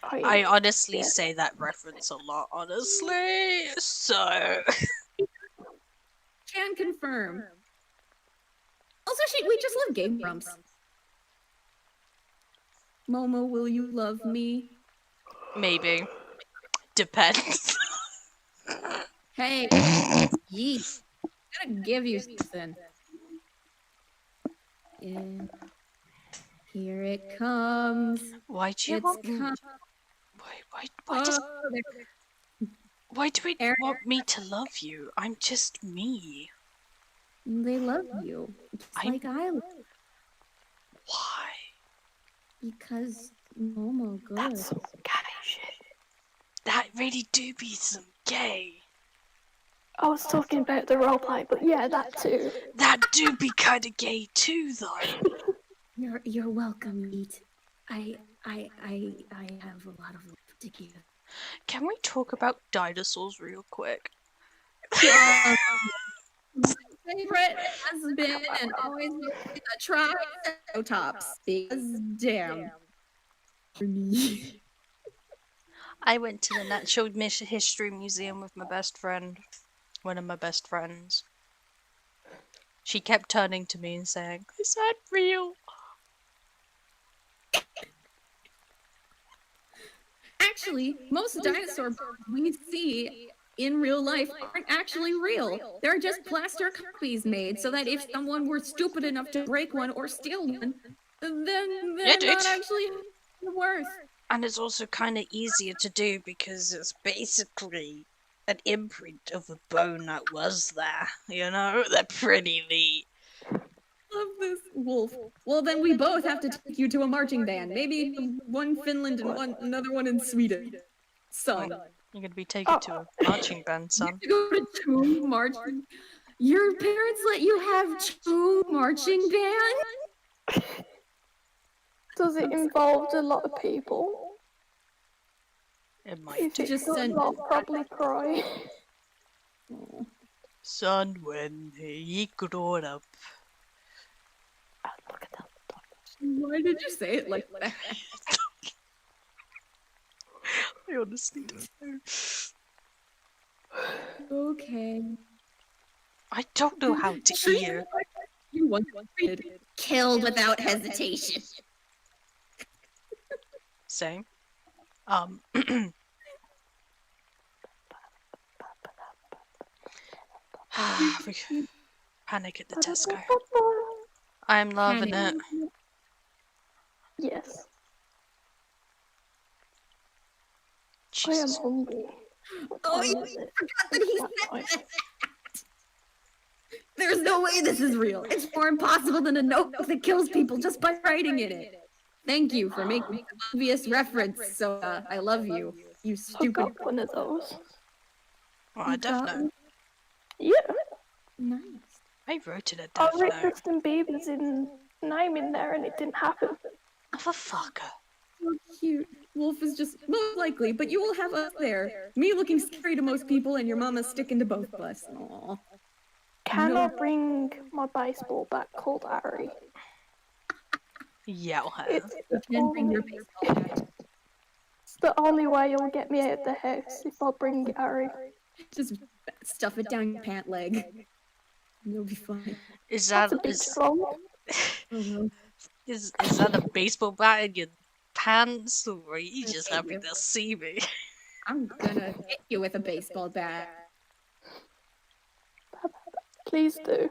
I honestly yeah. say that reference a lot, honestly. So. Can confirm. Also, we just love Game Grumps. Momo, will you love me? Maybe. Depends. Hey, yeet. I'm gonna give you something. Yeah. Here it comes. Why do you It's want me? come. Why do we want me to love you? I'm just me. They love you. Just like I love you. Why? Because Momo good. That's some gay shit. That really do be some gay. I was talking about the roleplay, but yeah, that too. That do be kind of gay too, though. You're welcome, Yeet. I have a lot of love to give. Can we talk about dinosaurs real quick? favorite has been and always will be the Triceratops. Because damn. I went to the Natural History Museum with my best friend. One of my best friends. She kept turning to me and saying, "Is that real?" Actually, most dinosaur bones we see in real life aren't actually real. They're just plaster copies made so that if someone were stupid enough to break one or steal one, then they're not actually worth. And it's also kind of easier to do because it's basically an imprint of a bone that was there. You know, they're pretty neat. Love this, Wolf. Well, then we both have to take you to a marching band. Maybe one Finland and another one in Sweden. Son. You're gonna be taken to a marching band, son. You go to two marching. Your parents let you have two marching bands? Does it involve a lot of people? It might. If it does, I'll probably cry. Son, when he grown up. Look at that. Why did you say it like that? I honestly don't know. Okay. I don't know how to hear. You once treated. Killed without hesitation. Same. Panic at the Tesco. I'm loving it. Yes. Jesus. I am hungry. Oh, you forgot that he said that. There's no way this is real. It's more impossible than a notebook that kills people just by writing in it. Thank you for making an obvious reference, so I love you. You I stupid. got one of those. Well, I definitely. Yeah. Nice. I wrote it a I death wrote note. Justin Bieber's name in there and it didn't happen. Motherfucker. So cute. Wolf is just most likely, but you will have us there. Me looking scary to most people, and your mama sticking to both of us. Aww. Can I bring my baseball bat called Ari? Yeah, I'll have. It's the only way you'll get me out of the house if I bring Ari. Just stuff it down your pant leg. It'll be fine. Is that That's a bit strong. is that a baseball bat in your pants, or are you just happy to see me? I'm gonna hit you with a baseball bat. Please do.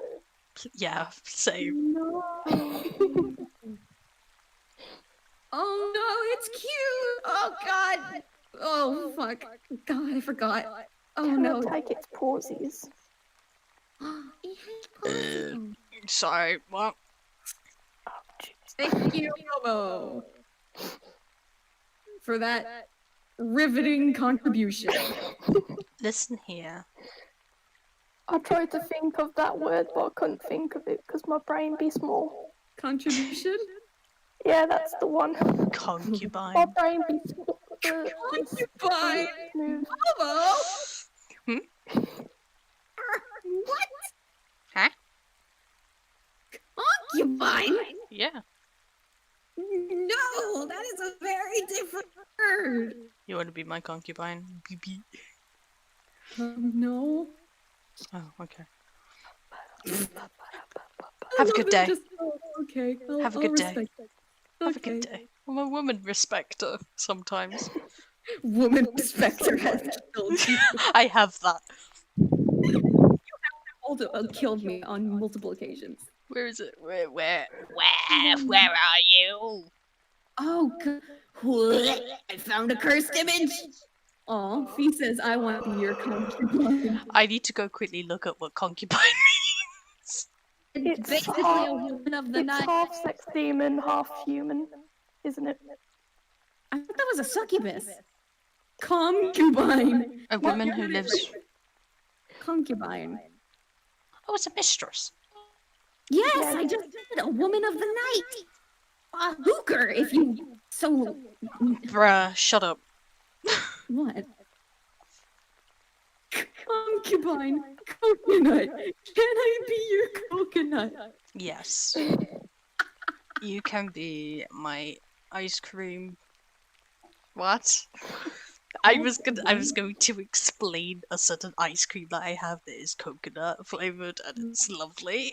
Yeah, same. No. Oh no, it's cute! Oh god! Oh fuck. God, I forgot. Oh Can no. I take its pauses? It has paws. Sorry, what? Thank you, Momo, for that riveting contribution. Listen here. I tried to think of that word, but I couldn't think of it because my brain be small. Contribution? Yeah, that's the one. My Concubine. brain be small. Concubine! Move. Momo! Hmm? What? Huh? Concubine? Yeah. No, that is a very different word. You want to be my concubine? BB. No. Oh, okay. Have a good day. Okay. Have a good day. respect that. Have a good day. I'm a woman respecter sometimes. Woman respecter has killed you. I have that. Killed me on multiple occasions. Where is it? Where are you? Oh, I found a cursed image. oh, Fee says I want to be your concubine. I need to go quickly look at what concubine means. It's basically half- a woman of the It's night. half sex demon, half human, isn't it? I thought that was a succubus. Concubine. A woman who lives. Concubine. Oh, it's a mistress. Yes, I just said a woman of the night. A hooker, if you so. Bruh, shut up. What? Concubine. Coconut. Can I be your coconut? Yes. You can be my ice cream. What? I was going to explain a certain ice cream that I have that is coconut flavored and it's lovely.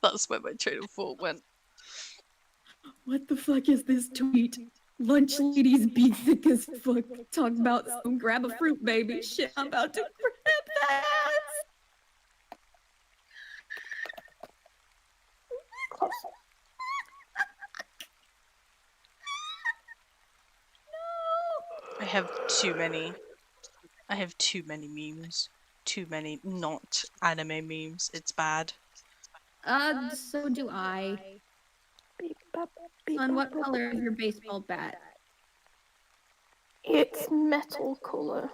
That's where my train of thought went. What the fuck is this tweet? Lunch ladies be thick as fuck. Talk about some grab a fruit, baby. Shit, I'm about to grab that. Close. I have too many. I have too many memes. Too many not anime memes. It's bad. So do I. Beep, bop, beep, On bop, what bop, color bop. is your baseball bat? It's metal color.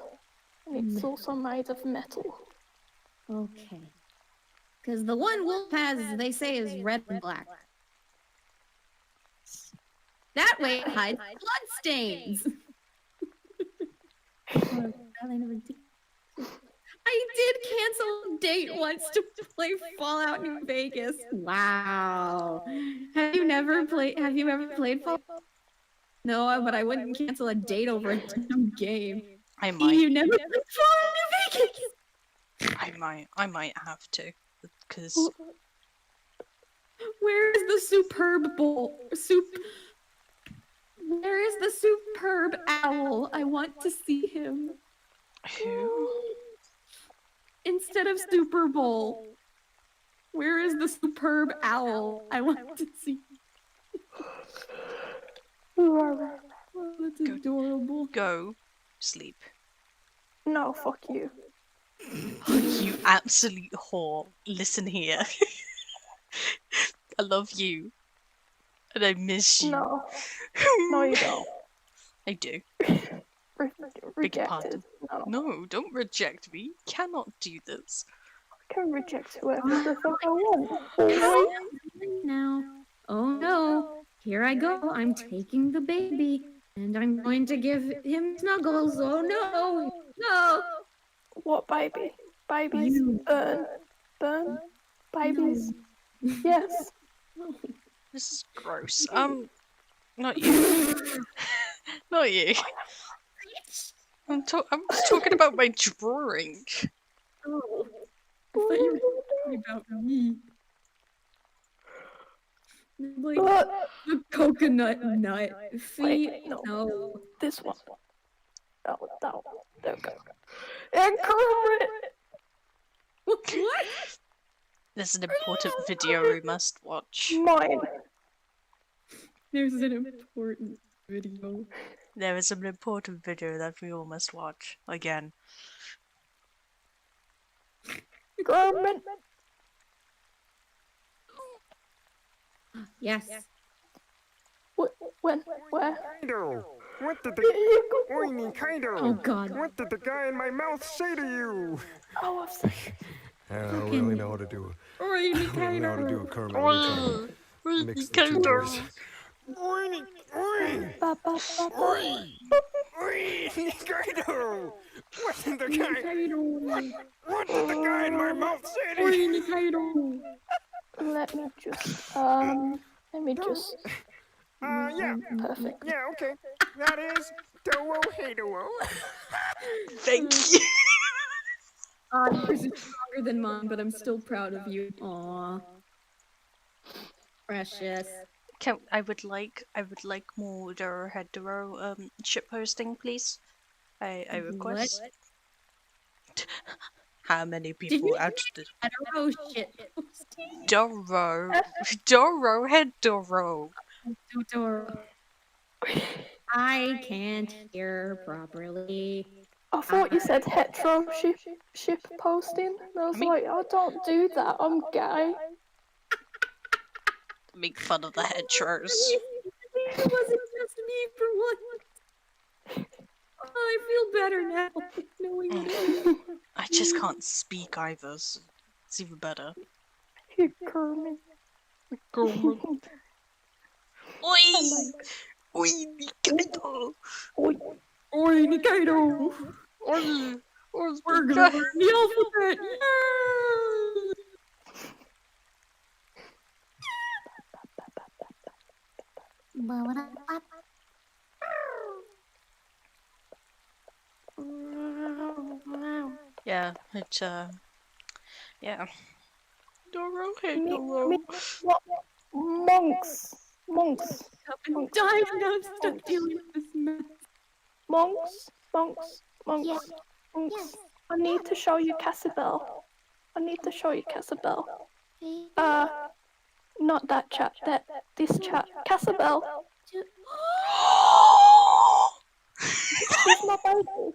And it's also made of metal. Okay. Because the one Wolf has, they say, is red and black. That way it hides blood stains. I did cancel a date once to play Fallout New Vegas. Wow. Have you ever played Fallout? No, but I wouldn't cancel a date over a damn game. I might. You never played Fallout New Vegas? I might have to. Because Where is the superb bowl? Where is the superb owl? I want to see him. who? Instead of Super Bowl. Where is the superb owl? I want to see. Oh, that's adorable. Go sleep. No, fuck you. You absolute whore. Listen here. I love you. And I miss you. No. No, you don't. I do. Rejected. No. No, don't reject me. You cannot do this. I can reject whoever the fuck I want. Now. Oh no. Here I go. I'm taking the baby. And I'm going to give him snuggles. Oh no. No. What baby? Babies burn. Burn? Babies? Yes. This is gross. Not you. Not you. I'm just talking about my drawing. Oh. I thought you were talking about me. Like the coconut nut. Feet. No. This one. Oh, that one. There we go. And Kermit! What? There's an important video we must watch. Mine. There's an important video. There is an important video that we all must watch. Again. Kermit! Yes. When? Where? Kaido! What did the Oiny Kaido? Oh god. What did the guy in my mouth say to you? Oh, I've seen. I don't really know how to do it. Oiny I don't really know how to do a Kermit. Oh, Mix the two voices. Oiny! Oiny! Ba, ba, ba, ba. Oiny Kaido! What did the guy... What did the guy in my mouth say to you? Let me just, Yeah. Perfect. Yeah, okay. That is Dowo Heido. thank you. Yours is stronger than mine, but I'm still proud of you. Aww. Precious. I would like more Doro Hetero ship posting, please. I request. How many people out the Hetero shit. Doro Hetero. Doro. I can't hear properly. I thought you said hetero ship posting. And I was like, I don't do that. I'm gay. Make fun of the heteros. It wasn't just me for once. Oh, I feel better now. Knowing it. I just can't speak either, so it's even better. You Kermit. Oi! Oi, Nikaido! Oi. Oi, Nikaido! Oi! We're gonna learn the alphabet. Yeah, it's yeah. Doro, hey Me, Doro. me, what? Monks. Monks. I'm dying now. I'm stuck dealing with this mess. Monks. Monks. Monks. Yes. Monks. Yes. I need to show you Casabel. I need to show you Casabel. Not that chat. This chat. Casabel. She's my baby.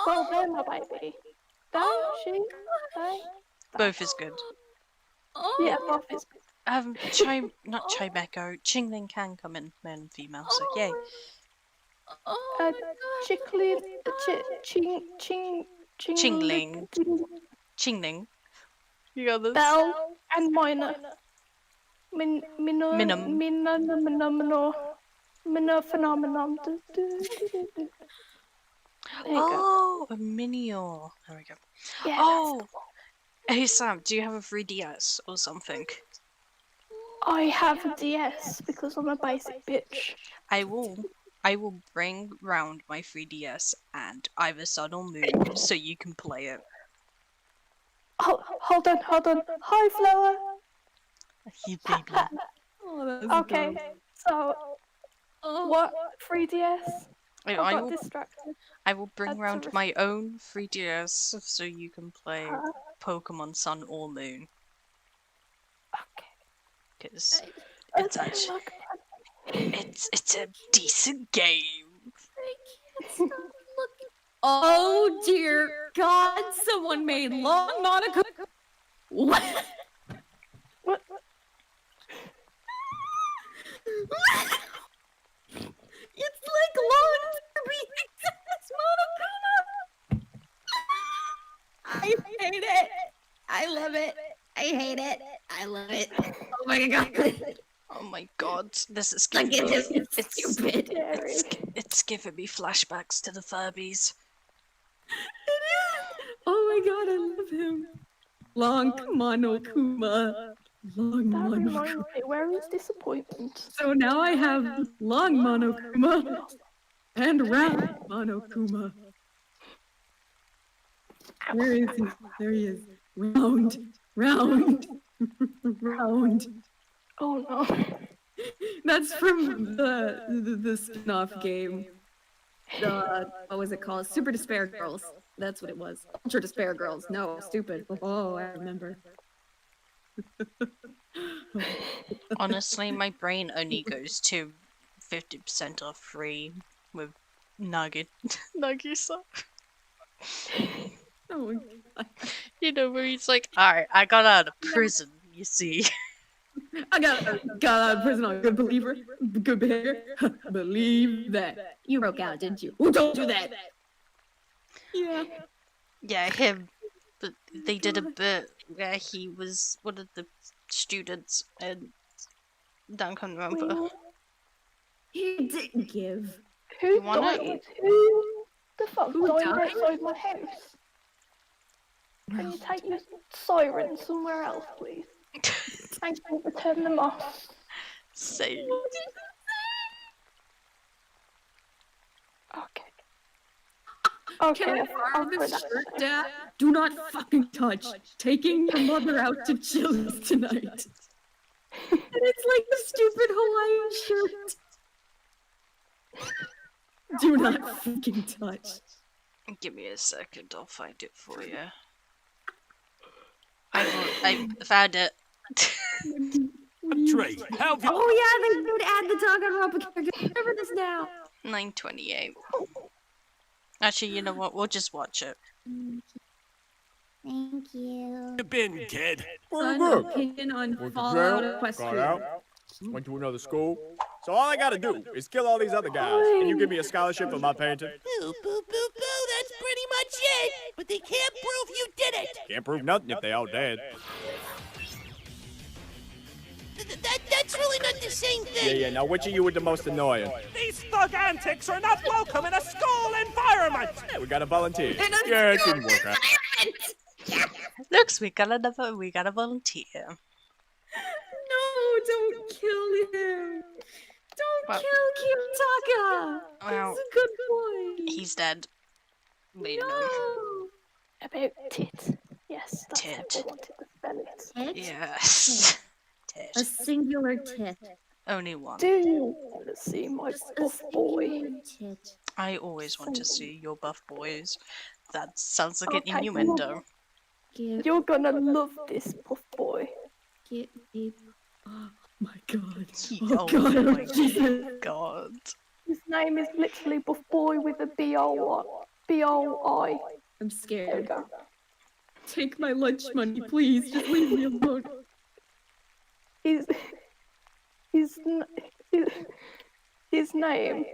Well, they're my baby. She. They. Both is good. Yeah, both is. Not Chimeco. Chingling can come in male and female, so yay. Chicklin. Chingling. Chingling. You got this. Bell and Minor. Minum. Phenomenon. There you go. Oh, a Minior. There we go. Yeah, Oh, hey Sam, do you have a 3DS or something? I have a DS because I'm a basic bitch. I will bring round my 3DS and either Sun or Moon so you can play it. Oh, hold on. Hi, Flower. You baby. Okay, so what 3DS? I got distracted. I will bring That's round a my own 3DS so you can play Pokemon Sun or Moon. Okay. Because it's actually it's a decent game. I can't stop looking. Oh dear God! Someone made Long Monica. What? What? It's like Long Kirby except Monokuma. I hate it. I love it. I hate it. I love it. Oh my God. Oh my God, this is Look giving at this. me It's stupid. it's giving me flashbacks to the Furbies. It is. Oh my God, I love him. Long Monokuma. Long That reminds Monokuma. me, where is disappointment? So now I have Long Monokuma and Round Monokuma. Where is he? There he is. Round. Oh no. That's from the spin-off game. What was it called? Super Despair Girls. That's what it was. Ultra Despair Girls. No, stupid. Oh, I remember. Honestly, my brain only goes to 50% off free with Nagisa. Oh my God. You know where he's like, alright, I got out of prison, you see. I got out of prison on good believer, good behavior. Believe that. You broke out, didn't you? Who told you that? Yeah. Yeah, him. But they did a bit where he was one of the students and don't come remember. He didn't give. Who wanna- died? Who the fuck Who died died? outside my house? Can you take your siren somewhere else, please? Thank you for turning them off. Say. Okay. Okay, Can I borrow this shirt, Dad? Do not fucking touch. Taking your mother out to Chili's tonight. And it's like the stupid Hawaiian shirt. Do not fucking touch. Give me a second, I'll find it for you. I found it. Trey, how have you... Oh yeah, they did add the Danganronpa character. Remember this now. 9:28. Actually, you know what? We'll just watch it. Thank you. You been, kid? Son, opinion on Went to Fallout jail, got Equestria. out, went to another school. So all I gotta do is kill all these other guys, and you give me a scholarship for my painting. Boo, boo, boo, boo, that's pretty much it. But they can't prove you did it. Can't prove nothing if they all dead. That's really not said the same thing. Yeah, now which of you were the most annoying? These thug antics are not welcome in a school environment! Yeah, we got a volunteer. Yeah, it didn't work out. Looks, we got a volunteer. No, don't kill him. Don't Well- kill Kiyotaka. Well, He's a good boy. He's dead. Wait a minute. No. About tit. Yes, that's Tit. how I wanted to spell it. Tit? Yes. A Tit. singular tit. Only one. Do you want to see my Just a buff boy? singular tit. I always want to see your buff boys. That sounds like an Okay, innuendo. Give, You're gonna love this buff boy. give me. Oh my god. Oh, God. my Jesus. god. His name is literally buff boy with a B-O-I. I'm There we scared. go. Take my lunch money, please. Just leave me alone. His name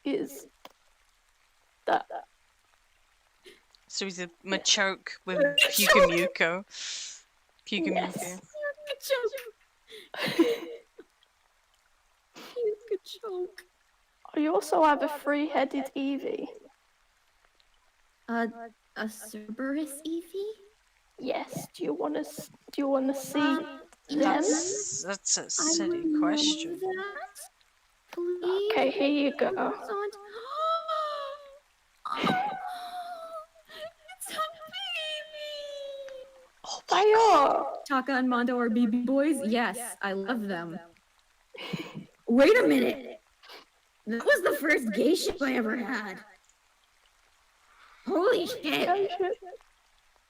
is that. So he's a Machoke with Pukamuko. Pukamuko. Yes. Good joke. I also have a three-headed Eevee. A Cerberus Eevee? Yes. Do you wanna see them? That's a I silly would question. love that. Please. Okay, here you go. Don't- It's a baby. Oh They are. Taka and Mondo are BB boys? Yes, I love them. Wait a minute. That was the first gay ship I ever had. Holy shit.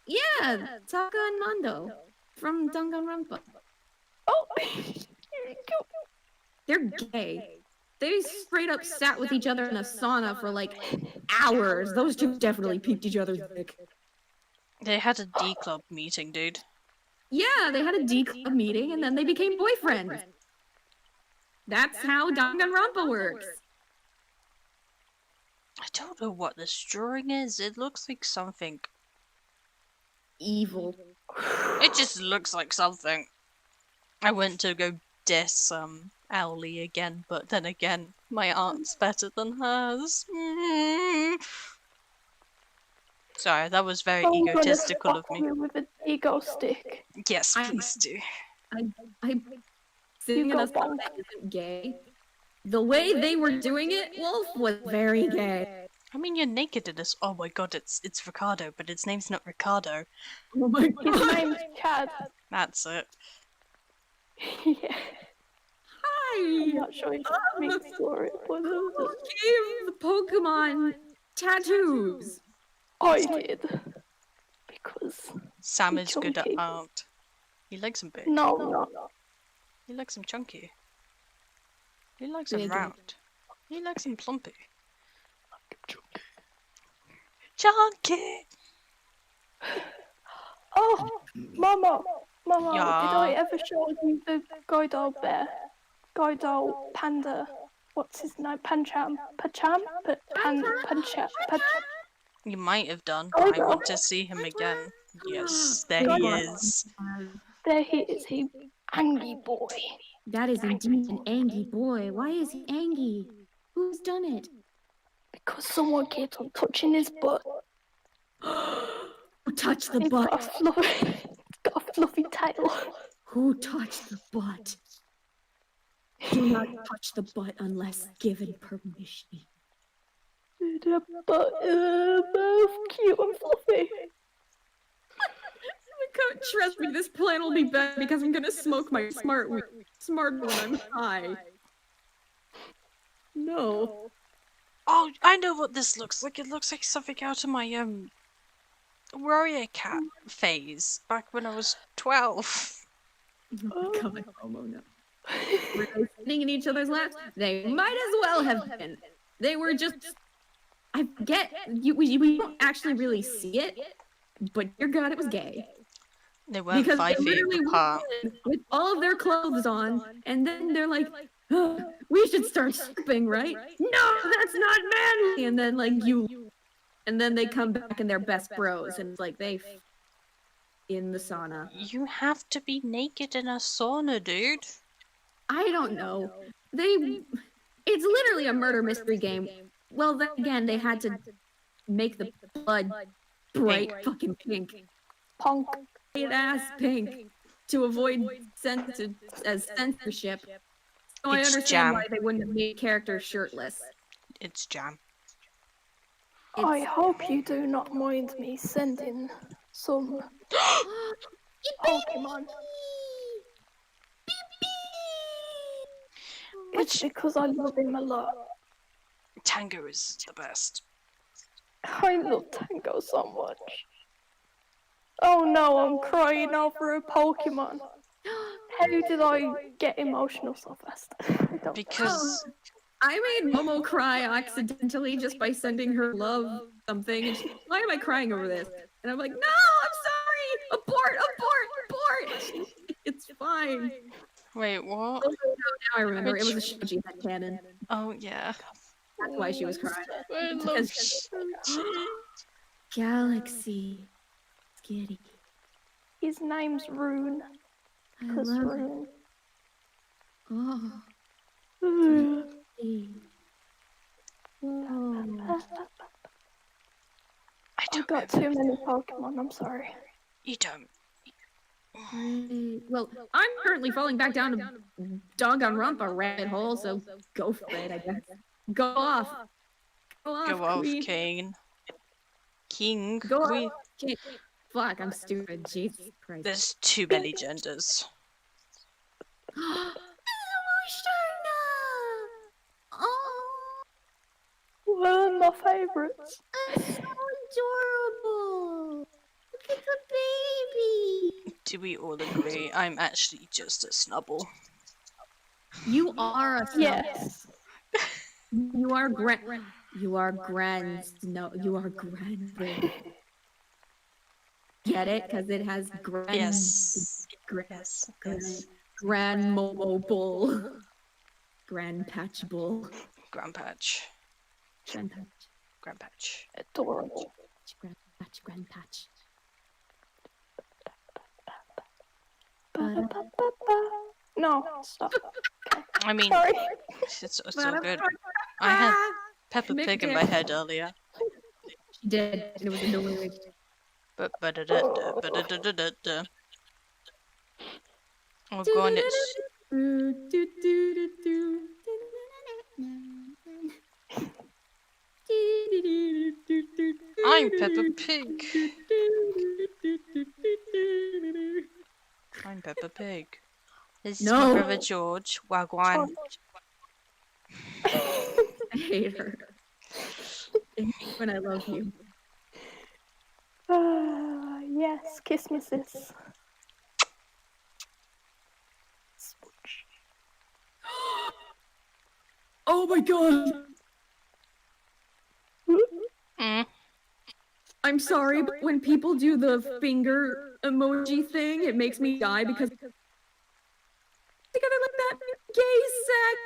Yeah, Taka and Mondo from Danganronpa. Oh, They're gay. They straight up sat with each other in a sauna for like hours. Those two definitely peeked each other's dick. They had a D club meeting, dude. Yeah, they had a D club meeting and then they became boyfriends. That's how Danganronpa works. I don't know what this drawing is. It looks like something. Evil. It just looks like something. I went to go diss Owly again, but then again, my art's better than hers. Sorry, that was very I'm gonna egotistical of fuck me. you with an ego stick. Yes, please do. I sitting in go a song that isn't gay. The way they were doing it, Wolf, was very gay. I mean, you're naked in this. Oh my god, it's Ricardo, but its name's not Ricardo. Oh my His god. name's Chad. That's it. Yeah, I'm Hi! not sure if we saw it, but Give the Pokemon tattoos. I did. Because Sam is good at chunky. art. He likes them big. no. He likes them chunky. He likes them Big. round. He likes them plumpy. Chunky! Oh, Mama, did I Yeah. ever show you the Guido bear? Guido panda. What's his name? Pancham? Pancham? You might have done. I Guido. want to see him again. Yes, there he is. There he is, he angry boy. That is indeed an angry boy. Why is he angry? Who's done it? Because someone keeps on touching his butt. Who touched the He's butt? got a fluffy tail. Who touched the butt? Do not touch the butt unless given permission. The butt both cute and fluffy. Trust me, this plan will be better because I'm gonna smoke my smart when I'm high. No. Oh, I know what this looks like. It looks like something out of my warrior cat phase back when I was 12. Oh my god, Momo, no. Were they sitting in each other's laps? They might as well have been. They were just. I get we don't actually really see it, but dear God, it was gay. They weren't Because 5 they feet literally apart. went with all of their clothes on, and then they're like, oh, "We should start stripping, right?" No, that's not manly. And then and then they come back and they're best bros, and it's like in the sauna. You have to be naked in a sauna, dude. I don't know. It's literally a murder mystery game. Well, then again, they had to make the blood bright fucking pink. Punk. Bright ass pink. To avoid censorship. So I It's understand jam. why they wouldn't have made characters shirtless. It's jam. I hope you do not mind me sending some Pokemon. It's because I love him a lot. Tango is the best. I love Tango so much. Oh no, I'm crying over a Pokemon. How did I get emotional so fast? I don't Because I made Momo cry accidentally just by sending her love something. And she's like, why am I crying over this? And I'm like, no, I'm sorry. Abort. It's fine. Wait, what? Oh, now I remember. It was a Shoji headcanon. Oh yeah. That's why she was crying. I love Shoji. Galaxy. Skitty. His name's Rune. I Cause love Rune. Oh. I've got too many Pokemon, I'm sorry. You don't. Well, I'm currently falling back down to Danganronpa rabbit hole, so go for it, I guess. Go off. Go off, Queen. King. Go Queen. off. King. Fuck, I'm stupid. Jesus Christ. There's too many genders. One of my favorites. So adorable. Look at the baby. Do we all agree? I'm actually just a snubble. You are a snubble. Yes. You are grand. You are grand. No, you are grand. Get it? Because it has grand. Yes. Yes. Yes. Grand Momo Bull. Grand Patch Bull. Grand Patch. Grand Patch. Grand Patch. Adorable. Grand Patch. Grand Patch. No, stop. I mean, Sorry. it's all good. I had Peppa Pig in my head earlier. She did. It was annoying. But oh god, it's I'm Peppa Pig. I'm Peppa Pig. This is my brother George. Wagwan. I hate her. I hate when I love you. Yes, kiss me, sis. Oh my god! I'm sorry, but when people do the finger emoji thing, it makes me die because together like that gay sex.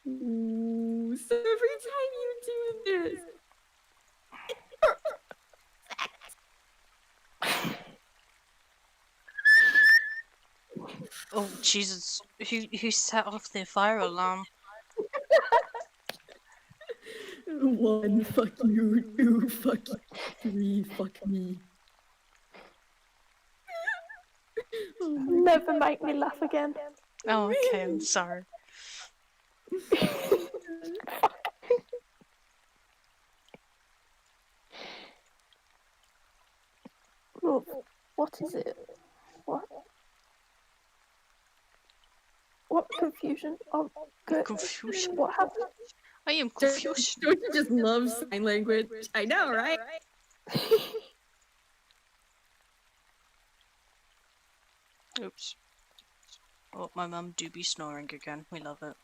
Ooh, so every time you do this. Oh Jesus! Who set off the fire alarm? 1, fuck you. 2, fuck you. 3, fuck me. Never make me laugh again. Oh, okay. I'm sorry. Look, what is it? What? What confusion? Oh, good. Confusion. What happened? I am confused. Don't you just love sign language? I know, right? Oops. Oh, my mum do be snoring again. We love it.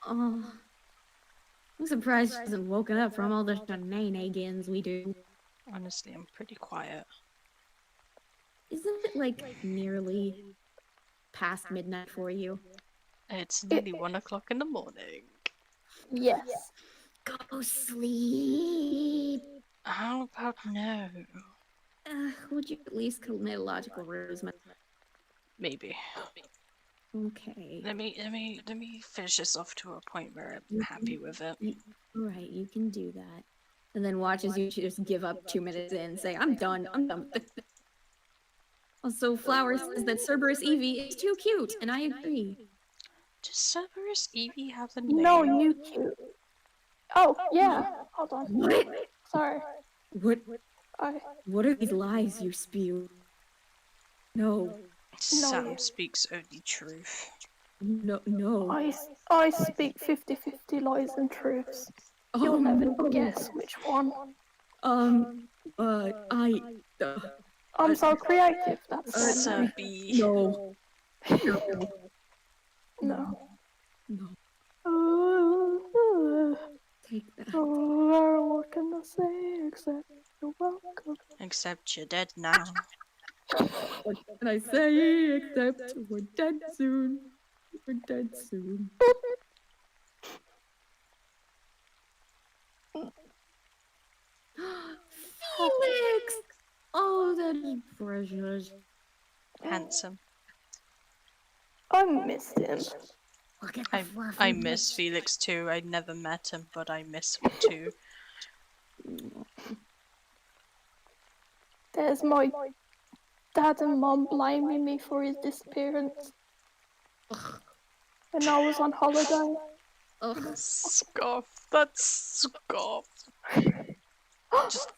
Oh, I'm surprised she hasn't woken up from all the shenanigans we do. Honestly, I'm pretty quiet. Isn't it like nearly past midnight for you? It's nearly 1 o'clock in the morning. Yes. Go sleep. How about no? Would you at least commit a logical reason? Maybe. Okay. Let me finish this off to a point where I'm happy with it. Right, you can do that. And then watch as you just give up 2 minutes in and say, I'm done with this. Also, Flower says that Cerberus Eevee is too cute, and I agree. Does Cerberus Eevee have a name? No, you cute. Oh, yeah. Hold on. What? Sorry. What are these lies you spew? No. Sam speaks only truth. No. I speak 50-50 lies and truths. You'll never guess which one. I'm so creative, that's Subby. No. No. Take that. Oh, what can I say except you're welcome? Except you're dead now. What can I say except we're dead soon? We're dead soon. Felix! Oh, that is precious. Handsome. I missed him. Look at the I miss Felix too. I never met him, but I miss him too. There's my dad and mom blaming me for his disappearance. When I was on holiday. Scoff. That's scoff.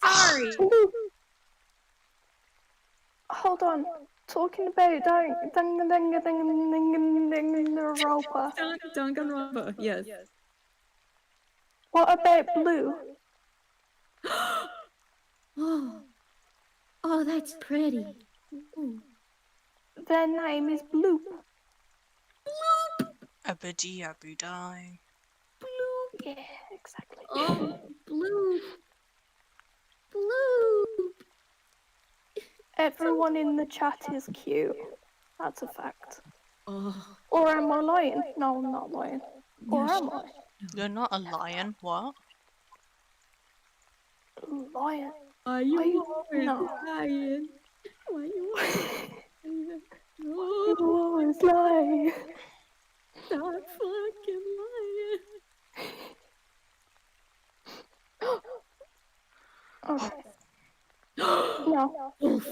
Sorry. Hold on. Talking about Danganronpa. Danganronpa, yes. What about Blue? Oh, that's pretty. Ooh. Their name is Bloop. Abadi Abudai. Bloop. Yeah, exactly. Oh, Bloop. Bloop. Everyone in the chat is cute. That's a fact. Oh. Or am I lying? No, I'm not lying. Or am I? You're not a lion. What? Lion. Are you No. lying? Why you lying? You always lie. Stop fucking lying. Okay. No. Wolf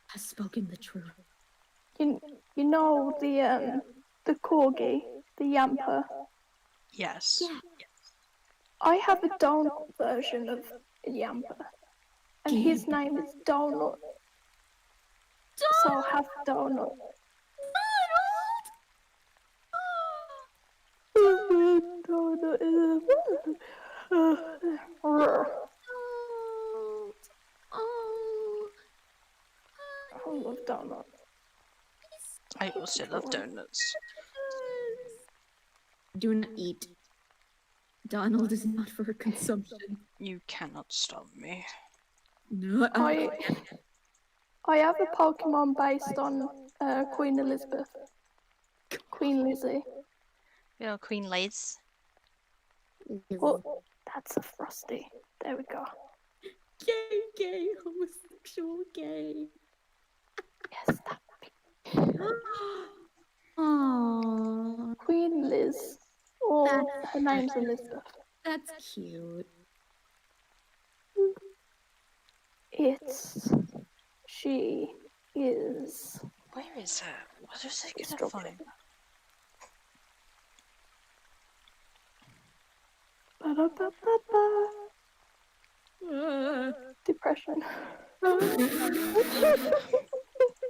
has spoken the truth. You know the corgi, the yamper. Yes. Yeah. I have a donut version of a yamper, and his name is Donut. So I'll have Donut. Donut is I love Donut. I also love donuts. Do not eat. Donald is not for consumption. You cannot stop me. No, I have a Pokemon based on Queen Elizabeth. Queen Lizzie. Yeah, Queen Liz. Well, that's a Frosty. There we go. Gay, homosexual, gay. Yes, that. Aww. Queen Liz. Or her name's Elizabeth. That's cute. She is. Where is it? What is it gonna find? Depression.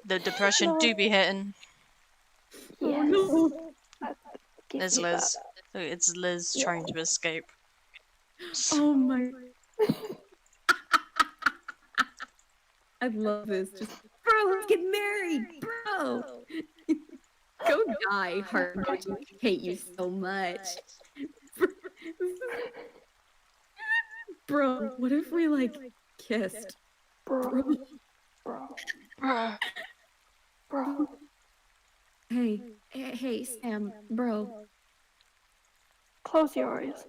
The depression do be hitting. Yes. There's Liz. It's Liz trying to escape. Oh my. I love this. Just, bro, let's get married, bro. Go die, heart emoji. I hate you so much. Bro, what if we like kissed? Bro. Hey, Sam, bro. Close your eyes.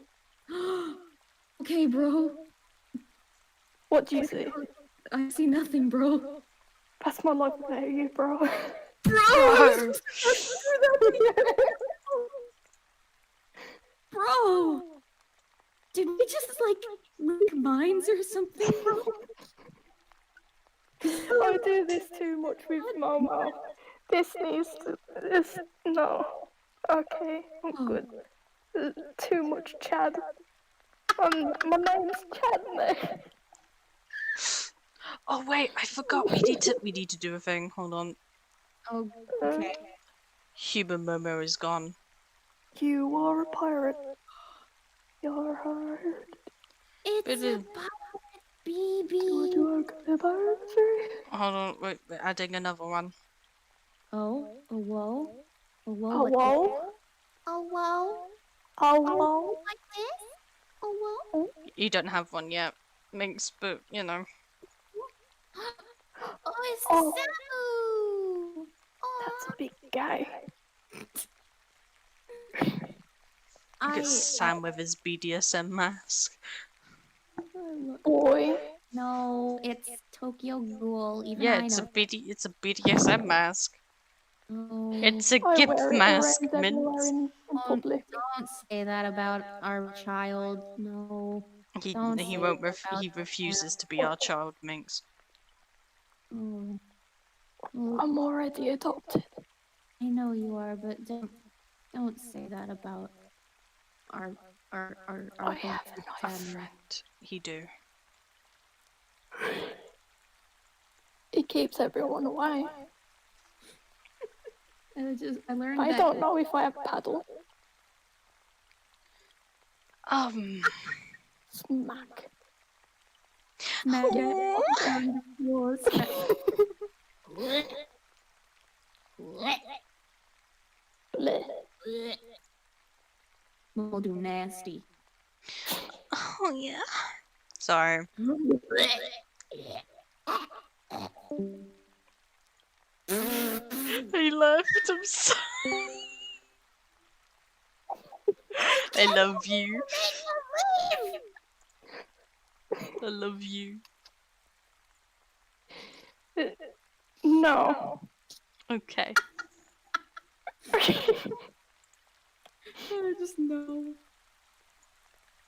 Okay, bro. What do you see? I see nothing, bro. That's my life without you, bro. Bro! Bro! Did we just, like, link minds or something, bro? I do this too much with Momo. This needs to. This. No. Okay, I'm good. Too much Chad. My name's Chad now. Oh wait, I forgot. We need to do a thing. Hold on. Oh, okay. Human Momo is gone. You are a pirate. You're hard. It's a pirate, baby. Do a pirate? Hold on, wait, we're adding another one. Oh, a whoa. A whoa. Oh, whoa. Oh, whoa. Oh, whoa. Like this? Oh, whoa. You don't have one yet, Minx, but you know. Oh, it's Oh. Samu. That's a big guy. Look at Sam with his BDSM mask. Boy. No, it's Tokyo Ghoul. Even Yeah, I it's know. it's a BDSM mask. Oh. It's a I gift wear it mask, around everywhere Minx. in public. Don't say that about our child. No. Don't He say won't. that about He refuses to be our child, Minx. Oh. I'm already adopted. I know you are, but don't say that about our I have Our friend. He do. He keeps everyone away. I learned I that. don't know if I have paddle. Smack. Smack We'll do nasty. Oh yeah. Sorry. I laughed. I'm sorry. I love you. I love you. No. Okay. I just know.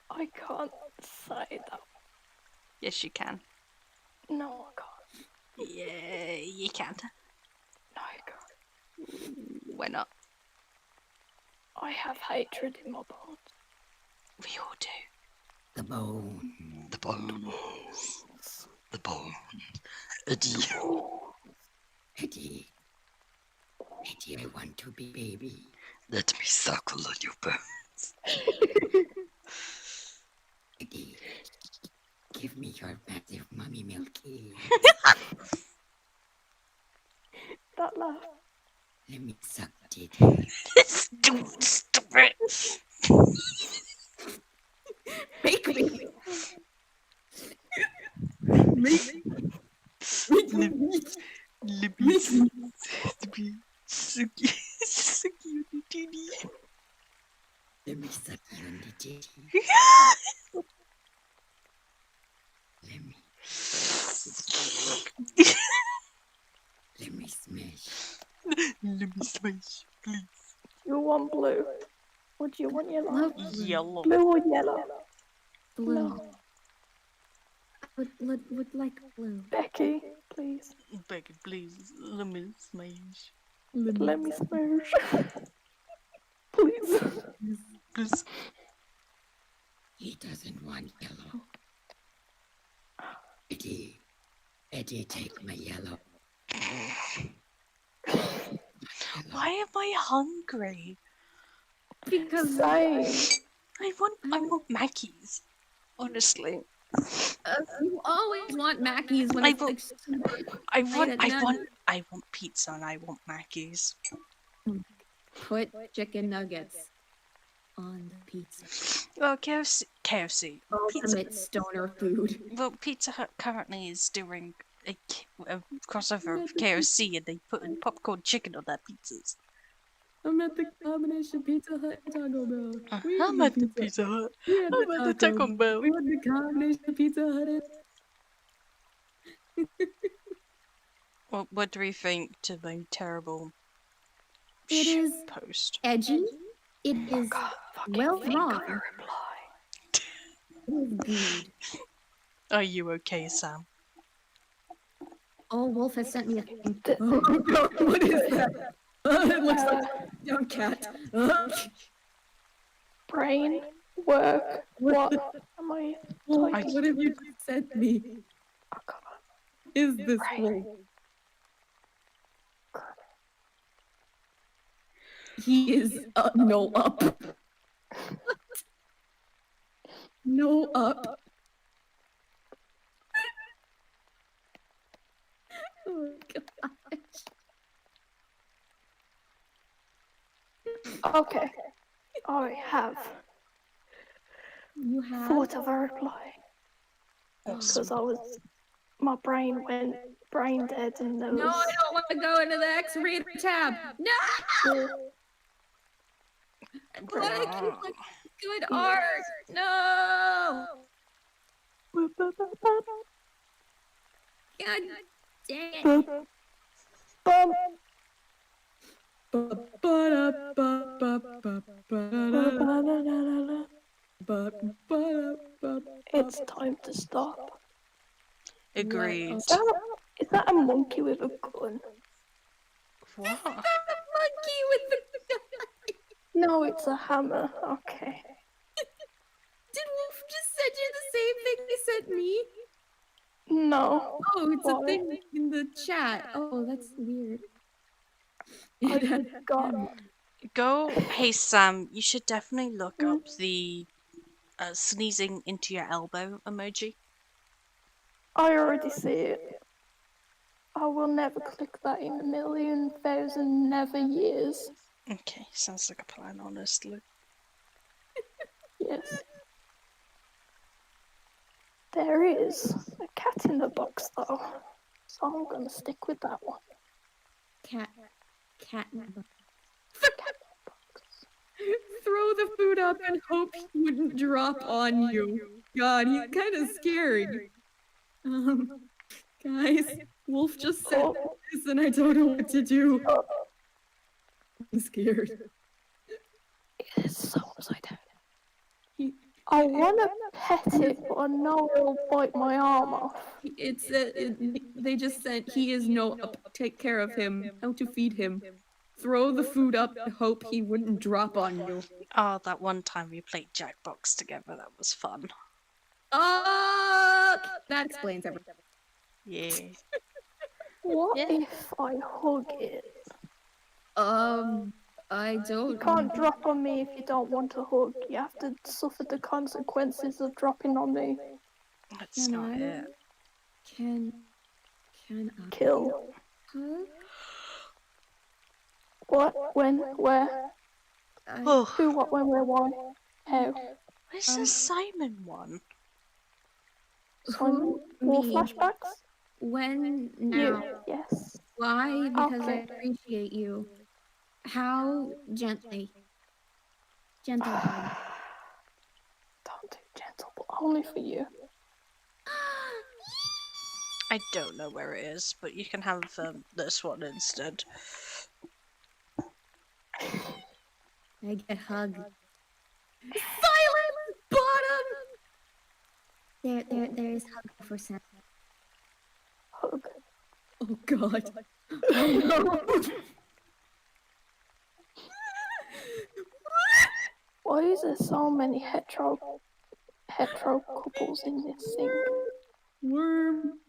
I can't say that. Yes, you can. No, I can't. Yeah, you can. No, I can't. Why not? I have hatred in my bones. We all do. The bone. The bones. The bone. Eddie. Eddie. Eddie, I want to be baby. Let me suckle on your bones. Eddie, give me your massive mummy milky. That laugh. Let me suck it. Stupid. Make me. Let me suck you on the titty. Let me suck you on the titty. Let me. Let me smash. Let me smash, please. You want blue? Or do you want yellow? Yellow. Blue or yellow? Blue. No. I would like blue. Becky, please. Becky, please. Let me smash. Let me smash. Please. Please. He doesn't want yellow. Eddie. Eddie, take my yellow. Why am I hungry? Because I want Mackey's. Honestly. You always want Mackey's when it's like super late at night. I want pizza and I want Mackey's. Put chicken nuggets on the pizza. Well, KFC. Ultimate stoner food. Well, Pizza Hut currently is doing a crossover of KFC and they put popcorn chicken on their pizzas. I'm at the combination Pizza Hut and Taco Bell. I'm at the Pizza Hut. I'm at the Taco Bell. We want the combination Pizza Hut. What do we think to the terrible It is post? edgy. It is well drawn. It is good. Are you okay, Sam? Oh, Wolf has sent me a thing. Oh god, what is that? It looks like a young cat. Brain work. What am I Wolf, typing? what have you just sent me? Is this Wolf? He is no up. No up. Oh gosh. Okay. I have You have? thought of a reply. Because my brain went brain dead and there was... No, I don't want to go into the X-rated tab. No! I want to keep like good art. No! God dang it. It's time to stop. Agreed. Is that a monkey with a gun? What? Monkey with the No, it's a hammer. Okay. Did Wolf just send you the same thing they sent me? No. Oh, it's Why? a thing in the chat. Oh, that's weird. I got Go. Hey, Sam, you should definitely look up the sneezing into your elbow emoji. I already see it. I will never click that in a million, thousand, never years. Okay, sounds like a plan, honestly. Yes. There is a cat in the box though, so I'm gonna stick with that one. Cat in the box. Throw the food up and hope he wouldn't drop on you. God, he's kind of scary. Guys, Wolf just said this and I don't know what to do. I'm scared. It is so upside down. I want to pet it, but I know it'll bite my arm off. They just said he is no up. Take care of him. How to feed him. Throw the food up and hope he wouldn't drop on you. Oh, that one time we played Jackbox together, that was fun. That explains everything. Yeah. What if I hug it? I don't. You can't drop on me if you don't want to hug. You have to suffer the consequences of dropping on me. That's not it. Can I Kill. hug? What? When? Where? Oh. Who? What? When? Where? Why? How? Where's the Simon one? Simon? More Me. flashbacks? When now? You. Yes. Why? Because I Okay. appreciate you. How gently? Gentle hug. Don't do gentle, but only for you. I don't know where it is, but you can have this one instead. I get hug. Silence! Bottom! There is hug for Sam. Hug. Oh god. Why is there so many hetero couples in this thing? Worm.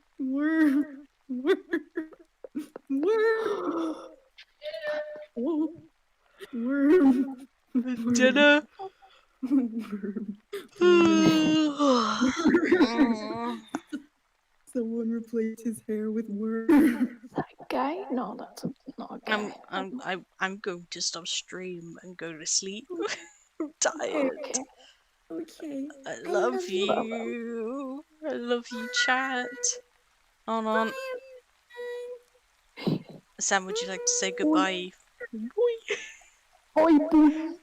Oh. Worm. Dinner. Someone replaced his hair with worm. Is that gay? No, that's not gay. I'm going to stop stream and go to sleep. I'm tired. Okay. I love you. I love you, chat. Hold on. Sam, would you like to say goodbye? Bye, boo.